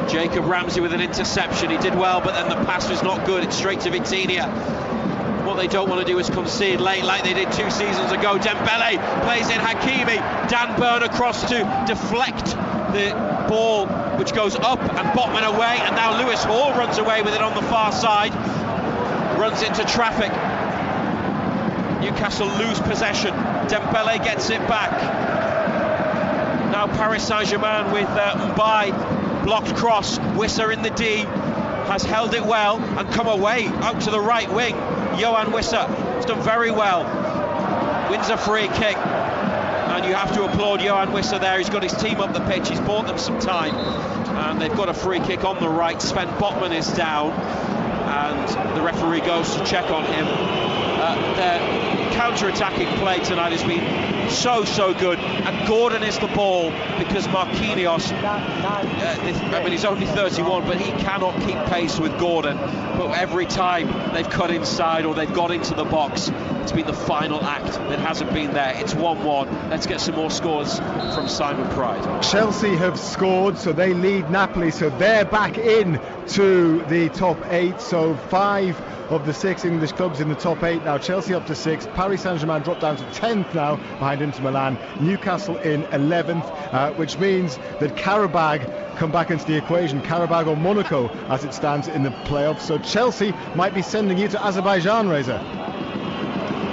Jacob Ramsey with an interception, he did well, but then the pass was not good, it's straight to Vitinha. What they don't want to do is concede late like they did 2 seasons ago. Dembele plays in Hakimi, Dan Burn across to deflect the ball which goes up and Botman away, and now Lewis Hall runs away with it on the far side, runs into traffic. Newcastle lose possession, Dembele gets it back. Now Paris Saint-Germain with Mbaye, blocked cross, Wissa in the D, has held it well and come away out to the right wing. Yohan Wissa has done very well, wins a free kick, and you have to applaud Yohan Wissa there. He's got his team up the pitch, he's bought them some time, and they've got a free kick on the right. Sven Botman is down and the referee goes to check on him. Their counter-attacking play tonight has been so good, and Gordon is the ball because Marquinhos, I mean he's only 31, but he cannot keep pace with Gordon. But every time they've cut inside or they've got into the box, it's been the final act that hasn't been there. It's 1-1. Let's get some more scores from Simon Pride. Chelsea have scored, so they lead Napoli, so they're back in to the top 8. So 5 of the 6 English clubs in the top 8 now. Chelsea up to 6, Paris Saint-Germain dropped down to 10th now behind Inter Milan, Newcastle in 11th, which means that Karabag come back into the equation. Karabag or Monaco as it stands in the playoffs. So Chelsea might be sending you to Azerbaijan, Reza.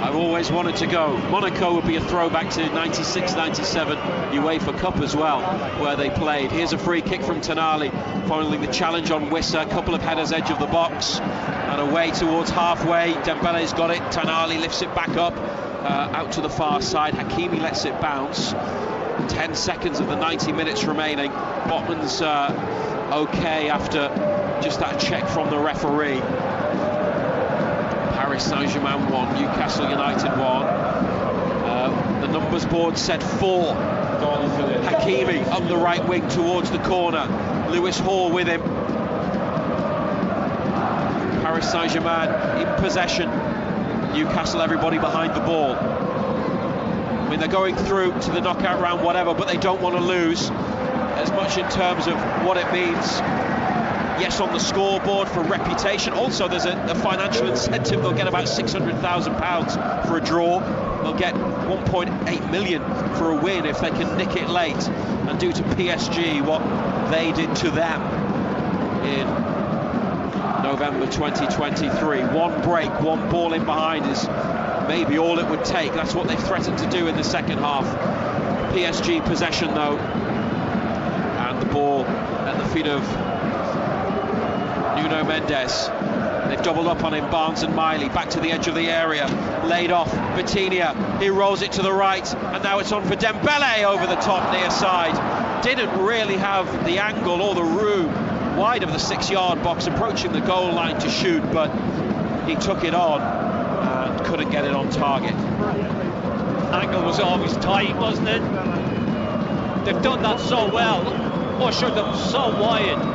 I've always wanted to go. Monaco would be a throwback to 96-97 UEFA Cup as well, where they played. Here's a free kick from Tonali, following the challenge on Wissa. A couple of headers edge of the box, and away towards halfway. Dembele's got it. Tonali lifts it back up, out to the far side. Hakimi lets it bounce. 10 seconds of the 90 minutes remaining. Botman's okay after just that check from the referee. Paris Saint-Germain 1, Newcastle United 1. The numbers board said 4. Hakimi up the right wing towards the corner. Lewis Hall with him. Paris Saint-Germain in possession. Newcastle, everybody behind the ball. I mean, they're going through to the knockout round, whatever, but they don't want to lose as much in terms of what it means. Yes, on the scoreboard for reputation. Also, there's a financial incentive. They'll get about £600,000 for a draw. They'll get 1.8 million for a win if they can nick it late and do to PSG what they did to them in November 2023. One break, one ball in behind is maybe all it would take. That's what they've threatened to do in the second half. PSG possession though, and the ball at the feet of Nuno Mendes. They've doubled up on him, Barnes and Miley, back to the edge of the area, laid off, Vitinha, he rolls it to the right, and now it's on for Dembele over the top near side. Didn't really have the angle or the room wide of the 6-yard box, approaching the goal line to shoot, but he took it on and couldn't get it on target. Angle was always tight, wasn't it? They've done that so well, ushered them so wide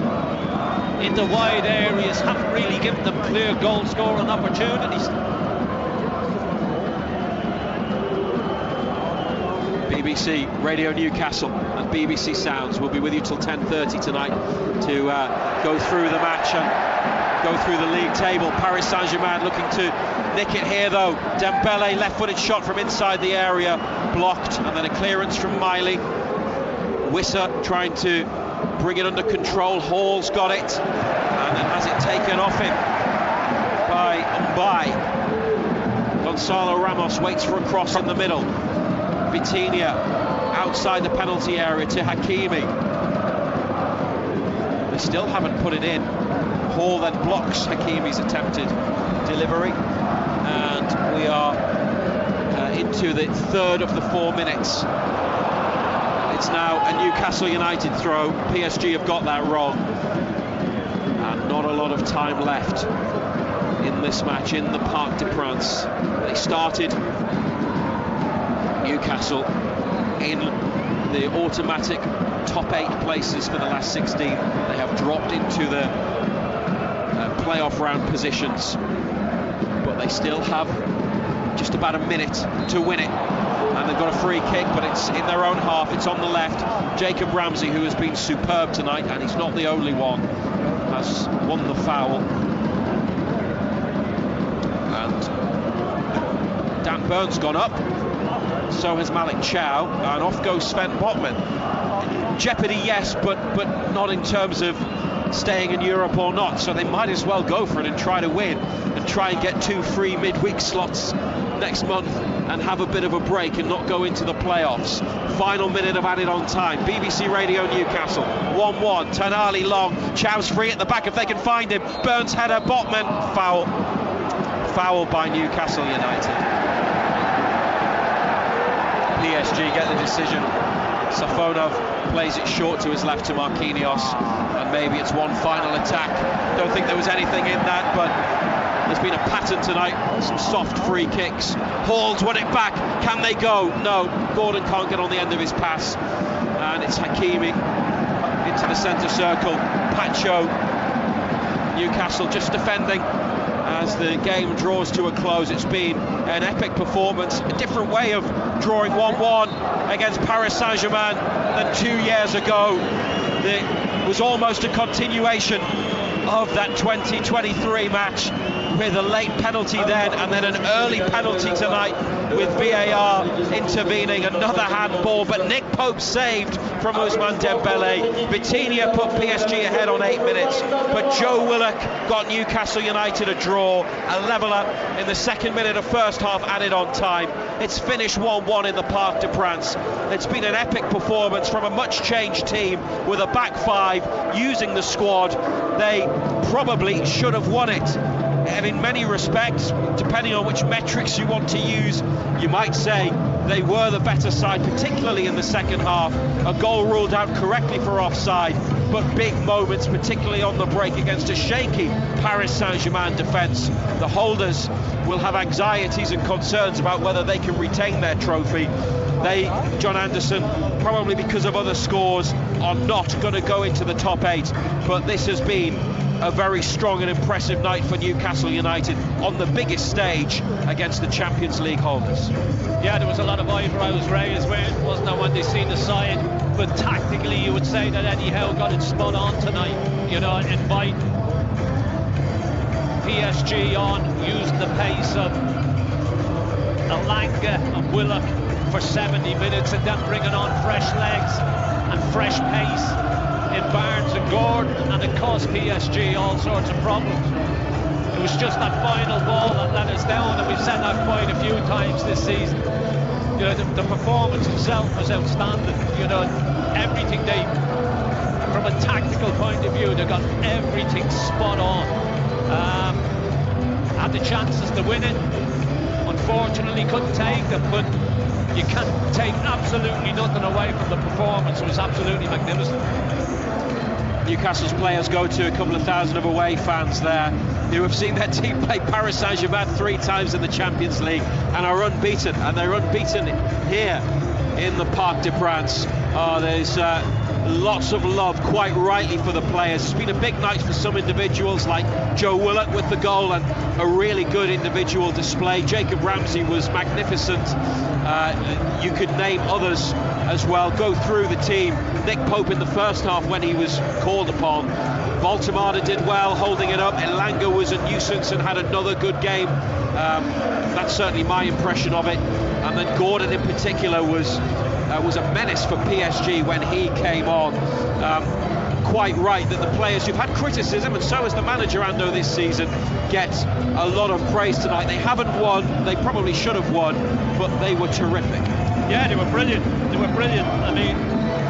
into wide areas, haven't really given them clear goal scoring opportunities. BBC Radio Newcastle and BBC Sounds will be with you till 10:30 tonight to go through the match and go through the league table. Paris Saint-Germain looking to nick it here though. Dembele, left-footed shot from inside the area, blocked, and then a clearance from Miley. Wissa trying to bring it under control. Hall's got it and then has it taken off him by Mbaye. Gonzalo Ramos waits for a cross in the middle. Vitinha outside the penalty area to Hakimi. still haven't put it in. Hall then blocks Hakimi's attempted delivery, and we are into the third of the 4 minutes. It's now a Newcastle United throw. PSG have got that wrong, and not a lot of time left in this match in the Parc des Princes. They started, Newcastle, in the automatic top 8 places for the last 16. They have dropped into the playoff round positions, but they still have just about a minute to win it, and they've got a free kick, but it's in their own half. It's on the left. Jacob Ramsey, who has been superb tonight, and he's not the only one, has won the foul. And Dan Burn's gone up, so has Malik Chow, and off goes Sven Botman. Jeopardy, yes, but not in terms of staying in Europe or not, so they might as well go for it and try to win, and try and get 2 free midweek slots next month and have a bit of a break and not go into the playoffs. Final minute of added on time. BBC Radio Newcastle 1-1. Tonali long, Chow's free at the back if they can find him. Burns header, Botman, foul by Newcastle United. PSG get the decision. Safonov plays it short to his left to Marquinhos, and maybe it's one final attack. Don't think there was anything in that, but there's been a pattern tonight, some soft free kicks. Hall's won it back. Can they go? No, Gordon can't get on the end of his pass, and it's Hakimi into the centre circle. Pacho, Newcastle just defending as the game draws to a close. It's been an epic performance, a different way of drawing 1-1 against Paris Saint-Germain than 2 years ago. It was almost a continuation of that 2023 match, with a late penalty then and then an early penalty tonight with VAR intervening. Another handball, but Nick Pope saved from Ousmane Dembele. Vitinha put PSG ahead on 8 minutes, but Joe Willock got Newcastle United a draw, a leveller in the second minute of first half added on time. It's finished 1-1 in the Parc des Princes. It's been an epic performance from a much changed team with a back 5 using the squad. They probably should have won it, and in many respects, depending on which metrics you want to use, you might say they were the better side, particularly in the second half. A goal ruled out correctly for offside, but big moments, particularly on the break against a shaky Paris Saint-Germain defence. The holders will have anxieties and concerns about whether they can retain their trophy. They, John Anderson, probably because of other scores, are not going to go into the top 8, but this has been a very strong and impressive night for Newcastle United on the biggest stage against the Champions League holders. Yeah, there was a lot of eyebrows raised, wasn't there, when they seen the side, but tactically you would say that Eddie Howe got it spot on tonight, you know, invite PSG on, using the pace of Elanga and Willock for 70 minutes, and then bringing on fresh legs and fresh pace in Barnes and Gordon, and it cost PSG all sorts of problems. It was just that final ball that let us down, and we've said that quite a few times this season. You know, the performance itself was outstanding. You know, everything from a tactical point of view, they got everything spot on. Had the chances to win it, unfortunately couldn't take them, but you can't take absolutely nothing away from the performance. It was absolutely magnificent. Newcastle's players go to a couple of thousand of away fans there who have seen their team play Paris Saint-Germain 3 times in the Champions League and are unbeaten, and they're unbeaten here in the Parc des Princes. There's lots of love, quite rightly, for the players. It's been a big night for some individuals like Joe Willock with the goal and a really good individual display. Jacob Ramsey was magnificent. You could name others as well. Go through the team. Nick Pope in the first half when he was called upon. Voltemada did well holding it up. Elanga was a nuisance and had another good game. That's certainly my impression of it. And then Gordon in particular was a menace for PSG when he came on. Quite right that the players who've had criticism, and so has the manager Ando this season, get a lot of praise tonight. They haven't won, they probably should have won, but they were terrific. Yeah, they were brilliant. I mean,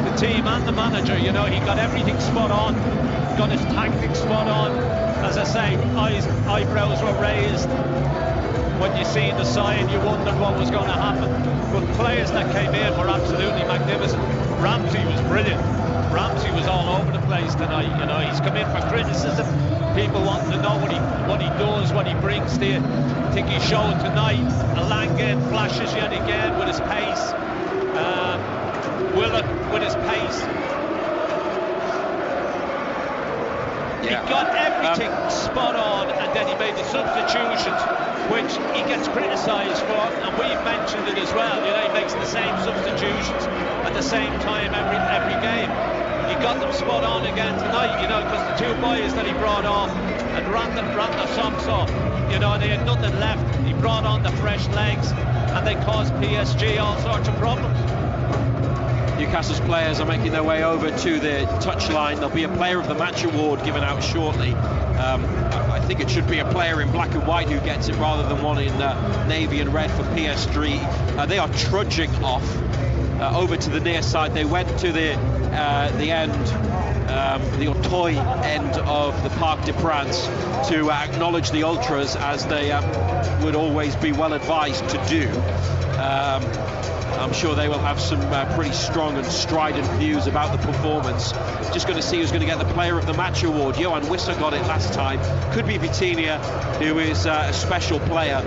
the the team and the manager. You know, he got everything spot on, got his tactics spot on. As I say, eyebrows were raised. When you see the side, you wondered what was going to happen. But players that came in were absolutely magnificent. Ramsey was brilliant. Ramsey was all over the place tonight. You know, he's come in for criticism. People want to know what he does, what he brings to you. I think he showed tonight. Alanga flashes yet again with his pace. Willock with his pace. He got everything spot on, and then he made the substitutions, which he gets criticised for, and we've mentioned it as well. You know, he makes the same substitutions at the same time every game. He got them spot on again tonight, you know, because the two boys that he brought off and ran the socks off, you know, they had nothing left. He brought on the fresh legs, and they caused PSG all sorts of problems. Newcastle's players are making their way over to the touchline. There'll be a Player of the Match award given out shortly. I think it should be a player in black and white who gets it rather than one in navy and red for PSG. They are trudging off over to the near side. They went to the end, the Auteuil end of the Parc des Princes to acknowledge the ultras, as they would always be well advised to do. I'm sure they will have some pretty strong and strident views about the performance. Just going to see who's going to get the Player of the Match award. Johan Wissa got it last time. Could be Vitinha, who is a special player.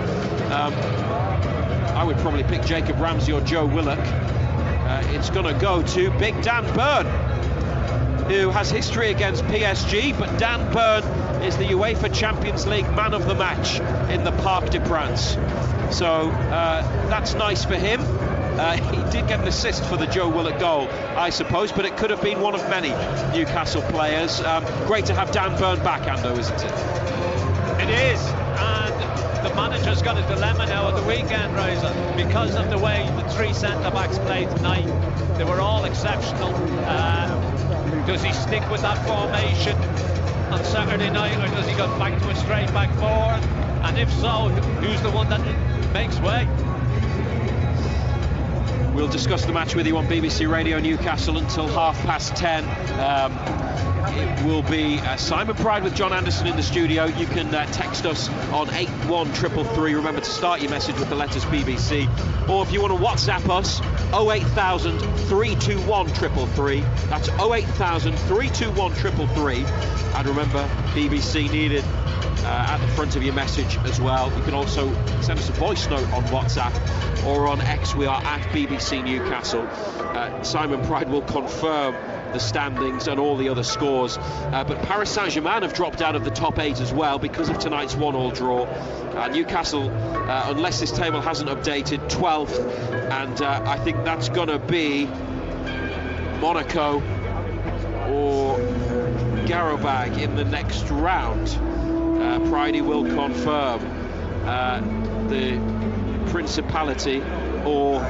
I would probably pick Jacob Ramsey or Joe Willock. It's going to go to Big Dan Burn, who has history against PSG, but Dan Burn is the UEFA Champions League man of the match in the Parc des Princes. So that's nice for him. He did get an assist for the Joe Willock goal, I suppose, but it could have been one of many Newcastle players. Great to have Dan Burn back, Ando, isn't it? It is, and the manager's got a dilemma now at the weekend, Razor, because of the way the three centre-backs played tonight. They were all exceptional. Does he stick with that formation on Saturday night, or does he go back to a straight back four? And if so, who's the one that makes way? We'll discuss the match with you on BBC Radio Newcastle until 10:30. It will be Simon Pride with John Anderson in the studio. You can text us on 81333. Remember to start your message with the letters BBC. Or if you want to WhatsApp us, 08000 321 333. That's 08000 321 333. And remember, BBC needed at the front of your message as well. You can also send us a voice note on WhatsApp or on X. We are at BBC Newcastle. Simon Pride will confirm the standings and all the other scores, but Paris Saint-Germain have dropped out of the top 8 as well because of tonight's 1-1 draw. Newcastle, unless this table hasn't updated, 12th, and I think that's going to be Monaco or Garabag in the next round. Pridey will confirm the Principality or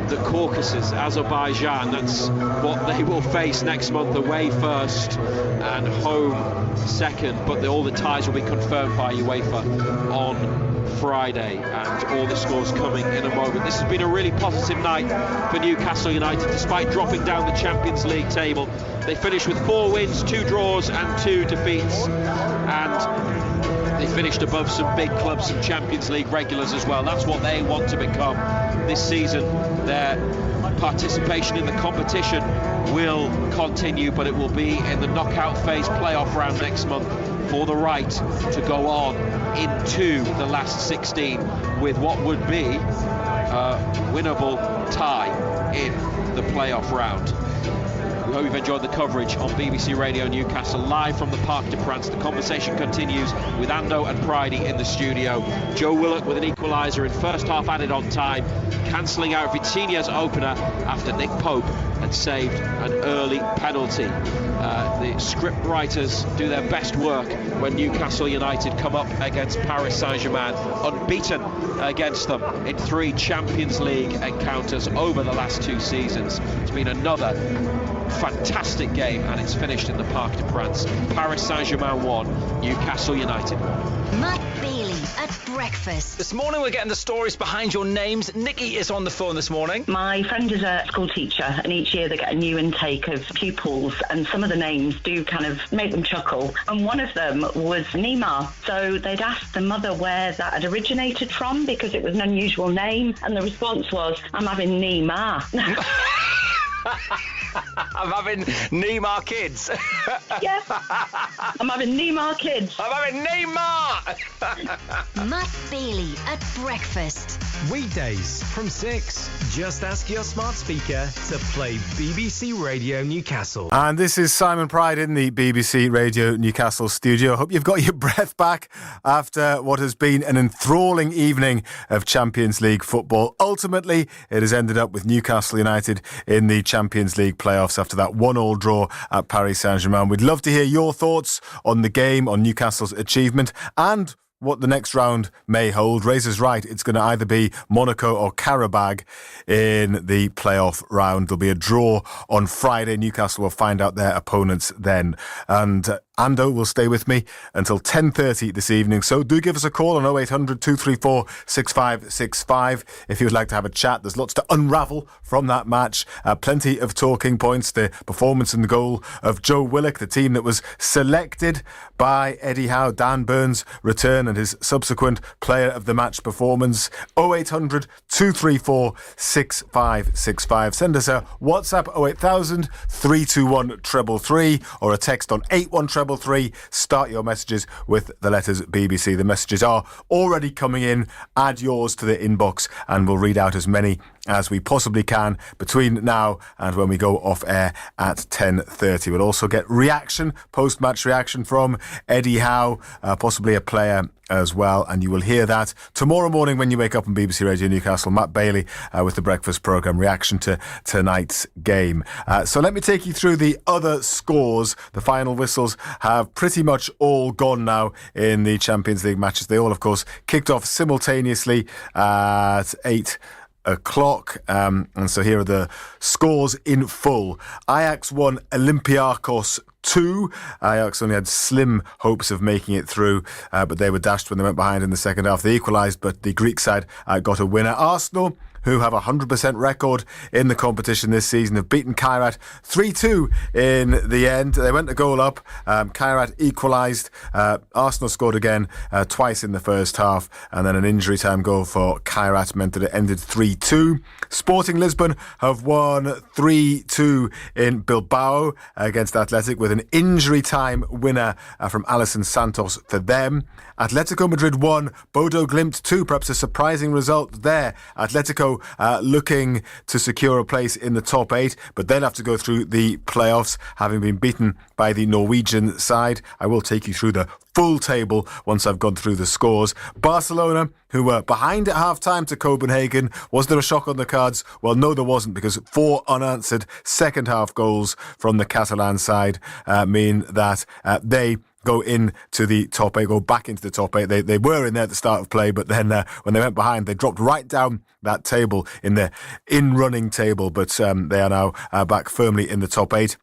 the Caucasus, Azerbaijan. That's what they will face next month, away first and home second, but all the ties will be confirmed by UEFA on Friday, and all the scores coming in a moment. This has been a really positive night for Newcastle United, despite dropping down the Champions League table. They finished with 4 wins, 2 draws and 2 defeats, and they finished above some big clubs, some Champions League regulars as well. That's what they want to become this season. Their participation in the competition will continue, but it will be in the knockout phase playoff round next month for the right to go on into the last 16 with what would be a winnable tie in the playoff round. We hope you've enjoyed the coverage on BBC Radio Newcastle, live from the Parc des Princes. The conversation continues with Ando and Pridey in the studio. Joe Willock with an equaliser in first half added on time, cancelling out Vitinha's opener after Nick Pope had saved an early penalty. The script writers do their best work when Newcastle United come up against Paris Saint-Germain, unbeaten against them in 3 Champions League encounters over the last 2 seasons. It's been another fantastic game, and it's finished in the Parc des Princes. Paris Saint-Germain 1, Newcastle United 1. Matt Bailey at breakfast. This morning we're getting the stories behind your names. Nikki is on the phone this morning. My friend is a school teacher, and each year they get a new intake of pupils, and some of the names do kind of make them chuckle. And one of them was Neymar. So they'd asked the mother where that had originated from because it was an unusual name, and the response was, "I'm having Neymar." I'm having Neymar kids. Yeah. I'm having Neymar kids. I'm having Neymar. Matt Bailey at breakfast. Weekdays from 6. Just ask your smart speaker to play BBC Radio Newcastle. And this is Simon Pride in the BBC Radio Newcastle studio. Hope you've got your breath back after what has been an enthralling evening of Champions League football. Ultimately, it has ended up with Newcastle United in the Champions League playoffs after that 1-1 draw at Paris Saint-Germain. We'd love to hear your thoughts on the game, on Newcastle's achievement, and what the next round may hold. Razor's right, it's going to either be Monaco or Karabag in the playoff round. There'll be a draw on Friday. Newcastle will find out their opponents then. And Ando will stay with me until 10:30 this evening. So do give us a call on 0800 234 6565 if you would like to have a chat. There's lots to unravel from that match. Plenty of talking points. The performance and the goal of Joe Willock, the team that was selected by Eddie Howe, Dan Burns' return and his subsequent player of the match performance. 0800 234 6565. Send us a WhatsApp 08000 321 333 or a text on 81333. Start your messages with the letters BBC. The messages are already coming in. Add yours to the inbox and we'll read out as many as we possibly can between now and when we go off air at 10:30. We'll also get reaction, post-match reaction from Eddie Howe, possibly a player as well, and you will hear that tomorrow morning when you wake up on BBC Radio Newcastle. Matt Bailey with the breakfast programme reaction to tonight's game. So let me take you through the other scores. The final whistles have pretty much all gone now in the Champions League matches. They all, of course, kicked off simultaneously at 8 o'clock, and so here are the scores in full. Ajax 1, Olympiacos 2. Ajax only had slim hopes of making it through, but they were dashed when they went behind in the second half. They equalised, but the Greek side got a winner. Arsenal, who have a 100% record in the competition this season, have beaten Kairat 3-2 in the end. They went a goal up. Kairat equalised. Arsenal scored again twice in the first half, and then an injury time goal for Kairat meant that it ended 3-2. Sporting Lisbon have won 3-2 in Bilbao against Athletic, with an injury time winner from Alisson Santos for them. Atletico Madrid 1, Bodo Glimt 2, perhaps a surprising result there. Atletico looking to secure a place in the top 8, but they'll have to go through the playoffs, having been beaten by the Norwegian side. I will take you through the full table once I've gone through the scores. Barcelona, who were behind at half-time to Copenhagen. Was there a shock on the cards? Well, no, there wasn't, because 4 unanswered second-half goals from the Catalan side mean that they go into the top 8, go back into the top 8. They were in there at the start of play, but then when they went behind, they dropped right down that table in the in-running table, but they are now back firmly in the top 8.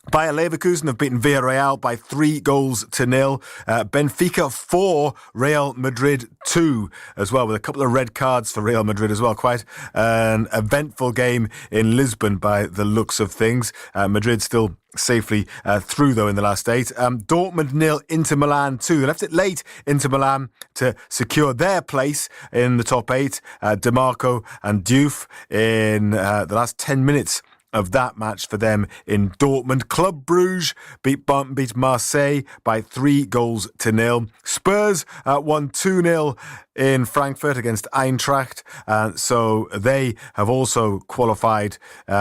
Bayer Leverkusen have beaten Villarreal by 3-0. Benfica 4, Real Madrid 2 as well, with a couple of red cards for Real Madrid as well. Quite an eventful game in Lisbon by the looks of things. Madrid still safely through though in the last 8. Dortmund 0, Inter Milan 2. They left it late, Inter Milan, to secure their place in the top 8. DeMarco and Diouf in the last 10 minutes of that match for them in Dortmund. Club Brugge beat Marseille by 3-0. Spurs won 2-0 in Frankfurt against Eintracht, so they have also qualified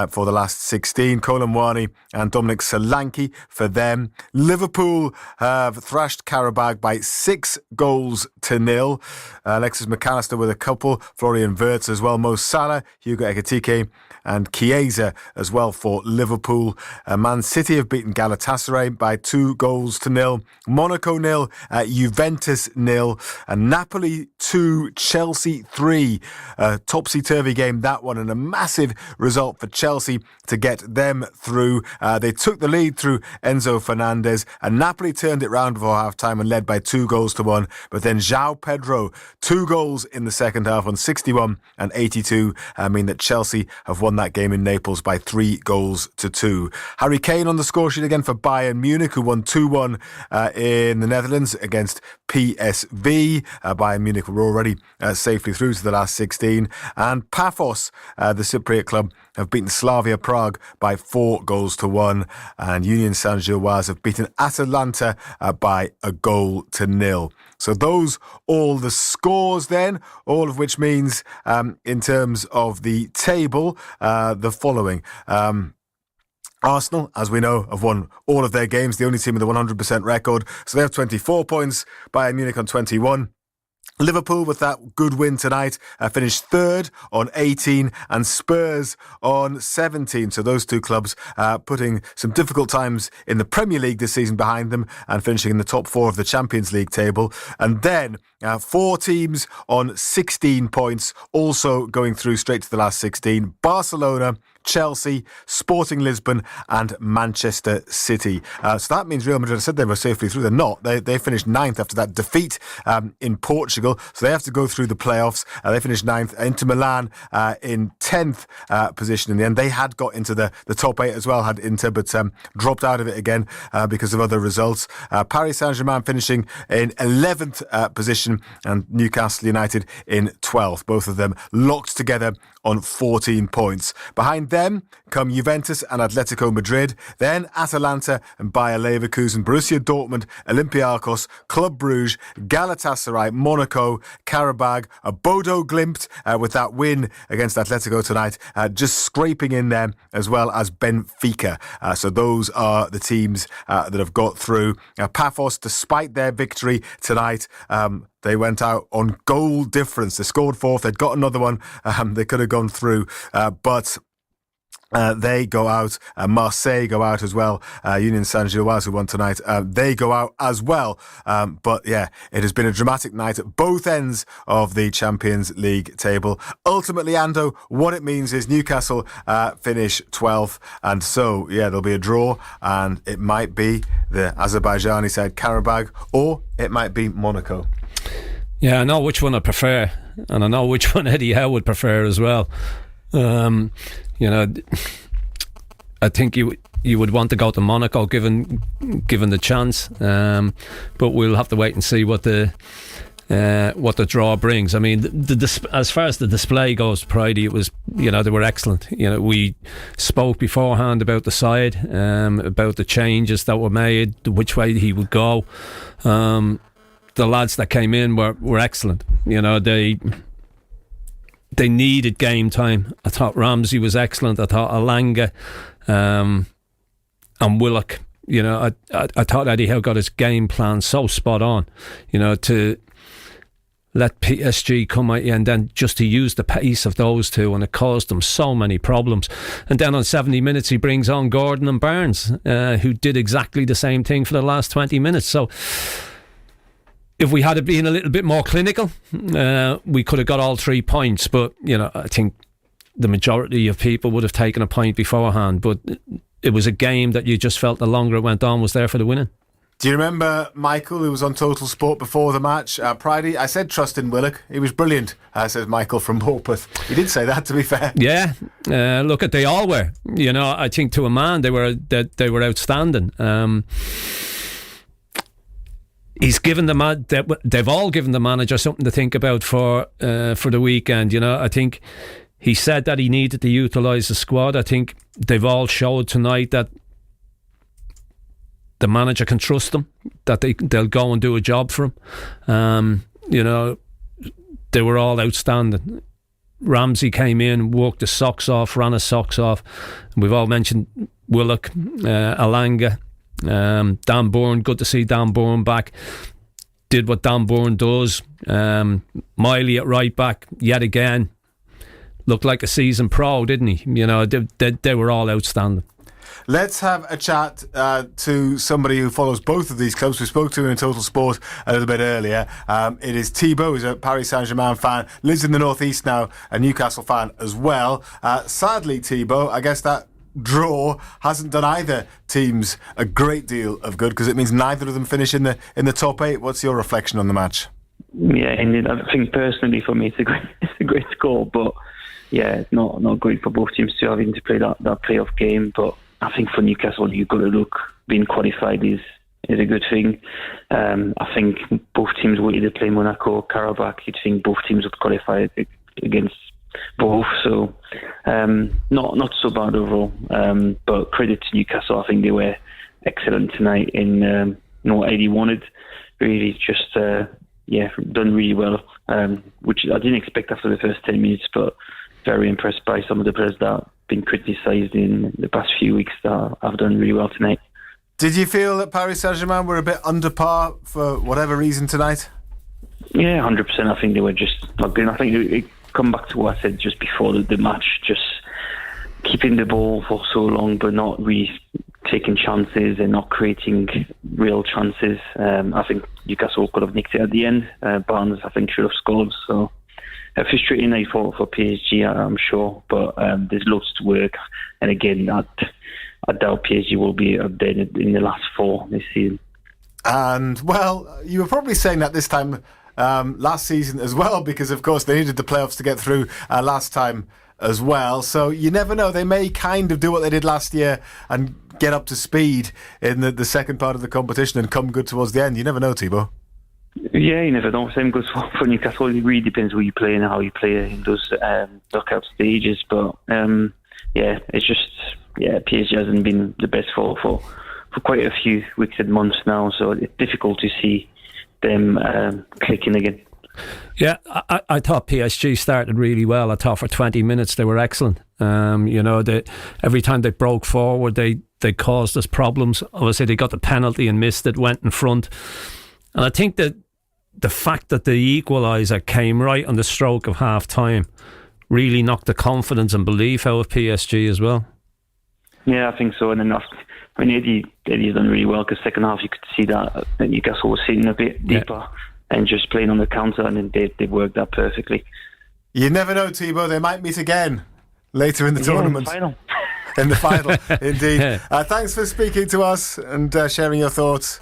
for the last 16. Colin Wani and Dominic Solanke for them. Liverpool have thrashed Karabag by 6-0. Alexis McAllister with a couple, Florian Wirtz as well, Mo Salah, Hugo Ekitike and Chiesa as well for Liverpool. Man City have beaten Galatasaray by 2-0. Monaco 0, Juventus 0, and Napoli 2, Chelsea 3. Topsy-turvy game, that one, and a massive result for Chelsea to get them through. They took the lead through Enzo Fernandez, and Napoli turned it round before half-time and led by 2-1. But then João Pedro, 2 goals in the second half on 61 and 82, mean that Chelsea have won that game in Naples by 3-2. Harry Kane on the score sheet again for Bayern Munich, who won 2-1 in the Netherlands against PSV. Bayern Munich were already safely through to the last 16. And Paphos, the Cypriot club, have beaten Slavia Prague by 4-1. And Union Saint-Gilloise have beaten Atalanta by 1-0. So those all the scores then, all of which means in terms of the table, the following. Arsenal, as we know, have won all of their games, the only team with a 100% record. So they have 24 points, Bayern Munich on 21. Liverpool, with that good win tonight, finished third on 18, and Spurs on 17. So those two clubs putting some difficult times in the Premier League this season behind them and finishing in the top 4 of the Champions League table. And then 4 teams on 16 points, also going through straight to the last 16. Barcelona, Chelsea, Sporting Lisbon and Manchester City. So that means Real Madrid, I said they were safely through. They're not. They finished 9th after that defeat in Portugal. So they have to go through the playoffs. They finished 9th. Inter Milan in 10th position in the end. They had got into the top 8 as well, had Inter, but dropped out of it again because of other results. Paris Saint-Germain finishing in 11th position and Newcastle United in 12th. Both of them locked together on 14 points. Behind them come Juventus and Atletico Madrid, then Atalanta and Bayer Leverkusen, Borussia Dortmund, Olympiacos, Club Brugge, Galatasaray, Monaco, Karabag, Bodo Glimt with that win against Atletico tonight, just scraping in there, as well as Benfica. So those are the teams that have got through. Paphos, despite their victory tonight, they went out on goal difference. They scored 4th. They'd got another one. They could have gone through, but they go out. Marseille go out as well. Union Saint-Gilloise, who won tonight, they go out as well. But yeah, it has been a dramatic night at both ends of the Champions League table. Ultimately, Ando, what it means is Newcastle finish 12th, and so yeah, there'll be a draw, and it might be the Azerbaijani side Karabag, or it might be Monaco. Yeah, I know which one I prefer, and I know which one Eddie Howe would prefer as well. You know, I think you would want to go to Monaco given the chance, but we'll have to wait and see what the draw brings. I mean, as far as the display goes, Pridey, it was, you know, they were excellent. You know, we spoke beforehand about the side, about the changes that were made, which way he would go. The lads that came in were excellent. You know, they needed game time. I thought Ramsey was excellent. I thought Alanga and Willock, you know, I thought Eddie Howe got his game plan so spot on, you know, to let PSG come at you and then just to use the pace of those two, and it caused them so many problems. And then on 70 minutes he brings on Gordon and Barnes, who did exactly the same thing for the last 20 minutes. So if we had been a little bit more clinical, we could have got all 3 points. But, you know, I think the majority of people would have taken a point beforehand. But it was a game that you just felt the longer it went on was there for the winning. Do you remember Michael, who was on Total Sport before the match? Pridey, I said trust in Willock. He was brilliant, says Michael from Morpeth. He did say that, to be fair. Yeah, look, they all were. You know, I think to a man they were outstanding. He's given they've all given the manager something to think about for the weekend. You know, I think he said that he needed to utilise the squad. I think they've all showed tonight that the manager can trust them, that they'll go and do a job for him. You know, they were all outstanding. Ramsey came in, walked his socks off, ran his socks off. We've all mentioned Willock, Alanga. Dan Bourne, good to see Dan Bourne back. Did what Dan Bourne does. Miley at right back yet again. looked like a seasoned pro, didn't he? You know, they were all outstanding. Let's have a chat to somebody who follows both of these clubs. We spoke to him in Total Sport a little bit earlier. It is Thibaut, who's a Paris Saint-Germain fan, lives in the northeast now, a Newcastle fan as well. Sadly, Thibaut, I guess that draw hasn't done either teams a great deal of good, because it means neither of them finish in the top 8. What's your reflection on the match? Yeah, and I think personally for me it's a great score, but yeah, it's not great for both teams to having to play that playoff game. But I think for Newcastle, you've got to look, being qualified is a good thing. I think both teams will either play Monaco or Karabakh. You'd think both teams would qualify against both, so not so bad overall. But credit to Newcastle, I think they were excellent tonight in what Eddie wanted. Really just done really well, which I didn't expect after the first 10 minutes, but very impressed by some of the players that have been criticised in the past few weeks that have done really well tonight. Did you feel that Paris Saint-Germain were a bit under par for whatever reason tonight? Yeah, 100%. I think they were just not good. I think it come back to what I said just before the match, just keeping the ball for so long but not really taking chances and not creating real chances. I think Newcastle could have nicked it at the end. Barnes, I think, should have scored. So a frustrating night for PSG, I'm sure, but there's lots to work. And again, I doubt PSG will be up there in the last 4 this season. And, well, you were probably saying that this time last season as well, because, of course, they needed the playoffs to get through last time as well. So you never know. They may kind of do what they did last year and get up to speed in the second part of the competition and come good towards the end. You never know, Thibaut. Yeah, you never know. Same goes for Newcastle. It really depends who you play and how you play in those knockout stages. But it's just PSG hasn't been the best for quite a few weeks and months now. So it's difficult to see them clicking again. Yeah, I thought PSG started really well. I thought for 20 minutes they were excellent. Every time they broke forward, they caused us problems. Obviously, they got the penalty and missed it, went in front. And I think that the fact that the equaliser came right on the stroke of half-time really knocked the confidence and belief out of PSG as well. Yeah, I think so. And then Eddie's done really well, because second half you could see that Newcastle was sitting a bit deeper and just playing on the counter, and then they worked that perfectly. You never know, Thibaut. They might meet again later in the tournament. In the final, indeed. Thanks for speaking to us and sharing your thoughts.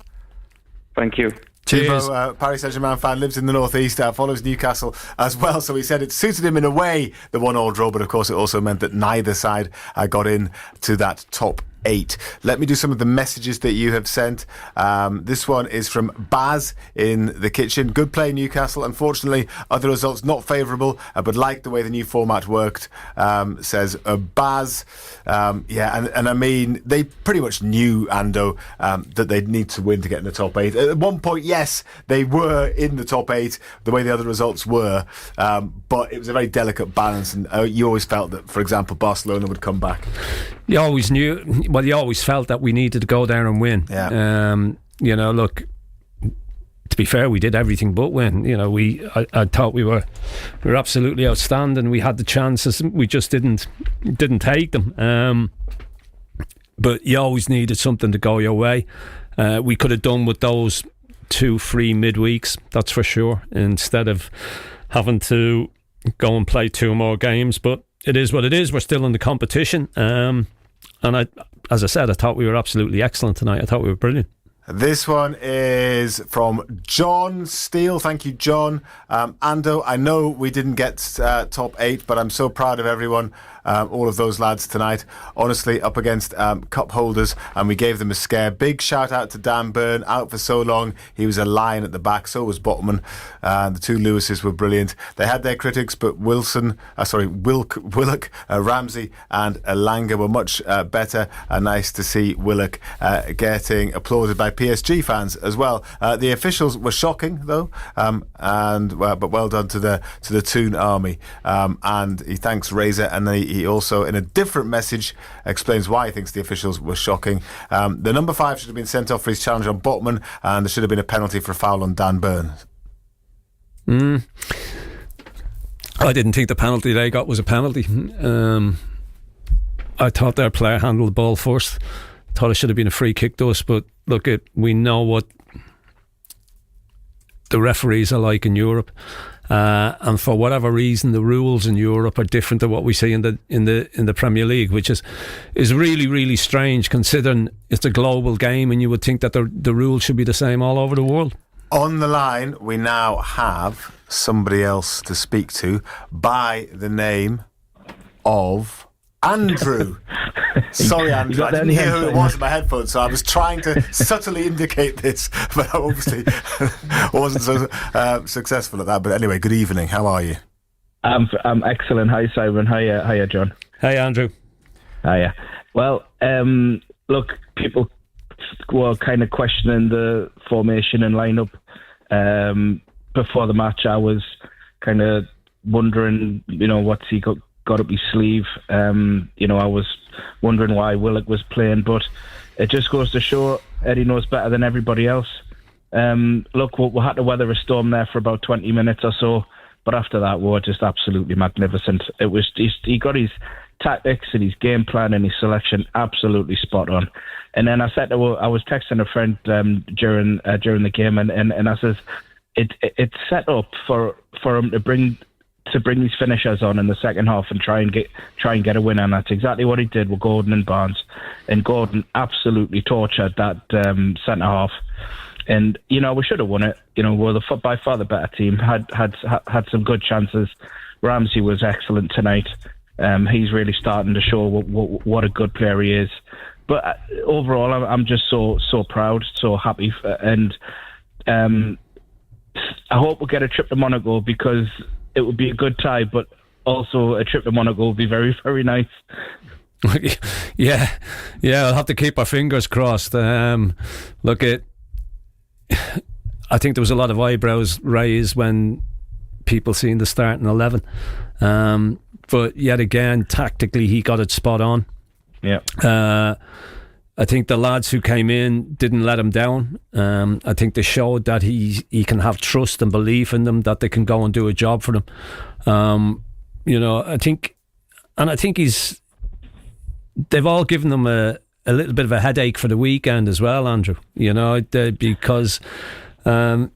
Thank you. Thibaut, Paris Saint-Germain fan, lives in the northeast, follows Newcastle as well, so he said it suited him in a way, the 1-1 draw, but of course it also meant that neither side got in to that top 8. Let me do some of the messages that you have sent. This one is from Baz in the kitchen. Good play, Newcastle. Unfortunately, other results not favourable, but like the way the new format worked, says Baz. And I mean, they pretty much knew, Ando, that they'd need to win to get in the top 8. At one point, yes, they were in the top 8, the way the other results were, but it was a very delicate balance, and you always felt that, for example, Barcelona would come back. You always knew. Well, you always felt that we needed to go there and win. Yeah. Look, to be fair, we did everything but win. I thought we were absolutely outstanding. We had the chances, we just didn't take them. But you always needed something to go your way. We could have done with those 2 free midweeks, that's for sure, instead of having to go and play 2 more games. But it is what it is. We're still in the competition. And as I said, I thought we were absolutely excellent tonight. I thought we were brilliant. This one is from John Steele. Thank you, John. Ando, I know we didn't get top 8, but I'm so proud of everyone, all of those lads tonight. Honestly, up against cup holders, and we gave them a scare. Big shout out to Dan Burn, out for so long. He was a lion at the back, so was Botman. The 2 Lewises were brilliant. They had their critics, but Willock, Ramsey and Elanga were much better. Nice to see Willock getting applauded by PSG fans as well. The officials were shocking though, but well done to the Toon army. And he thanks Razor, and then he also, in a different message, explains why he thinks the officials were shocking. The number 5 should have been sent off for his challenge on Botman, and there should have been a penalty for a foul on Dan Burn. I didn't think the penalty they got was a penalty. I thought their player handled the ball first. Thought it should have been a free kick to us, but look, we know what the referees are like in Europe, and for whatever reason, the rules in Europe are different to what we see in the Premier League, which is really, really strange, considering it's a global game, and you would think that the rules should be the same all over the world. On the line, we now have somebody else to speak to by the name of Andrew. Sorry, Andrew, I didn't hear who it was in my headphones, so I was trying to subtly indicate this, but I obviously wasn't so successful at that. But anyway, good evening. How are you? I'm excellent. Hi, Simon. Hiya, John. Hey, Andrew. Hiya. Well, look, people were kind of questioning the formation and lineup before the match. I was kind of wondering, what's he got up his sleeve. I was wondering why Willock was playing, but it just goes to show Eddie knows better than everybody else. Look, we had to weather a storm there for about 20 minutes or so, but after that we were just absolutely magnificent. It was he got his tactics and his game plan and his selection absolutely spot on. And then I was texting a friend during the game, and I says it's set up for him to bring these finishers on in the second half and try and get a win, and that's exactly what he did with Gordon and Barnes. And Gordon absolutely tortured that centre half, and we should have won it. We're by far the better team. Had some good chances. Ramsey was excellent tonight. He's really starting to show what a good player he is. But overall, I'm just so proud, so happy, and I hope we'll get a trip to Monaco, because it would be a good tie, but also a trip to Monaco would be very, very nice. Yeah, I'll have to keep our fingers crossed. I think there was a lot of eyebrows raised when people seen the starting 11. But yet again, tactically, he got it spot on. Yeah. I think the lads who came in didn't let him down. I think they showed that he can have trust and belief in them, that they can go and do a job for them. I think they've all given them a little bit of a headache for the weekend as well, Andrew. Because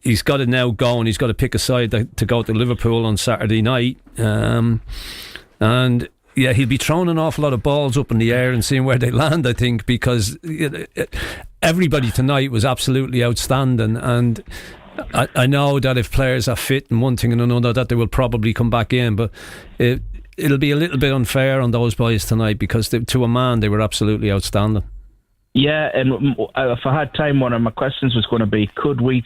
he's got to now go, and he's got to pick a side to go to Liverpool on Saturday night. And yeah, he'll be throwing an awful lot of balls up in the air and seeing where they land, I think, because everybody tonight was absolutely outstanding. And I know that if players are fit and one thing and another, that they will probably come back in, but it'll be a little bit unfair on those boys tonight, because to a man they were absolutely outstanding. Yeah, and if I had time, one of my questions was going to be, could we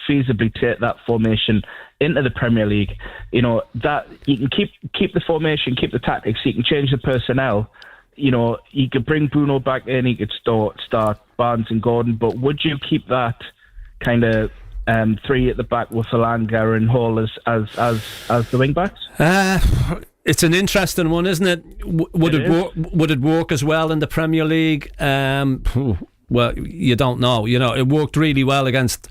feasibly take that formation into the Premier League? That you can keep the formation, keep the tactics, you can change the personnel. You could bring Bruno back in, he could start Barnes and Gordon, but would you keep that kind of three at the back with Alanga and Hall as the wing backs? It's an interesting one, isn't it? Would it work as well in the Premier League? Well, you don't know. It worked really well against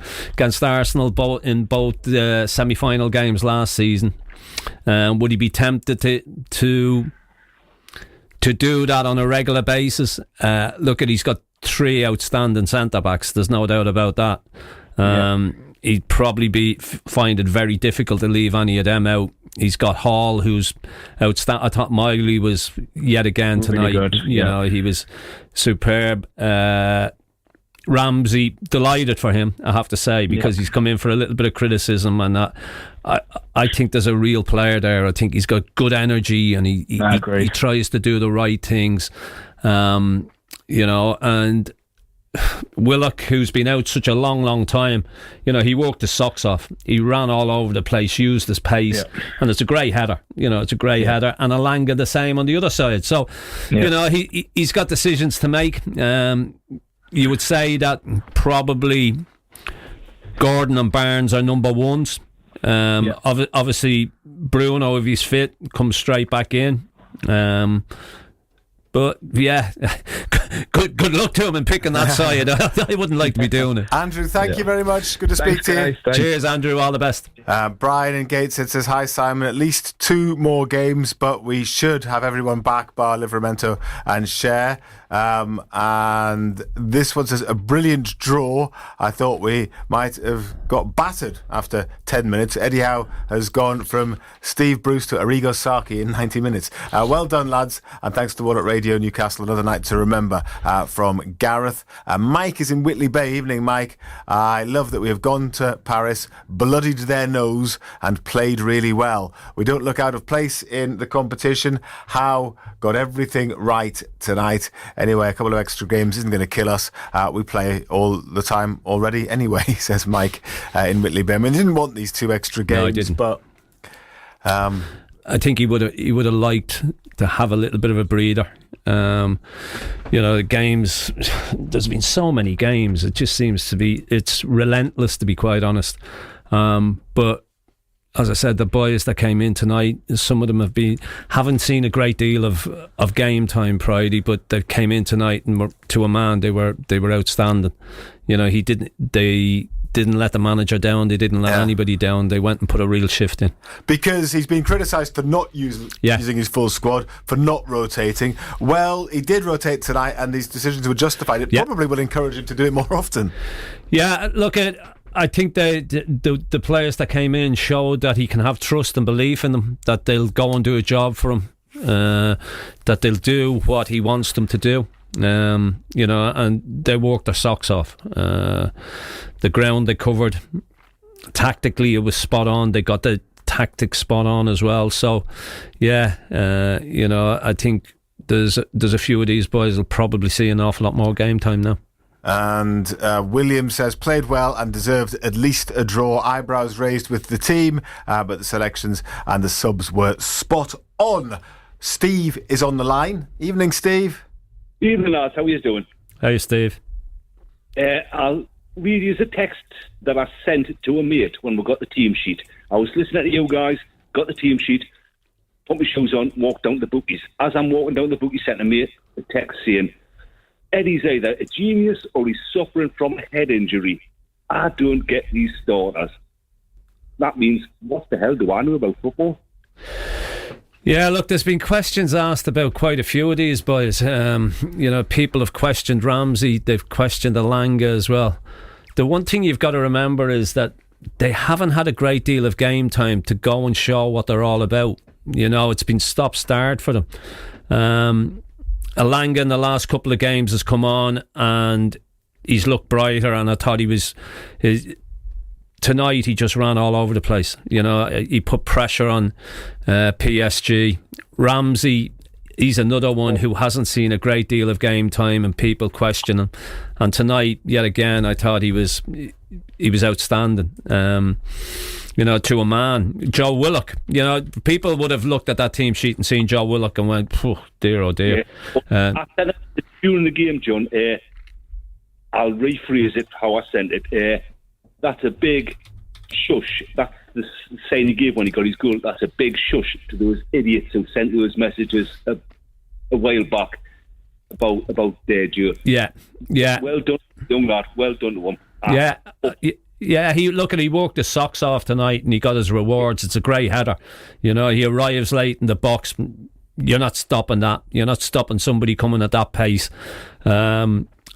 Arsenal in both the semi-final games last season. Would he be tempted to do that on a regular basis? He's got three outstanding centre-backs. There's no doubt about that. He'd probably find it very difficult to leave any of them out. He's got Hall, who's outstanding. I thought Miley was yet again tonight. Really good. He was superb. Ramsey, delighted for him, I have to say, because he's come in for a little bit of criticism, and I think there's a real player there. I think he's got good energy, and he tries to do the right things. And Willock, who's been out such a long time, he worked his socks off. He ran all over the place, used his pace, and it's a great header. It's a great header, and Alanga the same on the other side. So, he's got decisions to make. You would say that probably Gordon and Barnes are number ones. Obviously, Bruno, if he's fit, comes straight back in. But yeah, good luck to him in picking that side. I wouldn't like to be doing it. Andrew, thank you very much. Good to speak to you. Cheers, Andrew. All the best. Brian in Gateshead says, hi Simon, at least 2 more games, but we should have everyone back bar Livramento and Cher. And this one says, a brilliant draw. I thought we might have got battered after 10 minutes. Eddie Howe has gone from Steve Bruce to Arrigo Sacchi in 90 minutes. Well done, lads, and thanks to all at Radio Newcastle. Another night to remember from Gareth. Mike is in Whitley Bay. Evening, Mike. I love that we have gone to Paris, bloodied their nose and played really well. We don't look out of place in the competition. Howe got everything right tonight. Anyway, a couple of extra games isn't going to kill us. We play all the time already anyway, says Mike in Whitley Bay. I mean, he didn't want these 2 extra games, no, I didn't. But I think he would have liked to have a little bit of a breather. The games, there's been so many games, it just seems to be, it's relentless, to be quite honest. But as I said, the boys that came in tonight, some of them haven't seen a great deal of game time, Pridey, but they came in tonight and were, to a man, they were outstanding. They didn't let the manager down, they didn't let anybody down, they went and put a real shift in. Because he's been criticised for not using his full squad, for not rotating. Well, he did rotate tonight and his decisions were justified. It probably will encourage him to do it more often. Yeah, look, I think the players that came in showed that he can have trust and belief in them, that they'll go and do a job for him, that they'll do what he wants them to do. And they worked their socks off. The ground they covered, tactically it was spot on. They got the tactics spot on as well. So I think there's a few of these boys will probably see an awful lot more game time now. And William says, played well and deserved at least a draw. Eyebrows raised with the team, but the selections and the subs were spot on. Steve is on the line. Evening, Steve. Evening, lads. How are you doing? Hey, Steve. I'll read you a text that I sent to a mate when we got the team sheet. I was listening to you guys, got the team sheet, put my shoes on, walked down to the bookies. As I'm walking down the bookies, sent a mate a text saying, Eddie's either a genius or he's suffering from a head injury. I don't get these starters. That means, what the hell do I know about football? Yeah, look, there's been questions asked about quite a few of these boys. People have questioned Ramsey, they've questioned Alanga as well. The one thing you've got to remember is that they haven't had a great deal of game time to go and show what they're all about. It's been stop-start for them. Alanga in the last couple of games has come on and he's looked brighter, and I thought tonight he just ran all over the place. He put pressure on PSG. Ramsey, he's another one who hasn't seen a great deal of game time and people question him. And tonight, yet again, I thought he was outstanding. To a man, Joe Willock. People would have looked at that team sheet and seen Joe Willock and went, dear, oh dear. I said it during the game, John. I'll rephrase it how I sent it. That's a big shush. That's the sign he gave when he got his goal. That's a big shush to those idiots who sent those messages a while back about Joe. Yeah. Well done, young lad. Well done to him. Yeah, he worked his socks off tonight and he got his rewards. It's a great header. He arrives late in the box. You're not stopping that. You're not stopping somebody coming at that pace.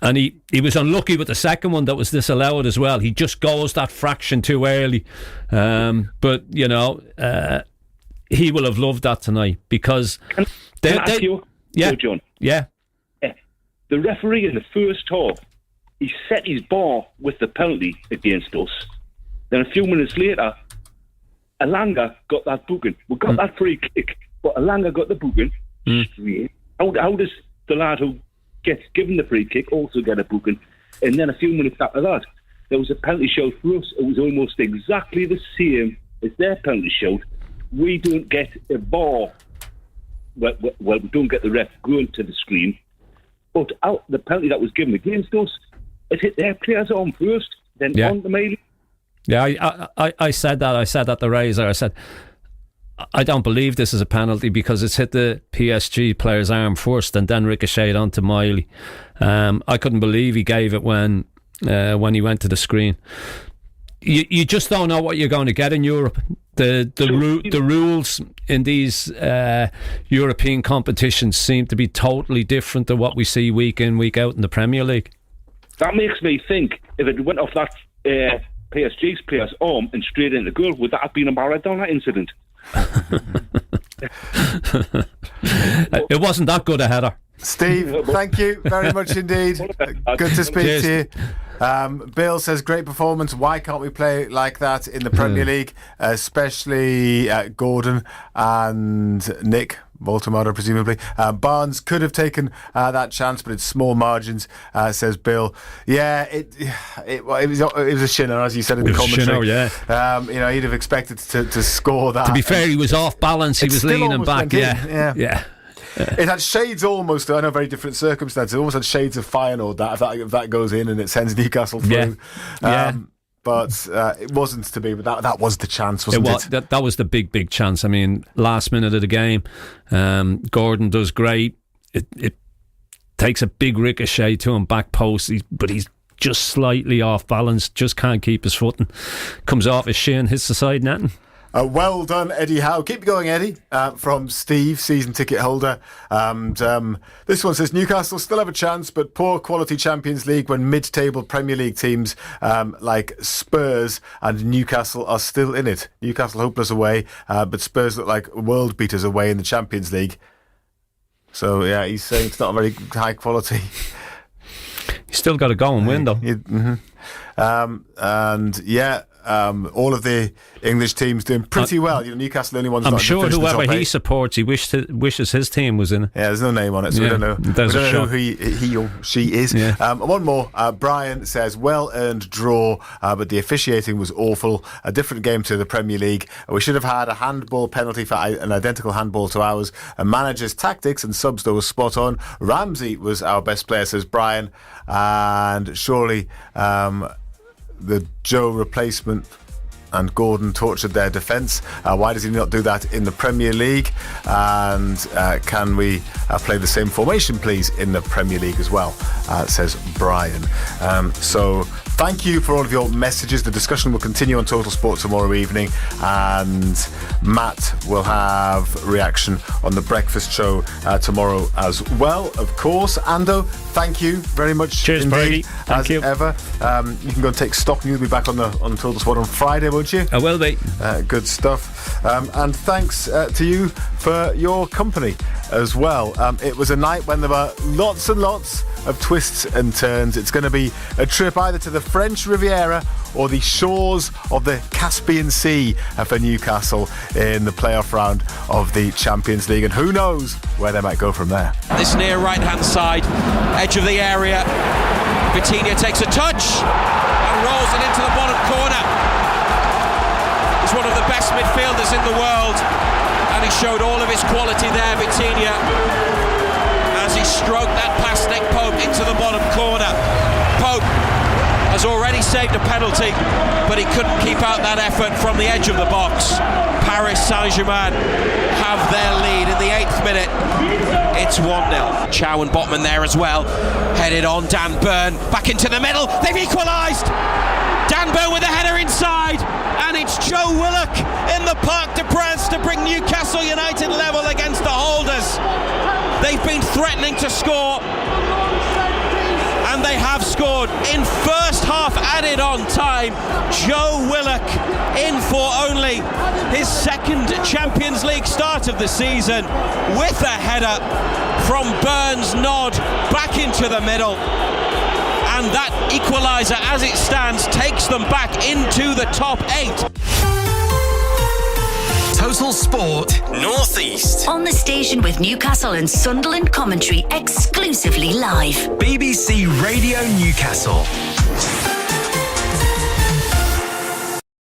And he was unlucky with the second one that was disallowed as well. He just goes that fraction too early. But he will have loved that tonight because Can I ask you, John? Yeah. The referee in the first half, he set his bar with the penalty against us. Then a few minutes later, Alanga got that booking. We got that free kick, but Alanga got the booking straight. How does the lad who gets given the free kick also get a booking? And then a few minutes after that, there was a penalty shout for us. It was almost exactly the same as their penalty shout. We don't get a bar. Well, we don't get the ref going to the screen. But the penalty that was given against us, it hit their player's arm first, then on the mail. Yeah, I said that. I said at the Razor. I said, I don't believe this is a penalty because it's hit the PSG player's arm first and then ricocheted onto Miley. I couldn't believe he gave it when he went to the screen. you just don't know what you're going to get in Europe. The rules in these European competitions seem to be totally different to what we see week in, week out in the Premier League. That makes me think, if it went off that PSG's player's arm and straight into goal, would that have been a Maradona incident? It wasn't that good a header. Steve, thank you very much indeed. Good to speak to you. Bill says, great performance. Why can't we play like that in the Premier League? Especially Gordon and Nick Baltimore, presumably. Barnes could have taken that chance, but it's small margins, says Bill. Yeah, it was a shinner, as you said in the commentary. Shinner, he'd have expected to score that. To be fair, he was off balance. He was leaning back. Yeah. It had shades almost, I know, very different circumstances. It almost had shades of Feyenoord, if that goes in and it sends Newcastle through. But it wasn't to be. But that was the chance, wasn't it? That was the big chance. I mean, last minute of the game, Gordon does great. It takes a big ricochet to him back post, but he's just slightly off balance, just can't keep his footing. Comes off his shin, hits the side netting. Well done, Eddie Howe. Keep going, Eddie, from Steve, season ticket holder. And this one says, Newcastle still have a chance, but poor quality Champions League when mid-table Premier League teams like Spurs and Newcastle are still in it. Newcastle hopeless away, but Spurs look like world beaters away in the Champions League. So, yeah, he's saying it's not a very high quality. He's still got to go and win, though. All of the English teams doing pretty well. Newcastle only one's. I'm not sure whoever he 8. supports, he wishes his team was in it. Yeah, there's no name on it, so we don't know. We don't know who he or she is. Yeah. One more. Brian says, well-earned draw, but the officiating was awful. A different game to the Premier League. We should have had a handball penalty for an identical handball to ours. A manager's tactics and subs, though, was spot on. Ramsey was our best player, says Brian. And surely the Joe replacement and Gordon tortured their defence. Why does he not do that in the Premier League? And can we play the same formation, please, in the Premier League as well, says Brian. So thank you for all of your messages. The discussion will continue on Total Sport tomorrow evening, and Matt will have reaction on the breakfast show tomorrow as well, of course. Ando, thank you very much. Cheers, indeed, Brady. Thank you. ever. You can go and take stock, and you'll be back on Total Sport on Friday, won't you? I will be. Good stuff. And thanks to you for your company as well. It was a night when there were lots and lots of twists and turns. It's going to be a trip either to the French Riviera or the shores of the Caspian Sea for Newcastle in the playoff round of the Champions League, and who knows where they might go from there. This near right-hand side, edge of the area. Vitinha takes a touch and rolls it into the bottom corner. He's one of the best midfielders in the world, and he showed all of his quality there, Vitinha, as he stroked that past Nick Pope into the bottom corner. Pope has already saved a penalty, but he couldn't keep out that effort from the edge of the box. Paris Saint-Germain have their lead in the 8th minute. It's 1-0. Chow and Botman there as well. Headed on, Dan Burn back into the middle. They've equalised. Dan Burn with a header inside, and it's Joe Willock in the Parc des Princes to bring Newcastle United level against the holders. They've been threatening to score, and they have scored in first half added on time. Joe Willock in for only his second Champions League start of the season, with a header from Burns' nod back into the middle. And that equaliser, as it stands, takes them back into the top 8. Total Sport North East. On the station with Newcastle and Sunderland commentary exclusively live. BBC Radio Newcastle.